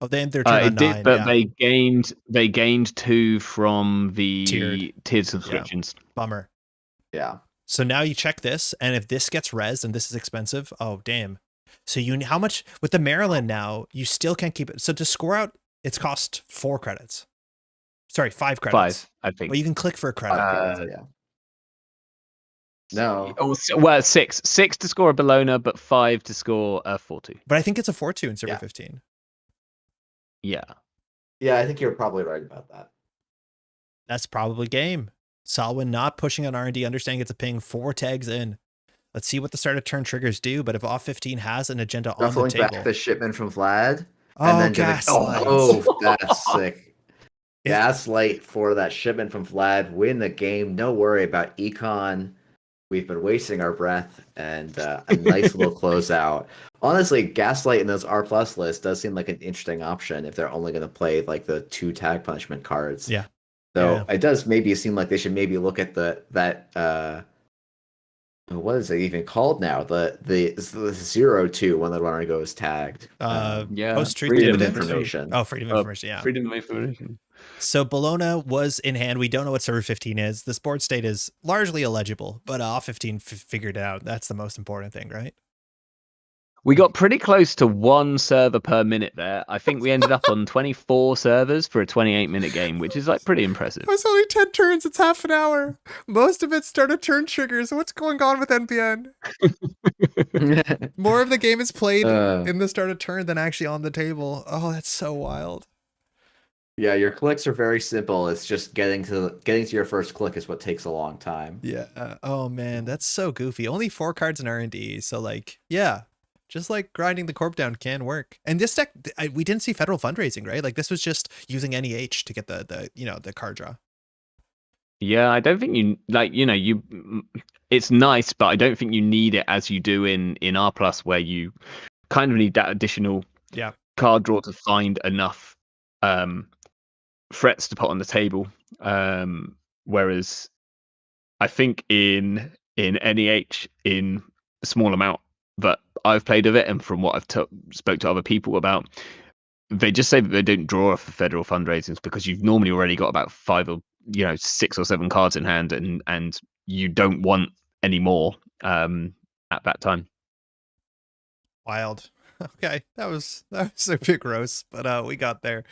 Oh, then they're it did, 9, but they gained 2 from the tiered subscriptions. Yeah. Bummer. Yeah. So now you check this, and if this gets rezzed and this is expensive, oh damn. So how much with the Maryland now? You still can't keep it. So to score out, it's cost 4 credits. Sorry, 5 credits. 5, I think. Well, you can click for a credit. Yeah. No. Well, 6 to score a Bologna, but 5 to score a 4-2. But I think it's a 4-2 in server 15. Yeah. Yeah, I think you're probably right about that. That's probably game. Salwin not pushing on R&D, understanding it's a ping, 4 tags in. Let's see what the start of turn triggers do, but if off 15 has an agenda on the table. Back the shipment from Vlad. Oh, and then Gaslight. Oh, that's sick. Gaslight for that shipment from Vlad. Win the game. No worry about Econ. We've been wasting our breath, and a nice little closeout. Honestly, Gaslight in those R+ lists does seem like an interesting option if they're only going to play like the 2 tag punishment cards. Yeah. So it does maybe seem like they should maybe look at that what is it even called now? The 0-2 when the runner goes tagged. Post-truth freedom of dividend? information. Oh, freedom of information. Yeah. Freedom of information. So Bologna was in hand. We don't know what server 15 is. The board state is largely illegible, but off 15 figured it out. That's the most important thing, right? We got pretty close to 1 server per minute there. I think we ended up on 24 servers for a 28-minute game, which is like pretty impressive. It's only 10 turns. It's half an hour. Most of it started turn triggers. What's going on with NBN? More of the game is played in the start of turn than actually on the table. Oh, that's so wild. Yeah, your clicks are very simple. It's just getting to your first click is what takes a long time. Yeah. Oh man, that's so goofy. Only 4 cards in R&D. So like, yeah. Just like grinding the corp down can work. And this deck, we didn't see federal fundraising, right? Like this was just using NEH to get the card draw. Yeah, I don't think it's nice, but I don't think you need it as you do in R+, where you kind of need that additional card draw to find enough threats to put on the table. Whereas I think in NEH, in a small amount that I've played of it, and from what I've spoke to other people about, they just say that they don't draw off the federal fundraisings because you've normally already got about 6 or 7 cards in hand, and you don't want any more at that time. Wild. Okay, that was a bit gross, but we got there.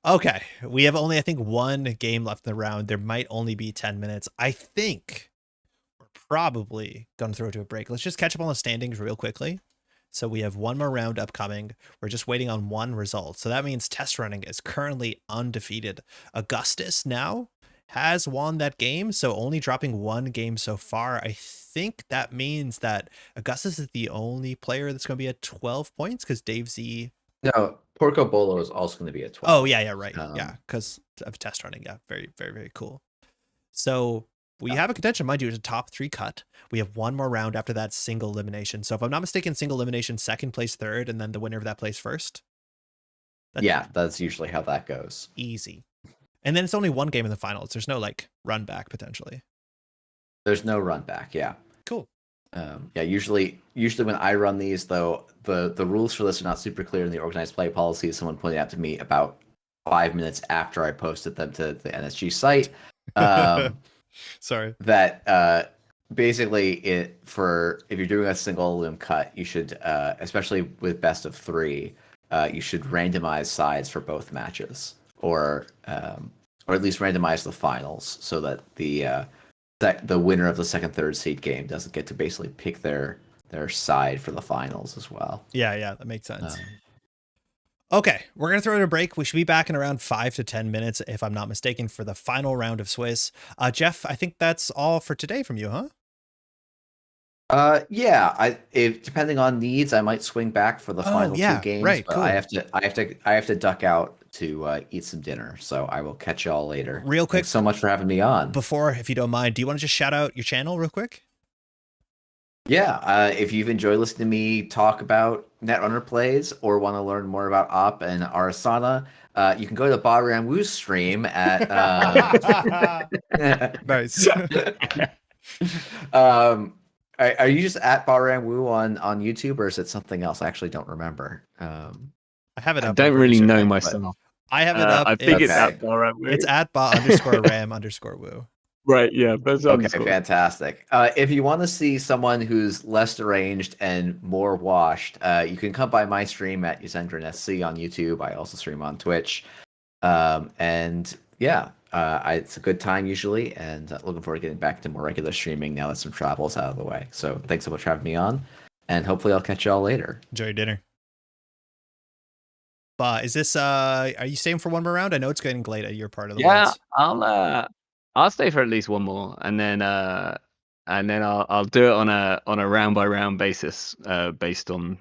Okay, we have only, I think, 1 game left in the round. There might only be 10 minutes. I think we're probably going to throw it to a break. Let's just catch up on the standings real quickly. So we have 1 more round upcoming. We're just waiting on 1 result. So that means Test Running is currently undefeated. Augustus now has won that game, so only dropping 1 game so far. I think that means that Augustus is the only player that's going to be at 12 points because Dave Z... No, Porco Bolo is also going to be at 12. Oh, yeah, right. Yeah, because of Test Running. Yeah, very, very, very cool. So we have a contention, mind you, it's a top 3 cut. We have 1 more round after that single elimination. So if I'm not mistaken, single elimination, second place third, and then the winner of that place first. That's usually how that goes. Easy. And then it's only 1 game in the finals. There's no like run back potentially. There's no run back. Yeah. Cool. Usually when I run these, though, the rules for this are not super clear in the organized play policy. Someone pointed out to me about 5 minutes after I posted them to the NSG site. Sorry. That basically if you're doing a single limb cut, you should, especially with best of 3, you should randomize sides for both matches, or at least randomize the finals so that the winner of the second, third seed game doesn't get to basically pick their side for the finals as well. Yeah, that makes sense. Okay, we're going to throw it a break. We should be back in around 5 to 10 minutes, if I'm not mistaken, for the final round of Swiss. Jeff, I think that's all for today from you, huh? Depending on needs, I might swing back for the final 2 games. Right, but cool. I have to duck out to eat some dinner, so I will catch y'all later. Real quick, thanks so much for having me on. Before, if you don't mind, do you want to just shout out your channel real quick? Yeah, if you've enjoyed listening to me talk about Netrunner plays or want to learn more about Op and Arasana, you can go to Bahram Wu's stream at Nice. Are you just at Bahram Wu on YouTube, or is it something else? I actually don't remember. I have it up. I don't really know myself. I have it up. I think it's at Bahram Wu. It's at _Ram_Wu. Right, yeah, best Okay, underscore. fantastic. If you want to see someone who's less deranged and more washed, you can come by my stream at YusendronSC on YouTube. I also stream on Twitch. And yeah, it's a good time usually, and looking forward to getting back to more regular streaming now that some travel's out of the way. So thanks so much for having me on, and hopefully I'll catch y'all later. Enjoy your dinner. Is this are you staying for one more round? I know it's getting late at your part of the woods. I'll stay for at least one more, and then I'll do it on a round by round basis, based on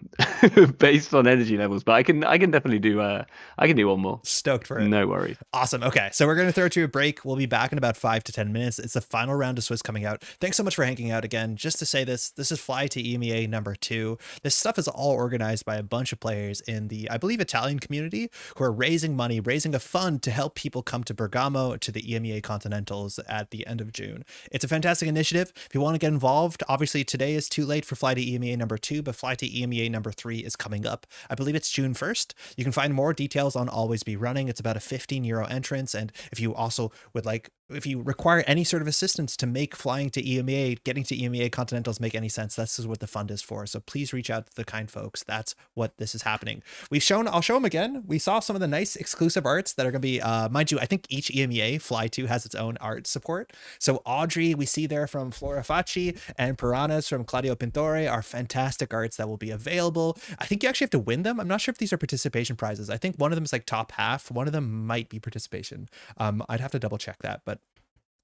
based on energy levels. But I can definitely do one more. Stoked for it. No worries. Awesome. Okay, so we're going to throw to a break. We'll be back in about 5 to 10 minutes. It's the final round of Swiss coming out. Thanks so much for hanging out again. Just to say this is Fly to EMEA number 2. This stuff is all organized by a bunch of players in the, I believe, Italian community who are raising money, raising a fund to help people come to Bergamo to the EMEA Continentals at the end of June. It's a fantastic initiative. If you want to get involved, obviously today is too late for Fly to EMEA number 2, but Fly to EMEA number 3 is coming up. I believe it's June 1st. You can find more details on Always Be Running. It's about a €15 entrance. And if you also would like, if you require any sort of assistance to make flying to EMEA, getting to EMEA Continentals make any sense, this is what the fund is for. So please reach out to the kind folks. That's what this is happening. I'll show them again. We saw some of the nice exclusive arts that are going to be, mind you, I think each EMEA Fly to has its own art support. So Audrey, we see there from Flora Facci, and Piranhas from Claudio Pintore are fantastic arts that will be available. I think you actually have to win them. I'm not sure if these are participation prizes. I think one of them is like top half. One of them might be participation. I'd have to double check that, but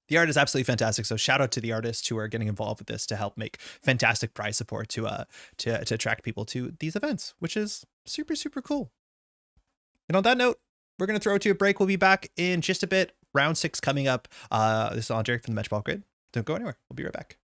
the art is absolutely fantastic. So shout out to the artists who are getting involved with this to help make fantastic prize support to attract people to these events, which is super, super cool. And on that note, we're going to throw it to a break. We'll be back in just a bit. Round 6 coming up. This is Andre from the Métropole Grid. Don't go anywhere. We'll be right back.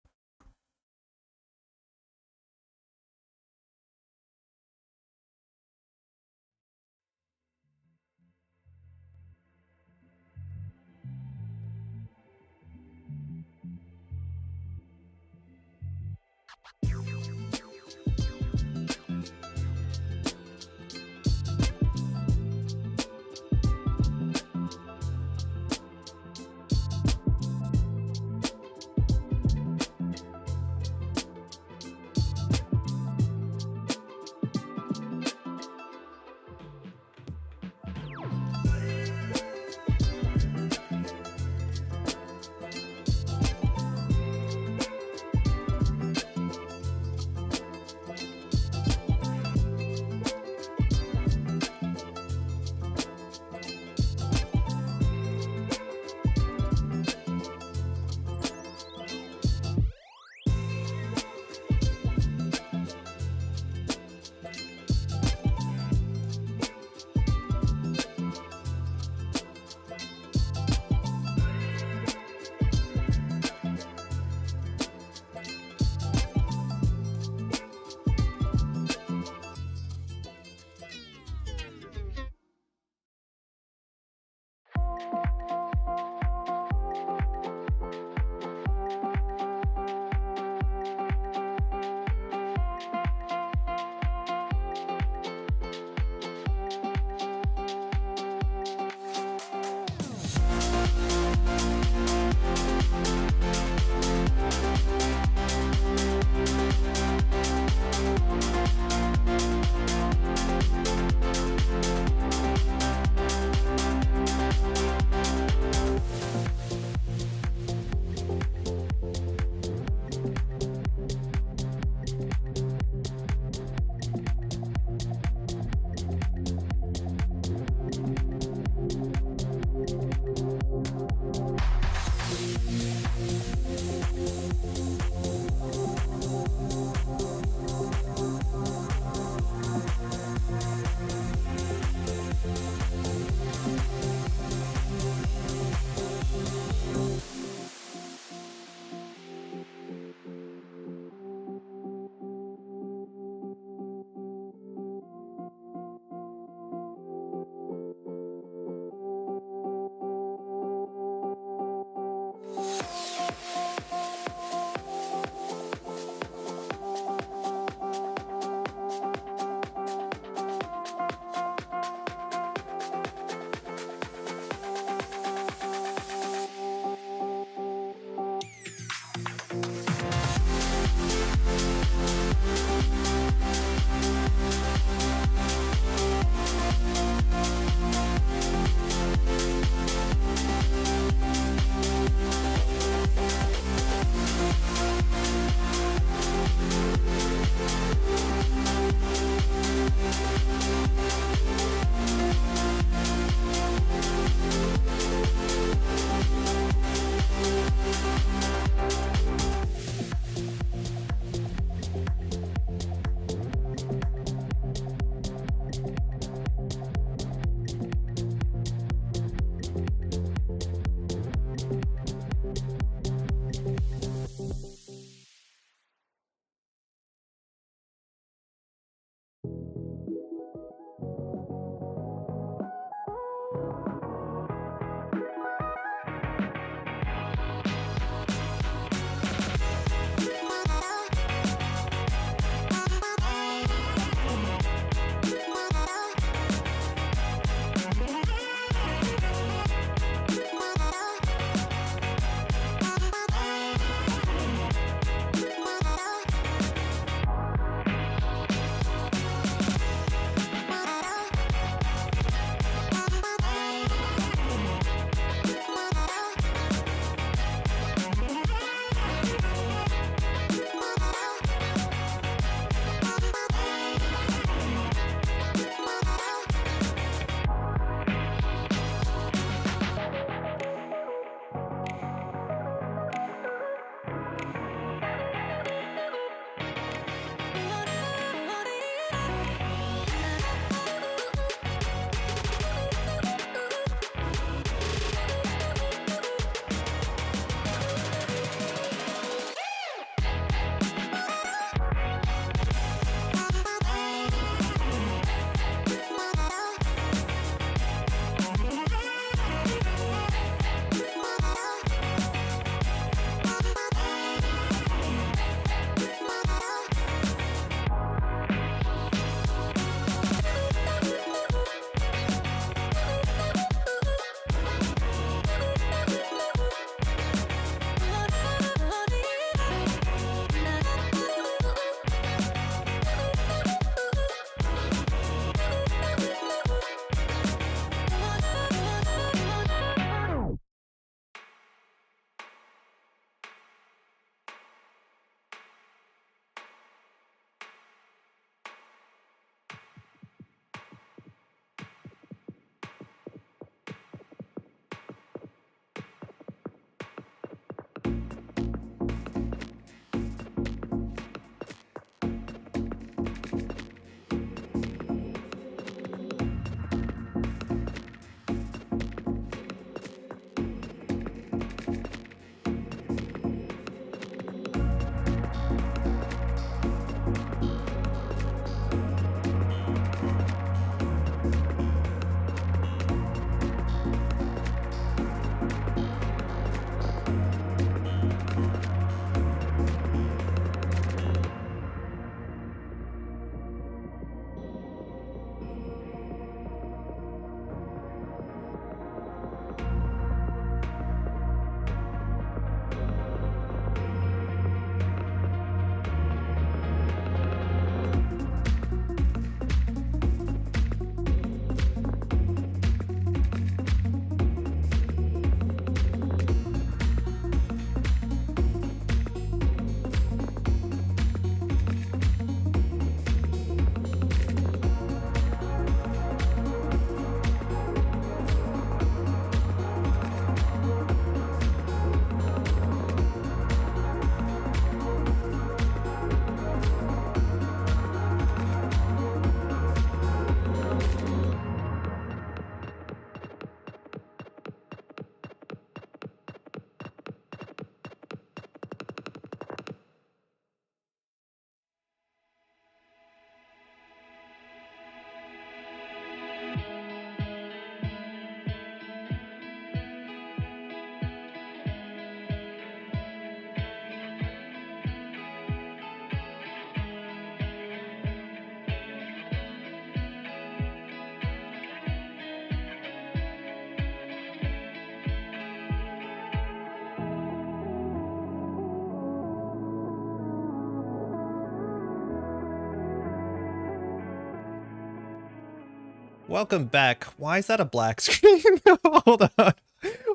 Welcome back. Why is that a black screen? Hold on.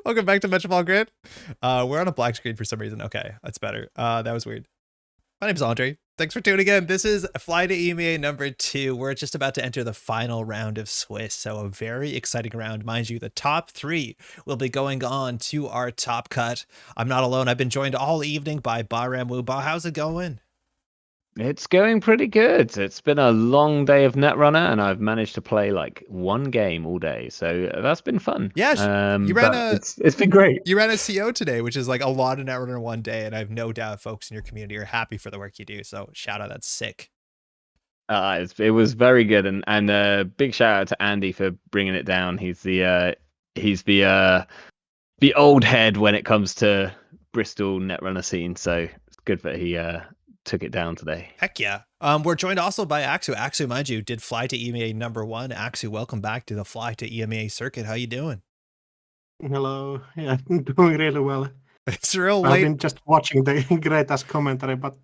Welcome back to Métropole Grid. We're on a black screen for some reason. Okay, that's better. That was weird. My name's Andre. Thanks for tuning in. This is Fly to EMEA number 2. We're just about to enter the final round of Swiss, so a very exciting round. Mind you, the top 3 will be going on to our top cut. I'm not alone. I've been joined all evening by Bahram Wu. Bah, how's it going? It's going pretty good. It's been a long day of Netrunner, and I've managed to play like one game all day, so that's been fun. Yeah, you ran it's been great. You ran a CO today, which is like a lot of Netrunner in one day, and I have no doubt folks in your community are happy for the work you do. So shout out, that's sick. It was very good, and big shout out to Andy for bringing it down. He's the old head when it comes to Bristol Netrunner scene, so it's good that he took it down today. Heck yeah. We're joined also by Axu. Axu, mind you, did Fly to EMEA number 1. Axu, welcome back to the Fly to EMEA circuit. How you doing? Hello. Yeah, I'm doing really well. It's real I've late. been just watching the great ass commentary, but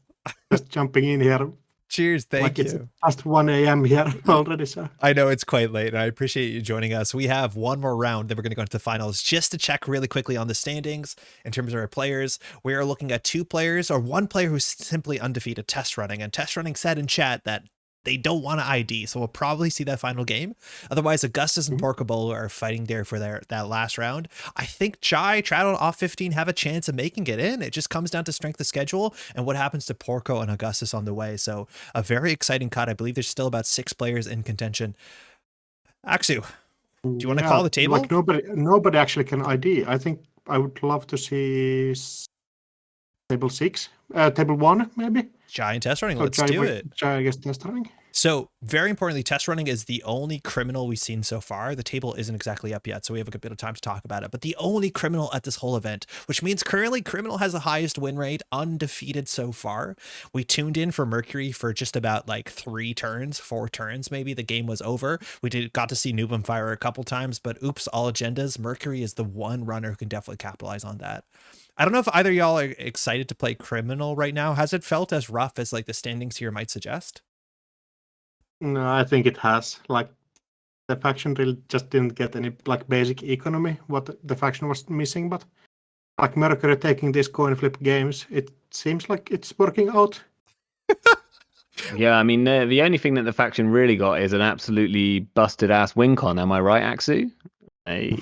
just jumping in here. Cheers, thank you. It's past 1 a.m. here already, so. I know it's quite late, and I appreciate you joining us. We have one more round, then we're going to go into the finals. Just to check really quickly on the standings in terms of our players, we are looking at 2 players, or 1 player who's simply undefeated test running, and test running said in chat that they don't want to ID, so we'll probably see that final game. Otherwise, Augustus and Porkable are fighting there for that last round. I think Chai, Traddle, Off 15 have a chance of making it in. It just comes down to strength of schedule and what happens to Porco and Augustus on the way. So a very exciting cut. I believe there's still about 6 players in contention. Axu, do you want to call the table? Like nobody actually can ID. I think I would love to see table 6, table 1 maybe. Giant test running, let's do it. I guess test running. So very importantly, test running is the only criminal we've seen so far. The table isn't exactly up yet, so we have a good bit of time to talk about it. But the only criminal at this whole event, which means currently criminal has the highest win rate, undefeated so far. We tuned in for Mercury for just about like 4 turns maybe. The game was over. We got to see Nubum fire a couple times, but oops, all agendas. Mercury is the one runner who can definitely capitalize on that. I don't know if either of y'all are excited to play criminal right now. Has it felt as rough as like the standings here might suggest? No, I think it has. Like the faction really just didn't get any like basic economy what the faction was missing, but like Mercury taking these coin flip games, it seems like it's working out. Yeah, I mean the only thing that the faction really got is an absolutely busted ass win con. Am I right, Axu? Hey.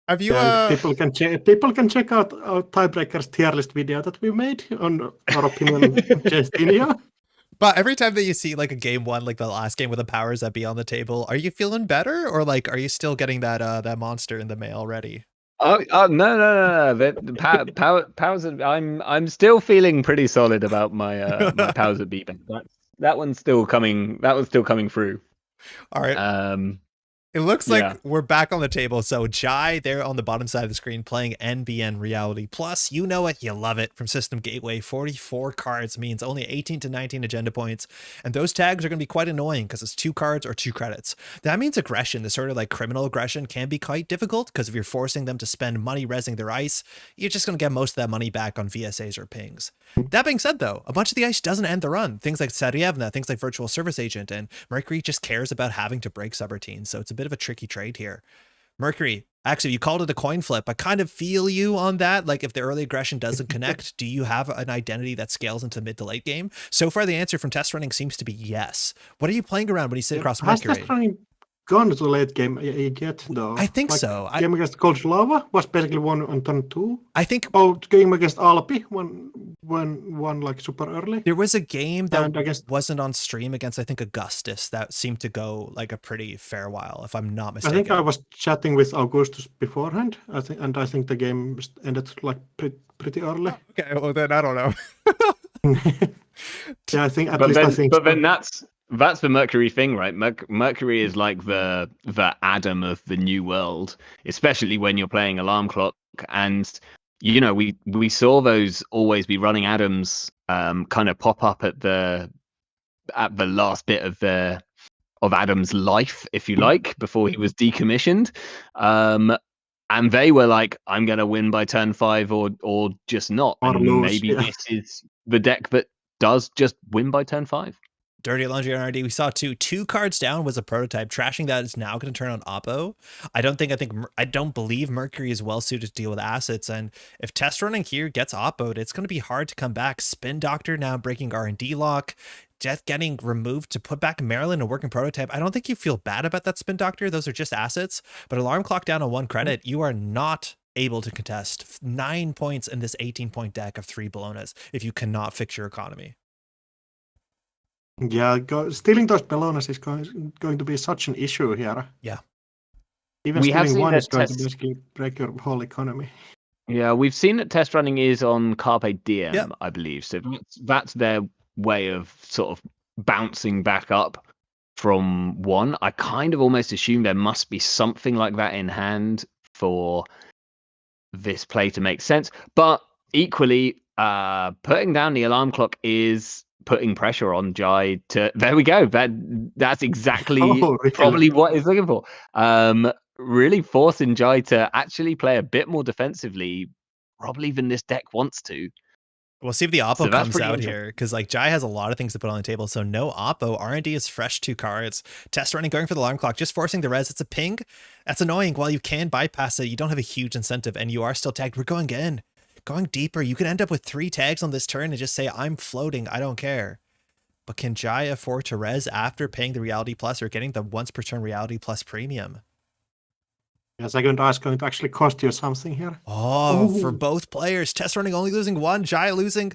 Have you? People can check out our tiebreakers tier list video that we made on our opinion Justinio. But every time that you see like a game 1, like the last game with the powers that be on the table, are you feeling better, or like are you still getting that monster in the mail ready? Oh no! The powers. I'm still feeling pretty solid about my my powers at beat. That one's still coming. That one's still coming through. All right. It looks like we're back on the table. So Jai there on the bottom side of the screen playing NBN Reality Plus. You know it, you love it. From System Gateway, 44 cards means only 18 to 19 agenda points. And those tags are going to be quite annoying because it's 2 cards or 2 credits. That means aggression, the sort of like criminal aggression, can be quite difficult because if you're forcing them to spend money resing their ice, you're just going to get most of that money back on VSAs or pings. That being said, though, a bunch of the ice doesn't end the run. Things like Sarievna, things like Virtual Service Agent, and Mercury just cares about having to break subroutines. So it's a bit of a tricky trade here. Mercury, actually, you called it a coin flip. I kind of feel you on that. Like if the early aggression doesn't connect, do you have an identity that scales into mid to late game? So far, the answer from test running seems to be yes. What are you playing around when you sit across Mercury? Has test running gone to late game yet, though? I think so. Game against Cold Lava was basically won on turn 2. I think. Oh, game against Alpi won like super early. There was a game that wasn't on stream against, I think, Augustus that seemed to go like a pretty fair while, if I'm not mistaken. I think I was chatting with Augustus beforehand. I think the game ended like pretty early. Okay, well then I don't know. Yeah, I think. But then that's the Mercury thing, right? Mercury is like the Adam of the new world, especially when you're playing Alarm Clock. And you know, we saw those always be running Adams kind of pop up at the last bit of Adam's life, if you like, before he was decommissioned. And they were like, I'm gonna win by turn 5 or just not. Or and lose, maybe this is the deck that does just win by turn 5. Dirty Laundry on RD. We saw two cards down was a prototype. Trashing that is now going to turn on Oppo. I don't believe Mercury is well suited to deal with assets. And if test running here gets Oppo'd, it's going to be hard to come back. Spin Doctor now breaking R&D lock. Death getting removed to put back Maryland, a working prototype. I don't think you feel bad about that Spin Doctor. Those are just assets. But Alarm Clock down on 1 credit, you are not able to contest 9 points in this 18-point deck of 3 Bolognas if you cannot fix your economy. Yeah, stealing those Bolognas is going to be such an issue here. Yeah. Even We have stealing seen one that is going to test- basically break your whole economy. Yeah, we've seen that test running is on Carpe Diem, Yep. I believe. So that's their way of sort of bouncing back up from 1. I kind of almost assume there must be something like that in hand for this play to make sense. But equally, putting down the alarm clock is putting pressure on Jai to. There we go. That's exactly Really? probably what he's looking for. Really forcing Jai to actually play a bit more defensively, probably than this deck wants to. We'll see if the Oppo So that's comes pretty out interesting. here, because like Jai has a lot of things to put on the table. So no Oppo. R&D is fresh 2 cards. Test running, going for the alarm clock, just forcing the res. It's a ping. That's annoying. While you can bypass it, you don't have a huge incentive, and you are still tagged. We're going in, going deeper. You could end up with 3 tags on this turn and just say, I'm floating. I don't care. But can Jai afford to res after paying the Reality Plus or getting the once per turn Reality Plus premium? Yeah, second eye is going to actually cost you something here. Oh, for Ooh. both players. Test running only losing 1, Jai losing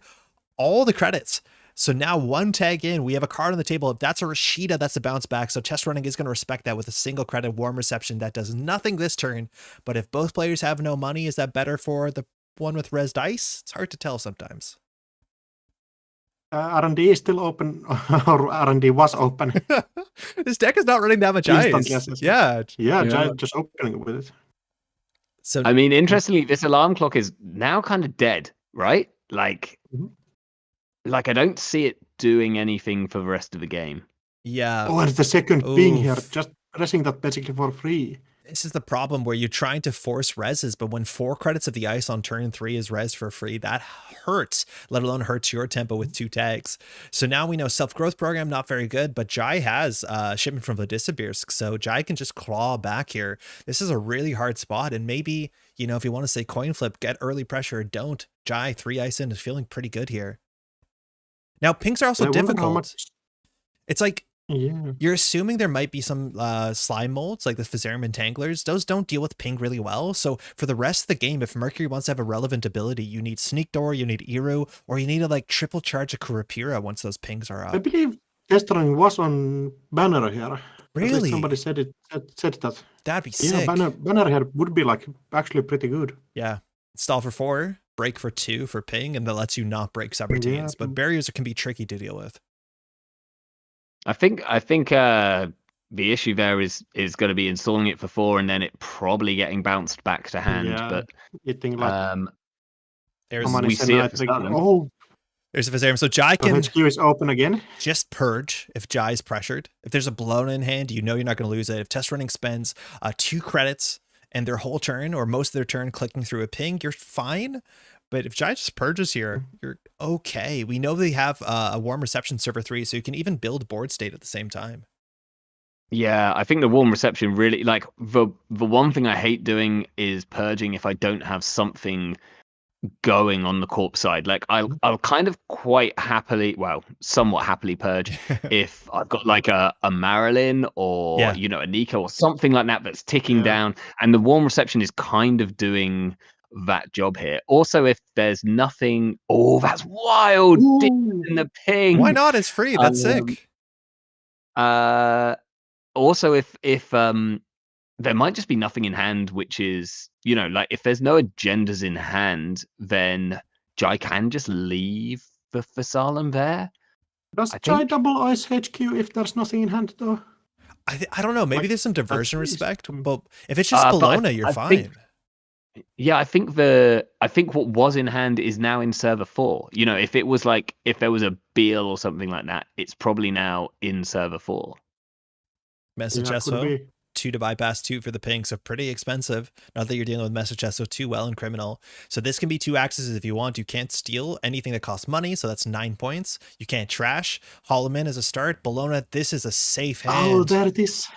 all the credits. So now 1 tag in, we have a card on the table. If that's a Rashida, that's a bounce back. So test running is going to respect that with a single credit Warm Reception that does nothing this turn. But if both players have no money, is that better for the one with res dice? It's hard to tell sometimes. R&D is still open, or R&D was open. This deck is not running that much Instant ice. guesses. Yeah. Yeah, Yeah. just opening with it. So I mean, interestingly, this alarm clock is now kind of dead, right? Like I don't see it doing anything for the rest of the game. yeah. Oh, and the second ping here, Oof. just pressing that basically for free. This is the problem where you're trying to force reses, but when 4 credits of the ice on turn 3 is res for free, that hurts, let alone hurts your tempo with 2 tags. So now we know self-growth program, not very good, but Jai has shipment from Vladisibirsk, so Jai can just claw back here. This is a really hard spot, and maybe, you know, if you want to say coin flip, get early pressure, don't. Jai 3 ice in is feeling pretty good here. Now, pinks are also I wonder how difficult. much- It's like, Yeah. you're assuming there might be some slime molds like the Fizarium Entanglers. Those don't deal with ping really well. So for the rest of the game, if Mercury wants to have a relevant ability, you need Sneak Door, you need Iru, or you need to like triple charge a Kurapira once those pings are I up. believe Testering was on banner here. At least Really? somebody said that. That'd be Yeah, sick. banner here would be like actually pretty good. Yeah. Stall for 4, break for 2 for ping, and that lets you not break subroutines. Yeah. But barriers can be tricky to deal with. I think the issue there is going to be installing it for 4 and then it probably getting bounced back to hand. Yeah, But eating like There's, how many we see it cents for I think- Scotland. Oh, there's a Fizarium. So Jai the can HQ is open again. just purge if Jai's pressured. If there's a blown in hand, you know you're not going to lose it. If test running spends 2 credits and their whole turn or most of their turn clicking through a ping, you're fine. But if Jai just purges here, you're okay. We know they have a Warm Reception server 3, so you can even build board state at the same time. Yeah, I think the warm reception really, like, the one thing I hate doing is purging if I don't have something going on the corpse side. Like I'll kind of quite happily, well, somewhat happily purge if I've got like a Marilyn or Yeah. you know, a Nico or something like that that's ticking Yeah. down, and the warm reception is kind of doing that job here. Also, if there's nothing, oh, that's wild deep Ooh. in the ping. Why not? It's free. That's sick. Also, if there might just be nothing in hand, which is, you know, like if there's no agendas in hand, then Jai can just leave the Fasalam there. Does I Jai think- double ice HQ if there's nothing in hand though? I don't know. Maybe Like, there's some diversion least- respect, but if it's just but Bologna, you're I fine. think- Yeah, I think what was in hand is now in server 4. You know, if it was like if there was a Beal or something like that, it's probably now in server 4. Message Yeah, SO. could be. 2 to bypass, 2 for the ping, so pretty expensive. Not that you're dealing with message chest, so 2 well and criminal. So this can be 2 axes if you want. You can't steal anything that costs money, so that's 9 points. You can't trash. Haul him in as a start. Bologna, this is a safe hand. Oh, there it is.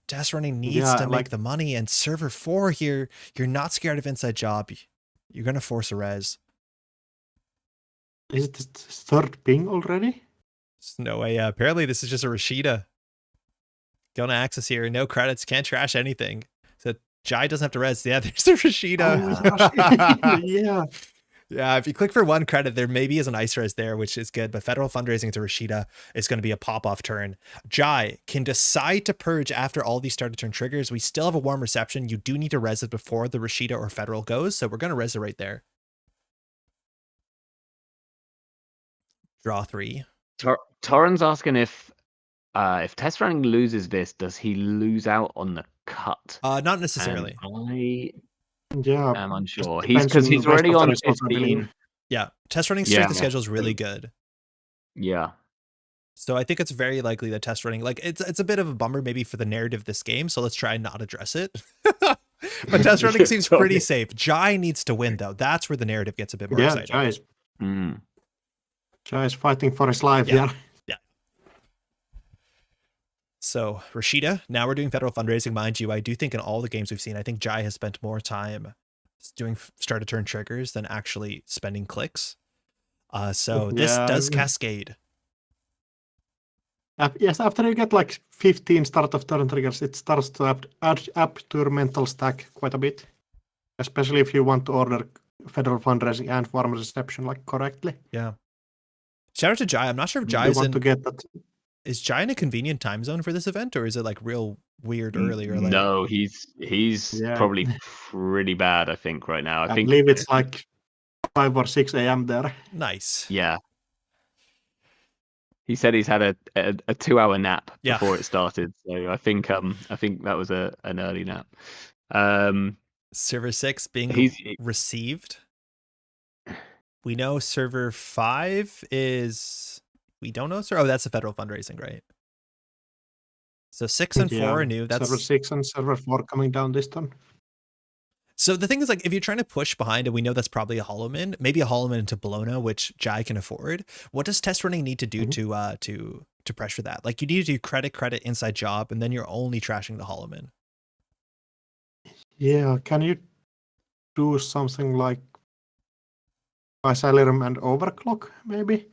Test running needs to make the money, and server 4 here, you're not scared of inside job. You're going to force a res. Is it the third ping already? There's no way. Apparently this is just a Rashida. Going to access here. No credits. Can't trash anything. So Jai doesn't have to res. Yeah, there's the Rashida. Oh, yeah. Yeah, if you click for 1 credit, there maybe is an ice res there, which is good, but federal fundraising to Rashida is going to be a pop-off turn. Jai can decide to purge after all these start to turn triggers. We still have a warm reception. You do need to res it before the Rashida or federal goes, so we're going to res it right there. Draw 3. Torren's asking if test running loses this, does he lose out on the cut? Not necessarily. Yeah, I'm unsure. depends He's on the already rest of on the results, I 15. believe. Yeah, test running strength of Yeah. schedule is really good. Yeah. So I think it's very likely that test running, like it's a bit of a bummer maybe for the narrative of this game, so let's try and not address it. But test running seems pretty safe. Jai needs to win though. That's where the narrative gets a bit more exciting. Jai is fighting for his life here. So Rashida, now we're doing federal fundraising, mind you. I do think in all the games we've seen, I think Jai has spent more time doing start to turn triggers than actually spending clicks. So this does cascade. Yes, after you get like 15 start of turn triggers, it starts to add up to your mental stack quite a bit. Especially if you want to order federal fundraising and warm reception like correctly. Yeah. Shout out to Jai. I'm not sure if Jai is Jai in a convenient time zone for this event, or is it like real weird early or late? No, he's probably pretty bad, I think, right now. I believe it's like 5 or 6 a.m. there. Nice. Yeah. He said he's had a 2-hour nap before it started, so I think that was an early nap. Server 6 being received. We know server 5 is. We don't know, sir. Oh, that's the federal fundraising, right? So 6 and 4 are new. That's server 6 and server 4 coming down this turn. So the thing is, like, if you're trying to push behind, and we know that's probably a Holloman, maybe a Holloman into Bologna, which Jai can afford. What does test running need to do to pressure that? Like, you need to do credit, inside job, and then you're only trashing the Holloman. Yeah, can you do something like Asylum and Overclock, maybe?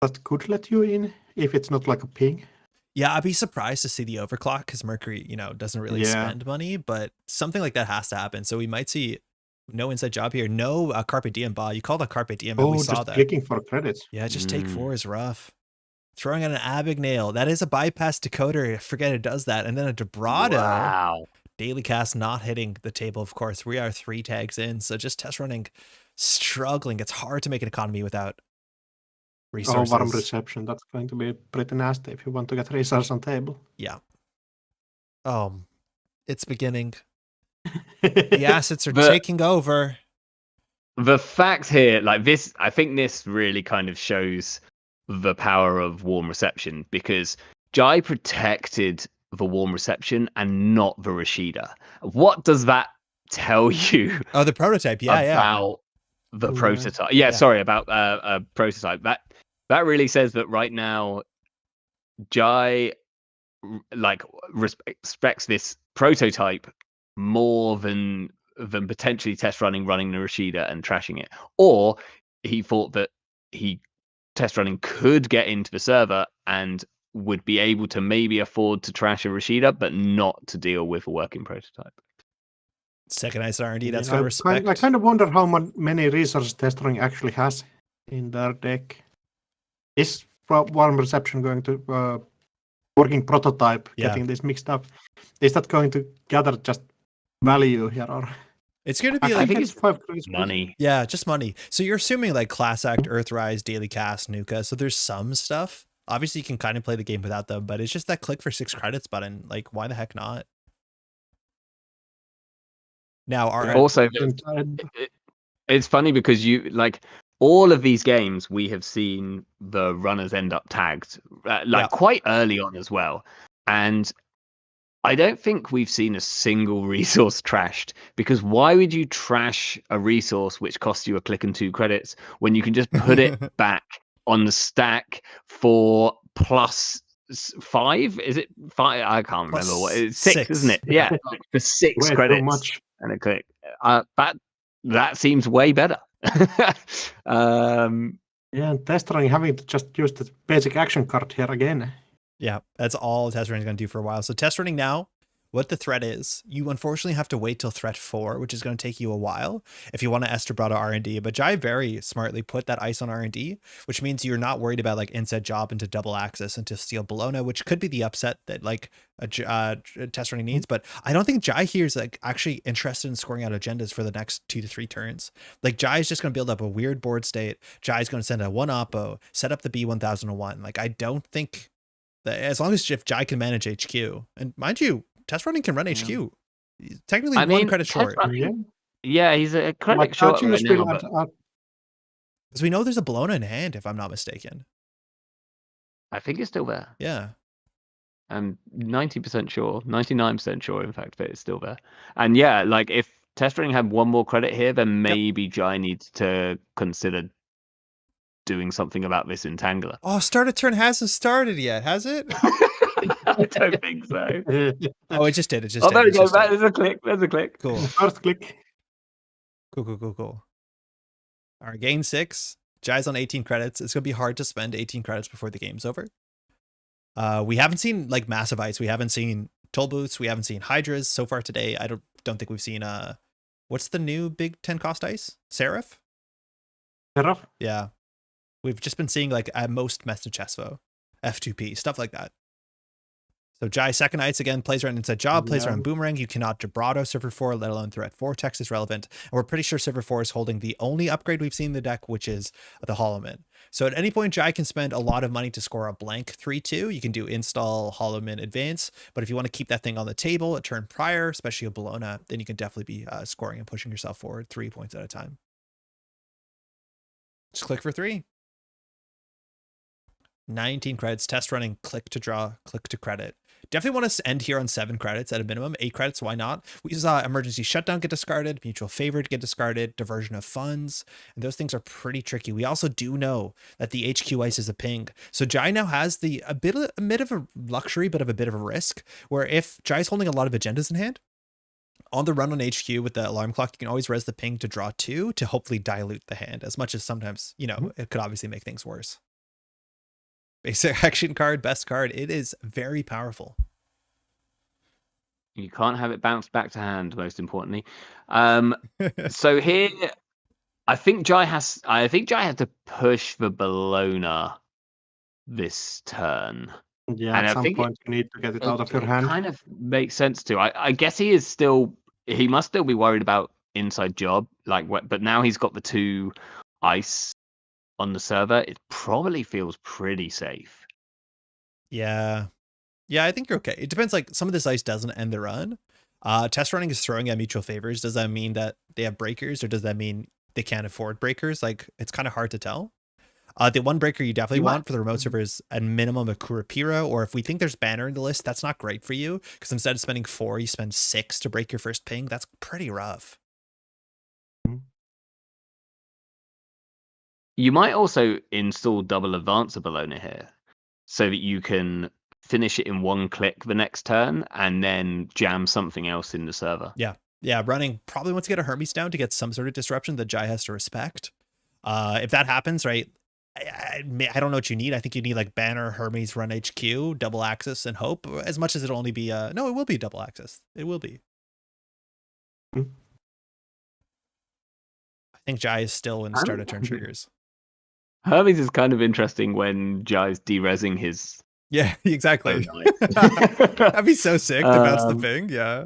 That could let you in, if it's not like a ping. Yeah, I'd be surprised to see the overclock because Mercury, doesn't really spend money, but something like that has to happen. So we might see no inside job here. No Carpe Diem ball. You call that Carpe Diem, but we saw that. Clicking for credits. Yeah, just take 4 is rough. Throwing on an Abagnale. That is a bypass decoder. I forget it does that. And then a Debrado. Wow. Daily cast not hitting the table, of course. We are 3 tags in, so just test running, struggling. It's hard to make an economy without resources. Warm reception. That's going to be pretty nasty if you want to get resources on table. Yeah. It's beginning. The assets are taking over. The fact here, like this, I think this really kind of shows the power of warm reception, because Jai protected the warm reception and not the Rashida. What does that tell you? Oh, the prototype. About the prototype. Sorry, about a prototype. That really says that right now Jai respects this prototype more than potentially test running the Rashida and trashing it. Or he thought that test running could get into the server and would be able to maybe afford to trash a Rashida, but not to deal with a working prototype. Second ice R&D, that's got respect. I kind of wonder how many resources test running actually has in their deck. Is warm reception going to working prototype getting this mixed up? Is that going to gather just value here, or it's going to be I think it's money? Yeah, just money. So you're assuming like Class Act, Earthrise, Daily Cast, Nuka. So there's some stuff. Obviously, you can kind of play the game without them, but it's just that click for 6 credits button. Like, why the heck not? Now, it's funny because all of these games, we have seen the runners end up tagged quite early on as well. And I don't think we've seen a single resource trashed, because why would you trash a resource which costs you a click and 2 credits when you can just put it back on the stack for +5? Is it 5? I can't remember what it's 6, isn't it? Yeah, like for 6 Way credits too much. and a click. That seems way better. Yeah, and test running having to just use the basic action card here again. Yeah, that's all test running is going to do for a while. So test running now, what the threat is, you unfortunately have to wait till threat 4, which is going to take you a while if you want to Estebrado R&D. But Jai very smartly put that ice on R&D, which means you're not worried about like inset job into double access into steal Bologna, which could be the upset that like a test running needs. But I don't think Jai here is like actually interested in scoring out agendas for the next 2 to 3 turns. Like Jai is just going to build up a weird board state. Jai is going to send a 1 oppo, set up the B1001. Like I don't think that as long as if Jai can manage HQ, and mind you, test running can run HQ. He's technically one credit short. Yeah, he's a credit short right now. Because we know there's a Bologna in hand, if I'm not mistaken. I think it's still there. Yeah. I'm 90% sure, 99% sure, in fact, that it's still there. And yeah, like if test running had one more credit here, then maybe Jai needs to consider doing something about this entangler. Oh, start a turn hasn't started yet, has it? I don't think so. Oh, it just did. It just oh, did. there we It go. just did. There's a click. There's a click. Cool. First click. Cool. All right, game 6. Jai's on 18 credits. It's going to be hard to spend 18 credits before the game's over. We haven't seen like massive ice. We haven't seen toll booths. We haven't seen hydras so far today. I don't think we've seen what's the new big 10 cost ice? Seraph? Seraph? Yeah. We've just been seeing like at most Message Chesvo, F2P, stuff like that. So Jai second ice again, plays around inside job, plays around boomerang. You cannot Gibraltar server 4, let alone threat 4. Text is relevant. And we're pretty sure server 4 is holding the only upgrade we've seen in the deck, which is the Hollowman. So at any point, Jai can spend a lot of money to score a blank 3-2. You can do install Hollowman advance. But if you want to keep that thing on the table a turn prior, especially a Bologna, then you can definitely be scoring and pushing yourself forward 3 points at a time. Just click for 3. 19 credits, test running, click to draw, click to credit. Definitely want to end here on 7 credits at a minimum. 8 credits, why not? We saw emergency shutdown get discarded, mutual favor get discarded, diversion of funds, and those things are pretty tricky. We also do know that the HQ ice is a ping. So Jai now has a bit of a luxury, but of a bit of a risk, where if Jai's holding a lot of agendas in hand, on the run on HQ with the alarm clock, you can always res the ping to draw 2 to hopefully dilute the hand, as much as sometimes, you know, it could obviously make things worse. Basic action card, best card. It is very powerful. You can't have it bounce back to hand, most importantly. So here, I think Jai has to push for Bologna this turn. Yeah, and at some point you need to get it out of your hand. Kind of makes sense too. I guess he must still be worried about inside job, but now he's got the 2 ice on the server. It probably feels pretty safe. Yeah, I think you're okay. It depends. Like some of this ice doesn't end the run. Test running is throwing at mutual favors. Does that mean that they have breakers, or does that mean they can't afford breakers? Like it's kind of hard to tell. The one breaker you definitely want for the remote server is at minimum a Kurapira, or if we think there's banner in the list, that's not great for you, because instead of spending 4, you spend 6 to break your first ping. That's pretty rough. You might also install double advance of Bologna here, so that you can finish it in 1 click the next turn and then jam something else in the server. Yeah, running probably wants to get a Hermes down to get some sort of disruption that Jai has to respect. If that happens, right, I don't know what you need. I think you need like banner, Hermes, run HQ, double access, and hope. As much as it'll only be no, it will be double access. It will be. I think Jai is still in start of turn triggers. Hermes is kind of interesting when Jai's de-resing his. Yeah, exactly. That'd be so sick to bounce the ping. Yeah.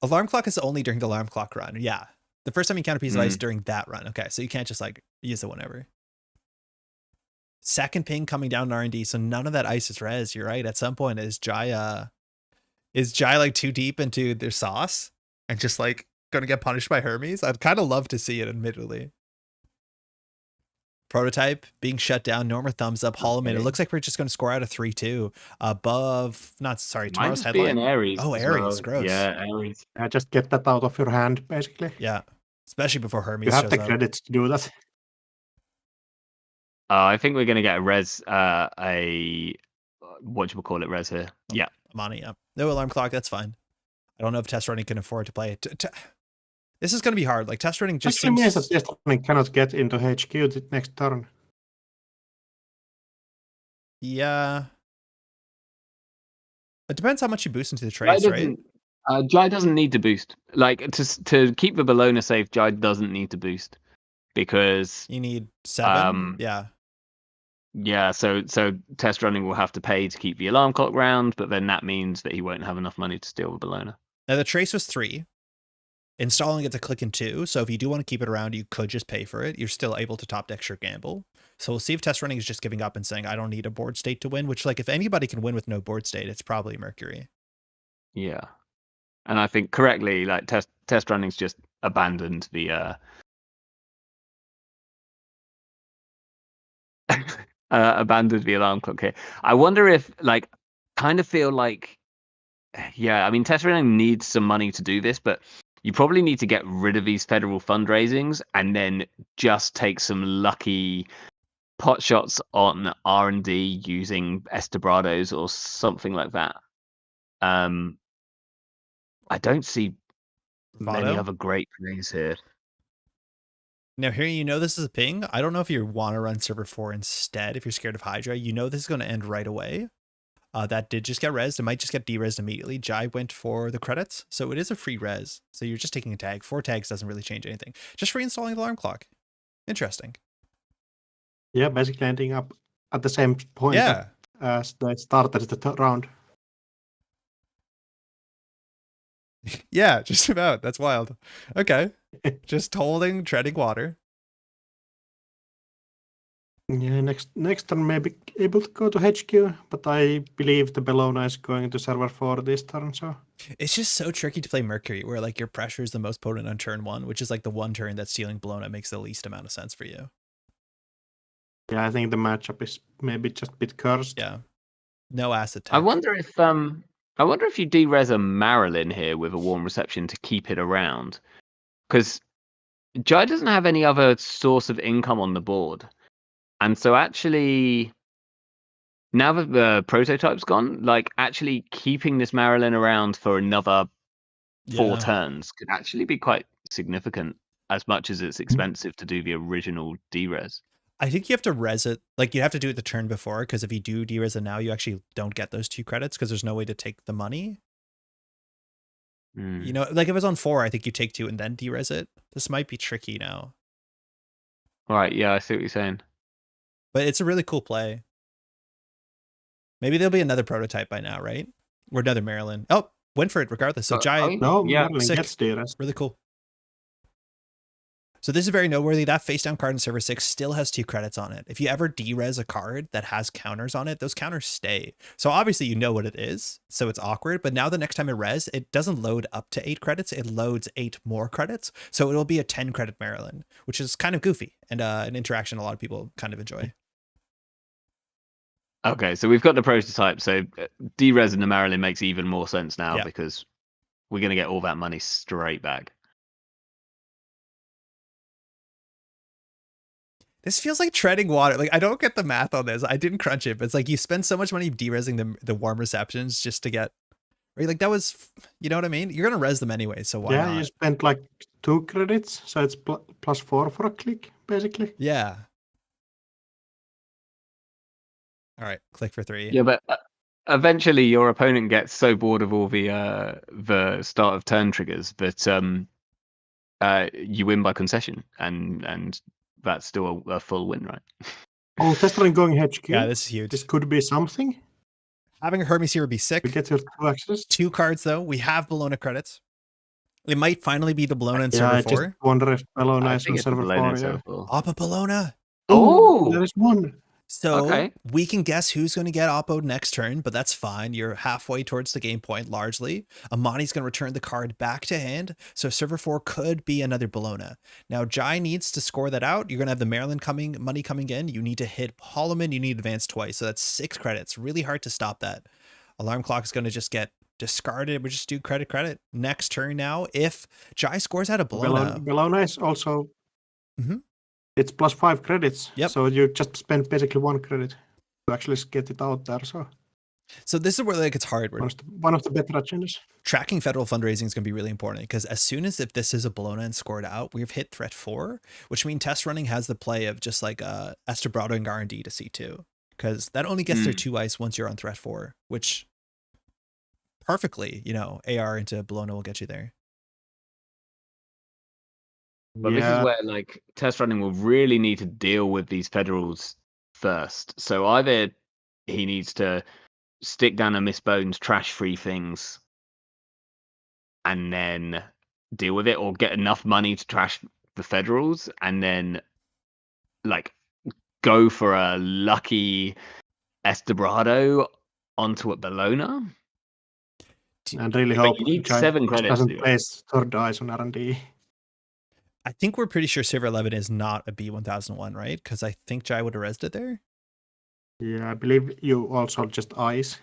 Alarm clock is only during the alarm clock run. Yeah. The first time you encounter a piece of ice during that run. Okay, so you can't just like use it whenever. Second ping coming down in R&D, so none of that ice is res. You're right. At some point, is Jai like too deep into their sauce and just like gonna get punished by Hermes? I'd kind of love to see it, admittedly. Prototype being shut down. Normer thumbs up. Hollow Man. It Okay. looks like we're just going to score out of 3-2 above. Not sorry. Might Tomorrow's just be an headline. Aries. Oh, as Aries. well. Gross. Yeah, Aries. Just get that out of your hand, basically. Yeah. Especially before Hermes You have shows the up. credits to do that. I think we're going to get a res, what do you call it, res here? Yeah. Amani, yeah. No alarm clock. That's fine. I don't know if test running can afford to play it. This is going to be hard. Like test running just Actually means seems. that test running cannot get into HQ the next turn. Yeah. It depends how much you boost into the trace, right? Jai doesn't need to boost. Like to keep the Bologna safe, Jai doesn't need to boost because You need 7. yeah. Yeah. So test running will have to pay to keep the alarm clock round, but then that means that he won't have enough money to steal the Bologna. Now the trace was 3. Installing it's a click in 2. So if you do want to keep it around, you could just pay for it. You're still able to top deck your gamble. So we'll see if test running is just giving up and saying, I don't need a board state to win, which like if anybody can win with no board state, it's probably Mercury. Yeah. And I think correctly, like test running's just abandoned the abandoned the alarm clock here. I wonder if like kind of feel like yeah, I mean test running needs some money to do this, but you probably need to get rid of these federal fundraisings and then just take some lucky pot shots on R&D using Estabrados or something like that. I don't see many Votto? other great plays here. Now here, you know this is a ping. I don't know if you want to run server 4 instead if you're scared of Hydra. You know this is going to end right away. That did just get rezzed. It might just get de-rezzed immediately. Jai went for the credits, so it is a free res. So you're just taking a tag. 4 tags doesn't really change anything. Just reinstalling the alarm clock. Interesting. Yeah, basically ending up at the same point Yeah. as they started the round. Yeah, just about. That's wild. Okay. Just holding, treading water. Yeah, next turn maybe able to go to HQ, but I believe the Bellona is going to server 4 this turn, so. It's just so tricky to play Mercury, where like your pressure is the most potent on turn 1, which is like the one turn that stealing Bologna makes the least amount of sense for you. Yeah, I think the matchup is maybe just a bit cursed. Yeah. No acid tech. I wonder if you de-res a Marilyn here with a warm reception to keep it around, because Jai doesn't have any other source of income on the board, and so actually, now that the prototype's gone, like actually keeping this Marilyn around for another 4 turns could actually be quite significant. As much as it's expensive to do the original de-res. I think you have to res it. Like you have to do it the turn before, because if you do de-res it now, you actually don't get those 2 credits because there's no way to take the money. You know, like if it's on 4, I think you take 2 and then de-res it. This might be tricky now. All right, yeah, I see what you're saying. But it's a really cool play. Maybe there'll be another prototype by now, right? Or another Maryland. Oh, went for it regardless. So Jai, No, yeah, Marilyn sick. gets DRS. really cool. So this is very noteworthy. That face down card in server 6 still has 2 credits on it. If you ever de-res a card that has counters on it, those counters stay. So obviously you know what it is, so it's awkward. But now the next time it res, it doesn't load up to 8 credits. It loads 8 more credits. So it'll be a 10 credit Maryland, which is kind of goofy and an interaction a lot of people kind of enjoy. Okay, so we've got the prototype. So de-res in the Marilyn makes even more sense now because we're going to get all that money straight back. This feels like treading water. Like I don't get the math on this. I didn't crunch it, but it's like you spend so much money de-resing the warm receptions just to get. Right? Like that was, you know what I mean? You're gonna res them anyway, so why not? You spent like 2 credits, so it's +4 for a click, basically. Yeah. All right, click for 3. Yeah, but eventually your opponent gets so bored of all the start of turn triggers that you win by concession, and that's still a full win, right? Oh, test running going HQ. Yeah, this is huge. This could be something. Having a Hermes here would be sick. We get your 2 access. 2 cards though. We have Bologna credits. It might finally be the Bologna in Yeah, I server just 4. wonder if Bellona I is think on it's the server Bologna 4. Yeah. server. Up a Bologna. Oh! There is one. So Okay. we can guess who's going to get oppoed next turn, but that's fine. You're halfway towards the game point largely. Amani's going to return the card back to hand, so server 4 could be another Bologna. Now Jai needs to score that out. You're going to have the Maryland money coming in. You need to hit Holloman. You need advance twice, so that's 6 credits. Really hard to stop that. Alarm clock is going to just get discarded. We just do credit. Next turn now, if Jai scores out a Bologna. Bologna is also Mhm. it's +5 credits. Yep. So you just spend basically 1 credit to actually get it out there. So this is where like it's hard. One of the better agendas. Tracking federal fundraising is going to be really important because as soon as if this is a Bologna and scored out, we've hit threat 4, which means test running has the play of just like Estebrado and R&D to C2 because that only gets their 2 ice once you're on threat 4, which perfectly, AR into Bologna will get you there. But this is where like test running will really need to deal with these federals first. So either he needs to stick down a Missbones, trash free things, and then deal with it, or get enough money to trash the federals, and then like go for a lucky Estebrado onto a Bologna. And really But hope you need Jai 7 credits. doesn't to do it. place third eyes on R&D. I think we're pretty sure server 11 is not a B1001, right? Because I think Jai would have rezzed it there. Yeah, I believe you also just ice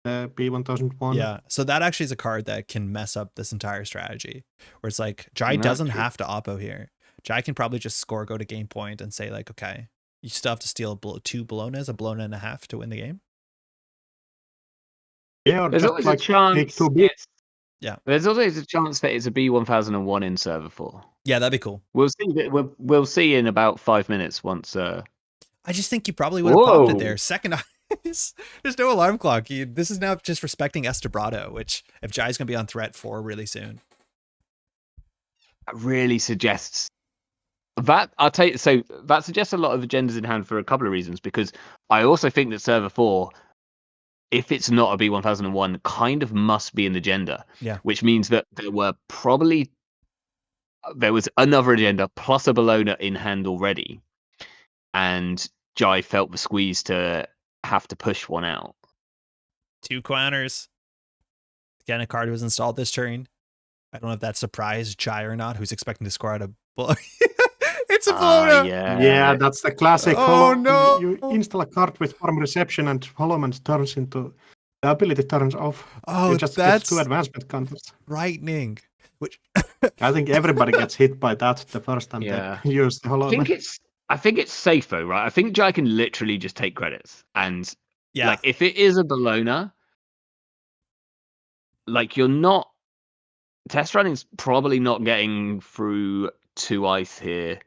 the B1001. Yeah, so that actually is a card that can mess up this entire strategy. Where it's like Jai That's doesn't true. have to oppo here. Jai can probably just score, go to game point, and say like, okay, you still have to steal 2 Bolognas, a Bologna and a half to win the game. Yeah, or There's just always like a chance. make 2 big. Yeah. There's always a chance that it's a B1001 in server 4. Yeah, that'd be cool. We'll see. We'll see in about 5 minutes once. I just think you probably would have popped it Whoa. there. Second eyes. There's no alarm clock. This is now just respecting Estebrado, which if Jai's going to be on threat 4 really soon. That really suggests that I'll tell you. So that suggests a lot of agendas in hand for a couple of reasons. Because I also think that server 4, if it's not a B1001, kind of must be an agenda. Yeah. Which means that there was another agenda plus a Bologna in hand already, and Jai felt the squeeze to have to push one out. 2 counters. Again, a card was installed this turn. I don't know if that surprised Jai or not, who's expecting to score out a Bologna. It's a Bologna. Yeah, that's the classic. Oh, no. You install a card with farm reception and Holloman turns into the ability turns off. Oh, You just that's get 2 advancement counters. frightening. Which I think everybody gets hit by that the first time Yeah. they use the Holloman. I think it's safe though, right? I think Jai can literally just take credits, and yeah, like if it is a Bologna, like you're not test running's probably not getting through 2 ice here.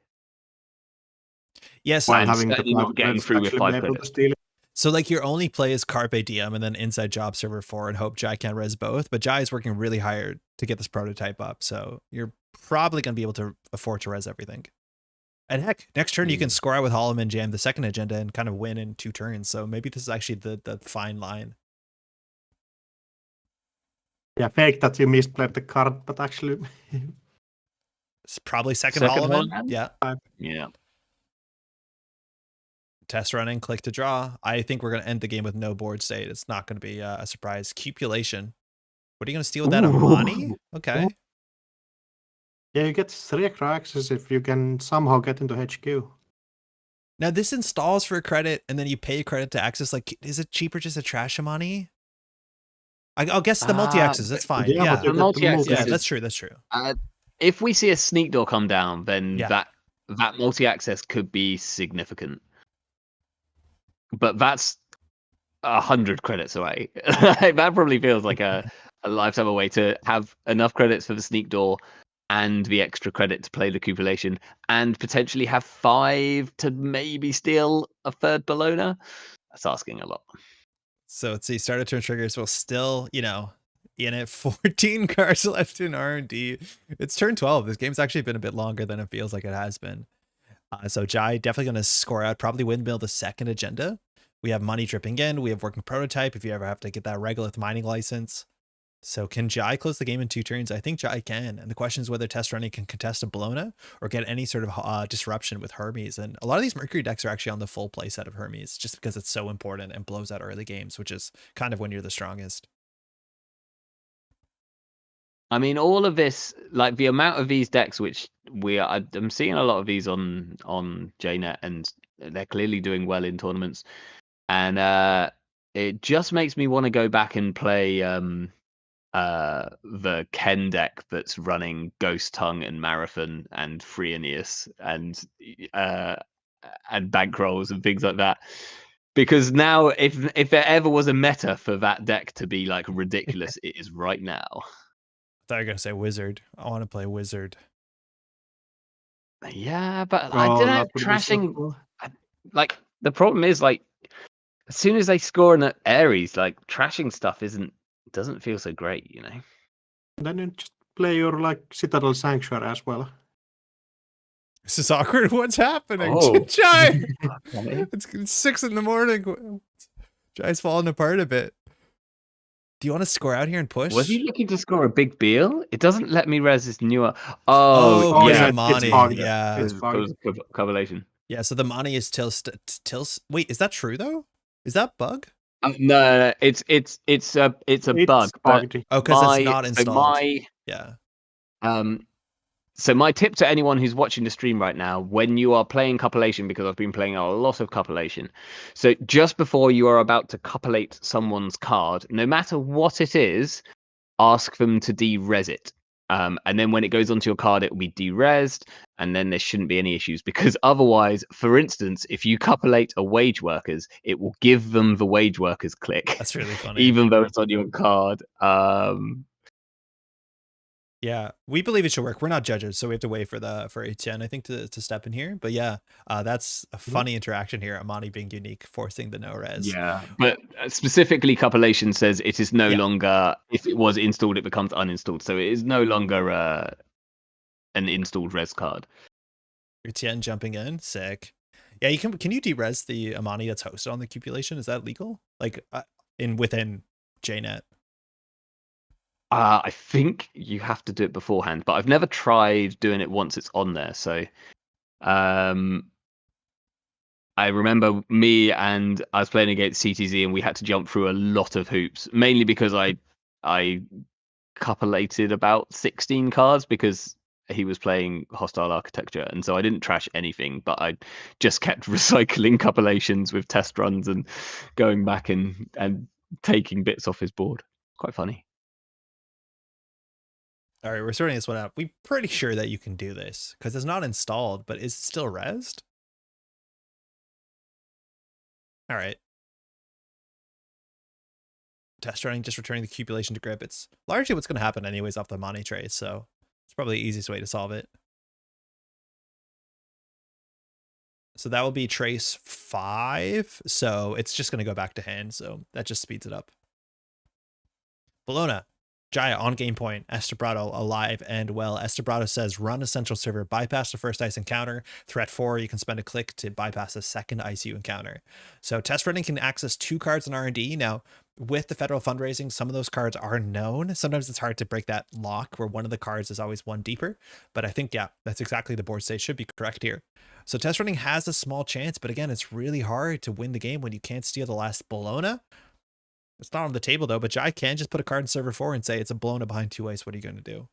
yes. While and having the certainly 5 not getting credits through with actually 5 be able to credits. steal it. So like your only play is Carpe Diem and then inside job server 4 and hope Jai can res both. But Jai is working really hard to get this prototype up, so you're probably going to be able to afford to res everything. And heck, next turn you can score out with Holloman, jam the second agenda, and kind of win in 2 turns. So maybe this is actually the fine line. Yeah, fake that you misplayed the card, but actually It's probably second Second Holloman. Holloman? Yeah. Yeah. Test running, click to draw. I think we're going to end the game with no board state. It's not going to be a surprise. Cupulation. What are you going to steal with that? Amani? Okay. yeah, you get 3 extra access if you can somehow get into HQ. Now this installs for a credit and then you pay a credit to access. Like, is it cheaper just to trash Amani? I'll guess the multi-access. That's fine. yeah, Yeah, but you The get multi-access yeah, is- that's true. That's true. If we see a sneak door come down, then Yeah. that multi-access could be significant. But that's 100 credits away. That probably feels like a lifetime away to have enough credits for the sneak door and the extra credit to play the cupulation and potentially have 5 to maybe steal a third Bologna. That's asking a lot. So let's see. Start of turn triggers will still, in it 14 cards left in R&D. It's turn 12. This game's actually been a bit longer than it feels like it has been. So Jai definitely going to score out, probably windmill the second agenda. We have money dripping in. We have working prototype if you ever have to get that regolith mining license. So can Jai close the game in 2 turns? I think Jai can. And the question is whether Test Running can contest a Bologna or get any sort of disruption with Hermes. And a lot of these Mercury decks are actually on the full play set of Hermes just because it's so important and blows out early games, which is kind of when you're the strongest. I mean, all of this, like the amount of these decks, which I'm seeing a lot of these on JNet, and they're clearly doing well in tournaments. And it just makes me want to go back and play the Ken deck that's running Ghost Tongue and Marathon and Free Aeneas and bankrolls and things like that. Because now, if there ever was a meta for that deck to be like ridiculous, it is right now. I thought you were gonna say Wizard. I want to play Wizard. Yeah, but I don't know. Trashing, like the problem is like as soon as they score in the Ares, like trashing stuff doesn't feel so great, you know. Then you just play your like Citadel Sanctuary as well. This is awkward. What's happening? Oh. Jai! It's 6 a.m. Jai's falling apart a bit. Do you want to score out here and push? Was he looking to score a big Beal? It doesn't let me res this newer. Oh, yeah, Mani. bugged. Yeah. It's bugged. Correlation. Yeah, so the Mani is Tils. Wait, is that true though? Is that bug? No, it's a bug. Bugged. Oh, because it's not installed. Yeah. So my tip to anyone who's watching the stream right now, when you are playing Copulation, because I've been playing a lot of Copulation, so just before you are about to copulate someone's card, no matter what it is, ask them to de-res it. And then when it goes onto your card, it will be de-resed, and then there shouldn't be any issues. Because otherwise, for instance, if you copulate a wage workers, it will give them the wage workers click. That's really funny. Even though it's on your card. Yeah, we believe it should work. We're not judges, so we have to wait for Etienne, I think, to step in here. But yeah, that's a funny interaction here. Amani being unique, forcing the no res. Yeah, but specifically, Copulation says it is no longer, if it was installed, it becomes uninstalled. So it is no longer an installed res card. Etienne jumping in, sick. Yeah, you can you de-res the Amani that's hosted on the Cupulation? Is that legal? Like within JNet? I think you have to do it beforehand, but I've never tried doing it once it's on there. So, I remember I was playing against CTZ, and we had to jump through a lot of hoops, mainly because I copulated about 16 cards because he was playing Hostile Architecture, and so I didn't trash anything, but I just kept recycling copulations with test runs and going back and taking bits off his board. Quite funny. All right, we're sorting this one out. We're pretty sure that you can do this because it's not installed, but is it still resed? All right. Test running, just returning the Cupulation to grip. It's largely what's going to happen anyways off the Mani trace, so it's probably the easiest way to solve it. So that will be trace 5, so it's just going to go back to hand, so that just speeds it up. Bologna. Jaya on game point, Estebrado alive and well. Estebrado says run Essential Server, bypass the first ice encounter. Threat 4, you can spend a click to bypass the second ICU encounter. So test running can access 2 cards in R&D. Now, with the federal fundraising, some of those cards are known. Sometimes it's hard to break that lock where one of the cards is always one deeper. But I think, yeah, that's exactly the board state should be correct here. So test running has a small chance, but again, it's really hard to win the game when you can't steal the last Bologna. It's not on the table though, but Jai can just put a card in server 4 and say it's a Bologna behind 2 ice. What are you going to do?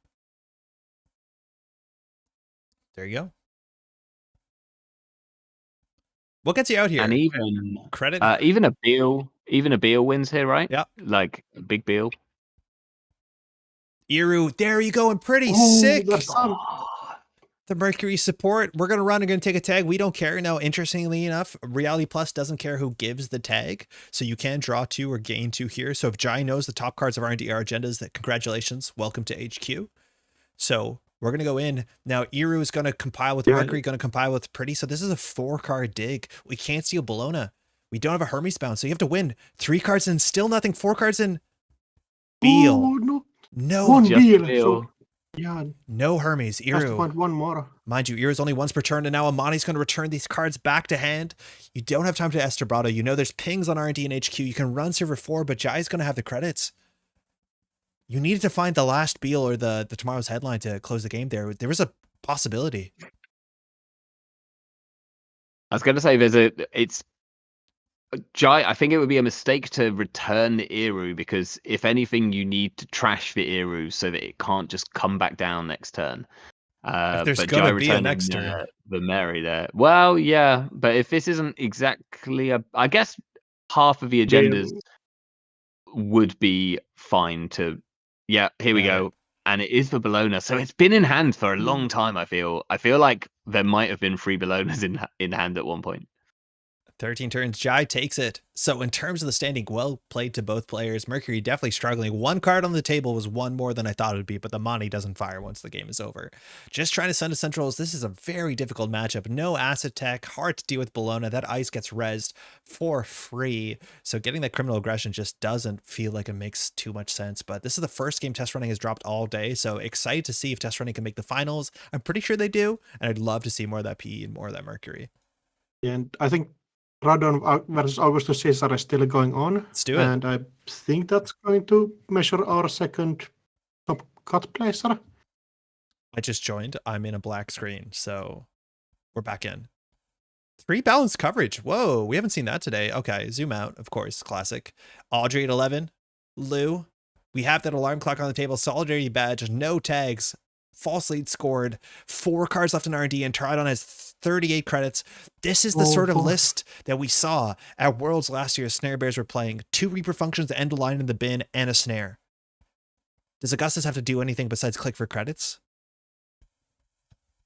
There you go. What gets you out here? And even credit, even a Beal wins here, right? Yeah, like a big Beal. Iru, there you go, and pretty sick. The Mercury support. We're going to run and going to take a tag. We don't care. Now, interestingly enough, Reality Plus doesn't care who gives the tag. So you can draw 2 or gain 2 here. So if Jai knows the top cards of R&D are agendas, that congratulations, welcome to HQ. So we're going to go in. Now, Iru is going to compile with Mercury, going to compile with Pretty. So this is a 4-card dig. We can't steal Bologna. We don't have a Hermes bound. So you have to win 3 cards in, still nothing. 4 cards in. Beal. Oh, no. One Beal. So, yeah. No Hermes. Iru. Just one more. Mind you, Iru's only once per turn, and now Amani's going to return these cards back to hand. You don't have time to Estebrado. You know there's pings on R&D and HQ. You can run server 4, but Jai's going to have the credits. You needed to find the last Beal or the tomorrow's headline to close the game there. There was a possibility. I was going to say I think it would be a mistake to return the Eru, because if anything, you need to trash the Eru so that it can't just come back down next turn. There's but gonna Jai be a returning next turn. the Mary there. Well, yeah, but if this isn't exactly I guess half of the agendas would be fine to. Yeah, here we go. And it is for Bologna, so it's been in hand for a long time. I feel like there might have been 3 Bolognas in hand at one point. 13 turns, Jai takes it. So in terms of the standing, well played to both players. Mercury definitely struggling. One card on the table was one more than I thought it would be, but the Monty doesn't fire once the game is over. Just trying to send to Centrals. This is a very difficult matchup. No asset tech, hard to deal with Bologna. That ice gets rezzed for free. So getting that criminal aggression just doesn't feel like it makes too much sense. But this is the first game test running has dropped all day. So excited to see if test running can make the finals. I'm pretty sure they do. And I'd love to see more of that PE and more of that Mercury. Yeah, and I think Radon versus Augustus Caesar is still going on. Let's do it. And I think that's going to measure our second top cut placer. I just joined. I'm in a black screen, so we're back in. 3 balanced coverage. Whoa, we haven't seen that today. Okay, zoom out, of course, classic. Audrey at 11. Lou. We have that alarm clock on the table. Solidarity badge, no tags. False lead scored. 4 cards left in R&D, and Tridon has 38 credits. This is the sort of list that we saw at Worlds last year. Snare Bears were playing 2 Reaper functions, the end of line in the bin, and a snare. Does Augustus have to do anything besides click for credits?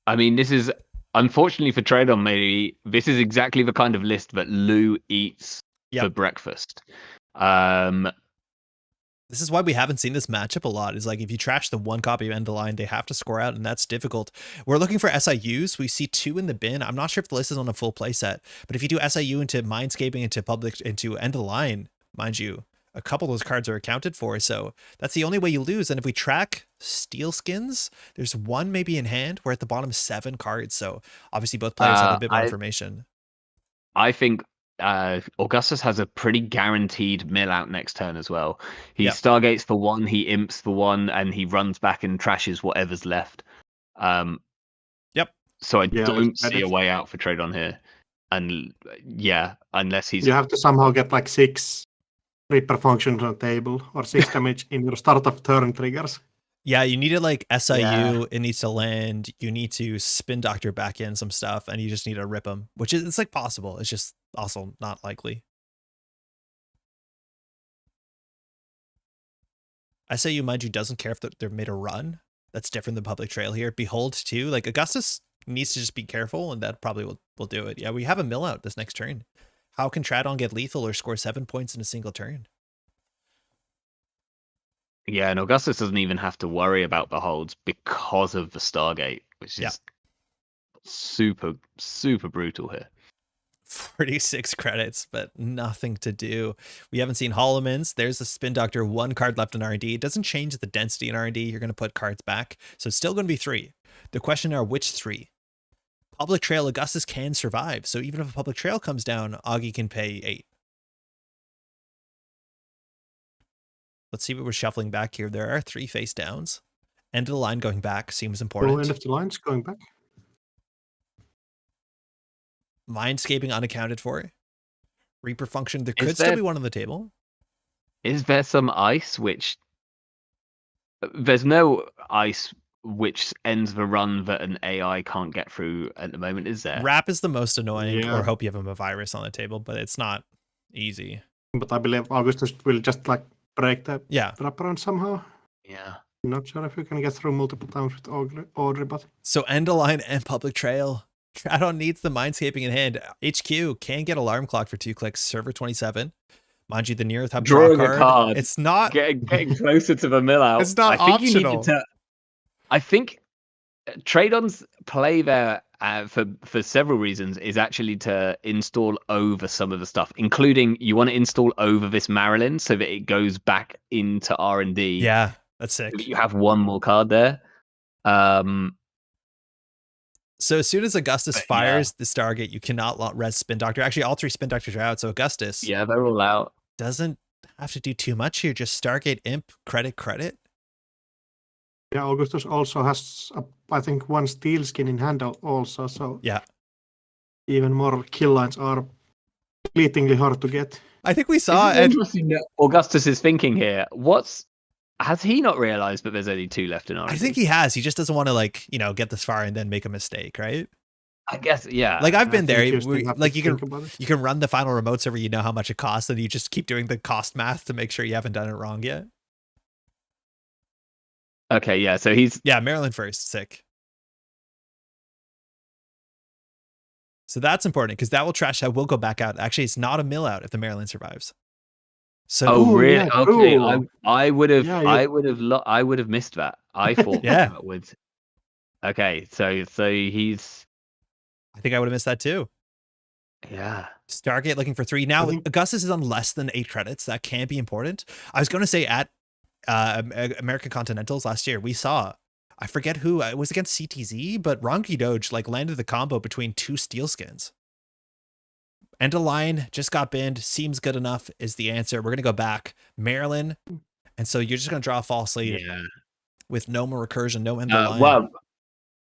I mean, this is, unfortunately for Tradon, maybe, this is exactly the kind of list that Lou eats for breakfast. This is why we haven't seen this matchup a lot. Is like if you trash the 1 copy of End of Line, they have to score out, and that's difficult. We're looking for SIUs. We see 2 in the bin. I'm not sure if the list is on a full play set, but if you do SIU into Mindscaping, into End of Line, mind you, a couple of those cards are accounted for. So that's the only way you lose. And if we track Steel Skins, there's 1 maybe in hand. We're at the bottom 7 cards. So obviously both players have a bit more information. I think Augustus has a pretty guaranteed mill out next turn as well. He Stargates for 1, he imps for 1, and he runs back and trashes whatever's left. So I don't see a way out for Tradon here. And unless he's... You have to somehow get like 6 Reaper functions on the table, or 6 damage in your start of turn triggers. Yeah, you need to like SIU, it needs to land, you need to spin Doctor back in some stuff, and you just need to rip them, which is, it's like possible. It's just also not likely. SIU, mind you, doesn't care if they're made a run. That's different than Public Trail here. Behold, too. Like, Augustus needs to just be careful, and that probably will do it. Yeah, we have a mill out this next turn. How can Tradon get lethal or score 7 points in a single turn? Yeah, and Augustus doesn't even have to worry about the holds because of the Stargate, which is super, super brutal here. 46 credits, but nothing to do. We haven't seen Holomans. There's a Spin Doctor, 1 card left in R&D. It doesn't change the density in R&D. You're going to put cards back. So it's still going to be 3. The question are which 3? Public Trail, Augustus can survive. So even if a Public Trail comes down, Augie can pay 8. Let's see what we're shuffling back here. There are 3 face downs. End of the line going back seems important. End of the line's going back. Mindscaping unaccounted for. Reaper function. There could still be 1 on the table. Is there some ice which... There's no ice which ends the run that an AI can't get through at the moment, is there? Wrap is the most annoying, or hope you have a virus on the table, but it's not easy. But I believe Augustus will just like break the wraparound somehow. Yeah. Not sure if you can get through multiple times with Audrey, but... So End of Line and Public Trail. Tradon needs the Mindscaping in hand. HQ can get Alarm Clock for 2 clicks. Server 27. Mind you, the nearest hub draw card. It's not... Getting closer to the mill out. It's not optional. I think Tradon's play there for several reasons is actually to install over some of the stuff, including you want to install over this Marilyn so that it goes back into R&D. Yeah, that's sick. So you have 1 more card there. So as soon as Augustus fires the Stargate, you cannot res Spin Doctor. Actually, all 3 Spin Doctors are out, so Augustus... Yeah, they're all out. Doesn't have to do too much here. Just Stargate, Imp, credit. Yeah, Augustus also has, I think, one steel skin in handle also, so Yeah. even more kill lines are fleetingly hard to get. I think we This saw is it. interesting that Augustus is thinking here. Has he not realized that there's only 2 left in R&D? I think he has. He just doesn't want to like, get this far and then make a mistake, right? I guess, yeah. Like I've been there. You still have Like to you think can about it. you can run the final remote server, you know how much it costs, and you just keep doing the cost math to make sure you haven't done it wrong yet. Okay, yeah. So he's Maryland first, sick. So that's important because that will trash out. We'll go back out. Actually, it's not a mill out if the Maryland survives. So Oh, really? yeah, Okay. cool. I would have Yeah, I would have missed that. I thought Yeah. that would. Okay, so he's I think I would have missed that too. yeah. Stargate looking for 3. Now, think- Augustus is on less than 8 credits. That can be important. I was going to say at American Continentals last year, we saw, I forget who, it was against CTZ, but Ronki Doge like landed the combo between 2 steel skins. End of line, just got binned, seems good enough is the answer. We're going to go back. Maryland. And so you're just going to draw a false lead with no more recursion, no end of line. Well,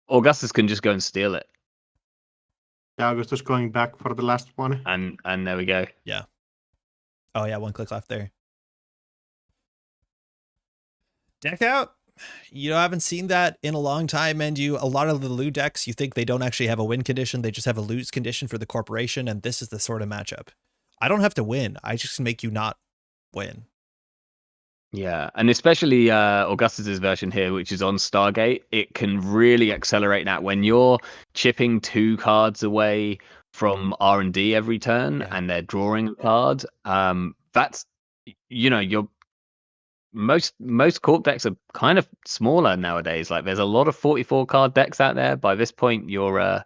Augustus can just go and steal it. Yeah, Augustus going back for the last one. And there we go. Yeah. Oh yeah, 1 click left there. Deck out. You haven't seen that in a long time, and a lot of the loot decks, you think they don't actually have a win condition, they just have a lose condition for the corporation, and this is the sort of matchup. I don't have to win, I just make you not win. Yeah, and especially Augustus's version here, which is on Stargate, it can really accelerate that when you're chipping 2 cards away from R&D every turn, and they're drawing a card. That's you're most corp decks are kind of smaller nowadays. Like there's a lot of 44 card decks out there. By this point, you're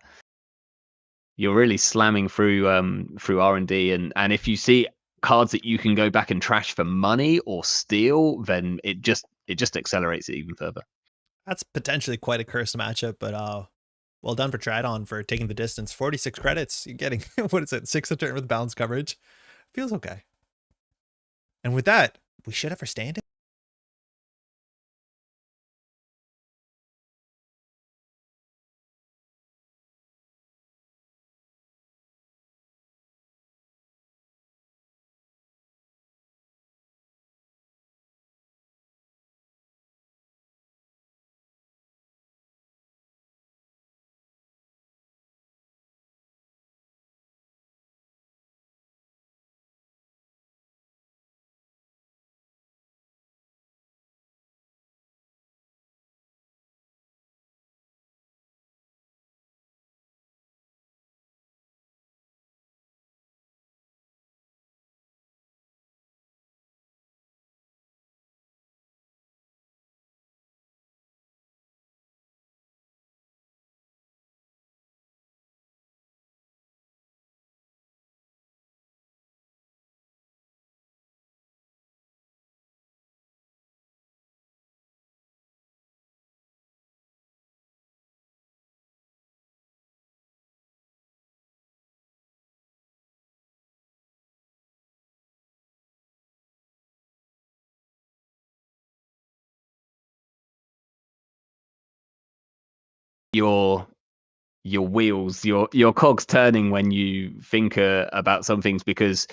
really slamming through R&D, and if you see cards that you can go back and trash for money or steal, then it just accelerates it even further. That's potentially quite a cursed matchup, but well done for Tridon for taking the distance. 46 credits. You're getting, what is it, 6 a turn with balanced coverage. Feels okay. And with that, we should have our standing. Your wheels, your cogs turning when you think about some things, because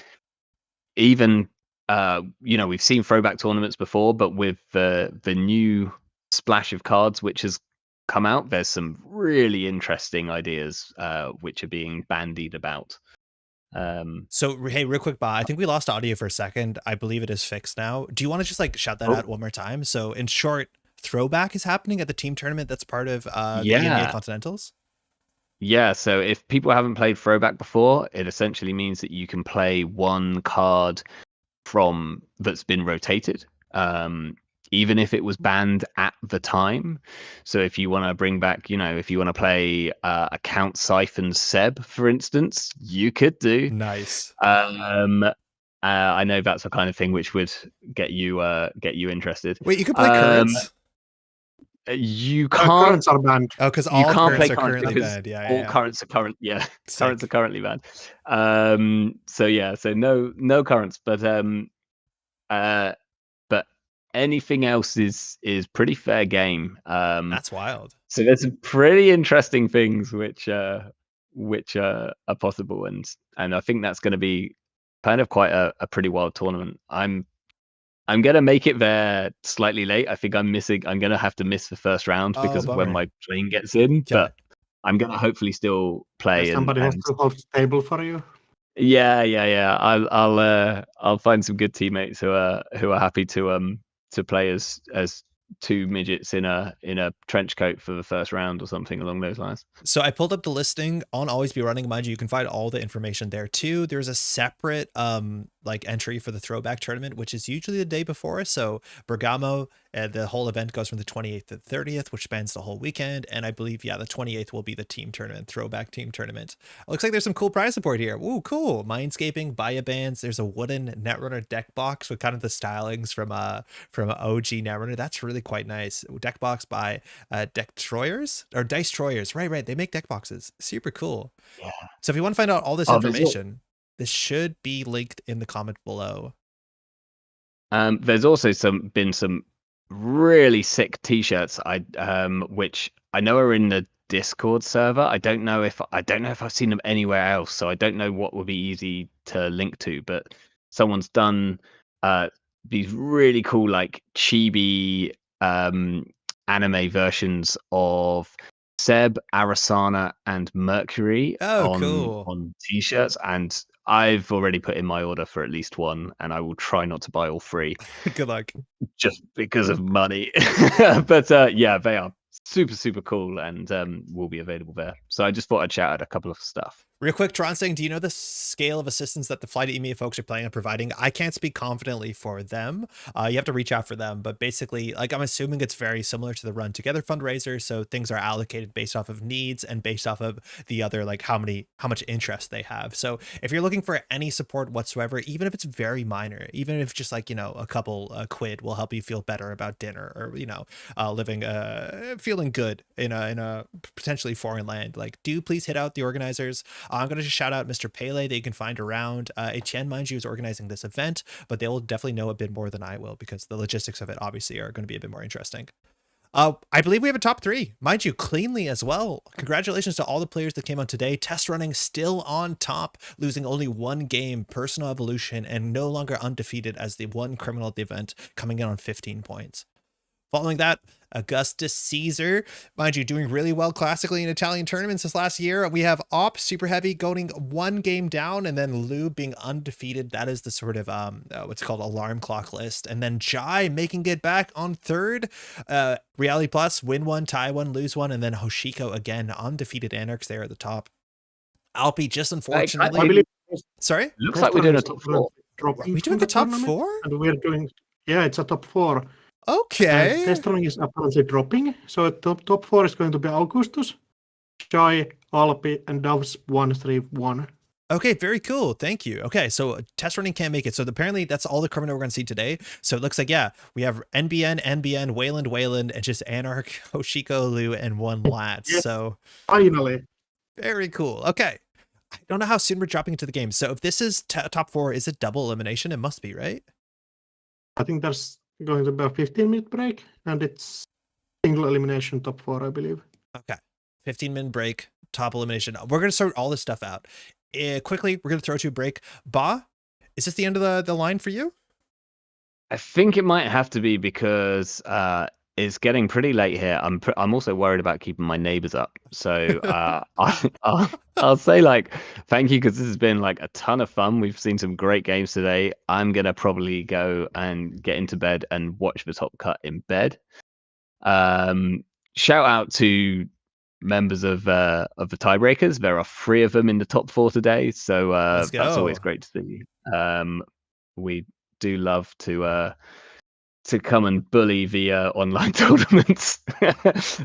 even we've seen throwback tournaments before, but with the new splash of cards which has come out, there's some really interesting ideas which are being bandied about. So hey, real quick, I think we lost audio for a second. I believe it is fixed now. Do you want to just like shout that out one more time? So in short, throwback is happening at the team tournament that's part of the EMEA Continentals. Yeah, so if people haven't played throwback before, it essentially means that you can play 1 card from that's been rotated, even if it was banned at the time. So if you want to bring back, if you want to play a Count Siphon Seb, for instance, you could do. Nice. I know that's the kind of thing which would get you interested. Wait, you can play currents? You can't. Currents are banned. Oh, because all currents are currently because banned. Yeah, all currents are current. Yeah, Sick. currents are currently banned. So no currents, but anything else is pretty fair game. That's wild. So there's some pretty interesting things which are possible, and I think that's going to be kind of quite a pretty wild tournament. I'm gonna make it there slightly late. I think I'm gonna have to miss the first round Oh, because of when bummer. my plane gets in, Okay. but I'm gonna hopefully still play. Somebody has and to hold the table for you. yeah. I'll find some good teammates who are happy to play as two midgets in a trench coat for the first round or something along those lines. So I pulled up the listing on Always Be Running. Mind you, you can find all the information there too. There's a separate like entry for the throwback tournament, which is usually the day before. So Bergamo, the whole event goes from the 28th to the 30th, which spans the whole weekend. And I believe, yeah, the 28th will be the team tournament, throwback team tournament. It looks like there's some cool prize support here. Ooh, cool. Mindscaping, Baya bands. There's a wooden Netrunner deck box with kind of the stylings from OG Netrunner. That's really quite nice. Deck box by Dice Troyers. Right. They make deck boxes. Super cool. Yeah. So if you want to find out all this Oh, information, this should be linked in the comment below. There's also been some really sick t-shirts which I know are in the Discord server. I don't know if I've seen them anywhere else, so I don't know what would be easy to link to, but someone's done these really cool like chibi anime versions of Seb, Arasana, and Mercury cool. on t-shirts, and I've already put in my order for at least one, and I will try not to buy all three. Good luck. Just because of money. But yeah, they are super cool and will be available there. So I just thought I'd shout out a couple of stuff. Real quick, Tron saying, do you know the scale of assistance that the Fly to EMEA folks are planning on providing? I can't speak confidently for them. You have to reach out for them, but basically, like, I'm assuming it's very similar to the Run Together fundraiser. So things are allocated based off of needs and based off of the other, like how much interest they have. So if you're looking for any support whatsoever, even if it's very minor, even if just like, a couple quid will help you feel better about dinner or, living, feeling good in a potentially foreign land, like, do please hit out the organizers. I'm going to just shout out Mr. Pele that you can find around. Etienne, mind you, is organizing this event, but they will definitely know a bit more than I will because the logistics of it obviously are going to be a bit more interesting. I believe we have a top 3, mind you, cleanly as well. Congratulations to all the players that came on today. Test running still on top, losing only 1 game, personal evolution, and no longer undefeated as the one criminal at the event, coming in on 15 points. Following that, Augustus Caesar, mind you, doing really well classically in Italian tournaments this last year. We have Op Super Heavy going 1 game down, and then Lou being undefeated. That is the sort of what's called alarm clock list. And then Jai making it back on 3rd. Reality Plus, win 1, tie 1, lose 1, and then Hoshiko again, undefeated Anarchs there at the top. Alpi just unfortunately. I believe Sorry? Looks like we're doing a top 4. Are we doing the top 4? And we're doing, yeah, it's a top 4. Okay. Test running is apparently dropping. So top 4 is going to be Augustus, Jai, Alpi, and Doves 131. Okay, very cool. Thank you. Okay, so test running can't make it. So apparently that's all the criminal we're going to see today. So it looks like, yeah, we have NBN, Wayland, and just Anarch, Hoshiko, Lou, and 1 Lat. Yes, so finally. Very cool. Okay. I don't know how soon we're dropping into the game. So if this is top 4, is it double elimination? It must be, right? I think there's going to be a 15-minute break, and it's single elimination top 4, I believe. Okay. 15-minute break, top elimination. We're going to sort all this stuff out. Quickly, we're going to throw to a break. Ba, is this the end of the line for you? I think it might have to be because it's getting pretty late here. I'm also worried about keeping my neighbors up. So I'll say like thank you because this has been like a ton of fun. We've seen some great games today. I'm gonna probably go and get into bed and watch the top cut in bed. Shout out to members of the tiebreakers. There are 3 of them in the top 4 today, so that's always great to see. We do love to come and bully the online tournaments,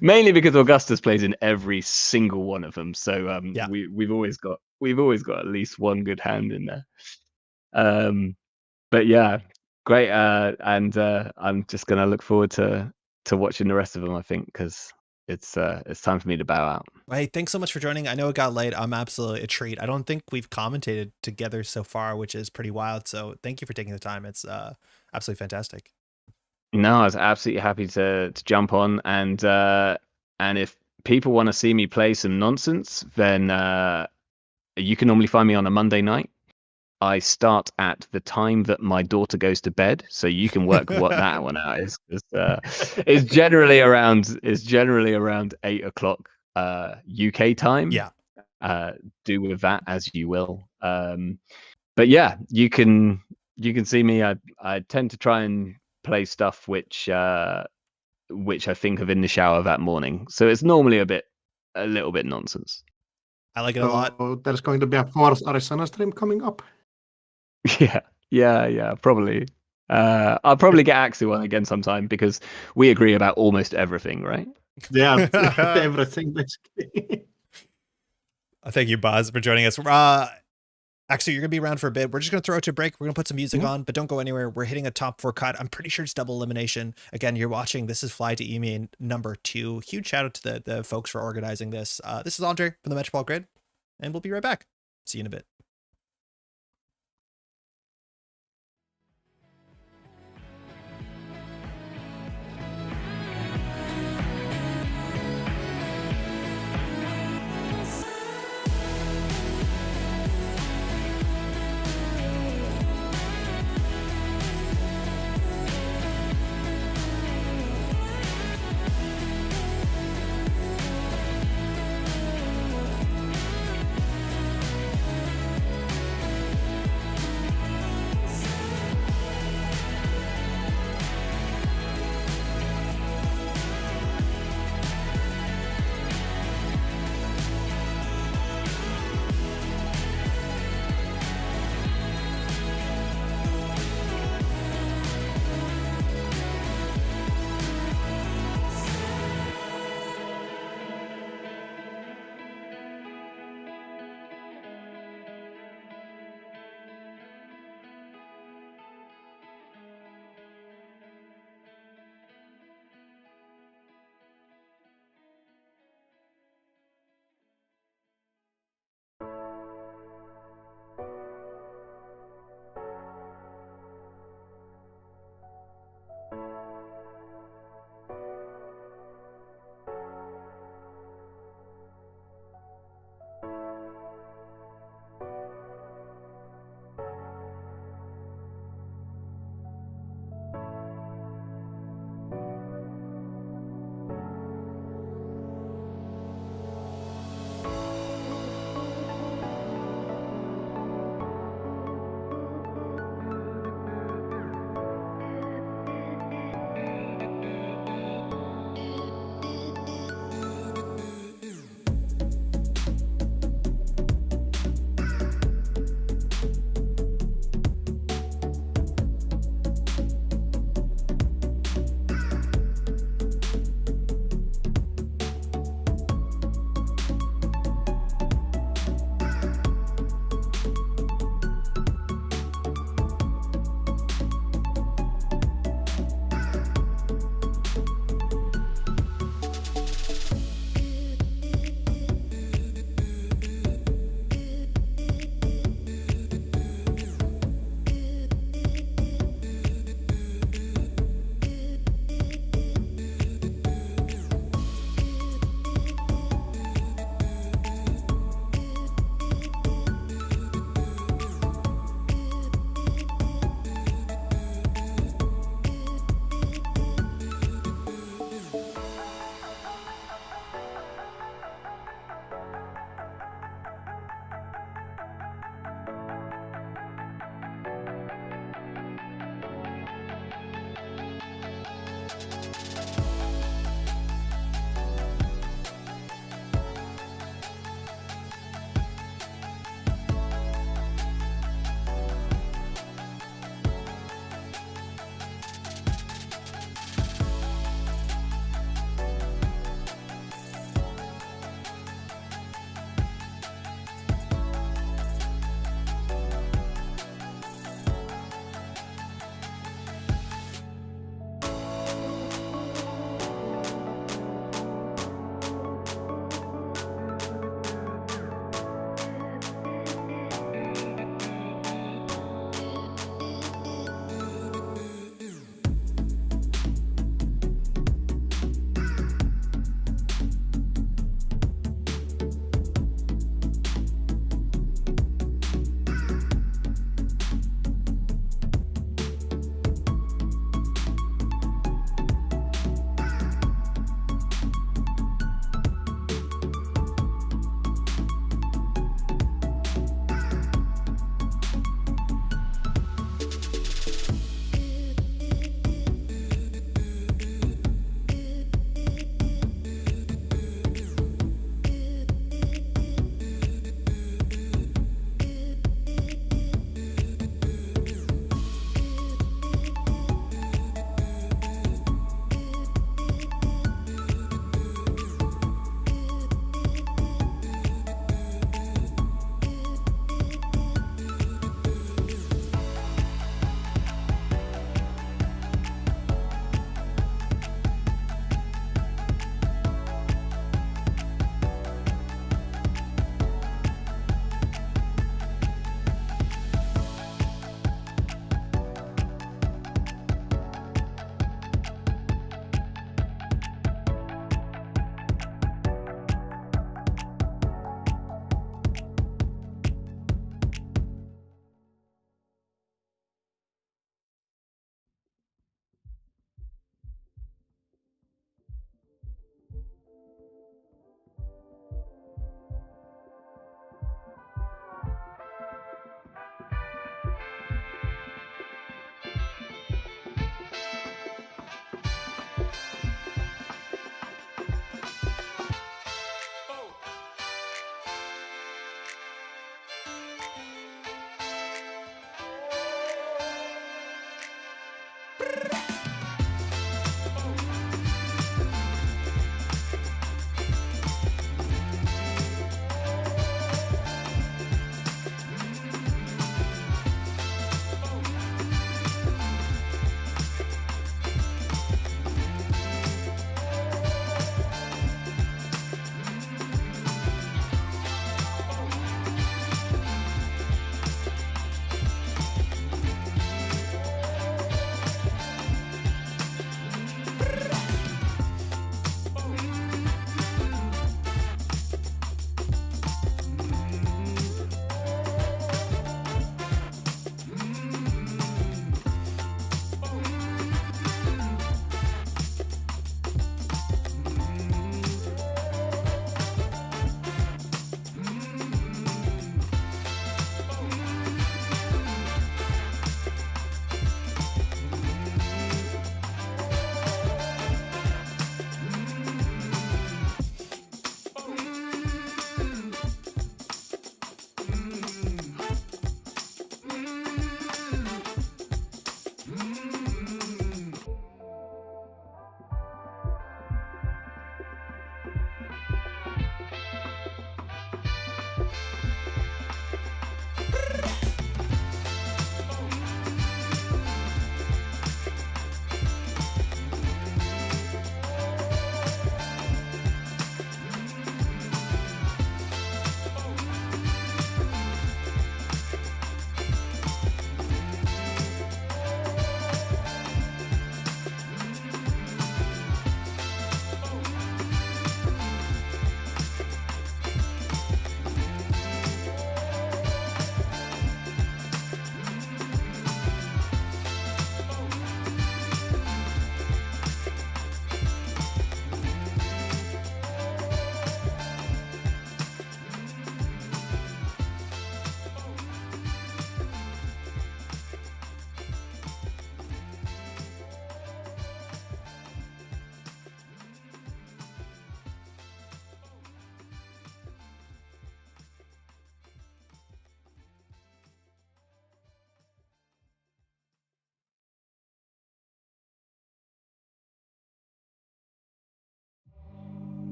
mainly because Augustus plays in every single one of them. So yeah. we've always got at least one good hand in there. But yeah, great. And I'm just gonna look forward to watching the rest of them. I think because it's time for me to bow out. Hey, thanks so much for joining. I know it got late. I'm absolutely a treat. I don't think we've commentated together so far, which is pretty wild. So thank you for taking the time. It's absolutely fantastic. No, I was absolutely happy to jump on, and if people want to see me play some nonsense, then you can normally find me on a Monday night. I start at the time that my daughter goes to bed, so you can work what that one out is. It's generally around 8 o'clock UK time. Yeah. Do with that as you will. But yeah, you can see me. I tend to try and play stuff which I think of in the shower that morning. So it's normally a little bit nonsense. I like it a lot. So there's going to be a fourth Arizona stream coming up. Yeah, probably. I'll probably get Axel on again sometime because we agree about almost everything, right? Yeah, everything basically. Thank you, Boz, for joining us. Actually, you're going to be around for a bit. We're just going to throw it to a break. We're going to put some music on, but don't go anywhere. We're hitting a top 4 cut. I'm pretty sure it's double elimination. Again, you're watching. This is Fly to EMEA number 2. Huge shout out to the folks for organizing this. This is Andre from the Métropole Grid, and we'll be right back. See you in a bit.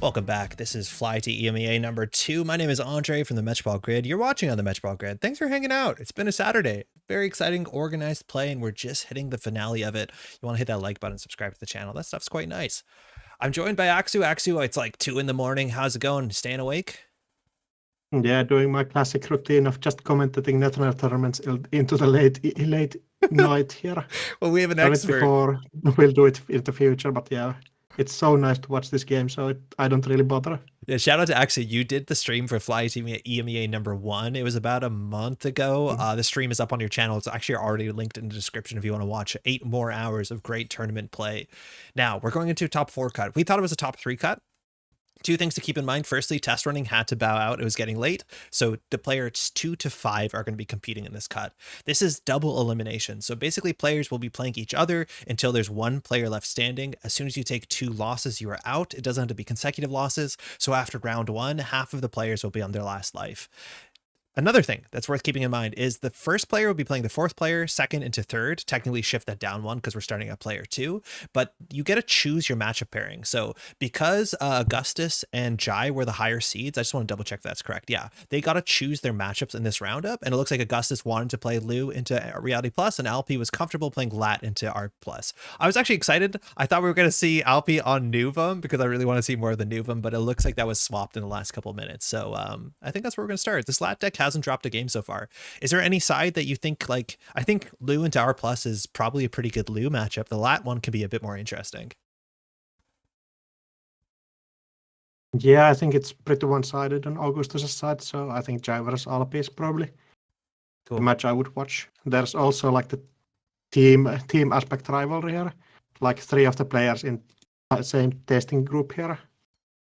Welcome back. This is Fly to EMEA number 2. My name is Andre from the Métropole Grid. You're watching on the Métropole Grid. Thanks for hanging out. It's been a Saturday. Very exciting, organized play, and we're just hitting the finale of it. You want to hit that like button, subscribe to the channel. That stuff's quite nice. I'm joined by Aksu. Aksu, it's like 2 in the morning. How's it going? Staying awake? Yeah, doing my classic routine of just commentating Netrunner tournaments into the late night here. Well, we have an Done it expert. before, we'll do it in the future, but yeah, it's so nice to watch this game, so I don't really bother. Yeah, shout out to Aksu. You did the stream for Fly to EMEA number 1. It was about a month ago. The stream is up on your channel. It's actually already linked in the description if you want to watch 8 more hours of great tournament play. Now, we're going into a top 4 cut. We thought it was a top 3 cut. 2 things to keep in mind. Firstly, test running had to bow out. It was getting late. So the players 2 to 5 are going to be competing in this cut. This is double elimination. So basically players will be playing each other until there's 1 player left standing. As soon as you take 2 losses, you are out. It doesn't have to be consecutive losses. So after round 1, half of the players will be on their last life. Another thing that's worth keeping in mind is the first player will be playing the 4th player, second into 3rd, technically shift that down 1 because we're starting at player 2, but you get to choose your matchup pairing. So because Augustus and Jai were the higher seeds, I just want to double check if that's correct. Yeah, they got to choose their matchups in this roundup, and it looks like Augustus wanted to play Lou into Reality Plus, and Alpi was comfortable playing Lat into Art Plus. I was actually excited. I thought we were going to see Alpi on Nuvum because I really want to see more of the Nuvum, but it looks like that was swapped in the last couple of minutes. So I think that's where we're going to start. This Lat deck hasn't dropped a game so far. Is there any side that you think, like, I think Lou into R Plus is probably a pretty good Lou matchup. The Lat one can be a bit more interesting. Yeah, I think it's pretty one-sided on Augustus' side, so I think Jai versus Alpi is probably the match I would watch. There's also like the team aspect rivalry here, like 3 of the players in the same testing group here.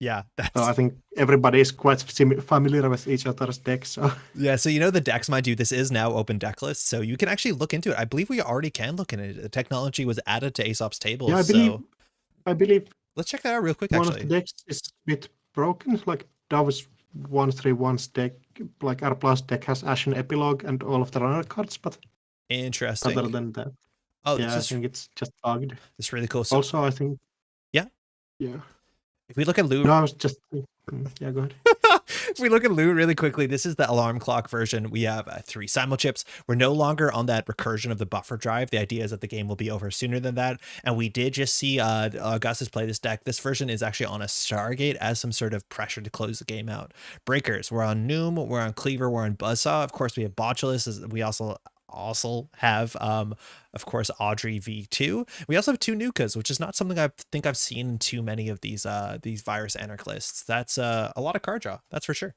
Yeah, so I think everybody is quite familiar with each other's decks. So yeah, so you know the decks, mind you, this is now open deck list, so you can actually look into it. I believe we already can look in it. The technology was added to Aesop's tables. Yeah, I believe. Let's check that out real quick. One actually, of the decks is a bit broken. Like Davos 131's deck, like R Plus deck has Ashen Epilogue and all of the runner cards, but interesting. other than that, yeah, I think it's just bugged. It's really cool. So, also, I think. Yeah. If we look at Lou, no, I was just yeah. Go ahead. If we look at Lou really quickly, this is the alarm clock version. We have 3 simulchips. We're no longer on that recursion of the buffer drive. The idea is that the game will be over sooner than that. And we did just see Augustus play this deck. This version is actually on a Stargate as some sort of pressure to close the game out. Breakers. We're on Noom. We're on Cleaver. We're on Buzzsaw. Of course, we have Botulus. We also have of course Audrey V2. We also have 2 Nukas, which is not something I think I've seen in too many of these virus anarchists. That's a lot of card draw, that's for sure.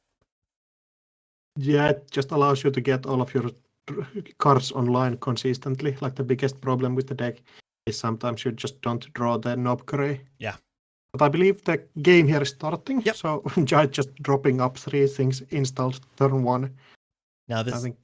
Yeah, it just allows you to get all of your cards online consistently. Like the biggest problem with the deck is sometimes you just don't draw the Nobkere. Yeah, but I believe the game here is starting. Yep. So Jai just dropping up 3 things installed turn 1. Now I think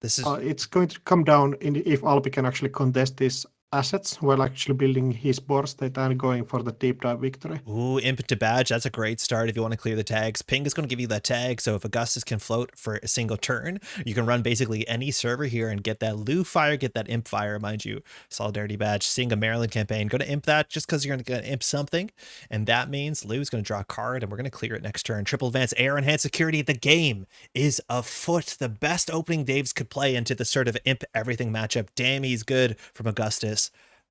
this is it's going to come down if Alpi can actually contest these assets while actually building his board state and going for the deep dive victory. Ooh, imp to badge. That's a great start if you want to clear the tags. Ping is going to give you that tag. So if Augustus can float for a single turn, you can run basically any server here and get that Lou fire, get that imp fire, mind you. Solidarity badge, seeing a Maryland campaign. Go to imp that just because you're going to imp something. And that means Lou's going to draw a card and we're going to clear it next turn. Triple advance air enhanced security. The game is afoot. The best opening Daves could play into the sort of imp everything matchup. Damn, he's good from Augustus.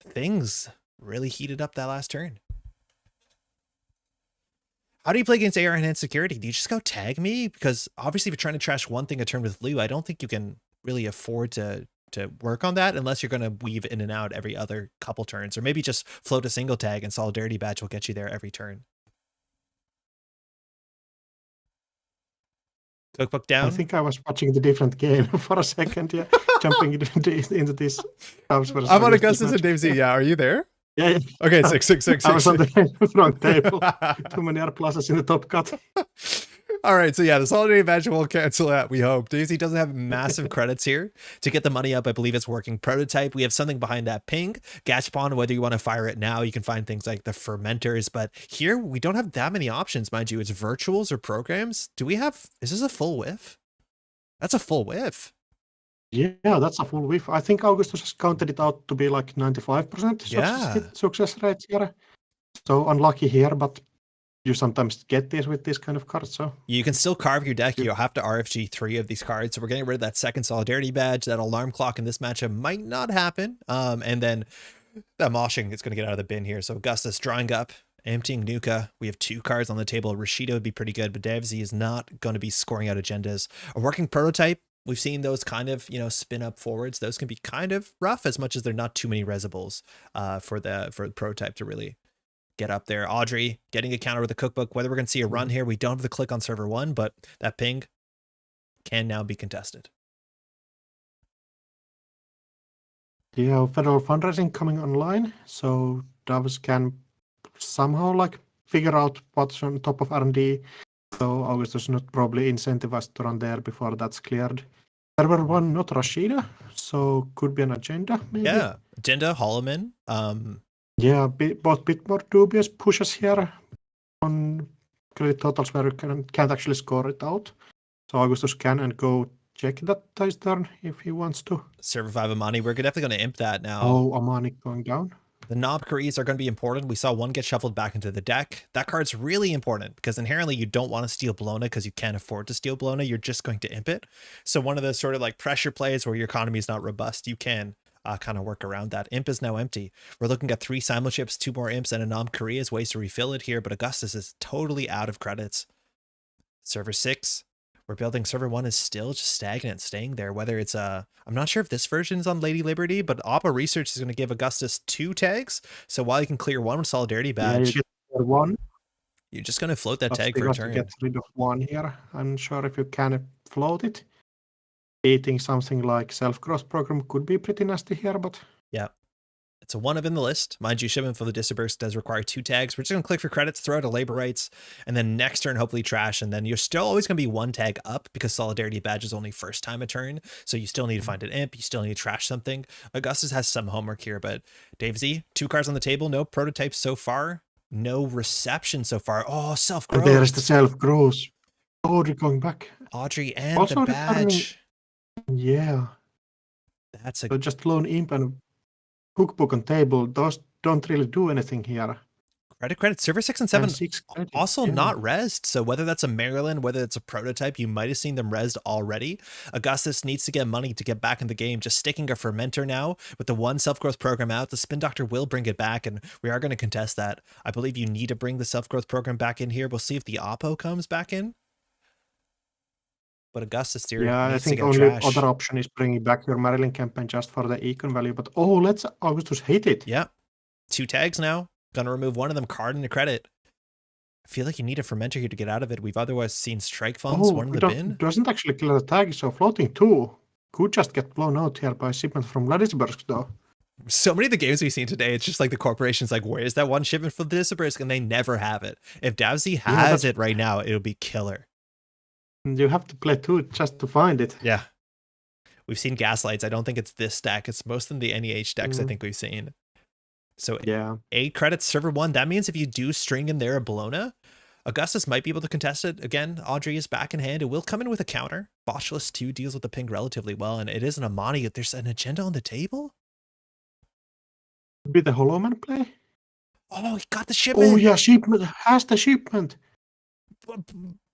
Things really heated up that last turn. How do you play against AR enhanced security? Do you just go tag me? Because obviously if you're trying to trash one thing a turn with Lou, I don't think you can really afford to work on that unless you're going to weave in and out every other couple turns, or maybe just float a single tag and Solidarity badge will get you there every turn. Cookbook down. I think I was watching the different game for a second. Yeah, jumping into this. I'm on Augustus and Dave Z. Yeah, are you there? Yeah. Okay, 6. I was on the wrong table. Too many R pluses in the top cut. All right, so yeah, the Solidarity badge will cancel out, we hope. Daisy doesn't have massive credits here to get the money up. I believe it's working prototype. We have something behind that ping. Gachapon, whether you want to fire it now, you can find things like the fermenters, but here we don't have that many options, mind you. It's virtuals or programs. Is this a full whiff? That's a full whiff. Yeah, that's a full whiff. I think Augustus has counted it out to be like 95% success rate here. So unlucky here, but you sometimes get this with this kind of cards. So You can still carve your deck. You'll have to RFG 3 of these cards. So we're getting rid of that second Solidarity badge. That alarm clock in this matchup might not happen. And then that moshing is going to get out of the bin here. So Augustus drawing up, emptying Nuka. We have 2 cards on the table. Rashida would be pretty good, but Davzi is not going to be scoring out agendas. A working prototype. We've seen those kind of, spin up forwards. Those can be kind of rough as much as they're not too many resibles for the prototype to really get up there. Audrey getting a counter with a cookbook. Whether we're going to see a run here, we don't have the click on server 1, but that ping can now be contested. yeah, federal fundraising coming online, so Davos can somehow figure out what's on top of R&D. So Augustus not probably incentivized to run there before that's cleared. Server 1 not Rashida, so could be an agenda maybe. Yeah, agenda, Holloman. Yeah, both bit more dubious pushes here on credit totals where you can't actually score it out. So Augustus can and go check that dice turn if he wants to. Server 5 Amani, we're definitely going to imp that now. Oh, Amani going down. The Knob Carees are going to be important. We saw one get shuffled back into the deck. That card's really important because inherently you don't want to steal Bologna because you can't afford to steal Bologna. You're just going to imp it. So one of those sort of pressure plays where your economy is not robust, you can kind of work around that. Imp is now empty. We're looking at 3 Simul chips, 2 more imps, and a Nom Korea as ways to refill it here, but Augustus is totally out of credits. Server 6, we're building. Server 1 is still just stagnant, staying there. Whether it's I'm not sure if this version is on Lady Liberty, but Oppa Research is going to give Augustus 2 tags. So while you can clear 1 with Solidarity badge, you get 1. You're just going to float that That's tag for a turn. Get rid of 1 here. I'm sure if you can float it, beating something like self-growth program could be pretty nasty here, but yeah, it's a 1 of in the list. Mind you, shipment for the Disperse does require 2 tags. We're just going to click for credits, throw out a labor rights, and then next turn, hopefully trash. And then you're still always going to be 1 tag up because Solidarity badge is only first time a turn. So you still need to find an imp. You still need to trash something. Augustus has some homework here, but Dave Z, 2 cards on the table. No prototypes so far. No reception so far. Oh, self-growth. there is the self-growth. Audrey going back. Audrey and Also the badge. Yeah. That's a So just lone imp and cookbook on table. Those don't really do anything here. credit. Server 6 and 7 6 credit, also yeah. not rezzed. So whether that's a Maryland, whether it's a prototype, you might have seen them rezzed already. Augustus needs to get money to get back in the game. Just sticking a fermenter now with the 1 self-growth program out. The Spin Doctor will bring it back, and we are going to contest that. I believe you need to bring the self-growth program back in here. We'll see if the Oppo comes back in. But Augustus here Yeah, I needs to think get only trash. other option is bringing back your Maryland campaign just for the econ value. But let's Augustus hate it. Yeah. 2 tags now. Gonna remove 1 of them, card into credit. I feel like you need a fermenter here to get out of it. We've otherwise seen strike funds, 1 in the bin. Doesn't actually clear the tag, so floating 2 could just get blown out here by shipment from Vladisbersk though. So many of the games we've seen today, it's just like the corporation's like, where's that 1 shipment for the Disperse? And they never have it. If Davzi has it right now, it'll be killer. You have to play 2 just to find it. Yeah. We've seen Gaslights. I don't think it's this deck. It's most of the NEH decks I think we've seen. So yeah, 8 credits, server 1. That means if you do string in there a Bologna, Augustus might be able to contest it. Again, Audrey is back in hand. It will come in with a counter. Botchless 2 deals with the ping relatively well, and it is an Amani. There's an agenda on the table? Could be the Holoman play. Oh, he got the shipment. Oh yeah, shipment has the shipment.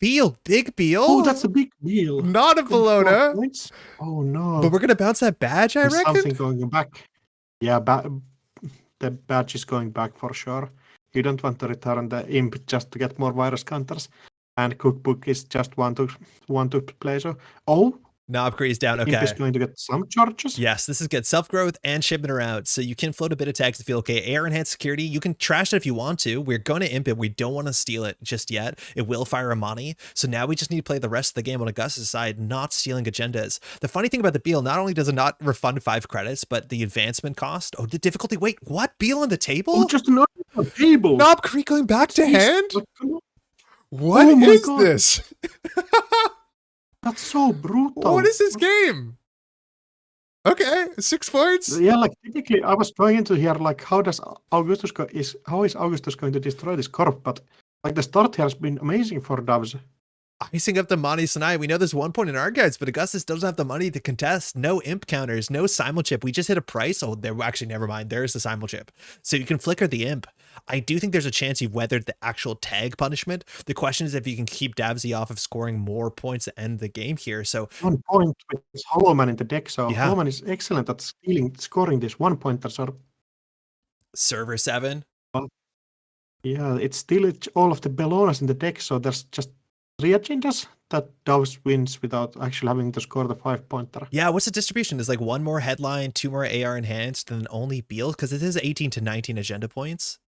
Beal, big Beal. Oh, that's a big deal. Not a Bologna. Points. Oh no. But we're going to bounce that badge, I There's reckon. something going back. Yeah, the badge is going back for sure. You don't want to return the imp just to get more virus counters. And cookbook is just one to play. So Knob Crease down. Okay. imp is going to get some charges. Yes, this is good. Self-growth and shipment are out. So you can float a bit of tags to feel okay. Air enhanced security. You can trash it if you want to. We're going to imp it. We don't want to steal it just yet. It will fire Amani. So now we just need to play the rest of the game on Augustus' side, not stealing agendas. The funny thing about the Beal, not only does it not refund 5 credits, but the advancement cost. Oh, the difficulty. Wait, what? Beal on the table? Oh, just another table. Knob Creek going back to hand? What Oh my is God. this? That's so brutal. What is this game? Okay, 6 points. Yeah, typically I was going into here how is Augustus going to destroy this corp? But the start here has been amazing for Davs. Icing up the Monty Sinai. We know there's 1 point in our guides, but Augustus doesn't have the money to contest. No imp counters, no simul chip. We just hit a price. Oh, there actually never mind. There's the simul chip. So you can flicker the imp. I do think there's a chance you've weathered the actual tag punishment. The question is if you can keep Davsy off of scoring more points to end the game here. So 1 point with this Hollow Man in the deck, so Yeah. Hollow Man is excellent at scoring this 1 pointers. Or server 7. yeah, it's still all of the Bellonas in the deck, so there's just 3 agendas that Doves wins without actually having to score the 5 pointer. Yeah, what's the distribution? There's like 1 more headline, 2 more AR enhanced, and then only Beal, because it is 18 to 19 agenda points.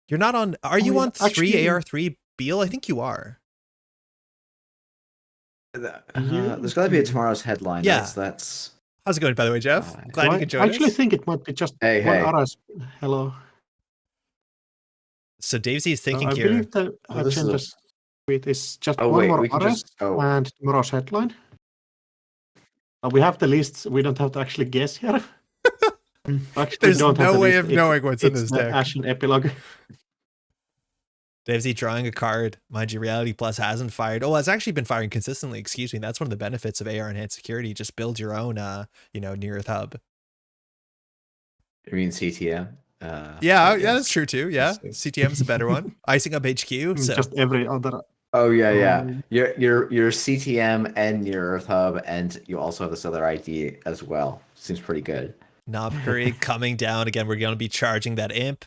You're not on. Are you yeah, on 3 actually- AR3 Beal? I think you are. There's got to be a tomorrow's headline. Yeah. That's How's it going, by the way, Jeff? Glad So you I could join actually us. think it might be just Hey, one hey. Aras. Hello. So Davesy is thinking I here. believe the Oh, this is a- agenda tweet is just Oh one wait, more we can Aras just. Oh, and tomorrow's headline. We have the lists. We don't have to actually guess here. Actually, There's don't have no the way list. of knowing what's in It's this the deck. Ashen epilogue. Davesy drawing a card. Mind you, Reality Plus hasn't fired. Oh, it's actually been firing consistently. Excuse me. That's one of the benefits of AR enhanced security. Just build your own, near Earth hub. I mean CTM. Yeah, yes. that's true too. Yeah, Yes. CTM's a better one. Icing up HQ. So Just every other. Oh yeah. Um, Your CTM and your Earth Hub, and you also have this other ID as well. Seems pretty good. Knob Curry coming down again. We're going to be charging that imp.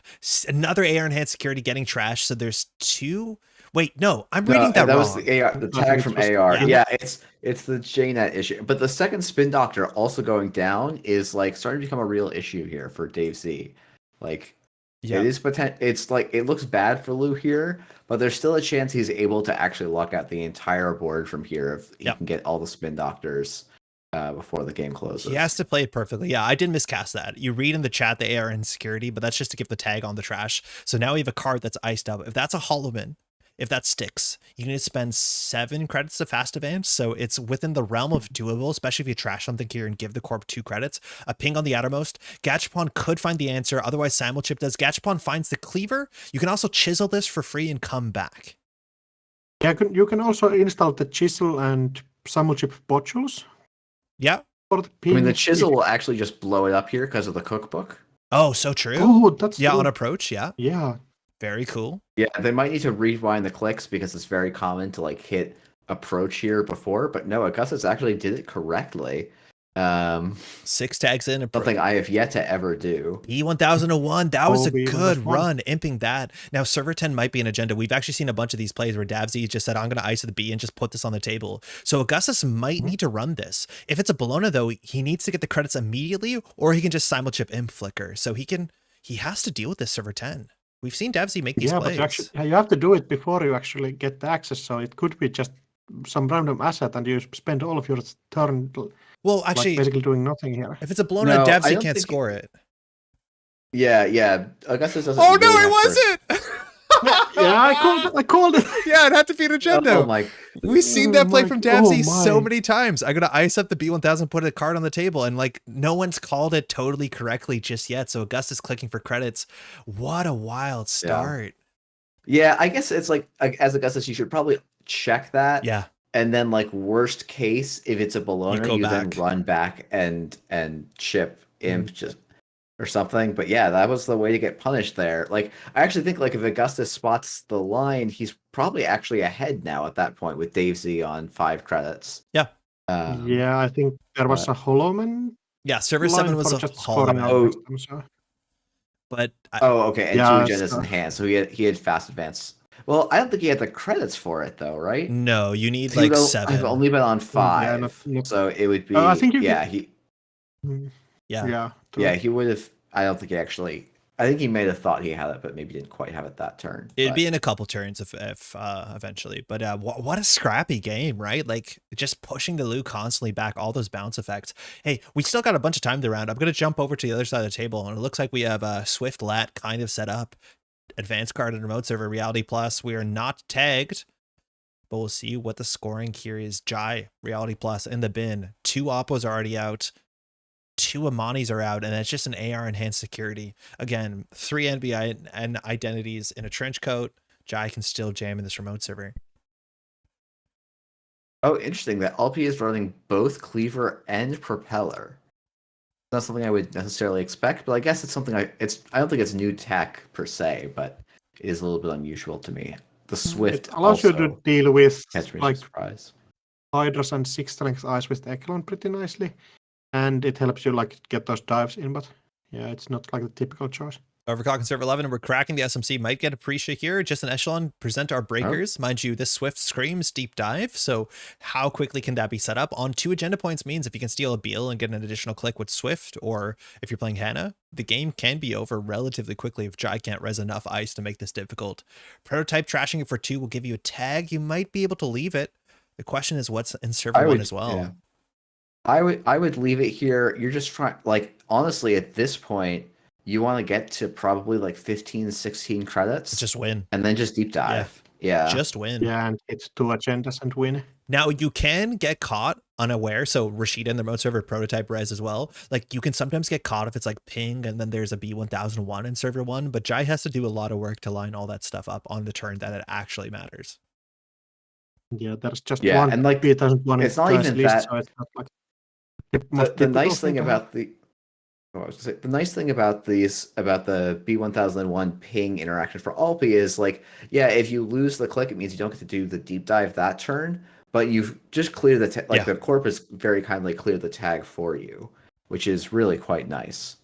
Another AR enhanced security getting trashed. So there's 2. Wait, no, I'm reading that wrong. was the AR, the I tag think from it was- AR. yeah. Yeah, it's the JNet issue. But the second Spin Doctor also going down is like starting to become a real issue here for Dave Z. Like Yeah. it is it's like it looks bad for Lou here, but there's still a chance he's able to actually lock out the entire board from here if he Yep. can get all the Spin Doctors before the game closes. He has to play it perfectly. Yeah, I did miscast that. You read in the chat the AR insecurity, but that's just to give the tag on the trash. So now we have a card that's iced up. If that's a Hollowman, if that sticks, you need to spend 7 credits to fast advance. So it's within the realm of doable, especially if you trash something here and give the corp 2 credits. A ping on the outermost. Gachapon could find the answer. Otherwise, Simulchip does. Gachapon finds the cleaver. You can also chisel this for free and come back. Yeah, you can also install the chisel and Samuchip botules Yeah. for the I mean, the ping. chisel will actually just blow it up here because of the cookbook. Oh, so true. Oh, that's Yeah, true. on approach. Yeah. Yeah. Very cool. Yeah, they might need to rewind the clicks because it's very common to like hit approach here before, but no, Augustus actually did it correctly. 6 tags in. Something I have yet to ever do. E1001, that was a Oh, good B1001. run, imping that. Now, server 10 might be an agenda. We've actually seen a bunch of these plays where Davsy just said, I'm going to ice the B and just put this on the table. So Augustus might need to run this. If it's a Bologna, though, he needs to get the credits immediately, or he can just simulchip imp flicker. So he has to deal with this server 10. We've seen Davsy make these Yeah, plays. but you have to do it before you actually get the access. So it could be just some random asset and you spend all of your turn Well, actually, basically doing nothing here. if it's a Bologna, No, I Davsy don't can't think score it. Yeah. Augustus doesn't. Oh, no, really it have to- wasn't! Yeah, I called it. Yeah, it had to be an agenda. Oh my! We've seen Oh that play my- from Davsy oh so my. many times. I'm going to ice up the B1000, put a card on the table, and like no one's called it totally correctly just yet. So Augustus clicking for credits. What a wild start. Yeah, I guess it's like as Augustus, you should probably check that. Yeah. And then, like worst case, if it's a You Bologna, go you then back. run back and chip imp just or something. But yeah, that was the way to get punished there. Like I actually think like if Augustus spots the line, he's probably actually ahead now at that point with Dave Z on 5 credits. Yeah. Yeah, I think there was a Hollow Man Yeah. Server line 7 was for a just Hollow scoring Man, Oh. out them, so. but Oh, okay. And Yeah, 2 agendas so- in hand, so he had fast advance. Well, I don't think he had the credits for it though, right? no, you need He like would 7. I've only been on 5, not- so it would be. I think you yeah, can- he. Yeah. Yeah, he would have. I don't think he actually. I think he may have thought he had it, but maybe didn't quite have it that turn. It'd but- be in a couple turns if eventually. But what a scrappy game, right? Like just pushing the Lou constantly back, all those bounce effects. Hey, we still got a bunch of time to round. I'm going to jump over to the other side of the table, and it looks like we have a Swift Lat kind of set up. Advanced card and remote server Reality Plus. We are not tagged, but we'll see what the scoring here is. Jai, Reality Plus in the bin. 2 Oppos are already out. 2 Amanis are out, and it's just an AR enhanced security. Again, 3 NBI and identities in a trench coat. Jai can still jam in this remote server. Oh, interesting that Alpi is running both Cleaver and Propeller. Not something I would necessarily expect, but I guess it's something I don't think it's new tech per se, but it is a little bit unusual to me. The Swift It allows you to also deal with catch me like surprise. Hydras and 6-strength eyes with Echelon pretty nicely, and it helps you like get those dives in. But yeah, it's not like the typical choice. Overclock and Server 11, we're cracking the SMC. Might get a Aprecia here. Just an Echelon. Present our breakers. Mind you, this Swift screams deep dive. So how quickly can that be set up? On 2 agenda points means if you can steal a Beal and get an additional click with Swift, or if you're playing Hannah, the game can be over relatively quickly if Jai can't res enough ice to make this difficult. Prototype trashing it for 2 will give you a tag. You might be able to leave it. The question is what's in Server 1 as well. Yeah. I would leave it here. You're just trying, like, honestly, at this point, you want to get to probably like 15, 16 credits. Just win. And then just deep dive. Yeah. Just win. Yeah, and it's 2 agendas and win. Now you can get caught unaware. So Rashida in the remote server prototype res as well. Like you can sometimes get caught if it's like ping and then there's a B1001 in server 1, but Jai has to do a lot of work to line all that stuff up on the turn that it actually matters. Yeah, there's just Yeah, one and like B1001 it's not even list, that. so it's not like The nice thing about the the nice thing about the B1001 ping interaction for Alpi is like, yeah, if you lose the click, it means you don't get to do the deep dive that turn, but you've just cleared the the corp has very kindly cleared the tag for you, which is really quite nice.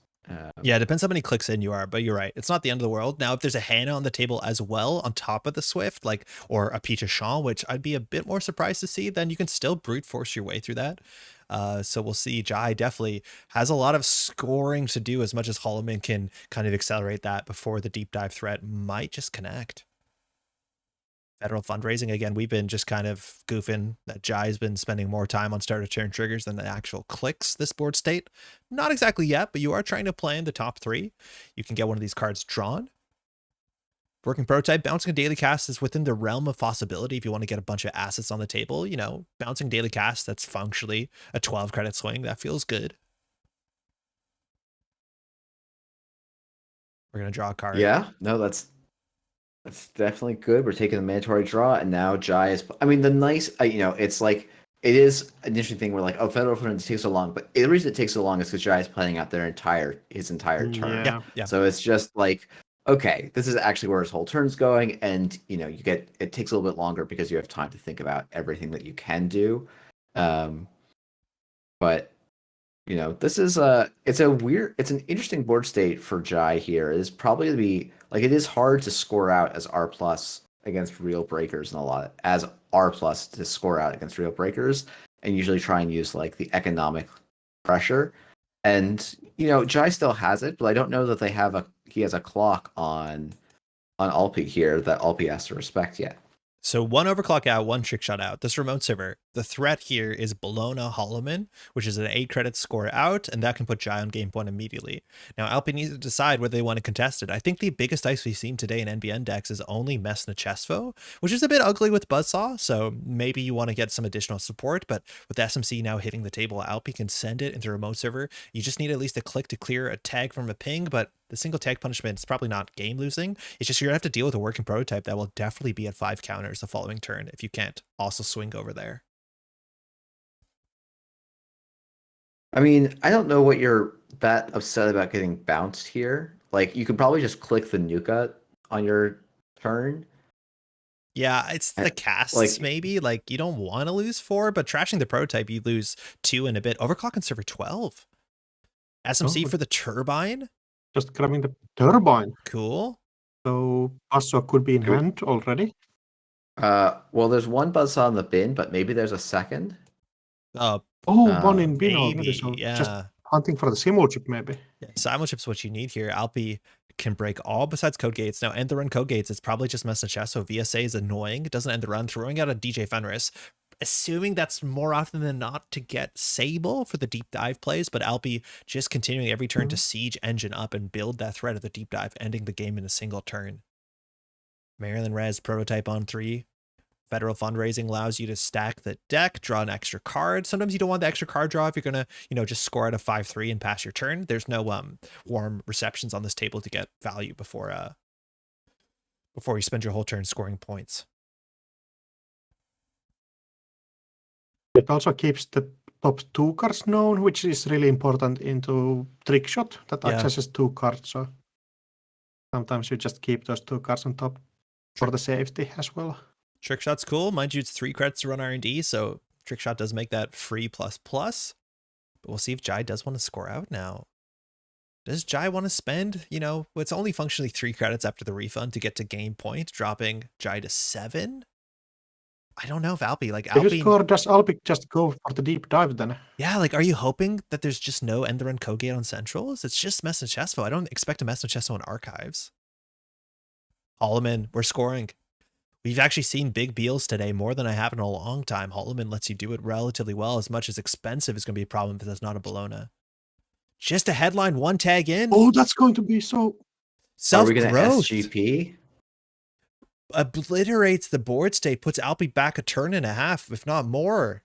Yeah, it depends how many clicks in you are, but you're right. It's not the end of the world. Now, if there's a Hannah on the table as well on top of the Swift, like, or a Peach Sean, which I'd be a bit more surprised to see, then you can still brute force your way through that. So we'll see. Jai definitely has a lot of scoring to do as much as Holloman can kind of accelerate that before the deep dive threat might just connect. Federal fundraising, again, we've been just kind of goofing that Jai's been spending more time on start of turn triggers than the actual clicks this board state. Not exactly yet, but you are trying to plan the top 3. You can get one of these cards drawn. Working prototype, bouncing a daily cast is within the realm of possibility if you want to get a bunch of assets on the table. You know, bouncing daily cast, that's functionally a 12 credit swing. That feels good. We're going to draw a card. Yeah, no, that's definitely good. We're taking the mandatory draw, and now Jai is. I mean, the nice, it's like it is an interesting thing. Where like, oh, Federal Fundraising takes so long, but the reason it takes so long is because Jai is playing out his entire turn. Yeah. So it's just like, okay, this is actually where his whole turn's going, and it takes a little bit longer because you have time to think about everything that you can do. But this is it's an interesting board state for Jai here. It is probably to be like, it is hard to score out as R+ against real breakers, and as R+ to score out against real breakers, and usually try and use like the economic pressure. And Jai still has it, but I don't know that he has a clock on Alpi here that Alpi has to respect yet. So 1 overclock out, 1 trick shot out. This remote server, the threat here is Bologna Holloman, which is an 8 credit score out, and that can put Jai on game point immediately. Now, Alpi needs to decide whether they want to contest it. I think the biggest ice we've seen today in NBN decks is only Messna Chesvo, which is a bit ugly with Buzzsaw, so maybe you want to get some additional support, but with SMC now hitting the table, Alpi can send it into remote server. You just need at least a click to clear a tag from a ping, but the single tag punishment is probably not game losing. It's just you're going to have to deal with a working prototype that will definitely be at 5 counters the following turn if you can't also swing over there. I mean, I don't know what you're that upset about getting bounced here. Like, you could probably just click the Nuka on your turn. Yeah, it's the casts, maybe. Like, you don't want to lose 4, but trashing the prototype, you lose 2 and a bit. Overclock and server 12. SMC for the turbine. Just grabbing the turbine. Cool. So Buzzsaw could be in hand already. Well, there's 1 Buzzsaw in the bin, but maybe there's a second. One in bin maybe, already. So yeah. just hunting for the simul chip, maybe. Yeah, simul chip's what you need here. Alpi can break all besides code gates. Now, end the run code gates, it's probably just Messna Chess, so VSA is annoying. It doesn't end the run. Throwing out a DJ Fenris, assuming that's more often than not to get Sable for the deep dive plays, but Alpi just continuing every turn to siege engine up and build that threat of the deep dive, ending the game in a single turn. Maryland Res prototype on 3. Federal fundraising allows you to stack the deck, draw an extra card. Sometimes you don't want the extra card draw if you're going to, just score at a 5-3 and pass your turn. There's no warm receptions on this table to get value before you spend your whole turn scoring points. it also keeps the top 2 cards known, which is really important into trick shot that Yeah. accesses 2 cards. So sometimes you just keep those 2 cards on top for the safety as well. Trick shot's cool. Mind you, it's 3 credits to run R&D, so trick shot does make that free plus. But we'll see if Jai does want to score out now. Does Jai want to spend, it's only functionally 3 credits after the refund to get to game point, dropping Jai to 7? I don't know if Alpi, If you score, does Alpi just go for the deep dive then? Yeah, are you hoping that there's just no end run code gate on Centrals? It's just Mess and Chesto. I don't expect a Mess and Chesto in Archives. Holloman, we're scoring. We've actually seen big Beals today, more than I have in a long time. Holloman lets you do it relatively well. As much as expensive is going to be a problem if there's not a Bologna. Just a headline, 1 tag in. Oh, that's going to be so... Are we going to Self-growth. SGP? Obliterates the board state, puts Alpi back a turn and a half, if not more.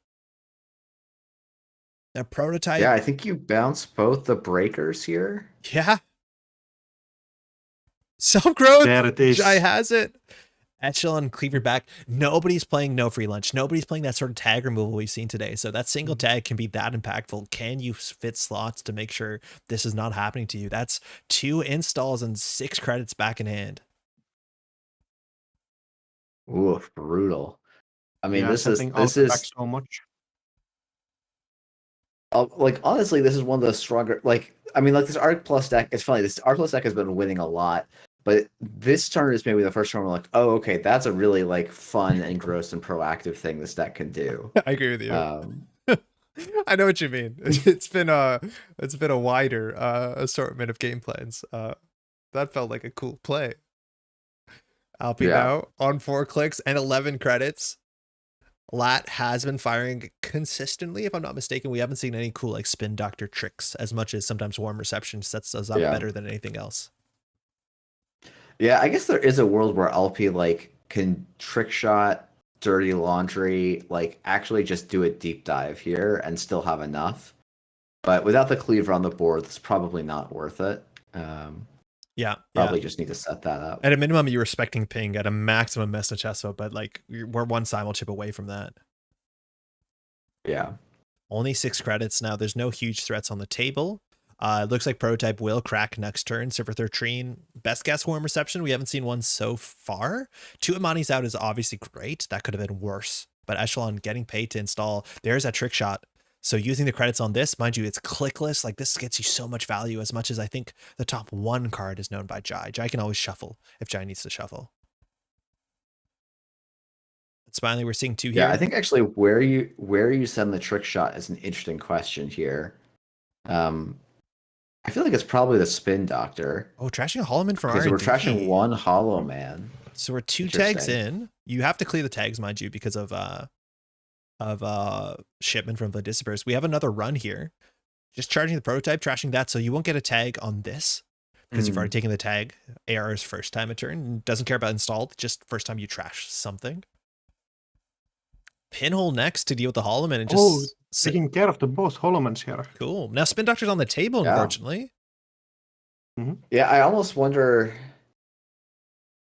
A prototype. Yeah, I think you bounce both the breakers here. Yeah. Self-growth. There it is. Jai has it. Echelon, Cleaver back. Nobody's playing no free lunch. Nobody's playing that sort of tag removal we've seen today. So that single tag can be that impactful. Can you fit slots to make sure this is not happening to you? That's 2 installs and 6 credits back in hand. Ooh, brutal. I mean, Yeah, this setting is Alpi back so much. honestly, this is one of the stronger. This Arc Plus deck. It's funny. This Arc Plus deck has been winning a lot, but this turn is maybe the first turn we're like, oh, okay, that's a really fun and gross and proactive thing this deck can do. I agree with you. I know what you mean. It's been a wider assortment of game plans. That felt like a cool play. Alpi now on 4 clicks and 11 credits. Lat has been firing consistently, if I'm not mistaken. We haven't seen any cool spin doctor tricks as much as sometimes warm reception sets us up better than anything else. Yeah, I guess there is a world where Alpi can trick shot, dirty laundry, actually just do a deep dive here and still have enough. But without the cleaver on the board, it's probably not worth it. Probably just need to set that up. At a minimum, you're respecting ping. At a maximum, Mess and Chesto, but we're 1 simul chip away from that. Yeah. Only 6 credits now. There's no huge threats on the table. It looks like prototype will crack next turn. So for Thirtrine, best guess warm reception. We haven't seen one so far. 2 Imani's out is obviously great. That could have been worse. But Echelon getting paid to install. There's that trick shot. So using the credits on this, mind you, it's clickless. This gets you so much value, as much as I think the top 1 card is known by Jai. Jai can always shuffle if Jai needs to shuffle. But finally, we're seeing 2 here. Yeah, I think actually where you send the trick shot is an interesting question here. I feel like it's probably the Spin Doctor. Oh, trashing a Holloman from Because R&D. we're trashing 1 Hollow Man. So we're 2 tags in. You have to clear the tags, mind you, because of shipment from Vladisperse. We have another run here. Just charging the prototype, trashing that, so you won't get a tag on this because you've already taken the tag. AR's first time a turn. Doesn't care about installed, just first time you trash something. Pinhole next to deal with the Holloman and just taking care of the both Hollomans here. Cool. Now Spin Doctor's on the table, unfortunately. Yeah, I almost wonder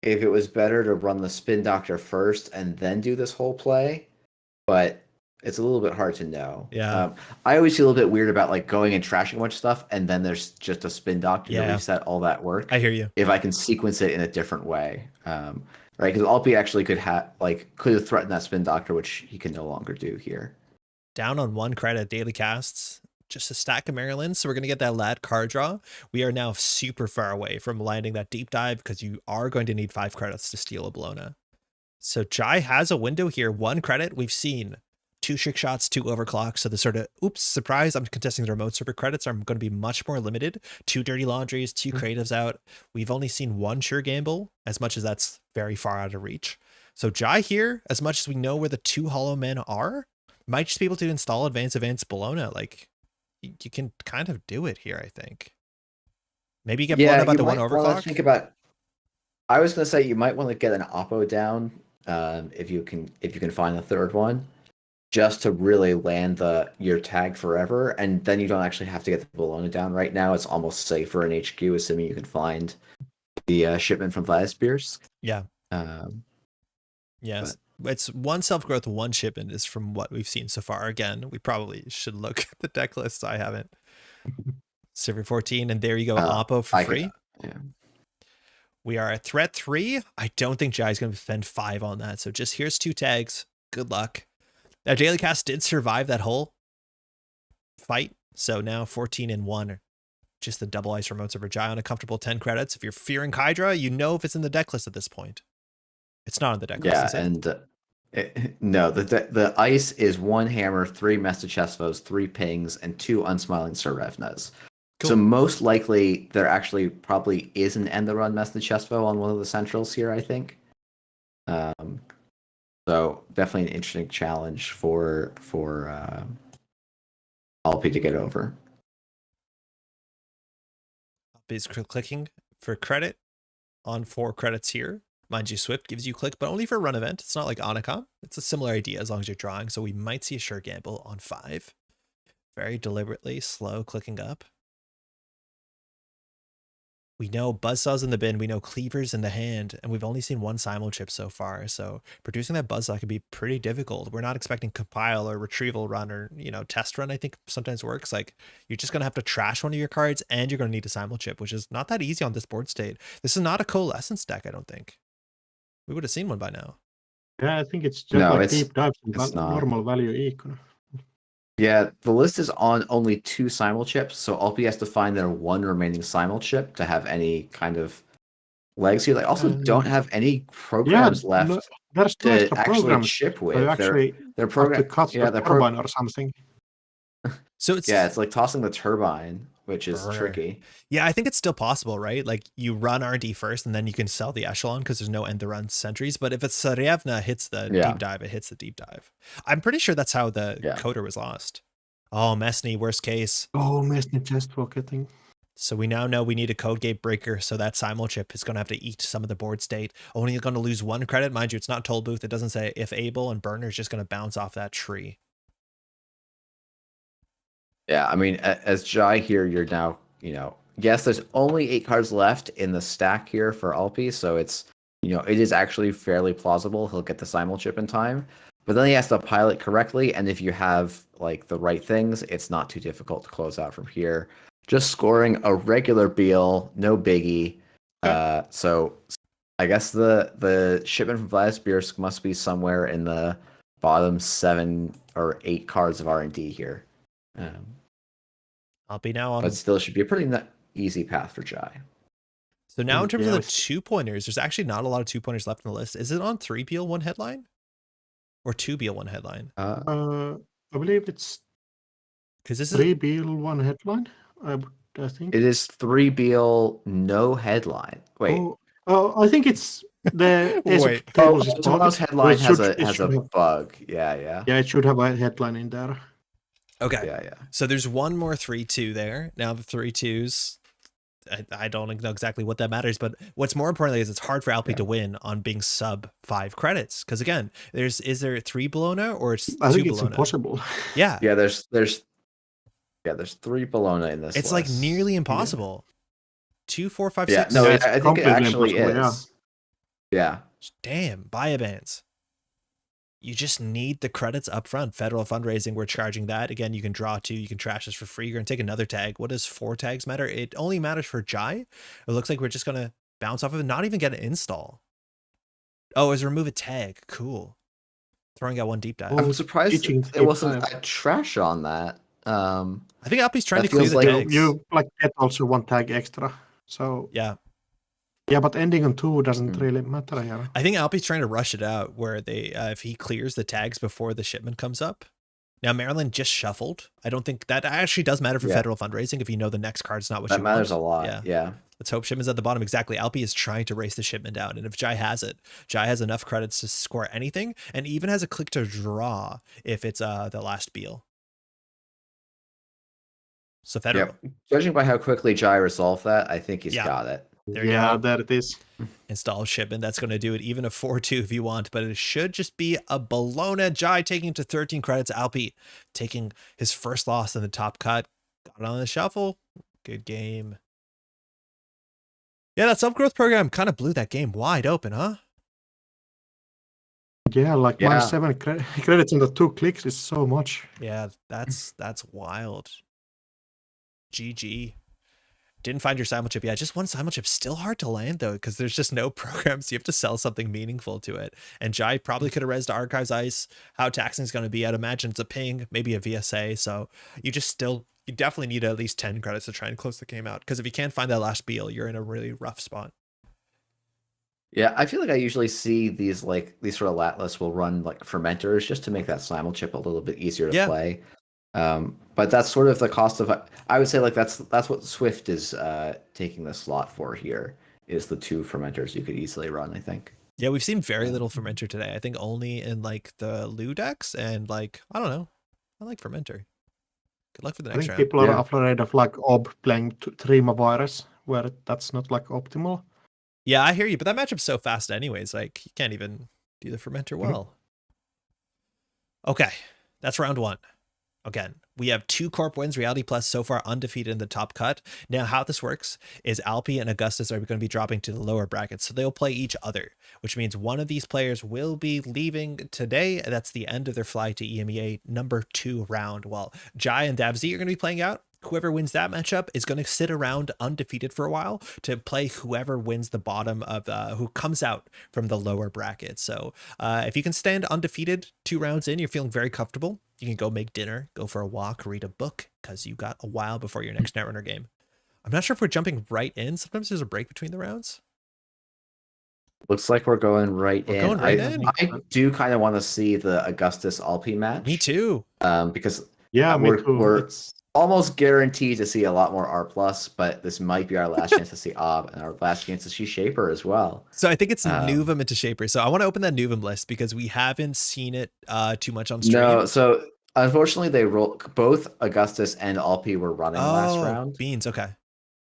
if it was better to run the Spin Doctor first and then do this whole play, but it's a little bit hard to know. Yeah. I always feel a little bit weird about going and trashing a bunch of stuff and then there's just a Spin Doctor to reset all that work. I hear you. If I can sequence it in a different way. Right, because Alpi actually could have threatened that Spin Doctor, which he can no longer do here. Down on 1 credit, daily casts, just a stack of Maryland. So we're going to get that Lad card draw. We are now super far away from landing that deep dive because you are going to need 5 credits to steal a Bologna. So Jai has a window here, 1 credit. We've seen 2 trick shots, 2 overclocks. So the sort of, oops, surprise, I'm contesting the remote server credits are going to be much more limited. 2 dirty laundries, 2 creatives out. We've only seen 1 sure gamble, as much as that's very far out of reach. So Jai here, as much as we know where the 2 hollow men are, might just be able to install advanced Bologna. You can kind of do it here, I think. Maybe you get blown up by the 1 overclock. I was going to say you might want to get an oppo down if you can find the 3rd one, just to really land your tag forever, and then you don't actually have to get the Bologna down. Right now, it's almost safer in HQ, assuming you can find the shipment from Vladisperse. Yeah. Yes. It's one self-growth, one shipment is from what we've seen so far. Again, we probably should look at the deck lists. I haven't. Server 14, and there you go, Oppo for free. Yeah. We are at threat 3. I don't think Jai's going to spend 5 on that. So just here's 2 tags. Good luck. Now, Daily Cast did survive that whole fight. So now 14 and 1. Just the double ice remotes over Jai on a comfortable 10 credits. If you're fearing Hydra, you know if it's in the deck list at this point. It's not on the deck list, is it? And no, the ice is 1 hammer, 3 message chestos, 3 pings, and 2 unsmiling Serevnas. Cool. So most likely there actually probably is an end the run message chesto on one of the centrals here, I think. So definitely an interesting challenge for Alpi to get over. Is clicking for credit on 4 credits here. Mind you, Swift gives you click, but only for a run event. It's not like Onicom. It's a similar idea as long as you're drawing. So we might see a sure gamble on 5. Very deliberately slow clicking up. We know Buzzsaw's in the bin. We know Cleaver's in the hand, and we've only seen 1 simul chip so far. So producing that Buzzsaw can be pretty difficult. We're not expecting compile or retrieval run or, test run. I think sometimes works. Like, you're just going to have to trash one of your cards, and you're going to need a simul chip, which is not that easy on this board state. This is not a coalescence deck, I don't think. We would have seen one by now. Yeah, I think it's just deep dives it's and normal value econ. Yeah, the list is on only 2 simul chips, so Alpi has to find their 1 remaining simul chip to have any kind of legs here. They also don't have any programs left there's to actually programs. chip with. So actually their program, to cut the turbine or something. So it's like tossing the turbine, which is tricky. Yeah, I think it's still possible, right? Like, you run R&D first, and then you can sell the echelon because there's no end the run sentries. But if it's Sarevna hits the deep dive, it hits the deep dive. I'm pretty sure that's how the coder was lost. Oh, Mesny, worst case. Oh, Mesny chest pocketing. So we now know we need a code gate breaker, so that simul chip is going to have to eat some of the board state. Only going to lose 1 credit. Mind you, it's not toll booth. It doesn't say if able, and Burner's just going to bounce off that tree. Yeah, I mean, as Jai here, you're now, yes, there's only 8 cards left in the stack here for Alpi, so it's, it is actually fairly plausible he'll get the simul chip in time, but then he has to pilot correctly, and if you have, like, the right things, it's not too difficult to close out from here. Just scoring a regular Beal, no biggie. So I guess the shipment from Vladisbirsk must be somewhere in the bottom 7 or 8 cards of R&D here. I'll be now on. But still should be a pretty easy path for Jai. So now in terms of the 2-pointers, there's actually not a lot of 2-pointers left in the list. Is it on 3 Beal 1 headline? Or 2 Beal 1 headline? I believe it's because this 3 Beal 1 headline. I think it is 3 Beal no headline. Wait. Oh, I think it's the Wait. Tomorrow's headline has a bug. Yeah, it should have a headline in there. Okay. Yeah. So there's one more 3-2 there. Now the 3-2s, I don't know exactly what that matters, but what's more importantly is it's hard for Alpi to win on being sub 5 credits. Because again, is there 3 Bologna or it's 2 I think Bologna? it's impossible. Yeah. Yeah, there's 3 Bologna in this It's list. like nearly impossible. 2, 4, 5, Yeah, 6. no, I think it actually is. Yeah. Damn, buy bands. You just need the credits up front. Federal fundraising, we're charging that. Again, you can draw 2, you can trash this for free. You're going to take another tag. What does 4 tags matter? It only matters for Jai. It looks like we're just going to bounce off of it, not even get an install. Oh, is remove a tag. Cool. Throwing out 1 deep dive. I'm surprised it wasn't a trash on that. I think Alpi's trying to feels clear the like tags. You get also 1 tag extra. So yeah, but ending on 2 doesn't really matter here. I think Alpi's trying to rush it out where they if he clears the tags before the shipment comes up. Now Maryland just shuffled. I don't think that actually does matter for federal fundraising if you know the next card's not what you want. That matters a lot. Yeah. Let's hope shipment's at the bottom. Exactly. Alpi is trying to race the shipment out. And if Jai has it, Jai has enough credits to score anything and even has a click to draw if it's the last Beal. So federal. Yeah. Judging by how quickly Jai resolved that, I think he's got it. There you go. There it is. Install shipment. That's going to do it. Even a 4-2 if you want, but it should just be a Bologna. Jai taking to 13 credits. Alpi taking his first loss in the top cut. Got it on the shuffle. Good game. Yeah, that self-growth program kind of blew that game wide open, huh? Yeah, like Yeah. -7 credits on the 2 clicks is so much. Yeah, that's wild. GG. Didn't find your simul chip. Yeah, just one simul chip. Still hard to land though, because there's just no programs. You have to sell something meaningful to it. And Jai probably could have rezzed Archives Ice. How taxing is going to be, I'd imagine it's a ping, maybe a VSA. So you definitely need at least 10 credits to try and close the game out. Because if you can't find that last Beal, you're in a really rough spot. Yeah, I feel like I usually see these sort of lat lists will run like fermenters just to make that simul chip a little bit easier to play. But that's sort of the cost of. I would say like that's what Swift is taking the slot for here, is the 2 fermenters you could easily run. I think. Yeah, we've seen very little fermenter today. I think only in like the Lu decks and like I don't know. I like fermenter. Good luck for the I next think round. people are afraid of like Ob playing Trima Virus, where that's not like optimal. Yeah, I hear you, but that matchup's so fast anyways. Like you can't even do the fermenter well. Okay, that's round 1. Again, we have 2 Corp wins, Reality Plus so far undefeated in the top cut. Now, how this works is Alpi and Augustus are going to be dropping to the lower brackets, so they'll play each other, which means one of these players will be leaving today. That's the end of their flight to EMEA number 2 round. While Jai and Davz are going to be playing out. Whoever wins that matchup is going to sit around undefeated for a while to play whoever wins the bottom of who comes out from the lower bracket. So if you can stand undefeated 2 rounds in, you're feeling very comfortable. You can go make dinner, go for a walk, read a book, because you got a while before your next Netrunner game. I'm not sure if we're jumping right in. Sometimes there's a break between the rounds. Looks like we're going right in. Going right in. I do kind of want to see the Augustus Alpi match. Me too. Because me too. We're almost guaranteed to see a lot more R+, but this might be our last chance to see Ob and our last chance to see Shaper as well. So I think it's Nuvum into Shaper. So I want to open that Nuvum list because we haven't seen it too much on stream. No, so unfortunately both Augustus and Alpi were running last round. Beans, okay.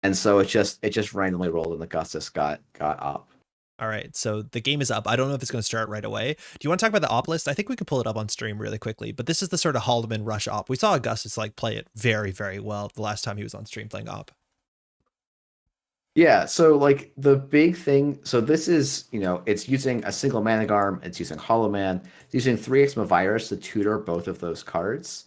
And so it just randomly rolled and Augustus got up. All right, so the game is up. I don't know if it's going to start right away. Do you want to talk about the op list? I think we could pull it up on stream really quickly, but this is the sort of Haldeman rush op. We saw Augustus like play it very, very well the last time he was on stream playing op. Yeah, so like the big thing, so this is, it's using a single Managarm, it's using Hollow Man, it's using 3x Virus to tutor both of those cards.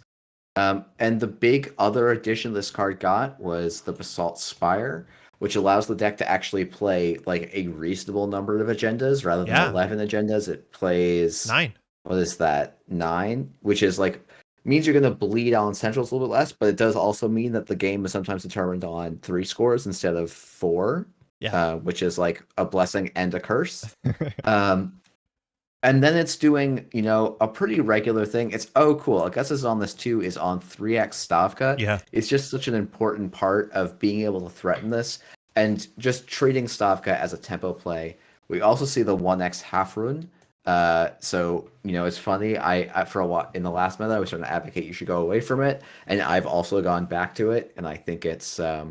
And the big other addition this card got was the Basalt Spire, which allows the deck to actually play like a reasonable number of agendas rather than 11 agendas. It plays 9. What is that? 9, which is like means you're going to bleed on centrals a little bit less, but it does also mean that the game is sometimes determined on 3 scores instead of 4, which is like a blessing and a curse. And then it's doing, a pretty regular thing. It's, cool. I guess it's on this too, is on 3x Stavka. Yeah. It's just such an important part of being able to threaten this and just treating Stavka as a tempo play. We also see the 1x half rune. So, it's funny. I for a while in the last meta, I was trying to advocate you should go away from it. And I've also gone back to it. And I think it's the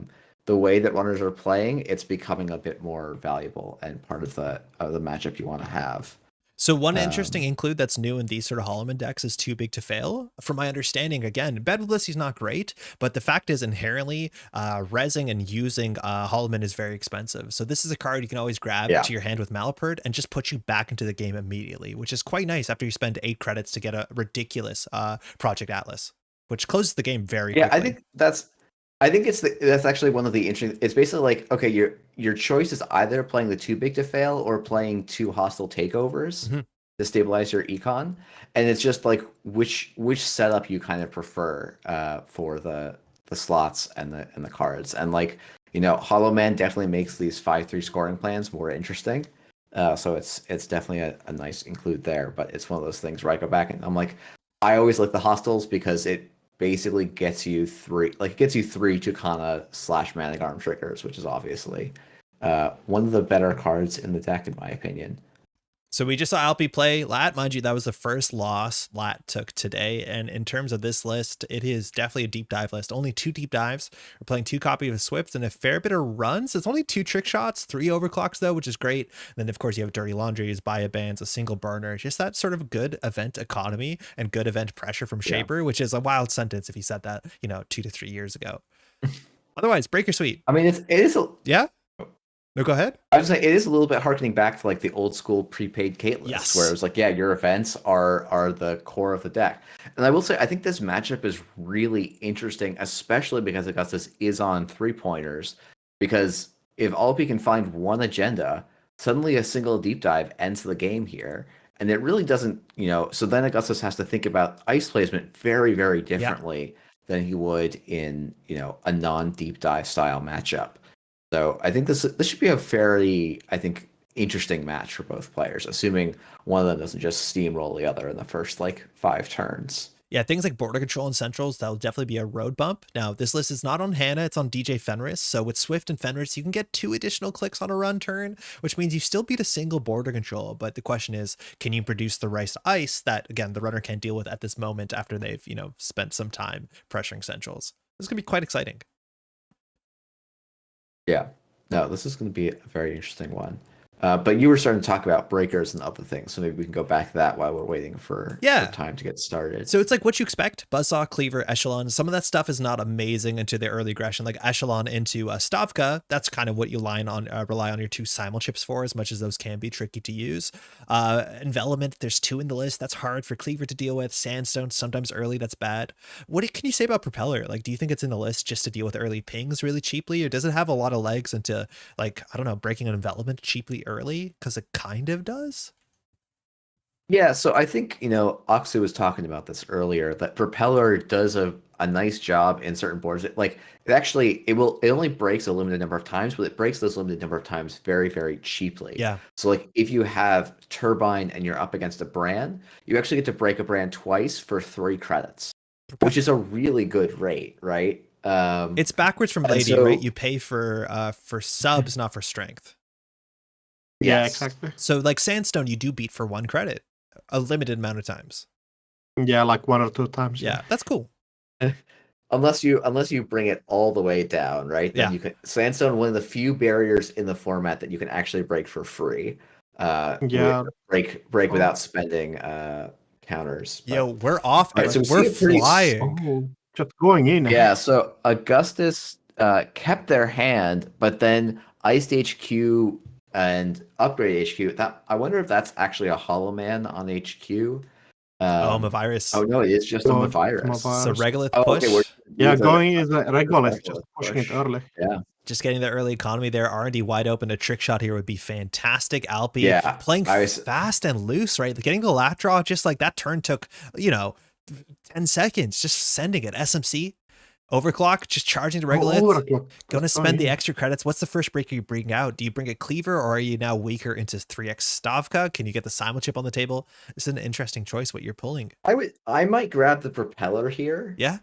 way that runners are playing, it's becoming a bit more valuable and part of the matchup you want to have. So one interesting include that's new in these sort of Holloman decks is Too Big to Fail. From my understanding, again, bad publicity is not great, but the fact is inherently rezzing and using Holloman is very expensive. So this is a card you can always grab to your hand with Malapert and just put you back into the game immediately, which is quite nice after you spend 8 credits to get a ridiculous Project Atlas, which closes the game very quickly. I think that's actually one of the interesting. It's basically like, okay, your choice is either playing the Too Big to Fail or playing 2 hostile takeovers to stabilize your econ, and it's just like which setup you kind of prefer for the slots and the cards. And like Hollow Man definitely makes these 5/3 scoring plans more interesting. So it's definitely a nice include there. But it's one of those things where I go back and I'm like, I always like the hostiles because it basically gets you 3 Tucana / Managarm triggers, which is obviously one of the better cards in the deck, in my opinion. So we just saw Alpi play Lat. Mind you, that was the first loss Lat took today. And in terms of this list, it is definitely a deep dive list. Only 2 deep dives. We're playing 2 copies of Swift and a fair bit of runs. It's only 2 trick shots, 3 overclocks though, which is great. And then of course you have Dirty Laundries, Buy Bands, a single burner. Just that sort of good event economy and good event pressure from Shaper, which is a wild sentence if he said that, 2 to 3 years ago. Otherwise, Breaker Suite. I mean, it is. Yeah. No, go ahead. I was like, it is a little bit harkening back to like the old school prepaid Kate list, Yes. where it was like, yeah, your events are the core of the deck. And I will say, I think this matchup is really interesting, especially because Augustus is on 3-pointers. Because if Alpi can find one agenda, suddenly a single deep dive ends the game here. And it really doesn't, so then Augustus has to think about ice placement very, very differently than he would in, a non-deep dive style matchup. So I think this should be a fairly, I think, interesting match for both players, assuming one of them doesn't just steamroll the other in the first 5 turns. Yeah, things like border control and centrals, that'll definitely be a road bump. Now, this list is not on Hannah, it's on DJ Fenris. So with Swift and Fenris, you can get 2 additional clicks on a run turn, which means you still beat a single border control. But the question is, can you produce the rice ice that, again, the runner can't deal with at this moment after they've, spent some time pressuring centrals? This is going to be quite exciting. Yeah, no, this is going to be a very interesting one. But you were starting to talk about breakers and other things, so maybe we can go back to that while we're waiting for time to get started. So it's like what you expect: Buzzsaw, Cleaver, Echelon. Some of that stuff is not amazing into the early aggression, like Echelon into Stavka. That's kind of what you rely on your 2 simul chips for, as much as those can be tricky to use. Envelopment, there's 2 in the list. That's hard for Cleaver to deal with. Sandstone, sometimes early, that's bad. What can you say about Propeller? Like, do you think it's in the list just to deal with early pings really cheaply, or does it have a lot of legs into, like, I don't know, breaking an envelopment cheaply early? Because it kind of does. Yeah, so I think, Oxu was talking about this earlier, that Propeller does a nice job in certain boards. It only breaks a limited number of times, but it breaks those limited number of times very, very cheaply. Yeah. So like if you have Turbine and you're up against a Bran, you actually get to break a Bran twice for 3 credits, which is a really good rate, right? It's backwards from Lady, right? You pay for subs, not for strength. Yeah, Yes. exactly. So like Sandstone, you do beat for 1 credit a limited amount of times. Yeah, like 1 or 2 times. Yeah, that's cool. Unless you bring it all the way down, right? Then you can Sandstone, one of the few barriers in the format that you can actually break for free. Break without spending counters. Yo, we're off. Right, so we're flying. Oh, just going in. Yeah, so Augustus kept their hand, but then iced HQ and upgrade HQ. That I wonder if that's actually a Hollow Man on HQ. Mavirus. Oh no, it is just a Mavirus. So Regolith push. push. Going is a Regolith, just pushing it early. Yeah. Just getting the early economy there, R&D wide open. A trick shot here would be fantastic. Alpi playing fast and loose, right? Getting the lat draw just like that turn took, 10 seconds. Just sending it. SMC. Overclock, just charging the Regolith. Going to spend the extra credits. What's the first breaker you bring out? Do you bring a Cleaver, or are you now weaker into 3x Stavka? Can you get the simul chip on the table? It's an interesting choice what you're pulling. I might grab the Propeller here. Yeah.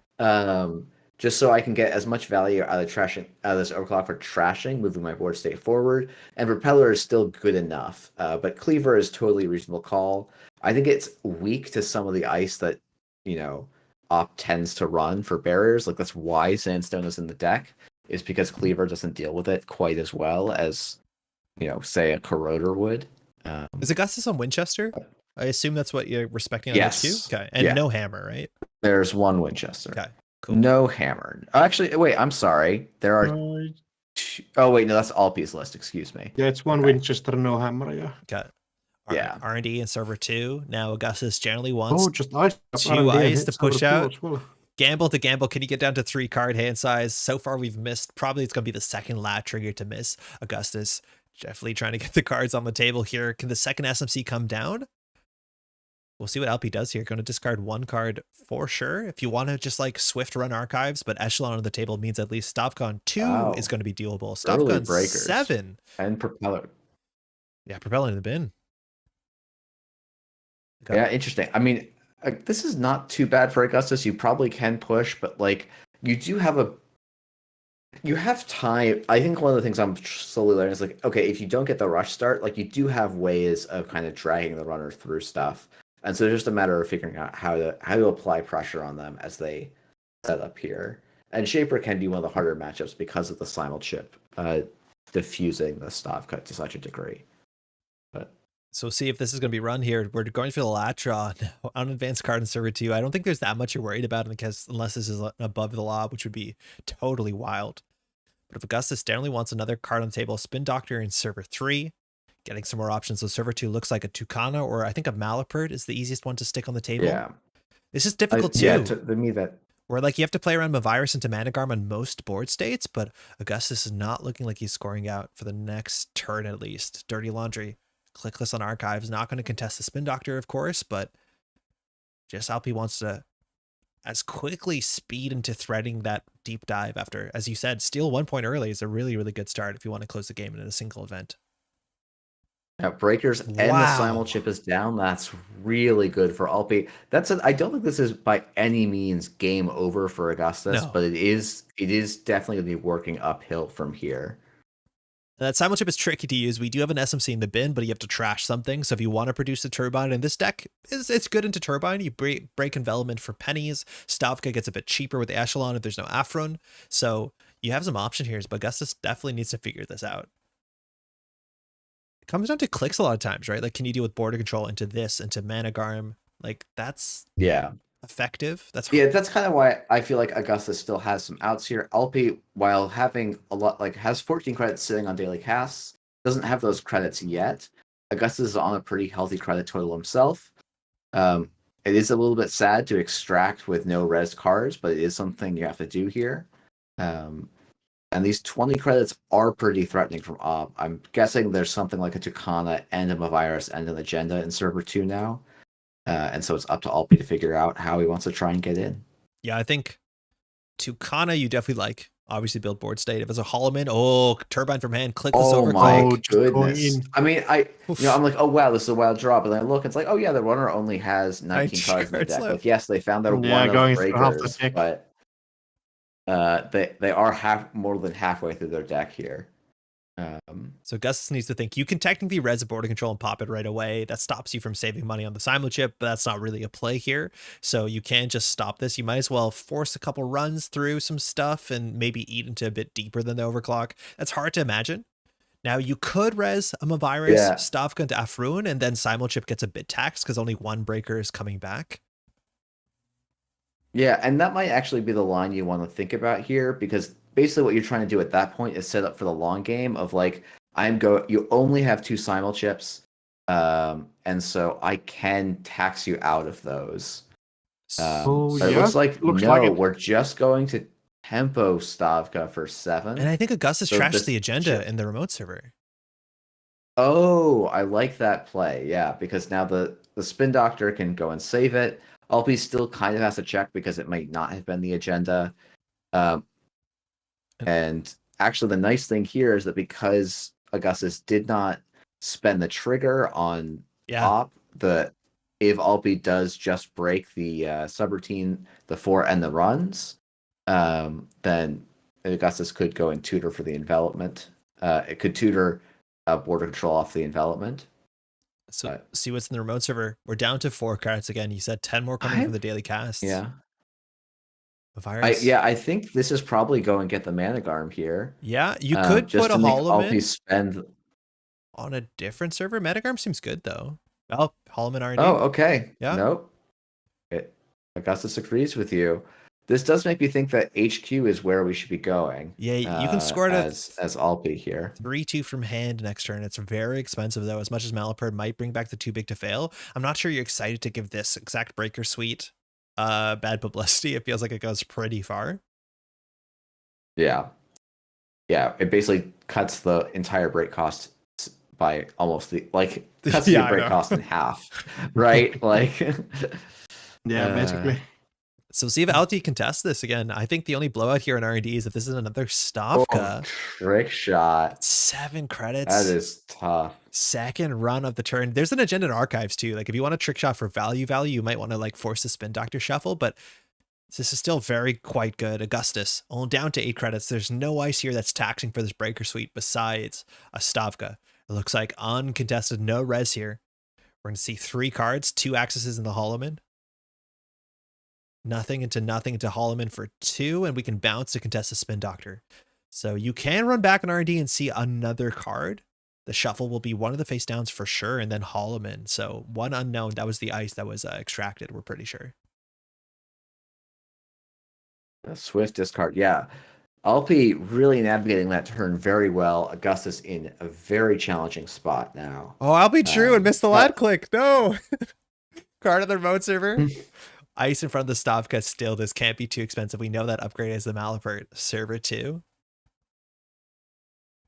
Just so I can get as much value out of this Overclock for trashing, moving my board state forward. And Propeller is still good enough. But Cleaver is totally a reasonable call. I think it's weak to some of the ice that, Op tends to run for barriers. Like that's why Sandstone is in the deck, is because Cleaver doesn't deal with it quite as well as, say a Corroder would. Is Augustus on Winchester? I assume that's what you're respecting on HQ? Okay. And no hammer, right? There's 1 Winchester. Okay, cool. No hammer. Actually, wait, I'm sorry. There are oh wait, no, that's Alpi's list, excuse me. Yeah, it's 1 Winchester, no hammer, yeah. Okay. Yeah. R&D in server 2. Now Augustus generally wants just ice 2 ice to push out. Well. Gamble to gamble. Can you get down to 3 card hand size? So far we've missed. Probably it's going to be the second lat trigger to miss. Augustus definitely trying to get the cards on the table here. Can the second SMC come down? We'll see what LP does here. Going to discard 1 card for sure. If you want to just like Swift run archives, but Echelon on the table means at least Stavka 2 is going to be dealable. Stavka 7. And Propeller. Yeah, Propeller in the bin. Okay. Yeah, interesting. I mean, this is not too bad for Augustus. You probably can push, but like you have time. I think one of the things I'm slowly learning is like, okay, if you don't get the rush start, like you do have ways of kind of dragging the runner through stuff. And so it's just a matter of figuring out how to apply pressure on them as they set up here. And Shaper can be one of the harder matchups because of the simul chip diffusing the stop cut to such a degree. So see if this is going to be run here. We're going for the lat draw now on advanced card in server 2. I don't think there's that much you're worried about unless this is above the law, which would be totally wild. But if Augustus definitely wants another card on the table, Spin Doctor in server 3, getting some more options. So server 2 looks like a Tucana, or I think a Malapert is the easiest one to stick on the table. Yeah. This is difficult too. Yeah, to me that. Where like you have to play around Mavirus into Managarm on most board states, but Augustus is not looking like he's scoring out for the next turn at least. Dirty Laundry, clickless on Archives, not going to contest the Spin Doctor, of course, but just Alpi wants to as quickly speed into threading that deep dive after, as you said, steal 1 point early is a really, really good start if you want to close the game in a single event. Yeah, breakers and the simul chip is down. That's really good for Alpi. I don't think this is by any means game over for Augustus, but it is definitely going to be working uphill from here. That simul chip is tricky to use. We do have an SMC in the bin, but you have to trash something. So if you want to produce a turbine, and this deck it's good into turbine. You break envelopment for pennies. Stavka gets a bit cheaper with the echelon if there's no Afron. So you have some option here, but Augustus definitely needs to figure this out. It comes down to clicks a lot of times, right? Like, can you deal with border control into this, into Managarm? Like, that's effective. That's kind of why I feel like Augustus still has some outs here. Alpi, while having a lot, like, has 14 credits sitting on daily casts, doesn't have those credits yet. Augustus is on a pretty healthy credit total himself. It is a little bit sad to extract with no res cards, but it is something you have to do here. And these 20 credits are pretty threatening from Ob. I'm guessing there's something like a Tucana and a Mavirus and an Agenda in server 2 now. And so it's up to Alpi to figure out how he wants to try and get in. Yeah, I think Tucana you definitely like. Obviously build board state. If it's a Holloman, turbine from hand, click this over. Oh my goodness. I mean, I'm like, oh wow, this is a wild draw. But then I look, it's like, oh yeah, the runner only has 19 cards in the deck. Like, yes, they found their one of breakers, but they are more than halfway through their deck here. So Augustus needs to think you can technically res a border control and pop it right away. That stops you from saving money on the simul chip, but that's not really a play here. So you can't just stop this. You might as well force a couple runs through some stuff and maybe eat into a bit deeper than the overclock. That's hard to imagine. Now you could res a Mavirus, Stavka into Afrun, and then simul chip gets a bit taxed because only one breaker is coming back. Yeah, and that might actually be the line you want to think about here, because basically what you're trying to do at that point is set up for the long game of like, you only have 2 simul chips, and so I can tax you out of those. It looks like we're just going to tempo Stavka for 7. And I think Augustus trashed the agenda in the remote server. Oh, I like that play. Yeah, because now the Spin Doctor can go and save it. Alpi still kind of has to check because it might not have been the agenda. And actually, the nice thing here is that because Augustus did not spend the trigger on Op, if Alpi does just break the subroutine, the 4 and the runs, then Augustus could go and tutor for the envelopment. It could tutor border control off the envelopment. So see what's in the remote server. We're down to 4 cards again. You said 10 more coming from the daily casts. Yeah. Virus. I think this is probably go and get the Managarm here. Yeah, you could put a Holloman spend on a different server. Managarm seems good though. Oh, Holloman R&D. Oh, okay. Yeah. Nope. Augustus agrees with you. This does make me think that HQ is where we should be going. Yeah, you can score it as Alpi here. 3-2 from hand next turn. It's very expensive though. As much as Malapert might bring back the too big to fail, I'm not sure you're excited to give this exact breaker suite bad publicity. It feels like it goes pretty far. Yeah. It basically cuts the entire break cost by almost cuts the break cost in half, right? Basically. So see if Alti contests this again. I think the only blowout here in R&D is if this is another Stavka. Trick shot. 7 credits. That is tough. Second run of the turn. There's an agenda in archives too. Like if you want a trick shot for value, you might want to force the Spin Doctor shuffle, but this is still very quite good. Augustus, only down to 8 credits. There's no ice here that's taxing for this breaker suite besides a Stavka. It looks like uncontested, no res here. We're going to see 3 cards, 2 accesses in the Holloman. Nothing into Holloman for 2, and we can bounce to contest the Spin Doctor. So you can run back on R&D and see another card. The shuffle will be one of the face downs for sure, and then Holloman. So 1 unknown, that was the ice that was extracted, we're pretty sure. A swift discard, yeah. Alpi really navigating that turn very well. Augustus in a very challenging spot now. Oh, I'll be true and miss the but- lad click. No. Card on the remote server. Ice in front of the Stavka. Still, this can't be too expensive. We know that upgrade is the Malapert server too.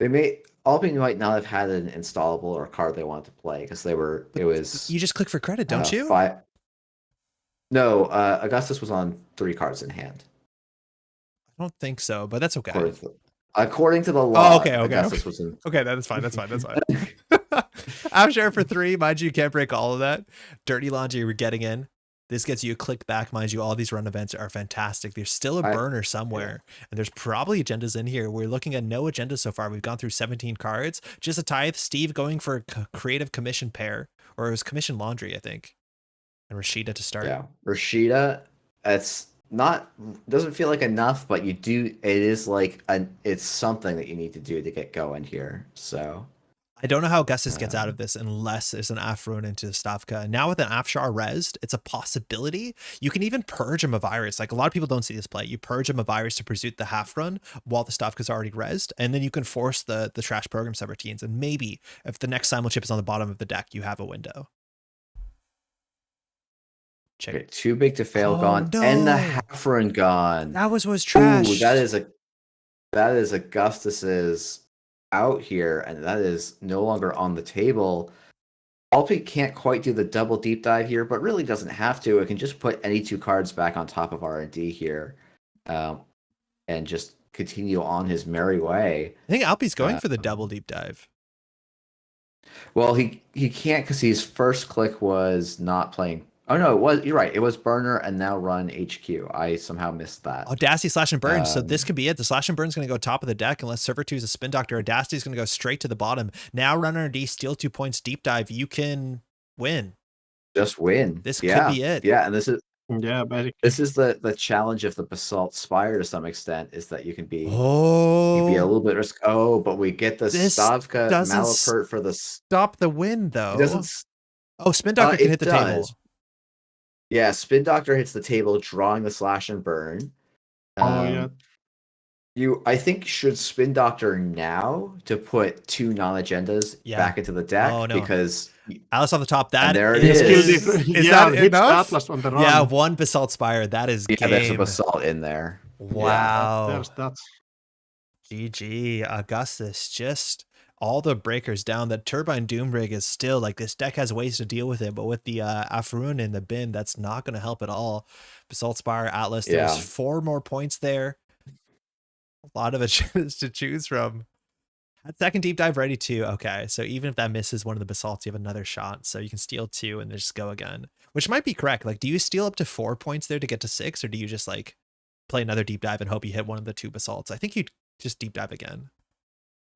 Alpi might not have had an installable or a card they wanted to play because it was You just click for credit, don't you? No, Augustus was on 3 cards in hand. I don't think so, but that's okay. According to the law, okay. Augustus was in. Okay, that's fine. That's fine. After for 3, mind you can't break all of that. Dirty Laundry, we're getting in. This gets you a click back, mind you. All these run events are fantastic. There's still a burner somewhere, and there's probably agendas in here. We're looking at no agendas so far. We've gone through 17 cards. Just a tithe. Steve going for a creative commission pair, or it was commission laundry, I think. And Rashida to start. Yeah, Rashida. Doesn't feel like enough, but it is like it's something that you need to do to get going here. So I don't know how Augustus gets out of this unless there's an Afrun into Stavka. Now with an Afshar rezzed, it's a possibility. You can even purge him a virus. Like a lot of people don't see this play. You purge him a virus to pursuit the half run while the Stavka's already rezzed, and then you can force the trash program subroutines. And maybe if the next simul chip is on the bottom of the deck, you have a window. Check. Okay, too big to fail gone, no. and the half run gone. That was trash. Ooh, that is Augustus's out here, and that is no longer on the table. Alpi can't quite do the double deep dive here, but really doesn't have to. It can just put any 2 cards back on top of R&D here, and just continue on his merry way. I think Alpi's going for the double deep dive. Well, he can't because his first click was not playing. Oh no, it was. You're right. It was burner and now run HQ. I somehow missed that. Audacity slash and burn. So this could be it. The slash and burn is going to go top of the deck unless server 2 is a spin doctor. Audacity is going to go straight to the bottom. Now run R&D, steal 2 points, deep dive. You can win. Just win. This could be it. Yeah, and this is basically. This is the challenge of the Basalt Spire to some extent, is that you can be a little bit risk. Oh, but we get the Stavka Malapert for the stop the win though. It doesn't. Oh, spin doctor can hit the table. Yeah, Spin Doctor hits the table, drawing the slash and burn. Yeah. I think should Spin Doctor now to put 2 non-agendas back into the deck because Alice off the top. There it is. Is that hits enough? Atlas on the run. Yeah, 1 Basalt Spire. That is game. There's a Basalt in there. Wow. There's that. GG. Augustus just all the breakers down. The Turbine Doom Rig is still like, this deck has ways to deal with it, but with the Afrun in the bin, that's not going to help at all. Basalt Spire, Atlas, there's 4 more points there. A lot of agendas to choose from. Had second deep dive ready too. Okay, so even if that misses one of the Basalts, you have another shot. So you can steal 2 and then just go again, which might be correct. Like, do you steal up to 4 points there to get to 6, or do you just like play another deep dive and hope you hit one of the 2 Basalts? I think you just deep dive again.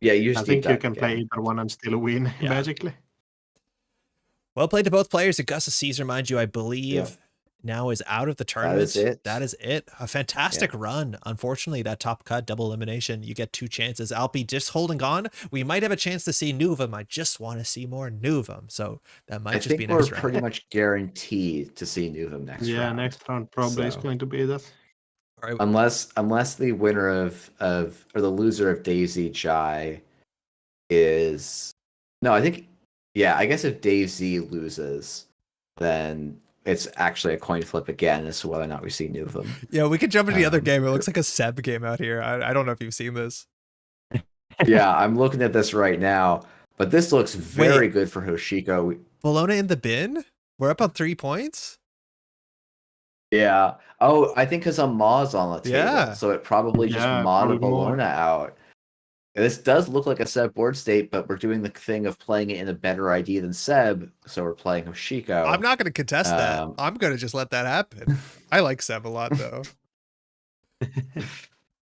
Yeah, I think you can play either one and still win, basically. Well played to both players. Augustus Caesar, mind you, I believe now is out of the tournament. That is it. A fantastic run. Unfortunately, that top cut, double elimination, you get 2 chances. Alpi just holding on. We might have a chance to see Nuvum. I just want to see more Nuvum. So that might just be next round. I think we're pretty much guaranteed to see Nuvum next round. Yeah, next round probably is going to be that. Right. Unless the winner of or the loser of Daisy Jai is I guess if Dave Z loses, then it's actually a coin flip again as to whether or not we see Nuvum. Yeah, we could jump into the other game. It looks like a Seb game out here. I don't know if you've seen this. Yeah, I'm looking at this right now, but this looks very good for Hoshiko. Bologna in the bin? We're up on 3 points? Yeah. Oh, I think because Ma's on the table. Yeah. So it probably just modded Bologna out. This does look like a Seb board state, but we're doing the thing of playing it in a better ID than Seb, so we're playing Hoshiko. I'm not going to contest that. I'm going to just let that happen. I like Seb a lot, though.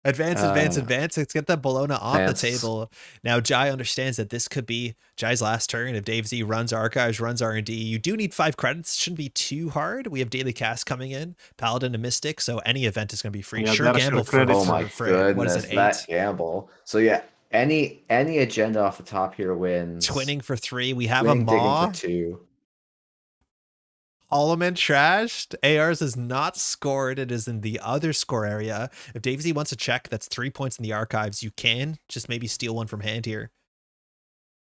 Advance. Let's get that Bologna off the table. Now, Jai understands that this could be Jai's last turn. If Dave Z runs Archives, runs R&D, you do need 5 credits. Shouldn't be too hard. We have Daily Cast coming in, Paladin and Mystic, so any event is going to be free. Sure gamble for goodness, what is it, 8? That gamble. So yeah, any agenda off the top here wins. Twinning for 3. We have a Maw. For 2. Holloman trashed. ARs is not scored. It is in the other score area. If Dave Z wants to check, that's 3 points in the archives. You can just maybe steal one from hand here.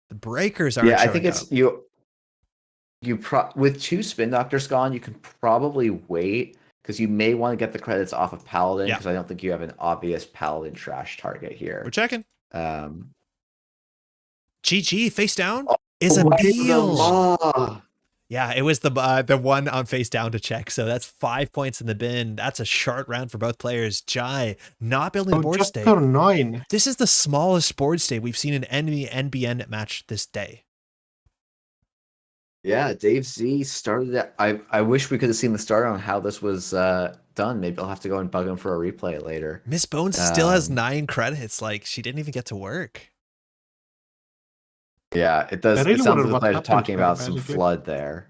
The breakers aren't Yeah, I showing think it's up. with 2 spin doctors gone, you can probably wait because you may want to get the credits off of Paladin Yeah. because I don't think you have an obvious Paladin trash target here. We're checking. Um, GG face down is a wave the Beal. maw. Yeah, it was the one on face down to check. So that's 5 points in the bin. That's a short round for both players. Jai not building the board just state. turn 9. This is the smallest board state we've seen in any NBN match this day. Yeah, Dave Z started it. I wish we could have seen the start on how this was done. Maybe I'll have to go and bug him for a replay later. Miss Bones still has 9 credits. Like, she didn't even get to work. Yeah, it does. I really It sounds wonder like the what players happened talking to her, about some basically. flood there.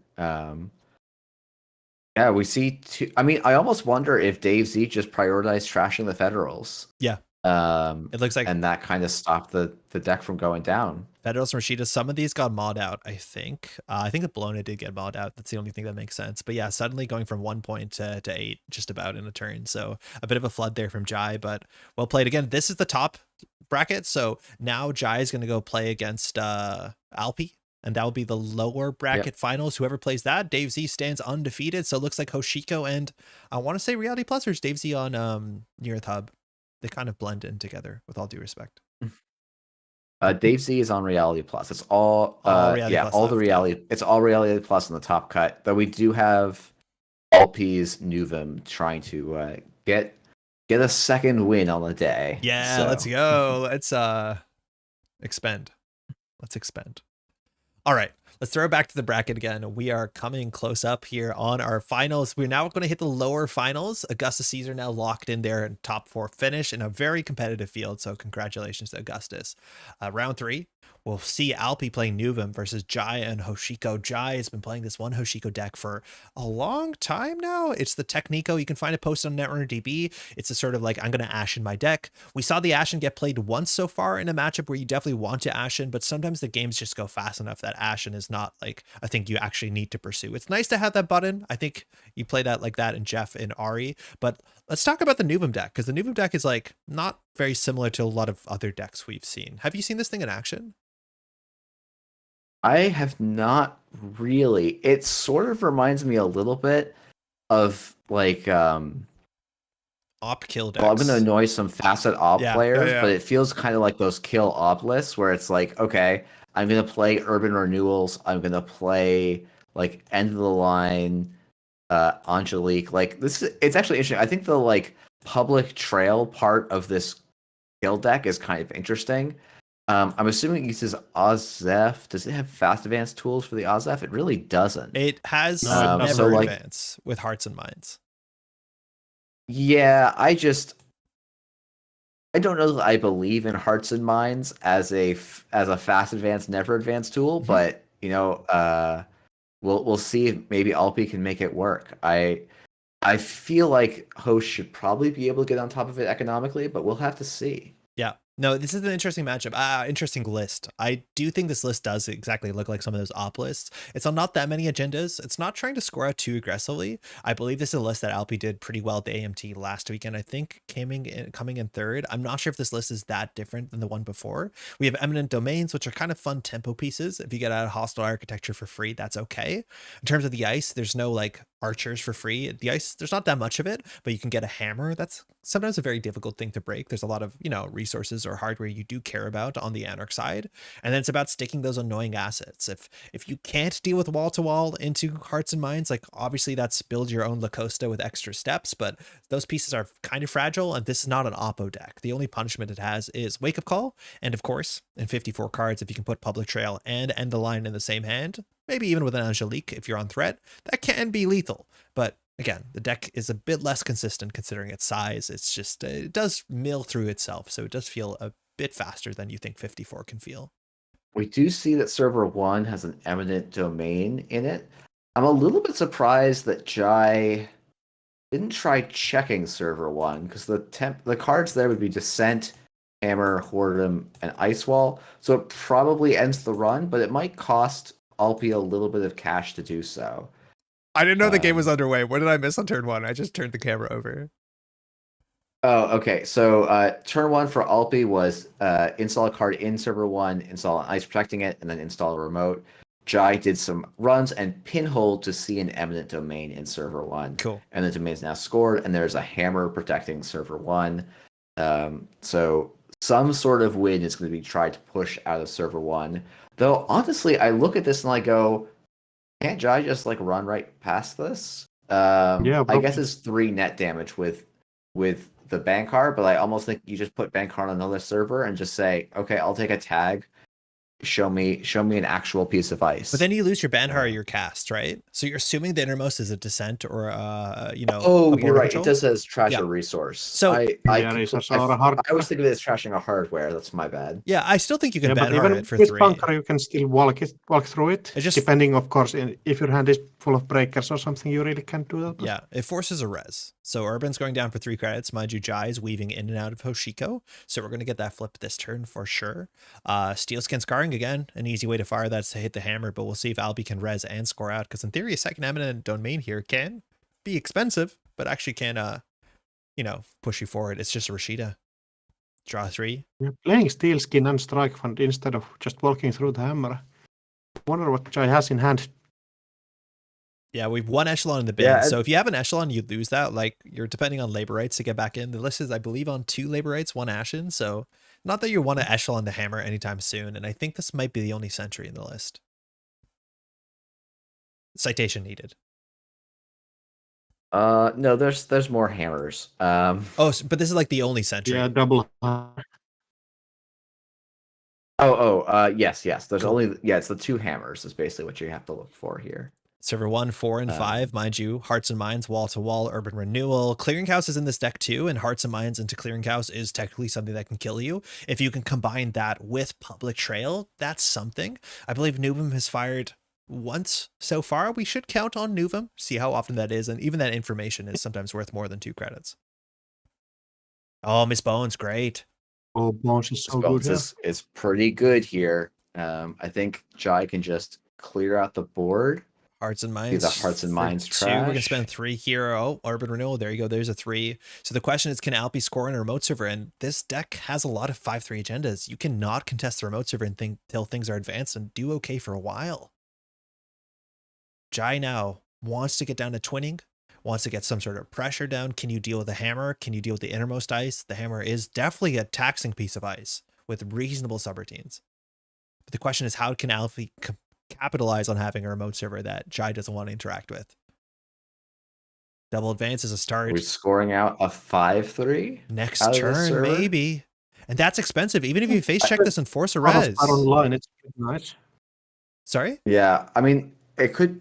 Yeah, we see two. I mean, I almost wonder if Dave Z just prioritized trashing the Federals. Yeah. It looks like And that kind of stopped the deck from going down. Federals and Rashida, some of these got mauled out, I think. I think the Bologna did get mauled out. That's the only thing that makes sense. But yeah, suddenly going from 1 point to 8 just about in a turn. So a bit of a flood there from Jai, but well played. Again, this is the top bracket. So now Jai is going to go play against Alpi. And that will be the lower bracket finals. Whoever plays that, Dave Z stands undefeated. So it looks like Hoshiko and I want to say Reality Plus or is Dave Z on Near the Hub. They kind of blend in together with all due respect. Dave Z is on Reality Plus. It's all, Reality Plus all left, the Reality. It's all Reality Plus in the top cut. Though we do have LP's Nuvum trying to get a second win on the day. Yeah, So. let's go. Let's expend. Let's expend. All right, let's throw it back to the bracket again. We are coming close up here on our finals. We're now going to hit the lower finals. Augustus Caesar now locked in there in top 4 finish in a very competitive field. So congratulations to Augustus. Round 3, we'll see Alpi playing Nuvum versus Jai and Hoshiko. Jai has been playing this one Hoshiko deck for a long time now. It's the Technico. You can find it posted on Netrunner DB. It's a sort of like, I'm going to Ashen my deck. We saw the Ashen get played once so far in a matchup where you definitely want to Ashen, but sometimes the games just go fast enough that Ashen is not like I think you actually need to pursue. It's nice to have that button. I think you play that like that in Jeff and Ari, but let's talk about the Nuvum deck because the Nuvum deck is like not very similar to a lot of other decks we've seen. Have you seen this thing in action? I have not really. It sort of reminds me a little bit of like Op kill decks. well, I'm going to annoy some facet op players, yeah. but it feels kind of like those kill op lists where it's like, okay, I'm going to play Urban Renewals. I'm going to play like End of the Line, Angelique. Like it's actually interesting. I think the like public trail part of this kill deck is kind of interesting. I'm assuming it uses Ozef. Does it have fast advance tools for the Ozef? It really doesn't. It has No, it never so, like- advance with Hearts and Minds. Yeah, I don't know that I believe in Hearts and Minds as a fast advance, never advance tool, but you know, we'll see if maybe Alpi can make it work. I feel like Host should probably be able to get on top of it economically, but we'll have to see. Yeah. No, this is an interesting matchup. Interesting list. I do think this list does exactly look like some of those op lists. It's on not that many agendas. It's not trying to score out too aggressively. I believe this is a list that Alpi did pretty well at the AMT last weekend. I think coming in third. I'm not sure if this list is that different than the one before. We have Eminent Domains, which are kind of fun tempo pieces. If you get out of Hostile Architecture for free, that's okay. In terms of the ice, there's no like archers for free. The ice, there's not that much of it, but you can get a hammer. That's sometimes a very difficult thing to break. There's a lot of, you know, resources or hardware you do care about on the Anarch side. And then it's about sticking those annoying assets. If you can't deal with wall-to-wall into Hearts and Minds, like obviously that's build your own La Costa with extra steps, but those pieces are kind of fragile and this is not an oppo deck. The only punishment it has is Wake Up Call. And of course, in 54 cards, if you can put Public Trail and End the Line in the same hand, maybe even with an Angelique if you're on threat, that can be lethal. But again, the deck is a bit less consistent considering its size. It's just, it does mill through itself. So it does feel a bit faster than you think 54 can feel. We do see that server 1 has an eminent domain in it. I'm a little bit surprised that Jai didn't try checking server 1 because the cards there would be Descent, Hammer, Whoredom, and Ice Wall. So it probably ends the run, but it might cost Alpi a little bit of cash to do so. I didn't know the game was underway. What did I miss on turn 1? I just turned the camera over. Oh, okay. So turn 1 for Alpi was install a card in server 1, install an ice protecting it, and then install a remote. Jai did some runs and pinhole to see an eminent domain in server 1. Cool. And the domain is now scored, and there's a hammer protecting server 1. So some sort of win is going to be tried to push out of server 1. Though, honestly, I look at this and I go, can't Jai just like run right past this? Yeah, I guess it's 3 net damage with the Bankar, but I almost think you just put Bankar on another server and just say, okay, I'll take a tag. Show me an actual piece of ice. But then you lose your Banhar or your cast, right? So you're assuming the innermost is a descent or Oh, a you're border right. control? It does says trash Yeah. a resource. So- I was thinking of it as trashing a hardware. That's my bad. Yeah, I still think you can but Banhar even it for with 3. bunker, you can still walk through it. It just- Depending, of course, if your hand is full of breakers or something, you really can't do that. Yeah, it forces a res. So Urban's going down for 3 credits. Mind you, Jai is weaving in and out of Hoshiko. So we're going to get that flipped this turn for sure. Steel Skin Scarring again. An easy way to fire that's to hit the hammer, but we'll see if Albi can res and score out. Because in theory, a second eminent domain here can be expensive, but actually can, push you forward. It's just a Rashida. Draw 3. You're playing Steel Skin and Strike Fund instead of just walking through the hammer. I wonder what Jai has in hand. Yeah, we've 1 echelon in the bin. Yeah, So if you have an echelon, you lose that. Like, you're depending on labor rights to get back in. The list is, I believe, on 2 labor rights, 1 Ashen. So not that you want to echelon the hammer anytime soon. And I think this might be the only sentry in the list. Citation needed. No, there's more hammers. But this is like the only sentry. Yeah, double. Yes. There's Cool. it's the 2 hammers is basically what you have to look for here. Server 1, 4, and 5, mind you, Hearts and Minds, wall to wall, urban renewal. Clearinghouse is in this deck too, and Hearts and Minds into Clearinghouse is technically something that can kill you. If you can combine that with Public Trail, that's something. I believe Nubum has fired once so far. We should count on Nuvum, see how often that is, and even that information is sometimes worth more than 2 credits. Oh, Miss Bones, great. Oh, Bones is so Bones good. is pretty good here. I think Jai can just clear out the board. Hearts and Minds. The Hearts and for Minds 2. We're going to trash. spend 3 here. Oh, Urban Renewal. There you go. There's a 3. So the question is, can Alpi score on a remote server? And this deck has a lot of 5-3 agendas. You cannot contest the remote server until things are advanced and do okay for a while. Jai now wants to get down to twinning, wants to get some sort of pressure down. Can you deal with the hammer? Can you deal with the innermost ice? The hammer is definitely a taxing piece of ice with reasonable subroutines. But the question is, how can Alpi capitalize on having a remote server that Jai doesn't want to interact with? Double advance is a start. We're scoring out a 5-3 Next out of this turn, server? maybe. And that's expensive. Even if you face check this and force a Out of res. that online, it's pretty nice. Sorry? Yeah, I mean, it could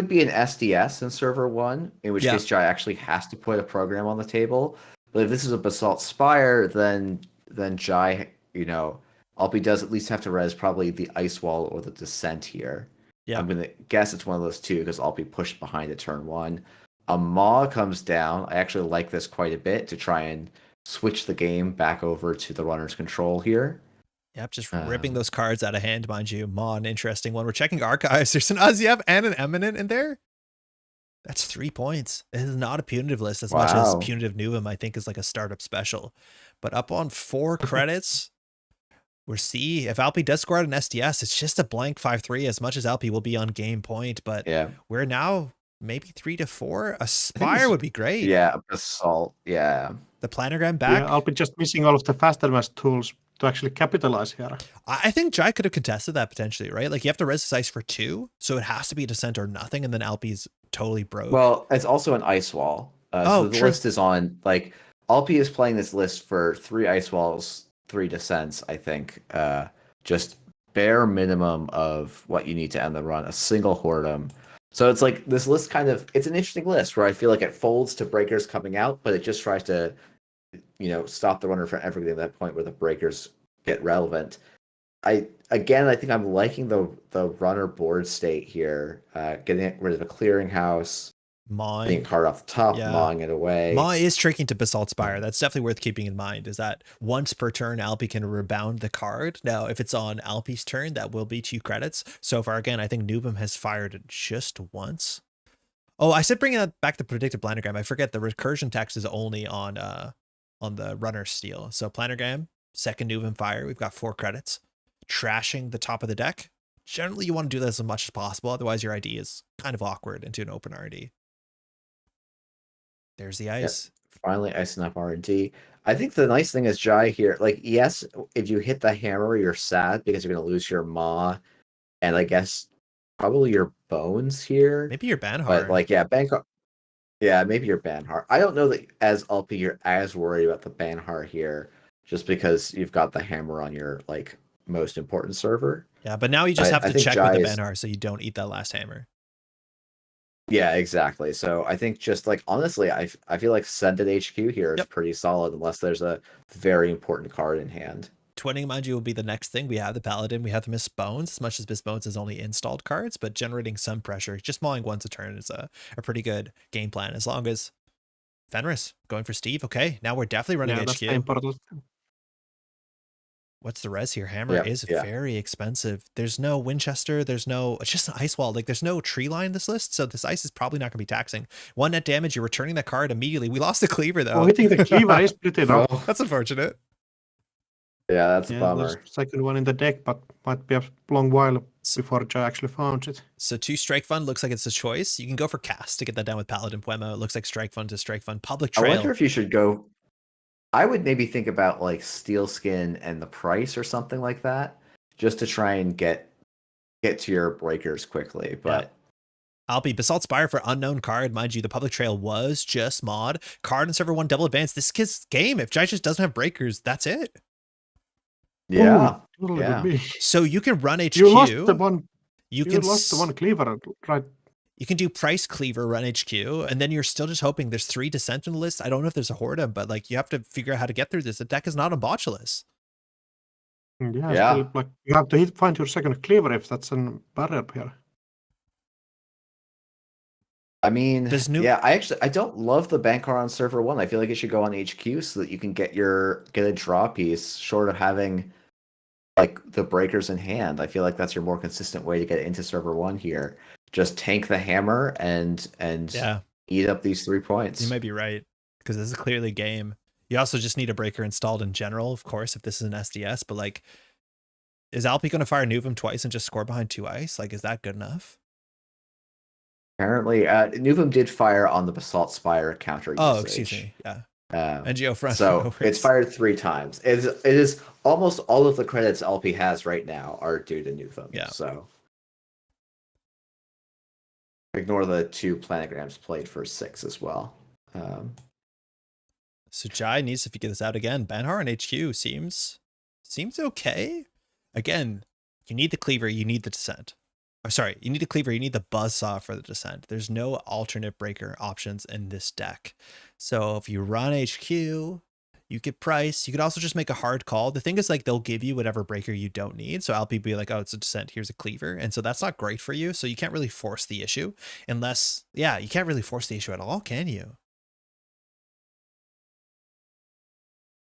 be an SDS in server 1, in which case Jai actually has to put a program on the table. But if this is a Basalt Spire, then Jai, Alpi does at least have to res probably the Ice Wall or the Descent here. Yeah. I'm gonna guess it's one of those 2 because Alpi pushed behind at turn 1. A Maw comes down. I actually like this quite a bit to try and switch the game back over to the runner's control here. Yep, just ripping those cards out of hand, mind you. Maw, an interesting one. We're checking archives. There's an Aziev and an Eminent in there. That's 3 much It is not a punitive list as much as Punitive Nuvum, I think, is like a startup special. But up on 4 credits, we'll see if Alpi does score out an SDS. It's just a blank 5-3 as much as Alpi will be on game point. But we're now maybe 3 to 4. A Spire would be great. Yeah, Basalt. Yeah. The planogram back. Yeah, I'll be just missing all of the fast advance tools to actually capitalize here. I think Jai could have contested that potentially, right? Like you have to res this ice for 2, so it has to be a descent or nothing, and then Alpi's totally broke. Well, it's also an Ice Wall. So the list is on, like, Alpi is playing this list for 3 Ice Walls, 3 descents, I think. Just bare minimum of what you need to end the run, a single Whoredom. So it's like this list it's an interesting list where I feel like it folds to breakers coming out, but it just tries to stop the runner from ever getting to that point where the breakers get relevant. I think I'm liking the runner board state here, getting rid of a clearinghouse, being a card off the top, mawing it away. Maw is tricking to Basalt Spire. That's definitely worth keeping in mind, is that once per turn, Alpi can rebound the card. Now, if it's on Alpi's turn, that will be 2 credits. So far, again, I think Nubum has fired just once. Oh, I said bring back the predictive planogram. I forget the recursion text is only on the runner steal. So planogram, second Nuven fire. We've got 4 credits. Trashing the top of the deck. Generally, you want to do this as much as possible. Otherwise, your ID is kind of awkward into an open RD. There's the ice. Yep. Finally, icing up RD. I think the nice thing is Jai here. Like, yes, if you hit the hammer, you're sad because you're going to lose your Maw, and I guess probably your bones here. Maybe your Banhar. But like, yeah, yeah, maybe your Banhar. I don't know that as LP you're as worried about the Banhar here, just because you've got the hammer on your like most important server. Yeah, but now you just have I to think check Jai with the is- Banhar so you don't eat that last hammer. Yeah, exactly. So I think just like honestly, I feel like Send at HQ here is Yep. pretty solid unless there's a very important card in hand. Twinning, mind you, will be the next thing. We have the Paladin, we have the Miss Bones, as much as Miss Bones is only installed cards, but generating some pressure, just mauling once a turn is a pretty good game plan, as long as Fenris going for Steve. Okay, now we're definitely running Yeah, that's HQ. the important. What's the res here? Hammer Yeah, is yeah. very expensive. There's no Winchester. There's no, it's just an ice wall. Like there's no tree line in this list. So this ice is probably not going to be taxing. 1 net damage. You're returning that card immediately. We lost the cleaver though. Oh, hitting the cleaver is pretty rough. Oh, That's unfortunate. yeah, that's a Yeah, bummer. there's second one in the deck, but might be a long while before Jai actually found it. So 2 Strike Fund looks like it's a choice. You can go for cast to get that down with Paladin Puemo. It looks like Strike Fund to Strike Fund. Public I Trail. wonder if you should go. I would maybe think about like Steel Skin and the price or something like that, just to try and get to your breakers quickly. But Alpi, Basalt Spire for unknown card. Mind you, the Public Trail was just mod. Card and server 1 double advance. This kid's game. If Jai just doesn't have breakers, that's it. yeah, Ooh, totally yeah. would be. So you can run HQ. You lost the one. You You can lost the one cleaver, right? You can do Price Cleaver, run HQ, and then you're still just hoping there's 3 Descent in the list. I don't know if there's a Horde, but like you have to figure out how to get through this. The deck is not unbotchless. Yeah, Yeah. Still, like you have to find your second cleaver if that's a barrier here. I mean, Does new- yeah. I don't love the Bankar on server 1. I feel like it should go on HQ so that you can get a draw piece, short of having like the breakers in hand. I feel like that's your more consistent way to get into server 1 here. Just tank the hammer and Yeah, eat up these 3 points. you might be right because this is clearly game. You also just need a breaker installed in general, of course, if this is an SDS. But like, is Alpi going to fire Nuvum twice and just score behind 2 ice? Like, is that good enough? Apparently, Nuvum did fire on the Basalt Spire counter Oh, usage. excuse me. Yeah, Um, NGO front. So it's fired 3 times. It is almost all of the credits LP has right now are due to Nuvum. Yeah. So ignore the 2 planograms played for 6 as well. So Jai needs to figure this out again. Banhar and HQ seems okay. Again, you need the cleaver, you need the descent. Or sorry, you need a cleaver, you need the buzzsaw for the descent. There's no alternate breaker options in this deck. So if you run HQ, you get price. You could also just make a hard call. The thing is, like, they'll give you whatever breaker you don't need. So Alpi be like, oh, it's a descent, here's a cleaver. And so that's not great for you. So you can't really force the issue unless, yeah, you can't really force the issue at all, can you?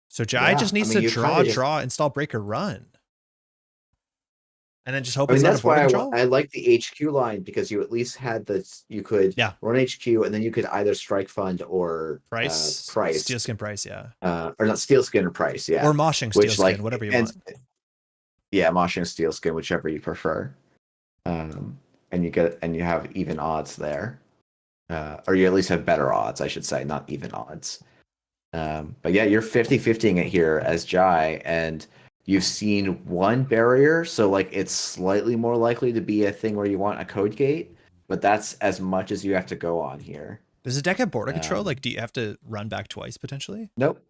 So Jai Yeah, just needs I mean, to you kinda just- draw, install breaker, run. And then just hope I mean, it's not a that's border why control. I like the HQ line because you at least had you could Yeah. run HQ and then you could either strike fund or Price, steel skin price, yeah. or not steel skin or price, yeah. Or moshing steel Which, skin, like, whatever you and- want. Yeah, moshing steel skin, whichever you prefer. And you have even odds there. Or you at least have better odds, I should say, not even odds. But yeah, you're 50-50ing it here as Jai, and you've seen 1 barrier, so like it's slightly more likely to be a thing where you want a code gate, but that's as much as you have to go on here. Does the deck have border control? Um, Like, do you have to run back twice potentially? Nope.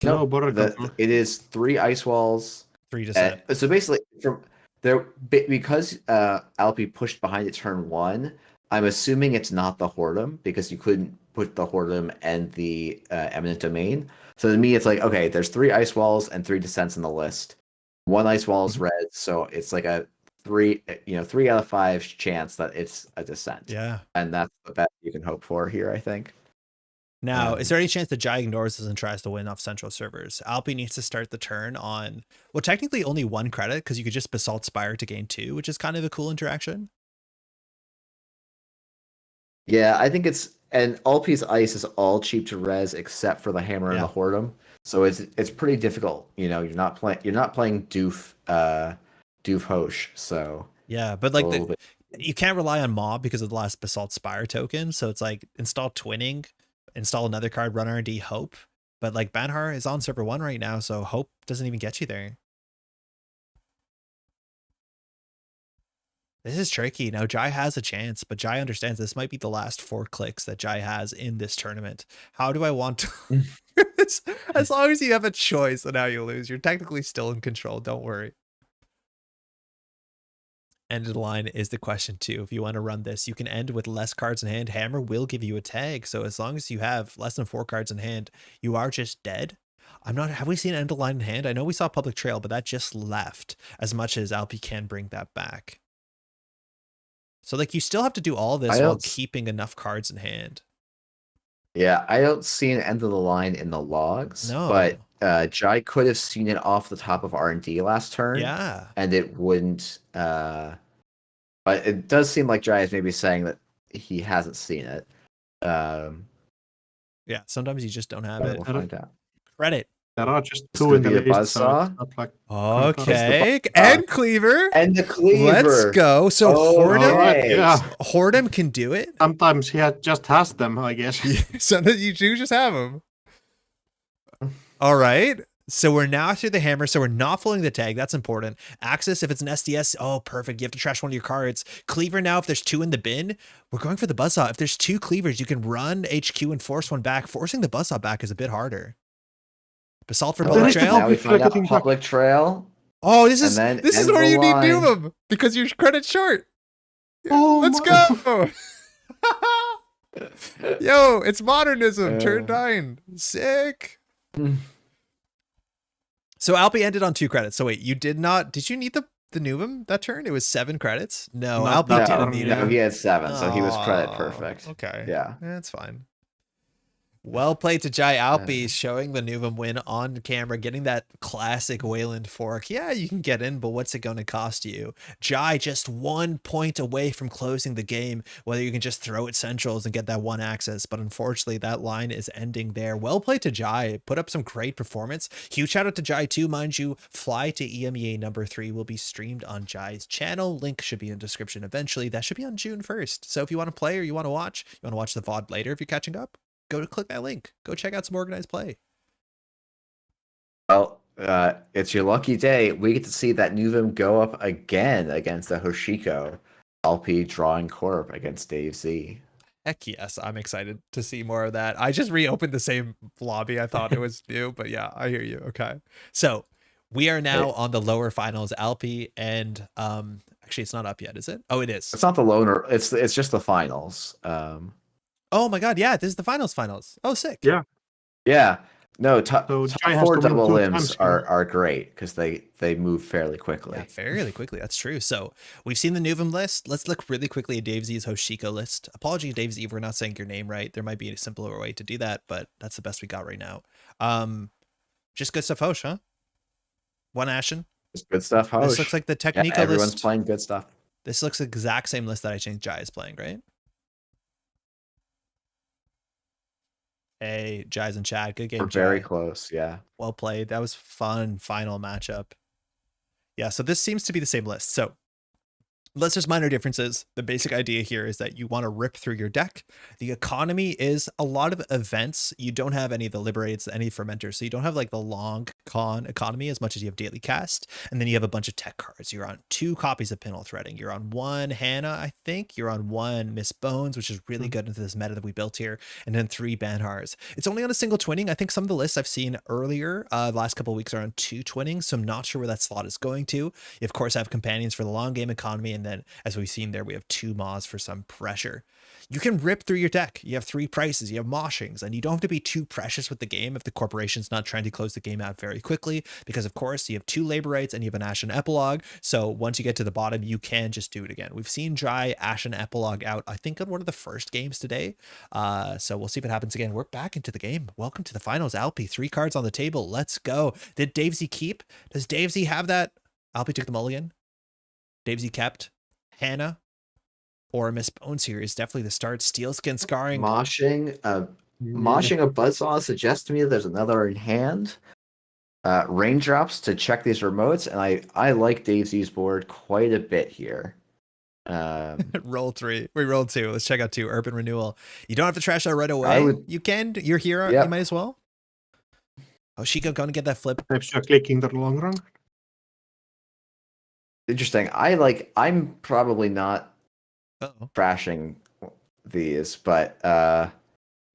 No Nope. border control. It is 3 ice walls. 3 descent. So basically, from there, because Alpi pushed behind it turn 1, I'm assuming it's not the Hordem because you couldn't put the Hordem and the Eminent Domain. So to me, it's like, okay, there's 3 ice walls and 3 descents in the list. 1 ice wall is red, so it's like a 3 out of 5 chance that it's a descent. Yeah. And that's the best you can hope for here, I think. Now, is there any chance that Jai ignores this and tries to win off central servers? Alpi needs to start the turn on, well, technically only 1 credit because you could just Basalt Spire to gain 2, which is kind of a cool interaction. Yeah, I think and Alpi's ice is all cheap to res except for the hammer and the Yeah. Hordem. So it's pretty difficult. You're not playing Doof Hosh, so Yeah, but a like little bit. you can't rely on mob because of the last Basalt Spire token. So it's like install twinning, install another card, run R&D, hope. But like Banhar is on server 1 right now, so hope doesn't even get you there. This is tricky. Now Jai has a chance, but Jai understands this might be the last 4 clicks that Jai has in this tournament. How do I want to as long as you have a choice on how you lose, you're technically still in control. Don't worry. End of the line is the question too. If you want to run this, you can end with less cards in hand. Hammer will give you a tag. So as long as you have less than 4 cards in hand, you are just dead. Have we seen end of line in hand? I know we saw Public Trail, but that just left as much as Alpi can bring that back. So like you still have to do all this while keeping enough cards in hand. Yeah, I don't see an end of the line in the logs. No. But Jai could have seen it off the top of R&D last turn. Yeah. And it wouldn't but it does seem like Jai is maybe saying that he hasn't seen it. Yeah, sometimes you just don't have it. We'll find out. Credit. There are just This 2 could in the be a list, so buzzsaw. it's not like Okay. And Cleaver. And the Cleaver. Let's go. So Hordem, Okay. yeah. Hordem can do it. Sometimes he just has them, I guess. Sometimes you do just have them. All right. So we're now through the hammer. So we're not following the tag. That's important. Axis, if it's an SDS, oh, perfect. You have to trash one of your cards. Cleaver now, if there's 2 in the bin, we're going for the buzzsaw. If there's 2 cleavers, you can run HQ and force one back. Forcing the buzzsaw back is a bit harder. Basalt for Public Trail. Now we find out Public Trail. Oh, this is where you need Doom because your credit's short. Oh, let's go. Yo, it's modernism. Turn 9. Sick. So Alpi ended on 2 credits. So wait, you did you need the Nuvum that turn? It was 7 credits? No, Alpi didn't need it. No, he had 7, so he was credit perfect. Okay. Yeah. That's fine. Well played to Jai Alpi, showing the Nuvum win on camera, getting that classic Wayland fork. Yeah, you can get in, but what's it going to cost you? Jai just 1 point away from closing the game, whether you can just throw it centrals and get that 1 access. But unfortunately, that line is ending there. Well played to Jai. Put up some great performance. Huge shout out to Jai too, mind you. Fly to EMEA number 3 will be streamed on Jai's channel. Link should be in the description eventually. That should be on June 1st. So if you want to play or you want to watch the VOD later if you're catching up, go to click that link. Go check out some organized play. Well, it's your lucky day. We get to see that Nuvum go up again against the Hoshiko. Alpi drawing Corp against Dave Z. Heck yes, I'm excited to see more of that. I just reopened the same lobby. I thought it was new, but yeah, I hear you. Okay. So we are now on the lower finals. Alpi and actually it's not up yet, is it? Oh, it is. It's not the loner. It's just the finals. Oh my god, yeah, this is the finals. Oh, sick. Yeah. No, top 4 double limbs times, are great because they move fairly quickly. Yeah, fairly quickly. That's true. So we've seen the Nuvum list. Let's look really quickly at Dave Z's Hoshiko list. Apology, Dave Z, if we're not saying your name right. There might be a simpler way to do that, but that's the best we got right now. Just good stuff, Hosh, huh? 1 Ashen. Just good stuff, Hosh. This looks like the Technico list. Everyone's playing good stuff. This looks the exact same list that I think Jai is playing, right? Hey, Jai's in chat. Good game, We're very close, yeah. Well played. That was fun final matchup. Yeah, so this seems to be the same list. So Let's just minor differences. The basic idea here is that you want to rip through your deck. The economy is a lot of events. You don't have any of the liberates, any fermenters. So you don't have like the long con economy as much as you have daily cast. And then you have a bunch of tech cards. You're on 2 copies of Pinhole Threading. You're on 1 Hannah, I think. You're on 1 Miss Bones, which is really good into this meta that we built here. And then 3 Banhars. It's only on a single twinning. I think some of the lists I've seen earlier, the last couple of weeks are on 2 twinnings. So I'm not sure where that slot is going to. You of course have companions for the long game economy, and then as we've seen there, we have 2 Maws for some pressure. You can rip through your deck. You have 3 prices, you have moshings, and you don't have to be too precious with the game if the corporation's not trying to close the game out very quickly, because of course you have 2 labor rights and you have an Ashen Epilogue. So once you get to the bottom, you can just do it again. We've seen Jai Ashen Epilogue out, I think, on one of the first games today. So we'll see if it happens again. We're back into the game. Welcome to the finals. Alpi, 3 cards on the table. Let's go. Did Dave Z keep? Does Dave Z have that? Alpi took the mulligan. Dave Z kept. Hannah, or Miss Bones here is definitely the start. Steelskin Scarring. Moshing a Buzzsaw suggests to me that there's another in hand. Raindrops to check these remotes, and I like Daisy's board quite a bit here. Roll 3. We rolled 2. Let's check out 2. Urban Renewal. You don't have to trash that right away. You can. You're here. Yep. You might as well. Hoshiko going to get that flip. Perhaps you're clicking the long run. Interesting. I'm probably not Uh-oh. trashing these, but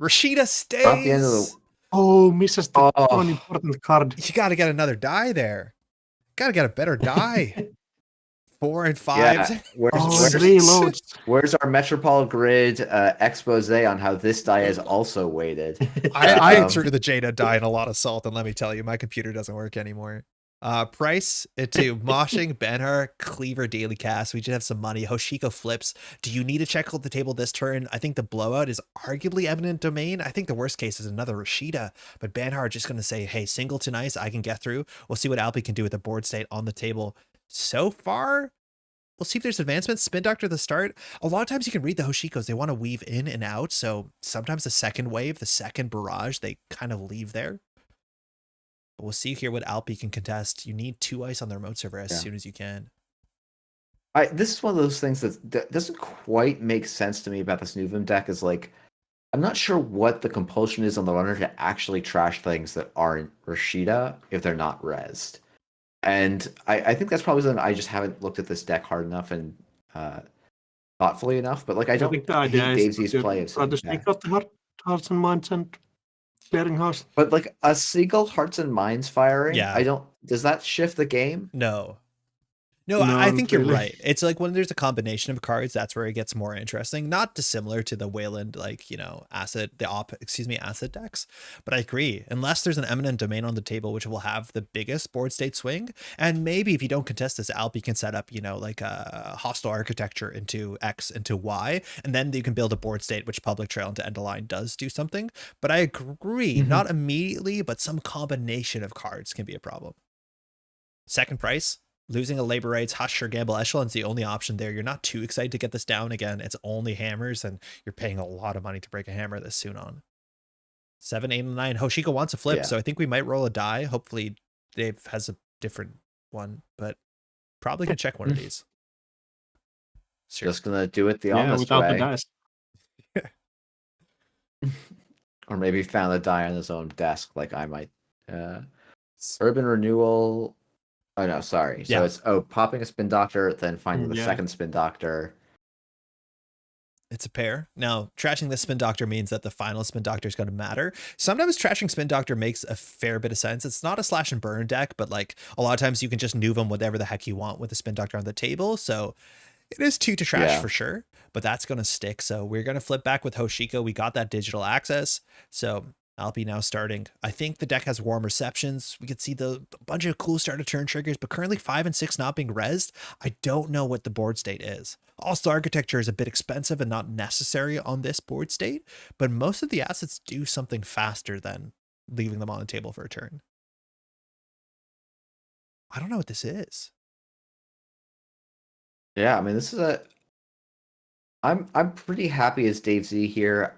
Rashida stays. about the end of the Oh, misses the one important card. You got to get another die there. Got to get a better die. 4 and 5. Yeah. Where's our Metropole Grid expose on how this die is also weighted? I threw the Jada die in a lot of salt, and let me tell you, my computer doesn't work anymore. Price to Moshing, Benhar, Cleaver, Daily Cast. We just have some money. Hoshiko flips. Do you need to check out the table this turn? I think the blowout is arguably eminent domain. I think the worst case is another Rashida, but Benhar just going to say, hey, Singleton Ice, I can get through. We'll see what Alpi can do with the board state on the table. So far, we'll see if there's advancements. Spin Doctor the start. A lot of times you can read the Hoshikos. They want to weave in and out. So sometimes the second wave, the second barrage, they kind of leave there. But we'll see here what Alpi can contest. You need 2 ice on the remote server as soon as you can. This is one of those things that doesn't quite make sense to me about this Nuvum deck. Is like, I'm not sure what the compulsion is on the runner to actually trash things that aren't Rashida if they're not rezzed. And I think that's probably something I just haven't looked at this deck hard enough and thoughtfully enough. But like, I don't think the idea hate Daisy's play of to sneak out the hearts and minds and clearing house. But like a single hearts and minds firing, does that shift the game? No, I think you're right. It's like when there's a combination of cards, that's where it gets more interesting. Not dissimilar to the Wayland, acid decks. But I agree, unless there's an eminent domain on the table, which will have the biggest board state swing. And maybe if you don't contest this, Alpi can set up, like a hostile architecture into X into Y, and then you can build a board state, which Public Trail into End of Line does do something. But I agree, not immediately, but some combination of cards can be a problem. Second price. Losing a labor rights, Hush or Gamble Echelon's the only option there. You're not too excited to get this down again. It's only hammers, and you're paying a lot of money to break a hammer this soon on. 7, 8, and 9. Hoshiko wants a flip, so I think we might roll a die. Hopefully Dave has a different one, but probably gonna check one of these. Just gonna do it the honest without way. the dice. Or maybe found a die on his own desk, like I might. Urban Renewal. Oh no, sorry. So it's popping a Spin Doctor, then finding the second Spin Doctor. It's a pair. Now, trashing the Spin Doctor means that the final Spin Doctor is going to matter. Sometimes trashing Spin Doctor makes a fair bit of sense. It's not a slash and burn deck, but like a lot of times you can just Nuvum whatever the heck you want with the Spin Doctor on the table. So it is 2 to trash for sure, but that's going to stick. So we're going to flip back with Hoshiko. We got that digital access. So Alpi now starting. I think the deck has warm receptions. We could see the bunch of cool start of turn triggers, but currently 5 and 6 not being rezzed. I don't know what the board state is. Also, architecture is a bit expensive and not necessary on this board state, but most of the assets do something faster than leaving them on the table for a turn. I don't know what this is. Yeah, I mean, this is I'm pretty happy as Dave Z here.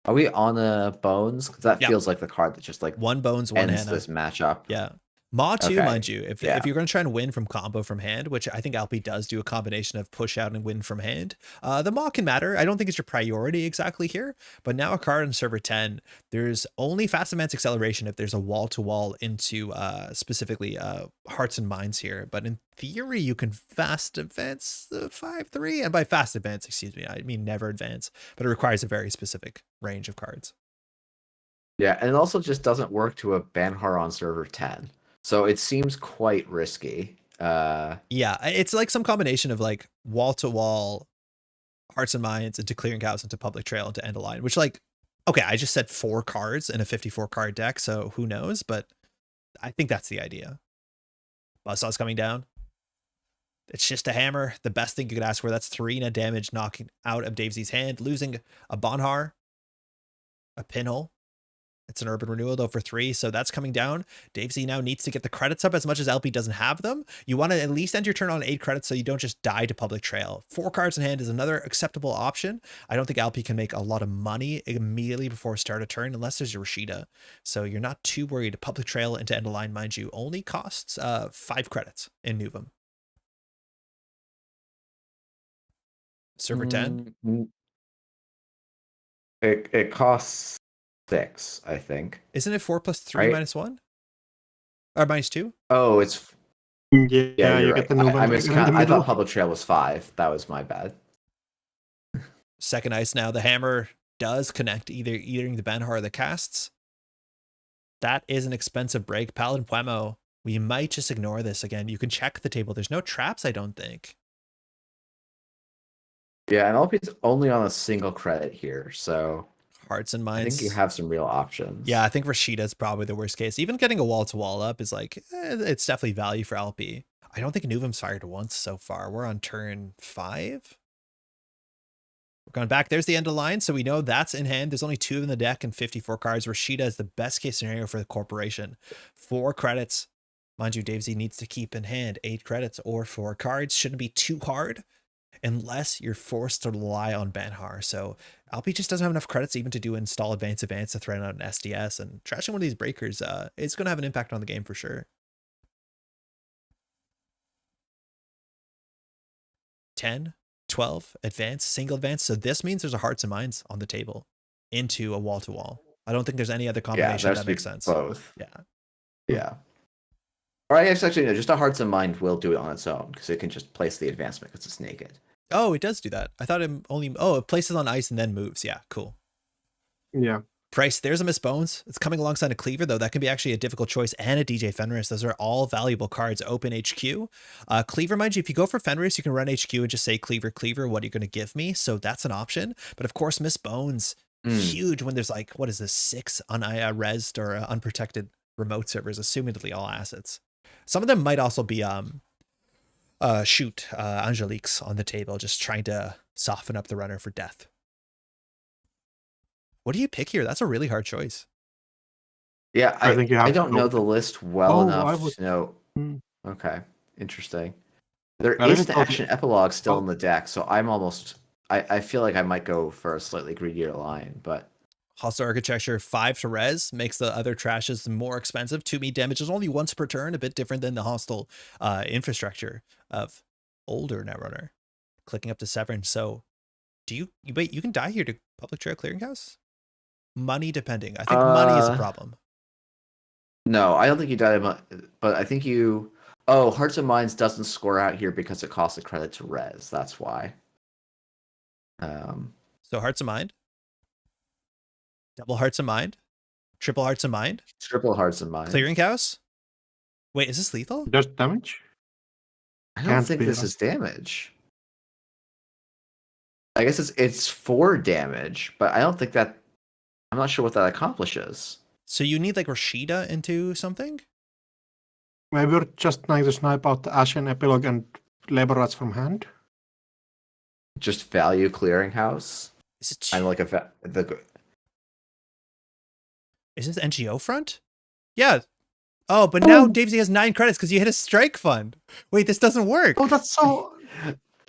Are we on a Bones? Because that feels like the card that just like 1 Bones, 1 ends Hannah. This matchup. Yeah. Maw too, mind you. If you're going to try and win from combo from hand, which I think Alpi does do a combination of push out and win from hand, the Maw can matter. I don't think it's your priority exactly here, but now a card on server 10, there's only fast advance acceleration if there's a wall-to-wall into specifically hearts and minds here. But in theory, you can fast advance the 5-3, and by fast advance, excuse me, I mean never advance, but it requires a very specific range of cards. Yeah, and it also just doesn't work to a Banhar on server 10. So it seems quite risky. Yeah, it's like some combination of like wall-to-wall hearts and minds into clearinghouse into Public Trail into End of Line, which like, okay, I just said 4 cards in a 54 card deck, so who knows, but I think that's the idea. Buzzsaw's coming down. It's just a hammer. The best thing you could ask for. That's 3 net damage knocking out of Dave Z's hand, losing a Bonhar, a Pinhole, It's an urban renewal though for 3, so that's coming down. Dave Z now needs to get the credits up as much as LP doesn't have them. You want to at least end your turn on 8 credits so you don't just die to Public Trail. 4 cards in hand is another acceptable option. I don't think LP can make a lot of money immediately before start a turn unless there's a Rashida. So you're not too worried. Public Trail into end of line, mind you, only costs 5 credits in Nuvum. Server 10? It costs 6, I think. Isn't it 4 plus 3 Right. minus 1? Or minus 2? Oh, it's Yeah, you you're get right. the Nova I in the miscount. I middle. thought Public Trail was 5. That was my bad. Second ice now. The hammer does connect either the Banhar or the casts. That is an expensive break. Paladin Puemo, we might just ignore this again. You can check the table. There's no traps, I don't think. Yeah, and LP's only on a single credit here, so Hearts and I Minds. think you have some real options. Yeah, I think Rashida's probably the worst case. Even getting a wall-to-wall up is like, it's definitely value for LP. I don't think Nuvum's fired once so far. We're on turn 5. We're going back. There's the end of line, so we know that's in hand. There's only 2 in the deck and 54 cards. Rashida is the best case scenario for the corporation. 4 credits. Mind you, Dave Z needs to keep in hand 8 credits or 4 cards. Shouldn't be too hard unless you're forced to rely on Banhar. So LP just doesn't have enough credits even to do install advance to threaten out an SDS, and trashing one of these breakers is going to have an impact on the game for sure. 10, 12, advance, single advance. So this means there's a Hearts and Minds on the table into a wall-to-wall. I don't think there's any other combination that makes sense. Both. Yeah. Yeah. Or I guess actually, no, just a Hearts and Mind will do it on its own because it can just place the advancement because it's naked. Oh, it does do that. I thought it only... Oh, it places on ice and then moves. Yeah, cool. Yeah. Price, there's a Miss Bones. It's coming alongside a Cleaver, though. That can be actually a difficult choice, and a DJ Fenris. Those are all valuable cards. Open HQ. Cleaver, mind you, if you go for Fenris, you can run HQ and just say, Cleaver, Cleaver, what are you going to give me? So that's an option. But of course, Miss Bones, huge when there's like, what is this, 6 rezzed or unprotected remote servers, assumedly all assets. Some of them might also be Angelique's on the table, just trying to soften up the runner for death. What do you pick here? That's a really hard choice. Yeah, I think you have I don't to know go- the list well Oh, I enough would- to know. Okay, interesting. There I is really the thought action epilogue still Oh. in the deck, so I'm almost. I feel like I might go for a slightly greedier line, but Hostile Architecture, 5 to res, makes the other trashes more expensive. 2 meat damage is only once per turn, a bit different than the hostile infrastructure of older Netrunner. Clicking up to Severn. So do you wait, you can die here to Public Trail Clearinghouse? Money depending. I think money is a problem. no, I don't think you died. But I think you. Oh, Hearts and Minds doesn't score out here because it costs a credit to res. That's why. So Hearts of Mind. Double Hearts of Mind. Triple Hearts of Mind. Triple Hearts and Minds. Clearinghouse. Wait, is this lethal? Does damage? I don't Can't think be this that. is damage. I guess it's 4 damage, but I don't think that. I'm not sure what that accomplishes. So you need like Rashida into something? Maybe we're just trying to snipe out the Ashen Epilogue and Labor Rats from hand. Just value clearinghouse. Is it I'm like the. Is this NGO front? Yeah. Oh, but now Dave Z has 9 credits because you hit a strike fund. Wait, this doesn't work. Oh, that's so.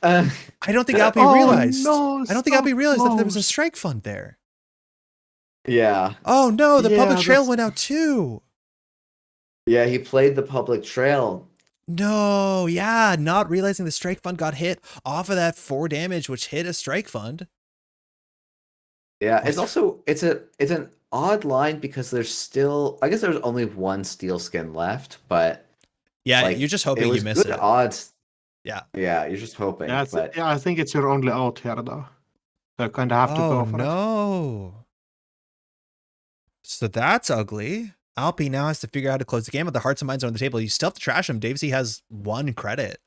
Uh, I don't think Alpi Oh, realized. no, I don't think so Alpi realized that there was a close. strike fund there. yeah, Oh no, the Yeah, public trail that's- went out too. yeah. He played the public trail. No, yeah, not realizing the strike fund got hit off of that 4 damage, which hit a strike fund. Yeah, it's also it's an odd line because there's still. I guess there's only 1 steel skin left, but Yeah, like, you're just it hoping you was miss good it. odds. Yeah. Yeah, you're just hoping. Yeah, but I think it's your only out here, though. So you kind of have to Oh go for it. no. So that's ugly. Alpi now has to figure out how to close the game with the Hearts and Minds are on the table. You still have to trash him. Dave Z has 1 credit,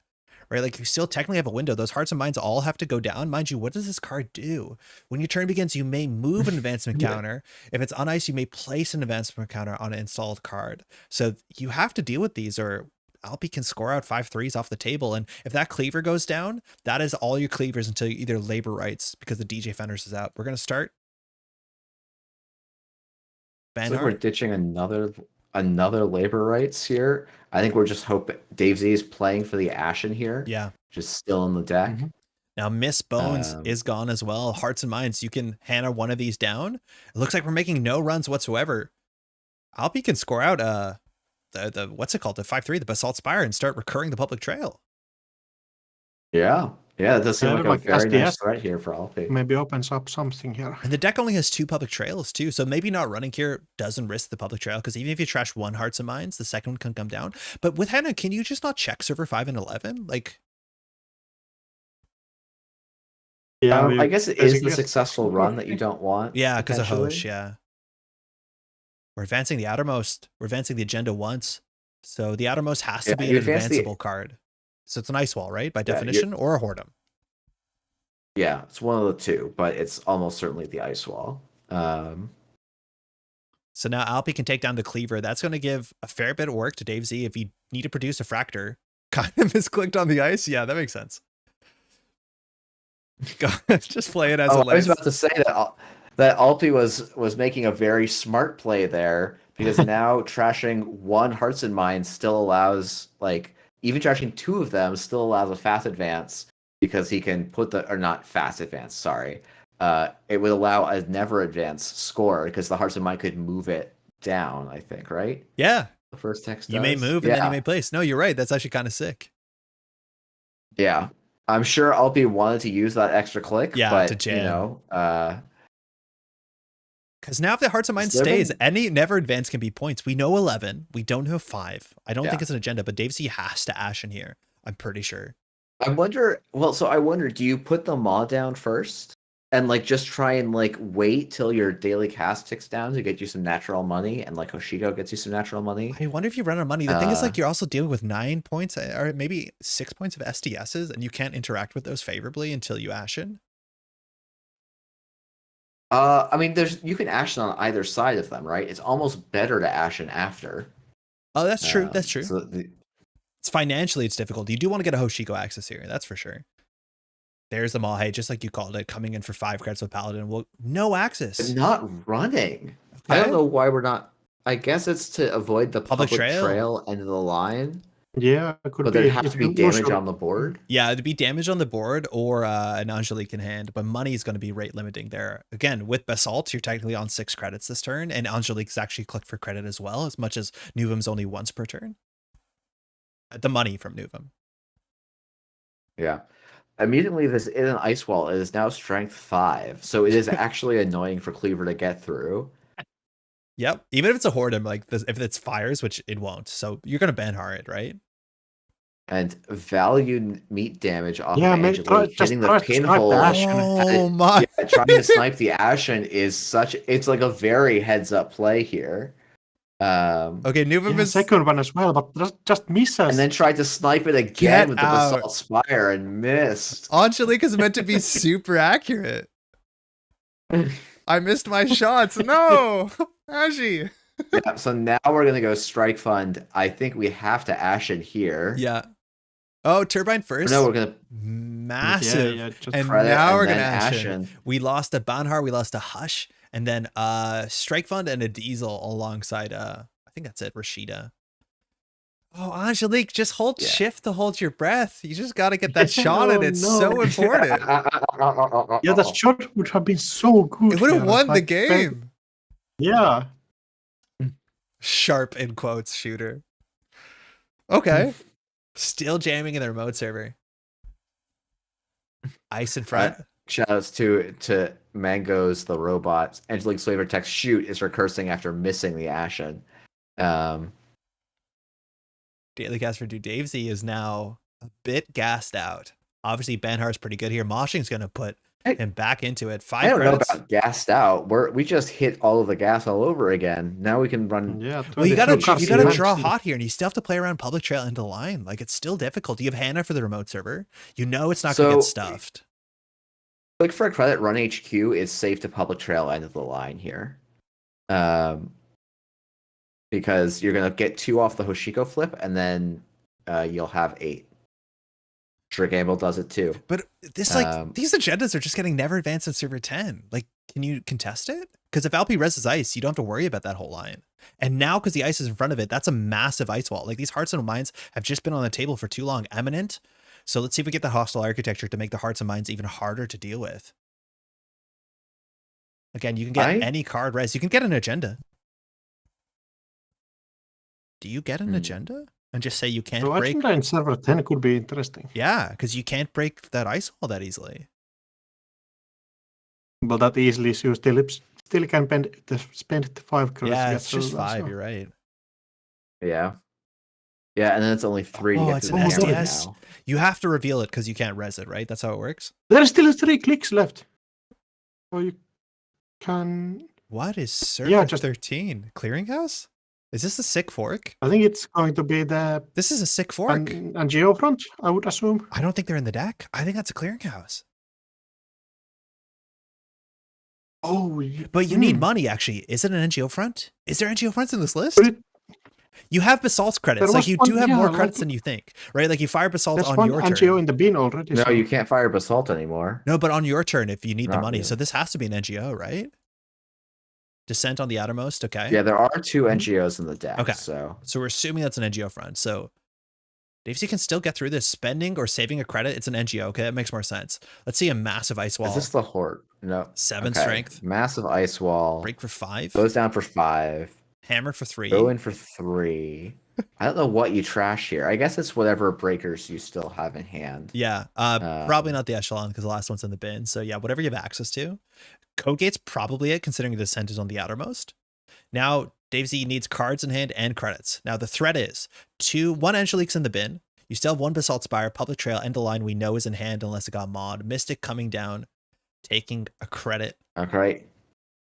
right? Like you still technically have a window. Those Hearts and Minds all have to go down. Mind you, what does this card do? When your turn begins, you may move an advancement Yeah. counter. If it's on ice, you may place an advancement counter on an installed card. So you have to deal with these or Alpi can score out 5 3s off the table. And if that cleaver goes down, that is all your cleavers until you either labor rights because the DJ Fenders is out. We're going to start So we're ditching another labor rights here. I think we're just hoping Dave Z is playing for the Ashen here. Yeah. Just still in the deck. Now Miss Bones is gone as well. Hearts and Minds, you can Hannah one of these down. It looks like we're making no runs whatsoever. Alpi can score out the what's it called? The 5/3, the Basalt Spire, and start recurring the public trail. Yeah. Yeah, that does seem like a very nice SDS threat here for Alpi. maybe opens up something here. And the deck only has 2 public trails too, so maybe not running here doesn't risk the public trail, because even if you trash 1 Hearts and Minds, the second one can come down. But with Hannah, can you just not check server 5 and 11? Like, Yeah, I guess it is the successful run that you don't want. yeah, because of potentially. Hosh, yeah. We're advancing the outermost. We're advancing the agenda once. So the outermost has to be an advanceable card. So it's an ice wall, right? By definition, or a Whoredom. Yeah, it's one of the two, but it's almost certainly the ice wall. So now Alpi can take down the Cleaver. That's going to give a fair bit of work to Dave Z if you need to produce a Fractor. Kind of misclicked on the ice. Yeah, that makes sense. Just play it as a I was about to say that Alpi was making a very smart play there, because now trashing 1 Hearts and Minds still allows, like, even trashing 2 of them still allows a fast advance, because he can put or not fast advance, sorry. It would allow a never advance score, because the Hearts and Mind could move it down, I think, right? Yeah. The first text You may move and then you may place. No, you're right. That's actually kind of sick. Yeah. I'm sure Alpi wanted to use that extra click, but to jam. You know, because now if the Hearts and Minds stays, any never advance can be points. We know 11. We don't know 5. I don't think it's an agenda, but Dave Z has to Ashen here. I'm pretty sure. I wonder, do you put the Maw down first? And like just try and like wait till your daily cast ticks down to get you some natural money, and like Hoshiko gets you some natural money? I wonder if you run out of money. The thing is, like, you're also dealing with 9 points or maybe 6 points of SDSs, and you can't interact with those favorably until you Ashen. I mean, you can Ashen on either side of them, right? It's almost better to Ashen after. Oh, that's true. That's true. So it's financially, it's difficult. You do want to get a Hoshiko access here. That's for sure. There's the Mahe, just like you called it, coming in for 5 credits with Paladin. Well, no access. Not running. Okay. I don't know why we're not. I guess it's to avoid the public trail end of the line. Yeah, it could but there has to be damage on the board. Yeah, it'd be damage on the board or an Angelique in hand, but money is going to be rate limiting there. Again, with Basalt, you're technically on 6 credits this turn, and Angelique's actually click for credit as well, as much as Nuvum's only once per turn. The money from Nuvum. Yeah. Immediately, this is an ice wall. It is now strength 5, so it is actually annoying for Cleaver to get through. Yep. Even if it's a Whoredom, like this, if it's fires, which it won't, so you're gonna Banhar it, right? And value meat damage off of Angelique, hitting the pinhole. Oh my! Yeah, trying to snipe the Ashen is it's like a very heads up play here. Okay, Nuvum is second one as well, but just misses. And then tried to snipe it again with the Basalt Spire and missed. Angelique is meant to be super accurate. I missed my shots. No, Ashy. Yeah, so now we're gonna go Strike Fund. I think we have to Ashen here. Yeah. Oh, Turbine first. No, we're gonna massive. And now now we're gonna Ashen. We lost a Banhar, we lost a Hush, and then Strike Fund and a Diesel alongside I think that's it, Rashida. Oh, Angelique, just hold shift to hold your breath. You just got to get that shot in. It's so important. Yeah, that shot would have been so good. It would have won the game. Yeah. Sharp in quotes shooter. Okay. Still jamming in the remote server. Ice in front. Shoutouts to Mangoes, the robot. Angelique's flavor text shoot is recursing after missing the Ashen. Daily cast for Dave Z is now a bit gassed out. Obviously, Banhar's pretty good here. Moshing's going to put him back into it. 5 I don't credits. know about gassed out. We just hit all of the gas all over again. Now we can run. Yeah. Well, you gotta draw hot here, and you still have to play around public trail into the line. Like, it's still difficult. You have Hannah for the remote server. You know it's not going to get stuffed. Click for a credit. Run HQ is safe to public trail end of the line here. Because you're going to get 2 off the Hoshiko flip, and then you'll have 8. Sure, Gamble does it too. But this, these agendas are just getting never advanced in server 10. Like, can you contest it? Because if Alpi reses ice, you don't have to worry about that whole line. And now, because the ice is in front of it, that's a massive ice wall. Like, these Hearts and Minds have just been on the table for too long. Eminent. So let's see if we get the hostile architecture to make the Hearts and Minds even harder to deal with. Again, you can get any card res. You can get an agenda. Do you get an agenda? And just say you can't break? Agenda in server 10 could be interesting. Yeah, because you can't break that ice wall that easily. But that easily, so you still can spend 5 credits. Yeah, it's just 5, you're right. Yeah. Yeah, and then it's only 3 to get it's to an the hammer SDS. now. You have to reveal it because you can't res it, right? That's how it works? There are still 3 clicks left. Or you can... What is server 13? Clearinghouse? Is this a sick fork? I think it's going to be the... This is a sick fork. And Geofront, I would assume. I don't think they're in the deck. I think that's a clearinghouse. Oh, but you need money, actually. Is it an NGO front? Is there NGO fronts in this list? You have basalt credits. Like, you do have more credits than you think, right? Like, you fire basalt on your turn. NGO in the bin already. No, you can't fire basalt anymore. No, but on your turn if you need the money. Really. So this has to be an NGO, right? Descent on the outermost, okay. Yeah, there are 2 NGOs in the deck. Okay. So we're assuming that's an NGO front. So Davesy can still get through this. Spending or saving a credit, it's an NGO. Okay, that makes more sense. Let's see a massive ice wall. Is this the Horde? No. 7 strength. Massive ice wall. Break for 5. Goes down for 5. Hammer for 3. Go in for 3. I don't know what you trash here. I guess it's whatever breakers you still have in hand. Yeah, probably not the Echelon because the last one's in the bin. So yeah, whatever you have access to. Code Gate's probably it, considering the Descent is on the outermost. Now, Davesy needs cards in hand and credits. Now, the threat is 1 Angelique's in the bin. You still have 1 Basalt Spire, Public Trail, End of Line we know is in hand unless it got mod. Mystic coming down, taking a credit. Okay.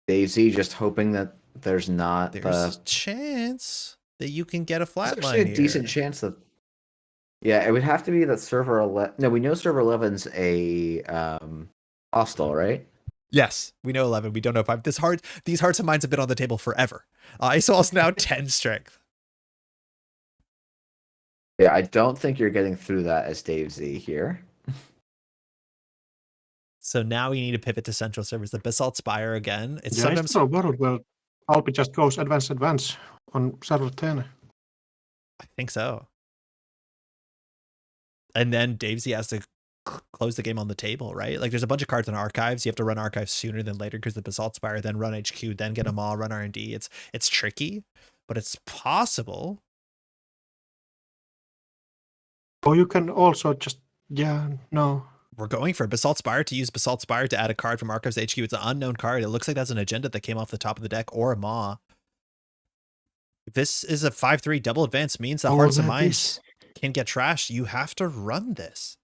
Daisy just hoping that there's not a chance that you can get a flat line here. A decent chance that... Yeah, it would have to be that server 11... No, we know server 11's a hostile, right? Yes, we know 11. We don't know 5. These Hearts and Minds have been on the table forever. Isowall's now 10 strength. Yeah, I don't think you're getting through that as Dave Z here. So now we need to pivot to central servers. The Basalt Spire again. It's sometimes so worried. Well, Alpi just goes advance on server 10. I think so. And then Dave Z has to close the game on the table, right? Like, there's a bunch of cards in archives. You have to run archives sooner than later because the Basalt Spire, then run HQ, then get them all, run R&D. It's tricky, but it's possible. Oh, you can also just, no. We're going for Basalt Spire to use Basalt Spire to add a card from Archives HQ. It's an unknown card. It looks like that's an agenda that came off the top of the deck or a Maw. If this is a 5/3 double advance means that Hearts and Minds can get trashed. You have to run this.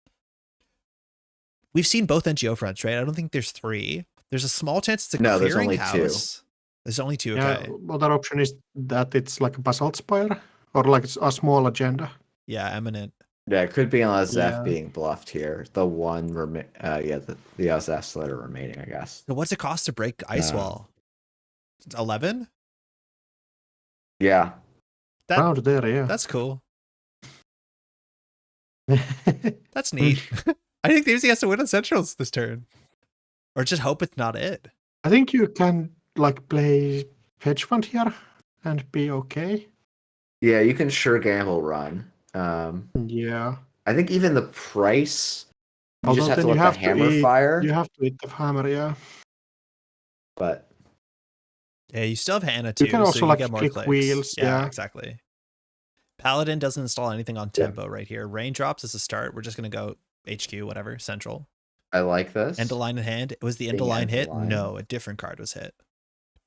We've seen both NGO fronts, right? I don't think there's 3. There's a small chance it's a clearing there's only house. 2. There's only 2, okay. Other option is that it's like a Basalt Spire or like it's a small agenda. Yeah, Eminent. Yeah, it could be on Zeph being bluffed here. The one, the SS letter remaining, I guess. So what's it cost to break Ice Wall? 11? Yeah. Around there, yeah. That's cool. That's neat. I think Davesy has to win on Centrals this turn. Or just hope it's not it. I think you can like play hedge fund here and be okay. Yeah, you can sure gamble run. Yeah. I think even the price, you just have to let the hammer fire. You have to eat the hammer, yeah. But yeah, you still have Hannah too. You can also so you like get more click clicks. wheels. Yeah, exactly. Paladin doesn't install anything on tempo right here. Raindrops is a start. We're just gonna go HQ, whatever, central. I like this. End of line in hand. Was the end of line hit? No, a different card was hit.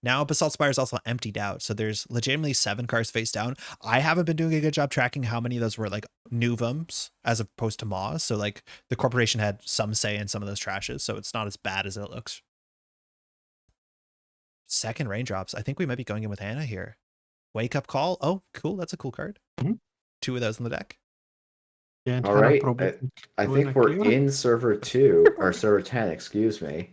Now Basalt Spire is also emptied out, so there's legitimately 7 cards face down. I haven't been doing a good job tracking how many of those were like Nuvums as opposed to Maws. So like the corporation had some say in some of those trashes, so it's not as bad as it looks. Second Raindrops. I think we might be going in with Hannah here. Wake Up Call. Oh, cool. That's a cool card. 2 of those in the deck. Yeah, all right. I think we're in server 2 or server 10, excuse me.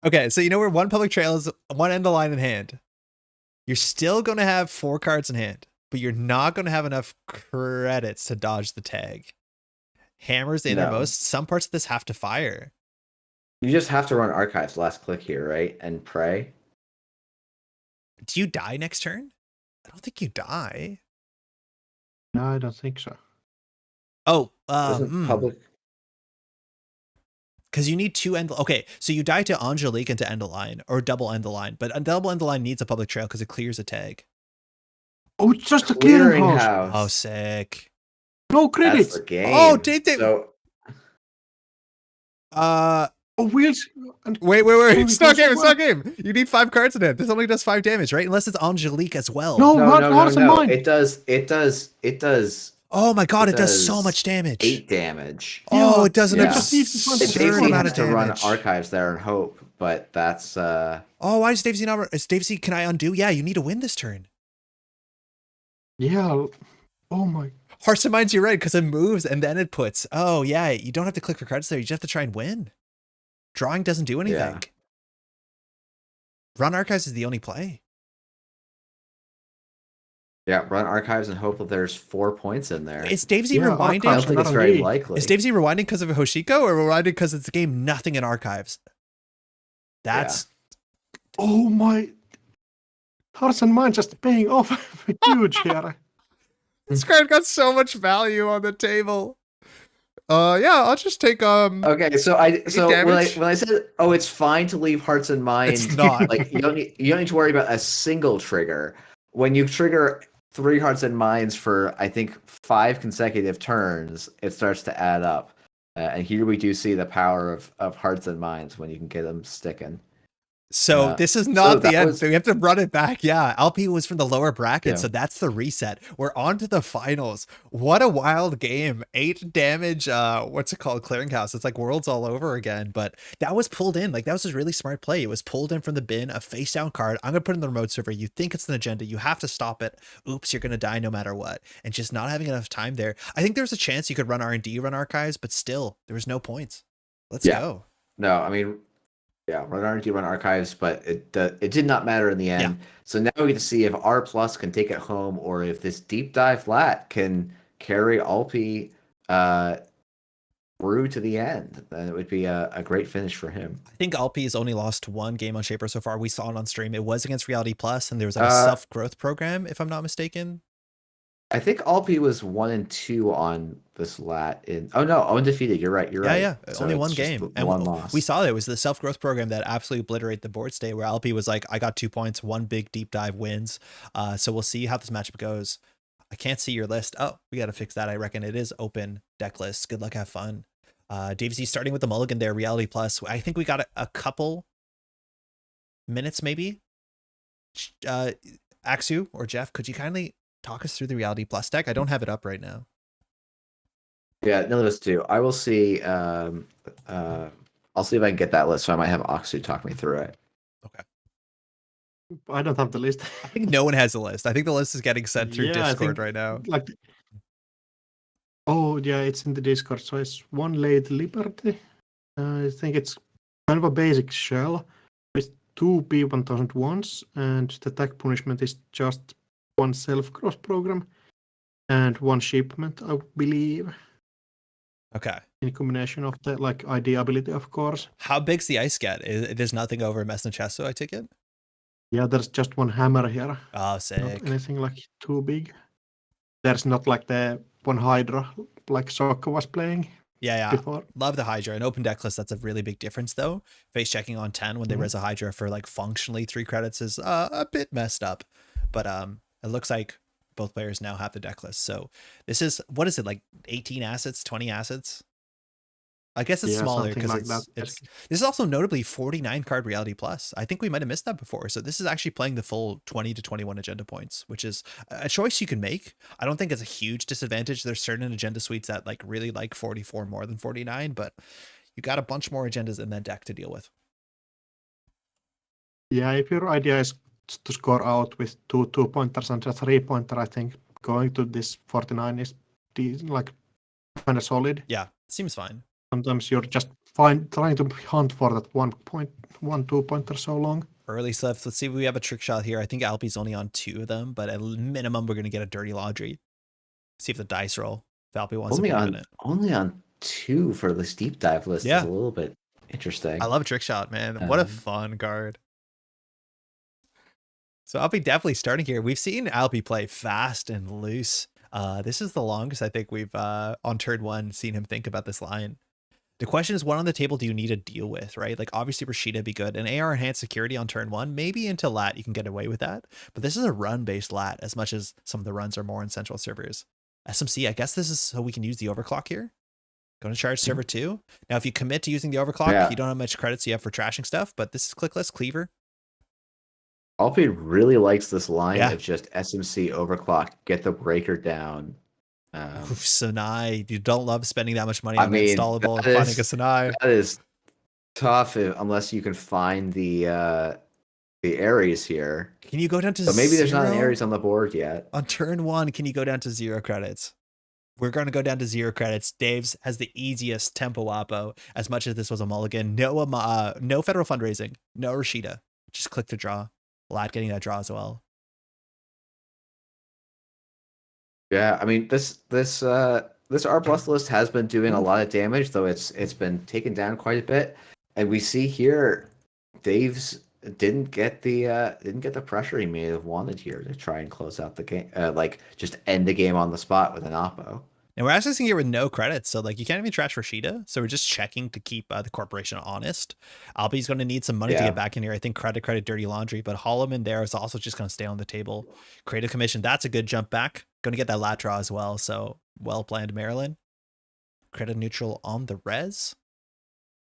Okay, so you know where 1 Public Trail is, 1 end of line in hand. You're still going to have 4 cards in hand, but you're not going to have enough credits to dodge the tag. Hammer's the innermost. Some parts of this have to fire. You just have to run archives last click here, right? And pray. Do you die next turn? I don't think you die. No, I don't think so. Oh, Doesn't public because you need 2 end. Okay, so you die to Angelique and to end a line, or double end the line, but a double end the line needs a public trail because it clears a tag. Oh, it's just a clearinghouse. clearinghouse? Oh, sick. No That's credits. the game. Oh, did they? So Oh, wheels. And Wait. Oh, It's not it game. goes It's not game. You need 5 cards in it. This only does 5 damage, right? Unless it's Angelique as well. No. no. Hearts and Mind. It does Oh my god, It it does so does much damage. 8 damage. Oh, Yeah, it does an yeah. Just needs to find It the absurd Davesy amount has of to run damage. archives there and hope, but that's Oh, why does Davesy not? Is Davesy? Can I undo? Yeah, you need to win this turn. Yeah. Oh my. Hearts and Minds, you're right, because it moves and then it puts. Oh yeah, you don't have to click for cards there. You just have to try and win. Drawing doesn't do anything. Yeah. Run archives is the only play. yeah, run archives and hope that there's 4 points in there. Is Davesy Yeah, I don't rewinding? think it's Not very indeed. likely. Is Davesy rewinding because of Hoshiko or rewinding because it's a game nothing in archives? That's Oh my. Hearts and Mind just paying off huge here. this card got so much value on the table. Yeah, I'll just take Okay, so damage? when I said, oh, it's fine to leave Hearts and Minds, It's not. like you don't need to worry about a single trigger. When you trigger 3 Hearts and Minds for I think 5 consecutive turns, it starts to add up. And here we do see the power of Hearts and Minds when you can get them sticking. So this is not the that end. was- So we have to run it back. Yeah, LP was from the lower bracket, Yeah. so that's the reset. We're on to the finals. What a wild game. 8 damage, what's it called? Clearinghouse. It's like worlds all over again, but that was pulled in. Like that was a really smart play. It was pulled in from the bin, a face down card. I'm gonna put it in the remote server. You think it's an agenda, you have to stop it. Oops, you're gonna die no matter what. And just not having enough time there. I think there's a chance you could run R&D, run archives, but still, there was no points. Let's Yeah. go. No, I mean, yeah, run RNG, run archives, but it did not matter in the end. Yeah. So now we get to see if R plus can take it home, or if this deep dive flat can carry Alpi through to the end. Then it would be a great finish for him. I think Alpi's only lost 1 game on Shaper so far. We saw it on stream. It was against Reality Plus, and there was like a self-growth program, if I'm not mistaken. I think Alpi was 1-2 on this lat in. Oh no, undefeated. You're right. You're right. Yeah. So Only it's 1 just game. the one loss. We saw it was the self-growth program that absolutely obliterated the board state, where LP was like, I got 2 points, 1 big deep dive wins. So we'll see how this matchup goes. I can't see your list. Oh, we got to fix that. I reckon it is open deck list. Good luck. Have fun. Davesy starting with the mulligan there, Reality Plus. I think we got a couple minutes maybe. Axu or Jeff, could you kindly talk us through the Reality Plus deck? I don't have it up right now. Yeah, none of us do. I will see. I'll see if I can get that list. So I might have Oxu talk me through it. I don't have the list. I think no one has a list. I think the list is getting sent through Yeah, I Discord think, right now. Like, oh yeah, it's in the Discord. So it's 1 late Liberty. I think it's kind of a basic shell with 2 P1001s, and the attack punishment is just 1 self-growth program and 1 shipment, I believe, Okay. in combination of the like ID ability, of course. How big's the ice get? There's nothing over Mesnachesso, I take it? Yeah, there's just 1 hammer here. Oh, Not sick. anything like too big. There's not like the 1 Hydra like Sokka was playing Yeah. before. Love the Hydra. An open deck list, that's a really big difference, though. Face checking on 10 when they res a Hydra for like functionally 3 credits is a bit messed up. But it looks like both players now have the deck list. So this is, what is it, like 18 assets, 20 assets? I guess it's Yeah, smaller something because like it's that. this is also notably 49 card Reality Plus. I think we might have missed that before. So this is actually playing the full 20 to 21 agenda points, which is a choice you can make. I don't think it's a huge disadvantage. There's certain agenda suites that like really like 44 more than 49, but you got a bunch more agendas in that deck to deal with. Yeah, if your idea is to score out with 2 2-pointers and a 3-pointer, I think going to this 49 is like kind of solid. Yeah, seems fine. Sometimes you're just trying to hunt for that 1 2-pointer so long. Early stuff. Let's see if we have a trick shot here. I think Alpi's only on 2 of them, but at minimum we're gonna get a dirty laundry. See if the dice roll. If Alpi wants to be in it. Only on 2 for this deep dive list Yeah. is a little bit Interesting. I love Trick Shot, man. What a fun card. So I'll be definitely starting here. We've seen Alpi play fast and loose. This is the longest I think we've on turn 1 seen him think about this line. The question is, what on the table do you need to deal with, right? Like obviously Rashida would be good. An AR enhanced security on turn 1, maybe into lat you can get away with that. But this is a run-based lat as much as some of the runs are more in central servers. SMC, I guess this is so we can use the overclock here. Going to charge server 2. Now if you commit to using the overclock, you don't have much credits you have for trashing stuff, but this is clickless cleaver. Alpi really likes this line of just SMC overclock, get the breaker down. Sanai, you don't love spending that much money on the installable and finding a Sanai. That is tough unless you can find the Ares here. Can you go down to 0? Maybe there's not an Ares on the board yet. On turn 1, can you go down to 0 credits? We're going to go down to 0 credits. Dave's has the easiest tempo oppo, as much as this was a mulligan. No federal fundraising, no Rashida. Just click to draw. Lat getting that draw as well. Yeah, I mean this R plus list has been doing a lot of damage, though it's been taken down quite a bit, and we see here Dave's didn't get the pressure he may have wanted here to try and close out the game, like just end the game on the spot with an oppo. And we're actually here with no credits, so like you can't even trash Rashida. So we're just checking to keep the corporation honest. Albi's going to need some money to get back in here. I think credit, dirty laundry, but Holloman there is also just going to stay on the table. Creative commission, that's a good jump back. Going to get that lat draw as well. So well planned, Maryland. Credit neutral on the res.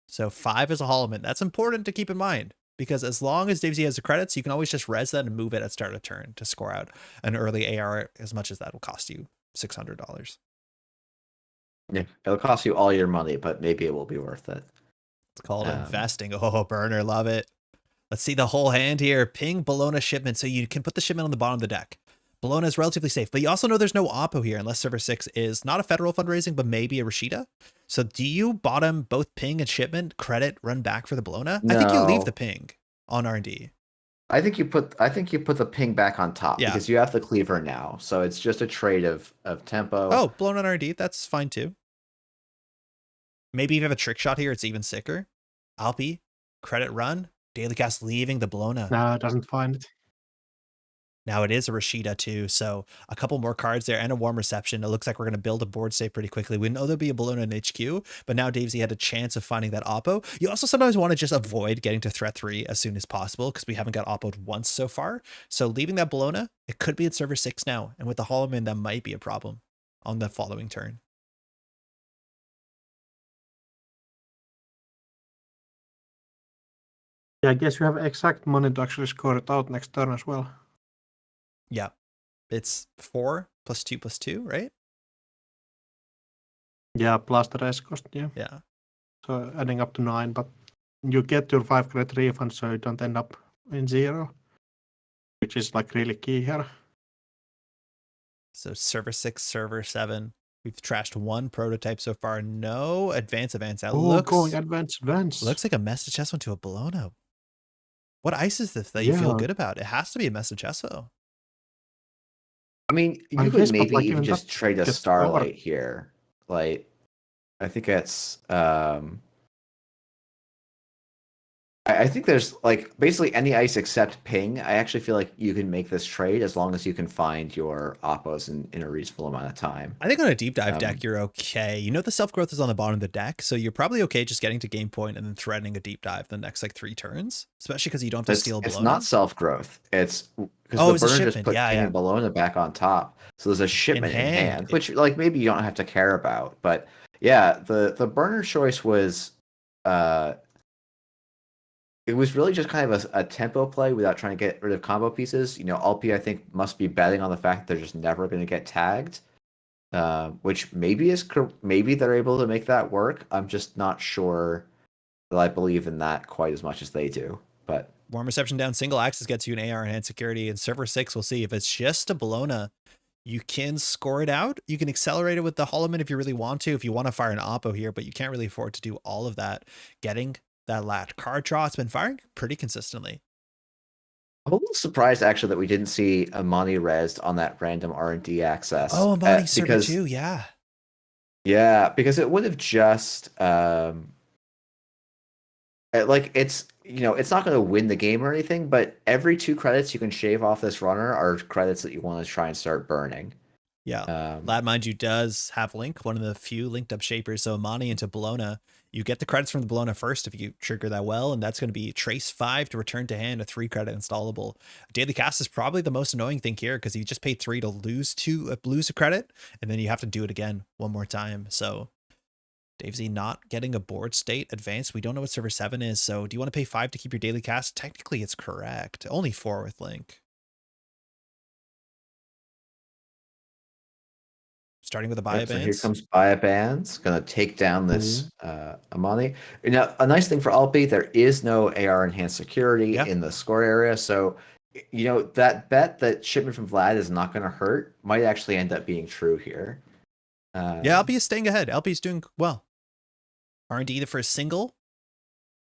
So 5 is a Holloman. That's important to keep in mind, because as long as DayZ has the credits, you can always just res that and move it at start of turn to score out an early AR, as much as that will cost you $600. Yeah, it'll cost you all your money, but maybe it will be worth it. It's called investing. Oh, burner, love it. Let's see the whole hand here. Ping Bologna shipment, so you can put the shipment on the bottom of the deck. Bologna is relatively safe, but you also know there's no oppo here unless server 6 is not a federal fundraising, but maybe a Rashida. So do you bottom both ping and shipment, credit, run back for the Bologna? No. I think you leave the ping on R&D. I think you put the ping back on top because you have the cleaver now. So it's just a trade of tempo. Oh, blown on R&D, that's fine too. Maybe if you have a trick shot here, it's even sicker. Alpi, credit run, daily cast leaving the Bologna. No, it doesn't find it. Now it is a Rashida too, so a couple more cards there and a warm reception. It looks like we're going to build a board state pretty quickly. We know there'll be a Bologna in HQ, but now DayZ had a chance of finding that oppo. You also sometimes want to just avoid getting to threat 3 as soon as possible because we haven't got oppoed once so far. So leaving that Bologna, it could be at server 6 now, and with the Holloman, that might be a problem on the following turn. Yeah, I guess you have exact money to actually score it out next turn as well. Yeah, it's 4 + 2 + 2, right? Yeah, plus the rest cost, yeah. Yeah. So adding up to 9, but you get your 5 credit refund, so you don't end up in 0, which is like really key here. So server 6, server 7. We've trashed 1 prototype so far. No advance events. That going advance events. Looks like a message chest went to a Bologna. What ice is this that you feel good about? It has to be a message Esso. I mean, you could maybe even just trade a Starlight here. Like, I think it's I think there's like basically any ice except ping. I actually feel like you can make this trade as long as you can find your oppos in a reasonable amount of time. I think on a deep dive deck, you're okay. You know the self-growth is on the bottom of the deck, so you're probably okay just getting to game point and then threatening a deep dive the next like 3 turns, especially because you don't have to steal Bologna. It's not self-growth. It's because the burner just put ping and Bologna back on top. So there's a shipment in hand, which like maybe you don't have to care about. But yeah, the burner choice was it was really just kind of a tempo play without trying to get rid of combo pieces. You know, Alpi, I think, must be betting on the fact that they're just never going to get tagged, which maybe they're able to make that work. I'm just not sure that I believe in that quite as much as they do. But warm reception down, single axis gets you an AR enhanced security, and server 6, we'll see. If it's just a Bologna, you can score it out. You can accelerate it with the Holloman if you really want to, if you want to fire an oppo here, but you can't really afford to do all of that. Getting that lat card draw, it's been firing pretty consistently. I'm a little surprised actually that we didn't see Amani rezzed on that random R&D access. Oh, Amani server 2, yeah. Yeah, because it would have just Like it's it's not going to win the game or anything, but every 2 credits you can shave off this runner are credits that you want to try and start burning. Yeah. Lad, mind you, does have Link, one of the few linked up shapers. So Amani into Bologna, you get the credits from the Bologna first if you trigger that well, and that's going to be Trace 5 to return to hand, a 3-credit installable. Daily Cast is probably the most annoying thing here because you just paid 3 to lose a credit, and then you have to do it again one more time. So Dave Z not getting a board state advanced. We don't know what server 7 is, so do you want to pay 5 to keep your Daily Cast? Technically, it's correct. Only 4 with Link. Starting with a Baya So here Bands. comes Baya Bands, gonna take down this Amani. Now, a nice thing for Alpi, there is no AR enhanced security in the score area, so that bet that shipment from Vlad is not gonna hurt might actually end up being true here. Yeah, Alpi is staying ahead. Alpi is doing well. R&D for a single.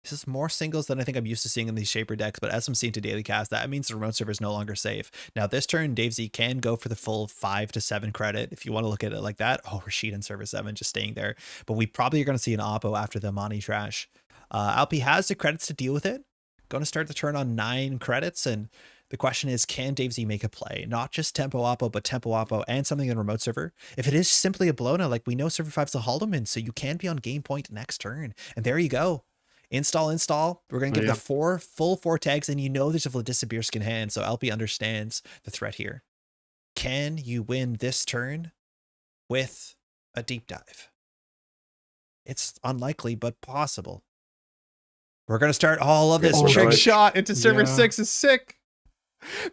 This is more singles than I think I'm used to seeing in these shaper decks, but as I'm seeing to Daily Cast, that means the remote server is no longer safe. Now this turn, Dave Z can go for the full 5 to 7 credit if you want to look at it like that. Oh, Rashid in server 7 just staying there. But we probably are going to see an Oppo after the Amani trash. Alpi has the credits to deal with it. Going to start the turn on 9 credits, and the question is, can Dave Z make a play? Not just Tempo Oppo, but Tempo Oppo and something in remote server. If it is simply a Bologna, like we know server 5's a Haldeman, so you can be on game point next turn. And there you go. Install. We're going to give the full 4 tags, and there's a Vladisibirsk in hand, so Alpi understands the threat here. Can you win this turn with a deep dive? It's unlikely, but possible. We're going to start all of this. Trick shot into server 6 is sick.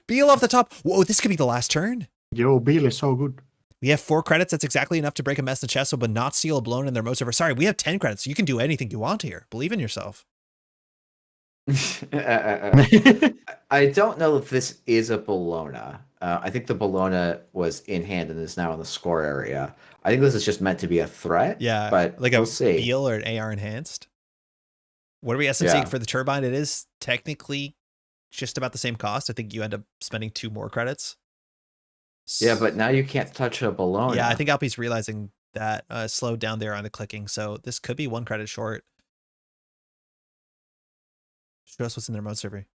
Beal off the top. Whoa, this could be the last turn. Yo, Beal is so good. We have 4 credits. That's exactly enough to break a mess in the chest, but not steal a blown in their most server. Sorry, we have 10 credits. You can do anything you want here. Believe in yourself. I don't know if this is a Bologna. I think the Bologna was in hand and is now in the score area. I think this is just meant to be a threat. Yeah, but like we'll a see. Beal or an AR enhanced. What are we SMCing for the turbine? It is technically just about the same cost. I think you end up spending 2 more credits. Yeah, but now you can't touch a Bologna. Yeah, I think Alpi's realizing that slowed down there on the clicking, so this could be 1 credit short. Show us what's in the remote server.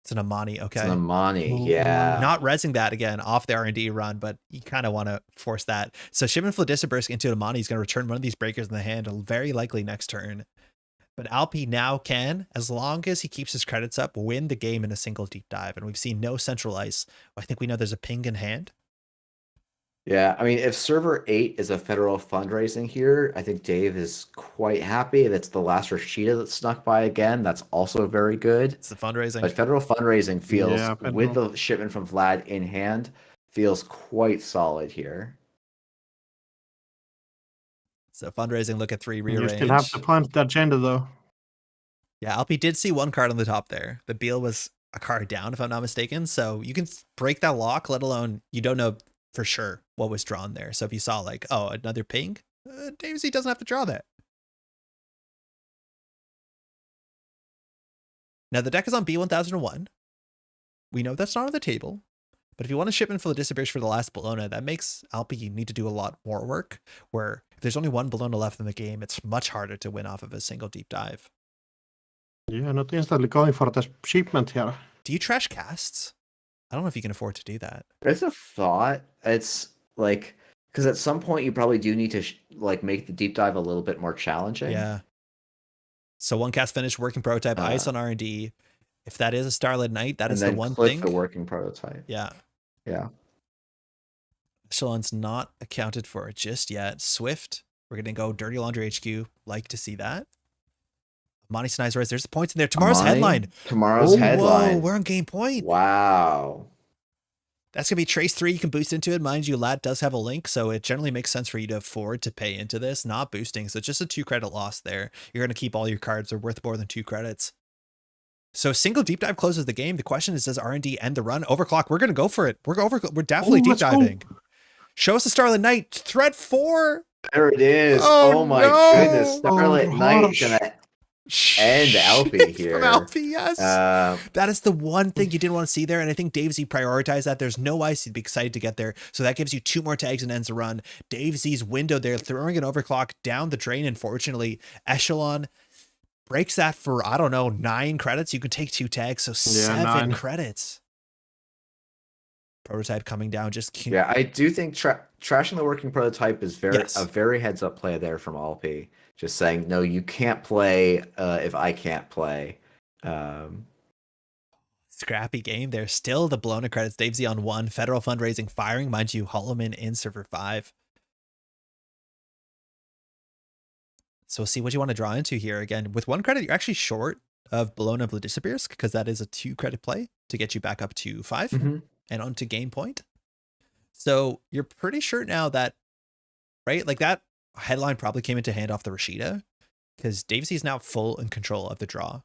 It's an Amani, okay. It's an Amani, yeah. Not resing that again off the R&D run, but you kind of want to force that. So Shipment Vladisibirsk into Amani is going to return one of these breakers in the hand, very likely next turn. But Alpi now can, as long as he keeps his credits up, win the game in a single deep dive. And we've seen no central ice. I think we know there's a ping in hand. Yeah, I mean, if server 8 is a federal fundraising here, I think Dave is quite happy. If it's the last Rashida that snuck by again, that's also very good. It's the fundraising. But federal fundraising feels, with the shipment from Vlad in hand, feels quite solid here. So fundraising, look at 3 rearrange. You still have to punch the agenda, though. Yeah, Alpi did see 1 card on the top there. The Beal was a card down, if I'm not mistaken. So you can break that lock, let alone you don't know for sure what was drawn there. So if you saw like, oh, another ping, Dave Z doesn't have to draw that. Now the deck is on B1001. We know that's not on the table, but if you want to ship in for the Disappears for the last Bologna, that makes Alpi need to do a lot more work, where if there's only 1 Bologna left in the game, it's much harder to win off of a single deep dive. Yeah, not instantly going for the shipment here. Do you trash casts? I don't know if you can afford to do that. There's a thought. It's like, because at some point you probably do need to make the deep dive a little bit more challenging. Yeah. So 1 cast finish, working prototype, ice on R&D. If that is a Starlit Knight, that is the one thing. The working prototype. Yeah. Yeah. Echelon's not accounted for just yet. Swift, we're going to go Dirty Laundry HQ. Like to see that. Monty Snides Rise. There's the points in there. Tomorrow's headline. Tomorrow's headline. Whoa, we're on game point. Wow. That's going to be Trace 3. You can boost into it. Mind you, Lat does have a link, so it generally makes sense for you to afford to pay into this, not boosting. So it's just a 2 credit loss there. You're going to keep all your cards. They're worth more than 2 credits. So single deep dive closes the game. The question is, does R&D end the run? Overclock. We're going to go for it. We're definitely deep diving. Show us the Starlit Knight. Threat 4. There it is. Oh my goodness. Starlit Knight gonna end Alpi here. From Alpi, yes. That is the one thing you didn't want to see there, and I think Dave Z prioritized that. There's no ice. He'd be excited to get there, so that gives you 2 more tags and ends the run. Dave Z's window there, throwing an overclock down the drain, unfortunately. Echelon breaks that for, I don't know, 9 credits. You could take 2 tags, so 7 9. credits. Prototype coming down, just Yeah, I do think trashing the working prototype is a very heads up play there from Alpi. Just saying, no, you can't play if I can't play. Scrappy game there. Still the Bologna credits. Dave Z on 1. Federal fundraising firing. Mind you, Holloman in server 5. So we'll see what you want to draw into here. Again, with 1 credit, you're actually short of Bologna Vladislavsk because that is a 2 credit play to get you back up to 5 and onto game point. So you're pretty sure now that, right? Like that headline probably came into hand off the Rashida because Dave Z is now full in control of the draw.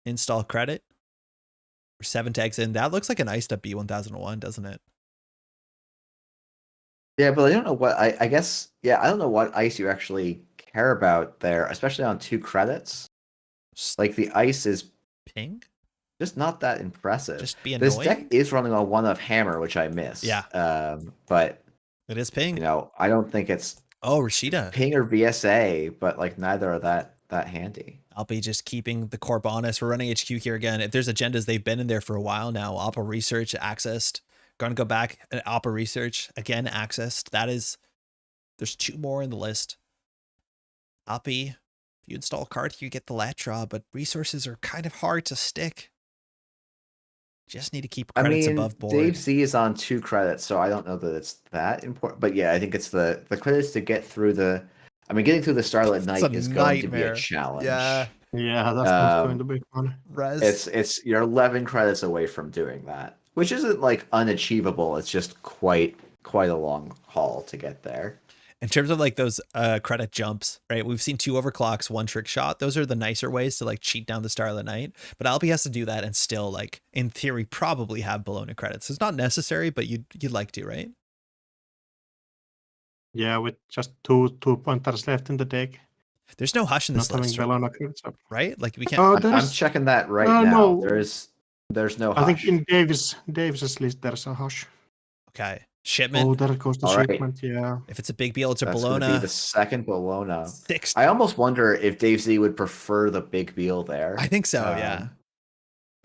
Install credit. 7 tags in. That looks like an iced up B1001, doesn't it? Yeah, but I don't know what I guess. Yeah, I don't know what ice you actually care about there, especially on 2 credits. Like the ice is ping, just not that impressive. Just be annoying. This deck is running on 1 of hammer, which I miss. Yeah. But it is ping. You know, I don't think it's Rashida. Ping or VSA, but like neither are that handy. I'll be just keeping the core bonus. We're running HQ here again. If there's agendas, they've been in there for a while now. Opera research accessed. Going to go back and Opera research again accessed. There's 2 more in the list. Alpi, if you install a card, you get the lat draw, but resources are kind of hard to stick. Just need to keep credits above board. Dave Z is on 2 credits, so I don't know that it's that important. But yeah, I think it's the credits to get through the. I mean, getting through the Starlit Night is going to be a challenge. Yeah, that's not going to be fun. It's you're 11 credits away from doing that, which isn't like unachievable. It's just quite a long haul to get there. In terms of like those credit jumps, right? We've seen 2 overclocks, 1 trick shot. Those are the nicer ways to like cheat down the Starlit Night. But Alpi has to do that and still, like, in theory, probably have Bologna credits. It's not necessary, but you'd like to, right? Yeah, with just two pointers left in the deck. There's no hush in this list, right? Like we can't. I'm checking that right now. No. There's no hush. I think in Davis's list there's a hush. Okay. Shipment. Oh, there goes the shipment. Right. Yeah. If it's a big Beal, it's a That's Bologna. Be the second Bologna. 6. I almost wonder if Dave Z would prefer the big Beal there. I think so. Yeah.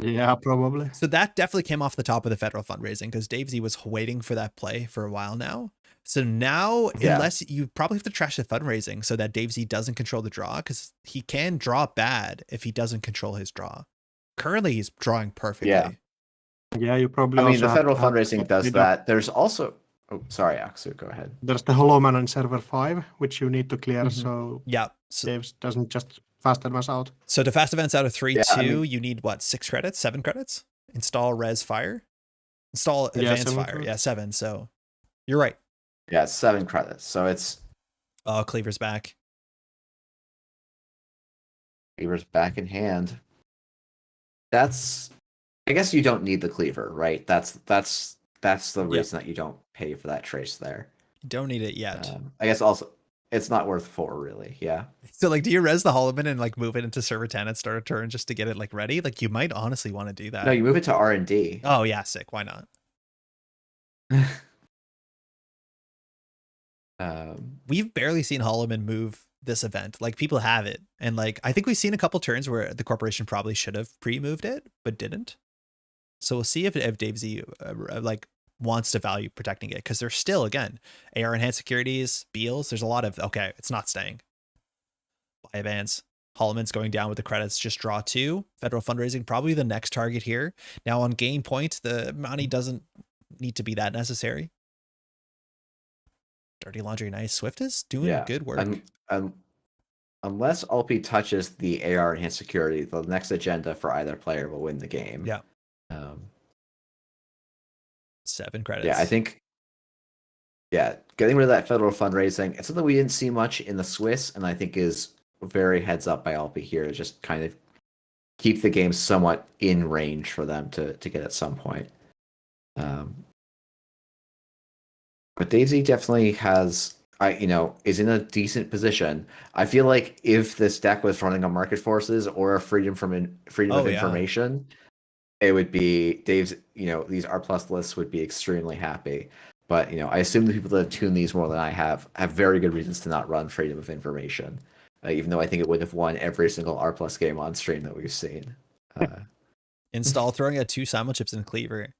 Yeah, probably. So that definitely came off the top of the federal fundraising because Dave Z was waiting for that play for a while now. So now, unless you probably have to trash the fundraising so that Dave Z doesn't control the draw, because he can draw bad if he doesn't control his draw. Currently, he's drawing perfectly. Yeah, you probably. I mean, the federal fundraising does that. There's also. Oh, sorry, Aksu, go ahead. There's the Holloman on server 5, which you need to clear. So Dave doesn't just fast advance out. So to fast advance out of 3-2, you need what? 6 credits? 7 credits? Install res fire. Install advanced fire. Credits. Yeah, 7. So you're right. Yeah, 7 credits. So it's. Oh, Cleaver's back. Cleaver's back in hand. That's. I guess you don't need the Cleaver, right? That's the reason that you don't pay for that trace there. You don't need it yet. I guess also it's not worth 4 really. Yeah. So like, do you res the Holloman and like move it into server 10 and start a turn just to get it like ready? Like you might honestly want to do that. No, you move it to R&D. Oh yeah, sick. Why not? We've barely seen Holloman move this event. Like people have it, and like I think we've seen a couple turns where the corporation probably should have pre-moved it but didn't. So we'll see if Dave Z like wants to value protecting it, because there's still, again, AR enhanced securities, Beals. There's a lot of it's not staying. Buy advance. Holloman's going down with the credits. Just draw 2. Federal fundraising probably the next target here. Now on game point, the money doesn't need to be that necessary. Dirty laundry, nice. Swift is doing good work. Unless Alpi touches the AR enhanced security, the next agenda for either player will win the game. Yeah. 7 credits. Yeah, I think. Yeah, getting rid of that federal fundraising. It's something we didn't see much in the Swiss, and I think is very heads up by Alpi here to just kind of keep the game somewhat in range for them to get at some point. But Dave Z definitely has, is in a decent position. I feel like if this deck was running on Market Forces or a Freedom of Information, it would be Dave's. These R+ lists would be extremely happy. But I assume the people that tune these more than I have very good reasons to not run Freedom of Information. even though I think it would have won every single R+ game on stream that we've seen. Install throwing out 2 simul chips in Cleaver.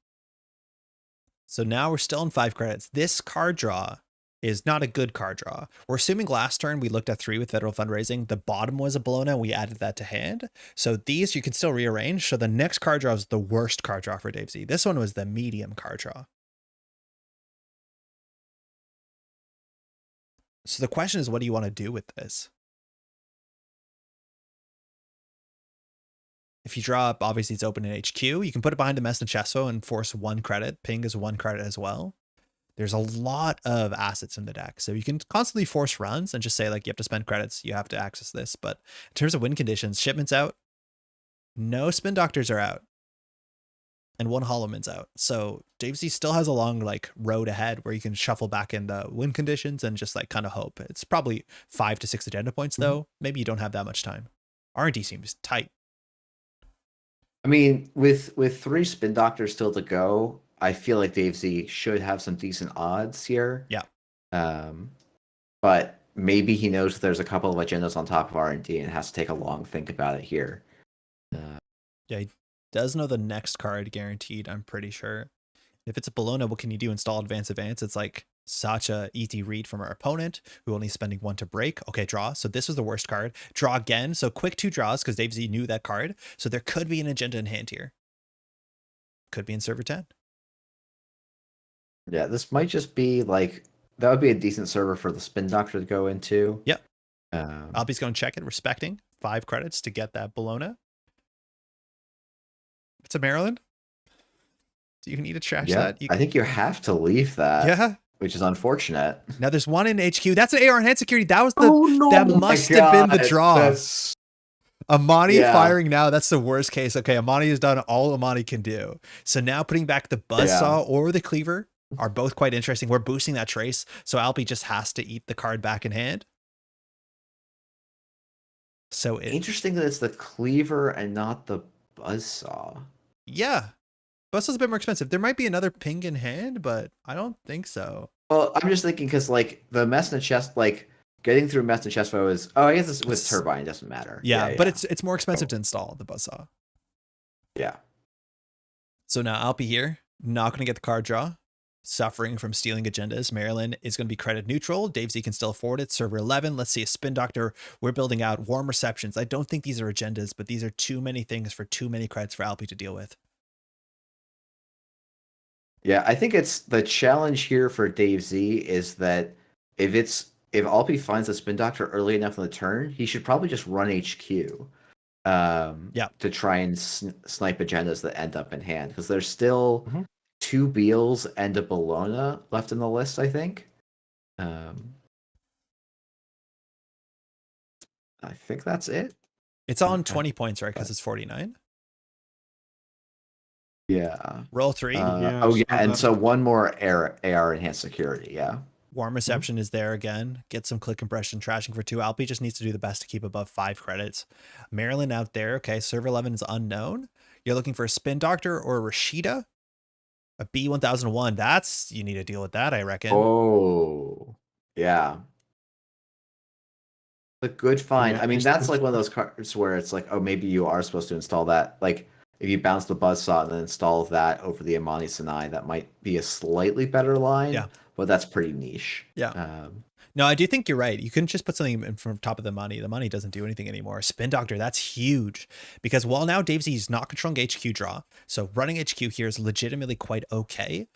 So now we're still in 5 credits. This card draw is not a good card draw. We're assuming last turn we looked at 3 with Federal Fundraising. The bottom was a Bologna, and we added that to hand. So these you can still rearrange. So the next card draw is the worst card draw for Dave Z. This one was the medium card draw. So the question is, what do you want to do with this? If you draw up, obviously it's open in HQ. You can put it behind the Messna Chesso and force 1 credit. Ping is 1 credit as well. There's a lot of assets in the deck. So you can constantly force runs and just say, like, you have to spend credits. You have to access this. But in terms of win conditions, Shipment's out. No Spin Doctors are out. And 1 Hollowman's out. So Dave Z still has a long, like, road ahead where you can shuffle back in the win conditions and just, like, kind of hope. It's probably 5 to 6 agenda points, though. Maybe you don't have that much time. R&D seems tight. I mean, with 3 Spin Doctors still to go, I feel like Dave Z should have some decent odds here. Yeah. But maybe he knows that there's a couple of agendas on top of R&D and has to take a long think about it here. Yeah, he does know the next card guaranteed, I'm pretty sure. If it's a Bologna, what can you do? Install Advance. It's like such a easy read from our opponent who only spending 1 to break. Okay, draw. So this was the worst card. Draw again. So quick 2 draws because Dave Z knew that card. So there could be an agenda in hand here. Could be in server 10. Yeah, this might just be like, that would be a decent server for the Spin Doctor to go into. Yep. Albi's going to check it, respecting 5 credits to get that Bologna. It's a Maryland. Do you need to trash that? I think you have to leave that. Yeah. Which is unfortunate. Now there's 1 in HQ. That's an AR and hand security. That was the that must have been the draw. Amani firing now. That's the worst case. Okay, Amani has done all Amani can do. So now putting back the Buzzsaw or the Cleaver are both quite interesting. We're boosting that trace. So Alpi just has to eat the card back in hand. So interesting that it's the Cleaver and not the Buzzsaw. Yeah. Buzzsaw's a bit more expensive. There might be another ping in hand, but I don't think so. Well, I'm just thinking because like the Messna Chest, like getting through Messna Chestfo is, I guess it's with Turbine, doesn't matter. Yeah, but it's more expensive to install the Buzzsaw. Yeah. So now Alpi here, not going to get the card draw. Suffering from stealing agendas. Maryland is going to be credit neutral. Dave Z can still afford it. Server 11. Let's see a Spin Doctor. We're building out warm receptions. I don't think these are agendas, but these are too many things for too many credits for Alpi to deal with. Yeah, I think it's the challenge here for Dave Z is that if Alpi finds a Spin Doctor early enough in the turn, he should probably just run HQ. To try and snipe agendas that end up in hand, because there's still 2 Beals and a Bologna left in the list, I think. I think that's it. It's on 20 points, right? Because it's 49. Yeah. Roll 3. And so 1 more AR enhanced security. Yeah. Warm reception is there again. Get some click compression, trashing for 2. Alpi just needs to do the best to keep above 5 credits. Maryland out there. Okay, server 11 is unknown. You're looking for a Spin Doctor or a Rashida. A B1001. That's, you need to deal with that, I reckon. Oh, yeah. A good find. Yeah, I mean, that's like one of those cards where it's like, oh, maybe you are supposed to install that. Like, if you bounce the Buzzsaw and then install that over the Amani Sinai, that might be a slightly better line. Yeah. But that's pretty niche. Yeah. No, I do think you're right. You couldn't just put something in from top of the money. The money doesn't do anything anymore. Spin Doctor, that's huge. Because while now Dave Z is not controlling HQ draw, so running HQ here is legitimately quite okay.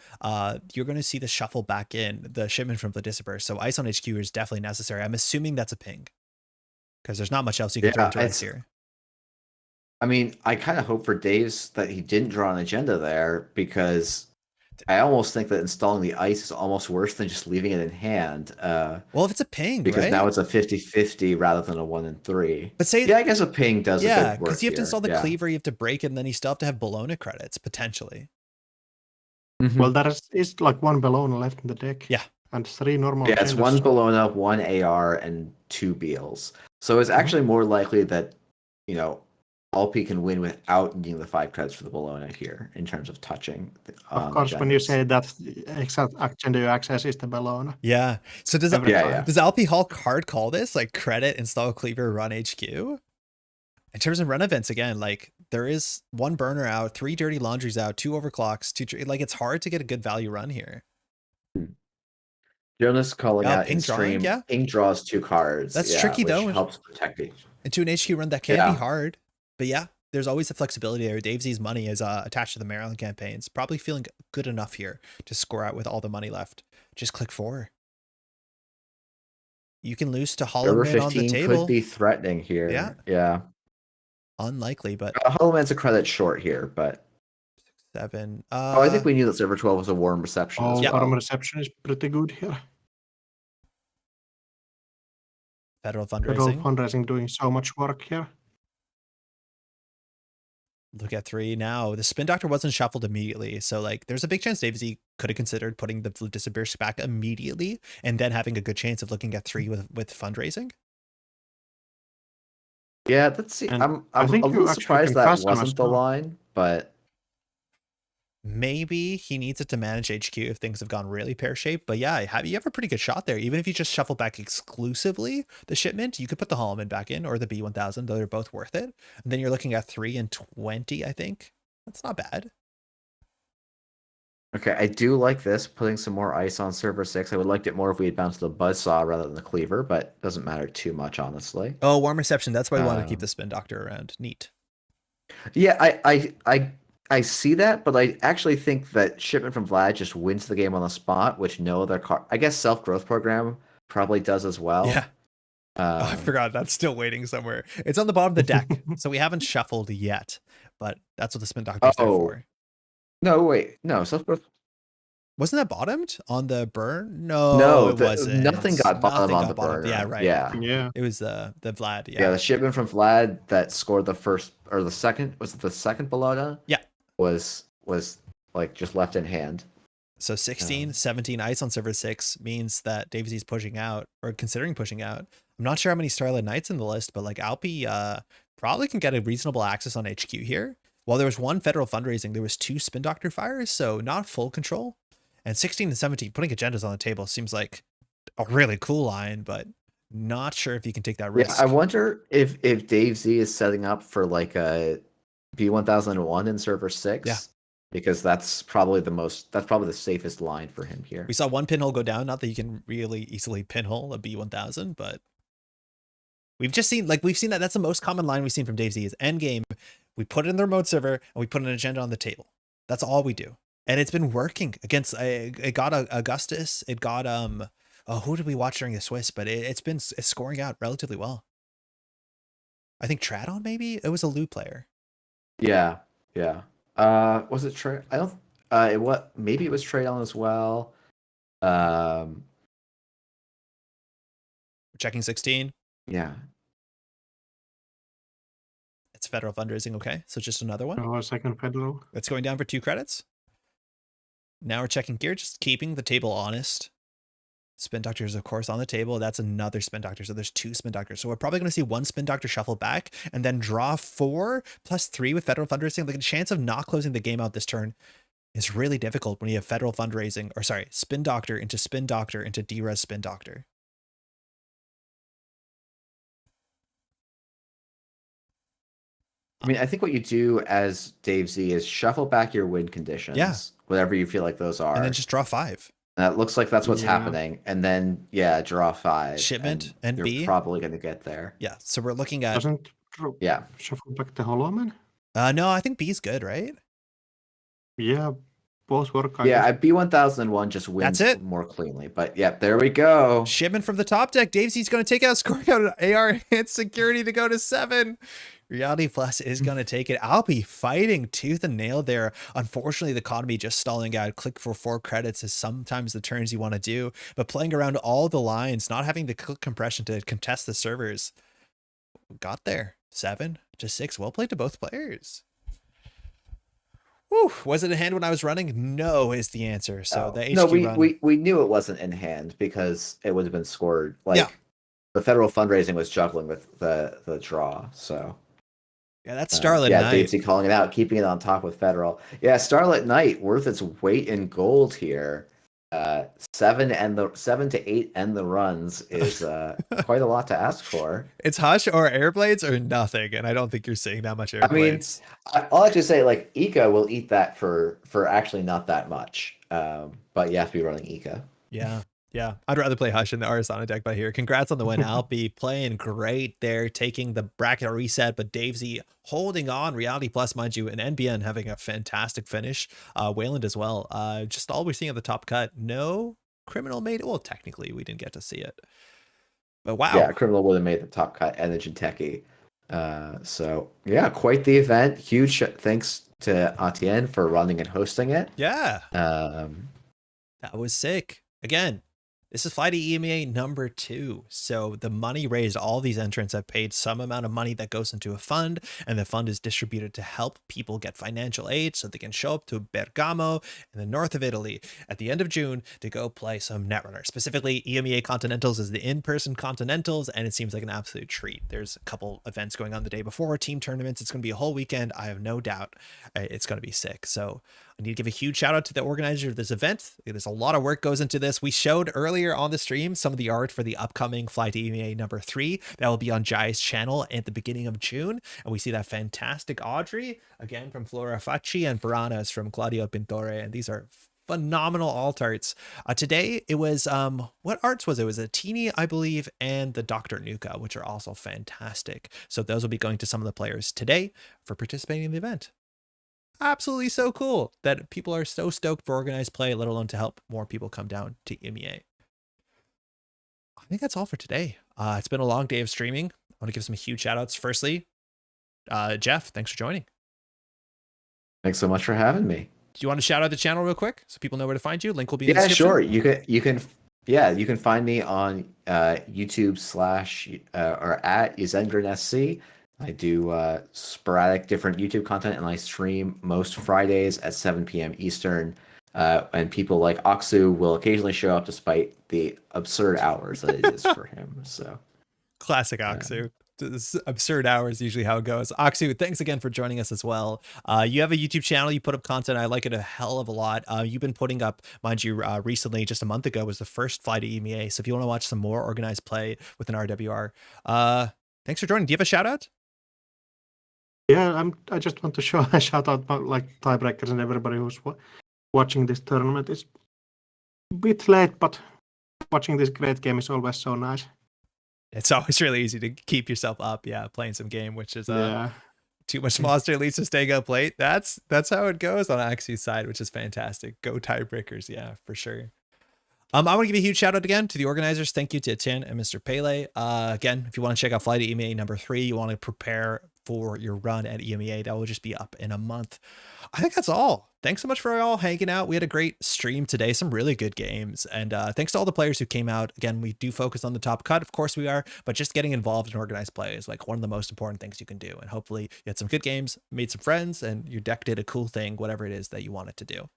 You're going to see the shuffle back in, the shipment from the Disperse. So ice on HQ is definitely necessary. I'm assuming that's a ping. Because there's not much else you can throw into ice here. I mean, I kind of hope for Dave's that he didn't draw an agenda there, because I almost think that installing the ice is almost worse than just leaving it in hand. Well, if it's a ping, because now it's a 50-50 rather than a 1 in 3. But say, I guess a ping does a good work. Because you have to install the Cleaver, you have to break it, and then you still have to have Bologna credits potentially. Well, that is like 1 Bologna left in the deck. Yeah, and 3 normal. Yeah, it's 1 Bologna, 1 AR, and 2 Beals. So it's actually more likely that Alpi can win without needing the 5 credits for the Bologna here in terms of touching. Of course, when you agendas. say that exact action you access is the Bologna. Yeah. So does Every Yeah, time. yeah. does Alpi Hulk hard call this like credit, install cleaver, run HQ? In terms of run events, again, like there is 1 burner out, 3 dirty laundries out, 2 overclocks, 2 like it's hard to get a good value run here. Jonas calling out ping in drawing, stream. yeah. Ping draws 2 cards. That's yeah, tricky, which though. helps protect it. Into an HQ run that can Yeah. be hard, but yeah, there's always the flexibility there. Dave Z's money is attached to the Maryland campaigns. Probably feeling good enough here to score out with all the money left. Just click 4. You can lose to Hollow Server Man on the 15 table. could be threatening here. Yeah. Yeah. Unlikely, but Hollow Man's a credit short here, but 7. I think we knew that server 12 was a warm reception. Oh, as yeah. well. Arm reception is pretty good here. Federal Federal fundraising. fundraising doing so much work here. Look at 3 now. The Spin Doctor wasn't shuffled immediately, so like there's a big chance Dave Z could have considered putting the Disappears back immediately and then having a good chance of looking at 3 with fundraising. Yeah, let's see. And I'm I a think you little actually surprised can that custom as wasn't the well. line, but Maybe he needs it to manage HQ if things have gone really pear-shaped. But yeah, you have a pretty good shot there. Even if you just shuffle back exclusively the shipment, you could put the Holloman back in or the B1000, though they're both worth it. And then you're looking at 3 and 20, I think. That's not bad. okay, I do like this, putting some more ice on server 6. I would liked it more if we had bounced the Buzzsaw rather than the Cleaver, but doesn't matter too much, honestly. Oh, warm reception. That's why we want to keep Um, the Spin Doctor around. Neat. Yeah, I see that, but I actually think that shipment from Vlad just wins the game on the spot, which no other card. I guess self-growth program probably does as well. Yeah. Oh, I forgot. That's still waiting somewhere. It's on the bottom of the deck. So we haven't shuffled yet, but that's what the Spin Doctor's there for. No, wait, no self-growth. Wasn't that bottomed on the burn? No, No, it wasn't. nothing got bottomed on the burner. Yeah, right. Yeah, Yeah. It was the Vlad. yeah. Yeah. The shipment from Vlad that scored the first or the second, was it the second Bologna? Yeah. Was like just left in hand. So 16, 17 ice on server 6 means that Dave Z's pushing out or considering pushing out. I'm not sure how many Starlit Knights in the list, but like Alpi probably can get a reasonable access on HQ here. While there was 1 federal fundraising, there was 2 Spin Doctor fires, so not full control. And 16 and 17, putting agendas on the table seems like a really cool line, but not sure if you can take that risk. Yeah, I wonder if Dave Z is setting up for like a B1001 in server 6. Yeah. Because that's probably the safest line for him here. We saw 1 pinhole go down. Not that you can really easily pinhole a B1000, but we've seen that. That's the most common line we've seen from Dave Z is endgame. We put it in the remote server and we put an agenda on the table. That's all we do. And it's been working against, it got Augustus. It got, who did we watch during the Swiss? But it's scoring out relatively well. I think Tradon, maybe? It was a Lou player. Yeah. Was it Trey? I don't. Maybe it was Tradon as well. We're checking 16. Yeah. It's federal fundraising. Okay, so just another one. Oh, second federal. It's going down for 2 credits. Now we're checking gear, just keeping the table honest. Spin Doctor is, of course, on the table. That's another Spin Doctor. So there's 2 Spin Doctors. So we're probably going to see 1 Spin Doctor shuffle back and then draw 4 plus 3 with federal fundraising. Like the chance of not closing the game out this turn is really difficult when you have federal fundraising, or sorry, Spin Doctor into D-Res Spin Doctor. I mean, I think what you do as Dave Z is shuffle back your win conditions. Yeah. Whatever you feel like those are. And then just draw 5. It looks like that's what's Yeah. happening. And then, draw 5. Shipment and you're B. probably going to get there. Yeah, so we're looking at... Doesn't Yeah. shuffle back the Holloman? No, I think B's good, right? Yeah, both work. I Yeah, guess. B1001 just wins That's it. more cleanly. But, there we go. Shipment from the top deck. Dave Z's going to take out, scoring out an AR and security to go to 7. Reality Plus is going to take it. I'll be fighting tooth and nail there. Unfortunately, the economy just stalling out. Click for 4 credits is sometimes the turns you want to do, but playing around all the lines, not having the click compression to contest the servers. Got there. 7 to 6. Well played to both players. Whew. Was it in hand when I was running? No is the answer. So the HQ run. we knew it wasn't in hand because it would have been scored. Like Yeah. the federal fundraising was juggling with the draw. So Yeah, that's Starlit Yeah, Night. Dave C calling it out, keeping it on top with Federal. Yeah, Starlit Night worth its weight in gold here. 7 to 8 and the runs is quite a lot to ask for. It's Hush or Airblades or nothing, and I don't think you're seeing that much I mean, Airblades. I'll actually say like Ika will eat that for actually not that much. But you have to be running Ika. Yeah. Yeah, I'd rather play Hush in the Arizona deck by here. Congrats on the win, Alpi. Playing great there, taking the bracket reset, but Davesy holding on. Reality Plus, mind you, and NBN having a fantastic finish. Wayland as well. Just all we're seeing at the top cut. No Criminal made it. Well, technically, we didn't get to see it. But wow. Yeah, Criminal would have made the top cut and the Jinteki. So, yeah, quite the event. Huge thanks to Atienne for running and hosting it. Yeah. Um, That was sick. Again, this is Fly to EMEA number 2. So the money raised, all these entrants have paid some amount of money that goes into a fund, and the fund is distributed to help people get financial aid so they can show up to Bergamo in the north of Italy at the end of June to go play some Netrunner. Specifically, EMEA Continentals is the in-person Continentals, and it seems like an absolute treat. There's a couple events going on the day before, team tournaments. It's going to be a whole weekend. I have no doubt it's going to be sick. So I need to give a huge shout out to the organizer of this event. There's a lot of work goes into this. We showed earlier on the stream some of the art for the upcoming Fly to EMEA number 3 that will be on Jai's channel at the beginning of June. And we see that fantastic Audrey, again from Flora Facci, and Piranhas from Claudio Pintore. And these are phenomenal alt arts. Today it was, what arts was it? It was a Teeny, I believe, and the Dr. Nuka, which are also fantastic. So those will be going to some of the players today for participating in the event. Absolutely so cool that people are so stoked for organized play, let alone to help more people come down to EMEA. I think that's all for today. It's been a long day of streaming. I want to give some huge shout outs. Firstly, Jeff, thanks for joining. Thanks so much for having me. Do you want to shout out the channel real quick so people know where to find you? Link will be in the Yeah, description. sure. You can find me on YouTube / or at YzenGrenSC. I do sporadic different YouTube content, and I stream most Fridays at 7 p.m. Eastern. And people like Aksu will occasionally show up despite the absurd hours that it is for him. So, classic Aksu. This absurd hours usually how it goes. Aksu, thanks again for joining us as well. You have a YouTube channel, you put up content. I like it a hell of a lot. You've been putting up, mind you, recently, just a month ago was the first Fly to EMEA. So if you want to watch some more organized play with an RWR, thanks for joining. Do you have a shout out? Yeah, I just want to shout out about like tiebreakers and everybody who's watching this tournament. It's a bit late, but watching this great game is always so nice. It's always really easy to keep yourself up, playing some game, which is Yeah. too much monster leads to staying up late. That's how it goes on Axie's side, which is fantastic. Go tiebreakers, yeah, for sure. I want to give a huge shout out again to the organizers. Thank you to Etienne and Mr. Pele. Again, if you want to check out Fly to EMEA number 3, you want to prepare for your run at EMEA, that will just be up in a month. I think that's all. Thanks so much for all hanging out. We had a great stream today, some really good games, and thanks to all the players who came out. Again, we do focus on the top cut, of course we are, but just getting involved in organized play is like one of the most important things you can do. And hopefully you had some good games, made some friends, and your deck did a cool thing, whatever it is that you want it to do.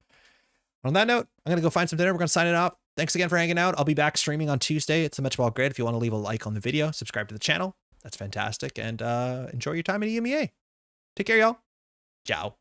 On that note, I'm going to go find some dinner. We're going to sign it off. Thanks again for hanging out. I'll be back streaming on Tuesday. It's the Métropole Grid. If you want to leave a like on the video, subscribe to the channel. That's fantastic. And enjoy your time at EMEA. Take care, y'all. Ciao.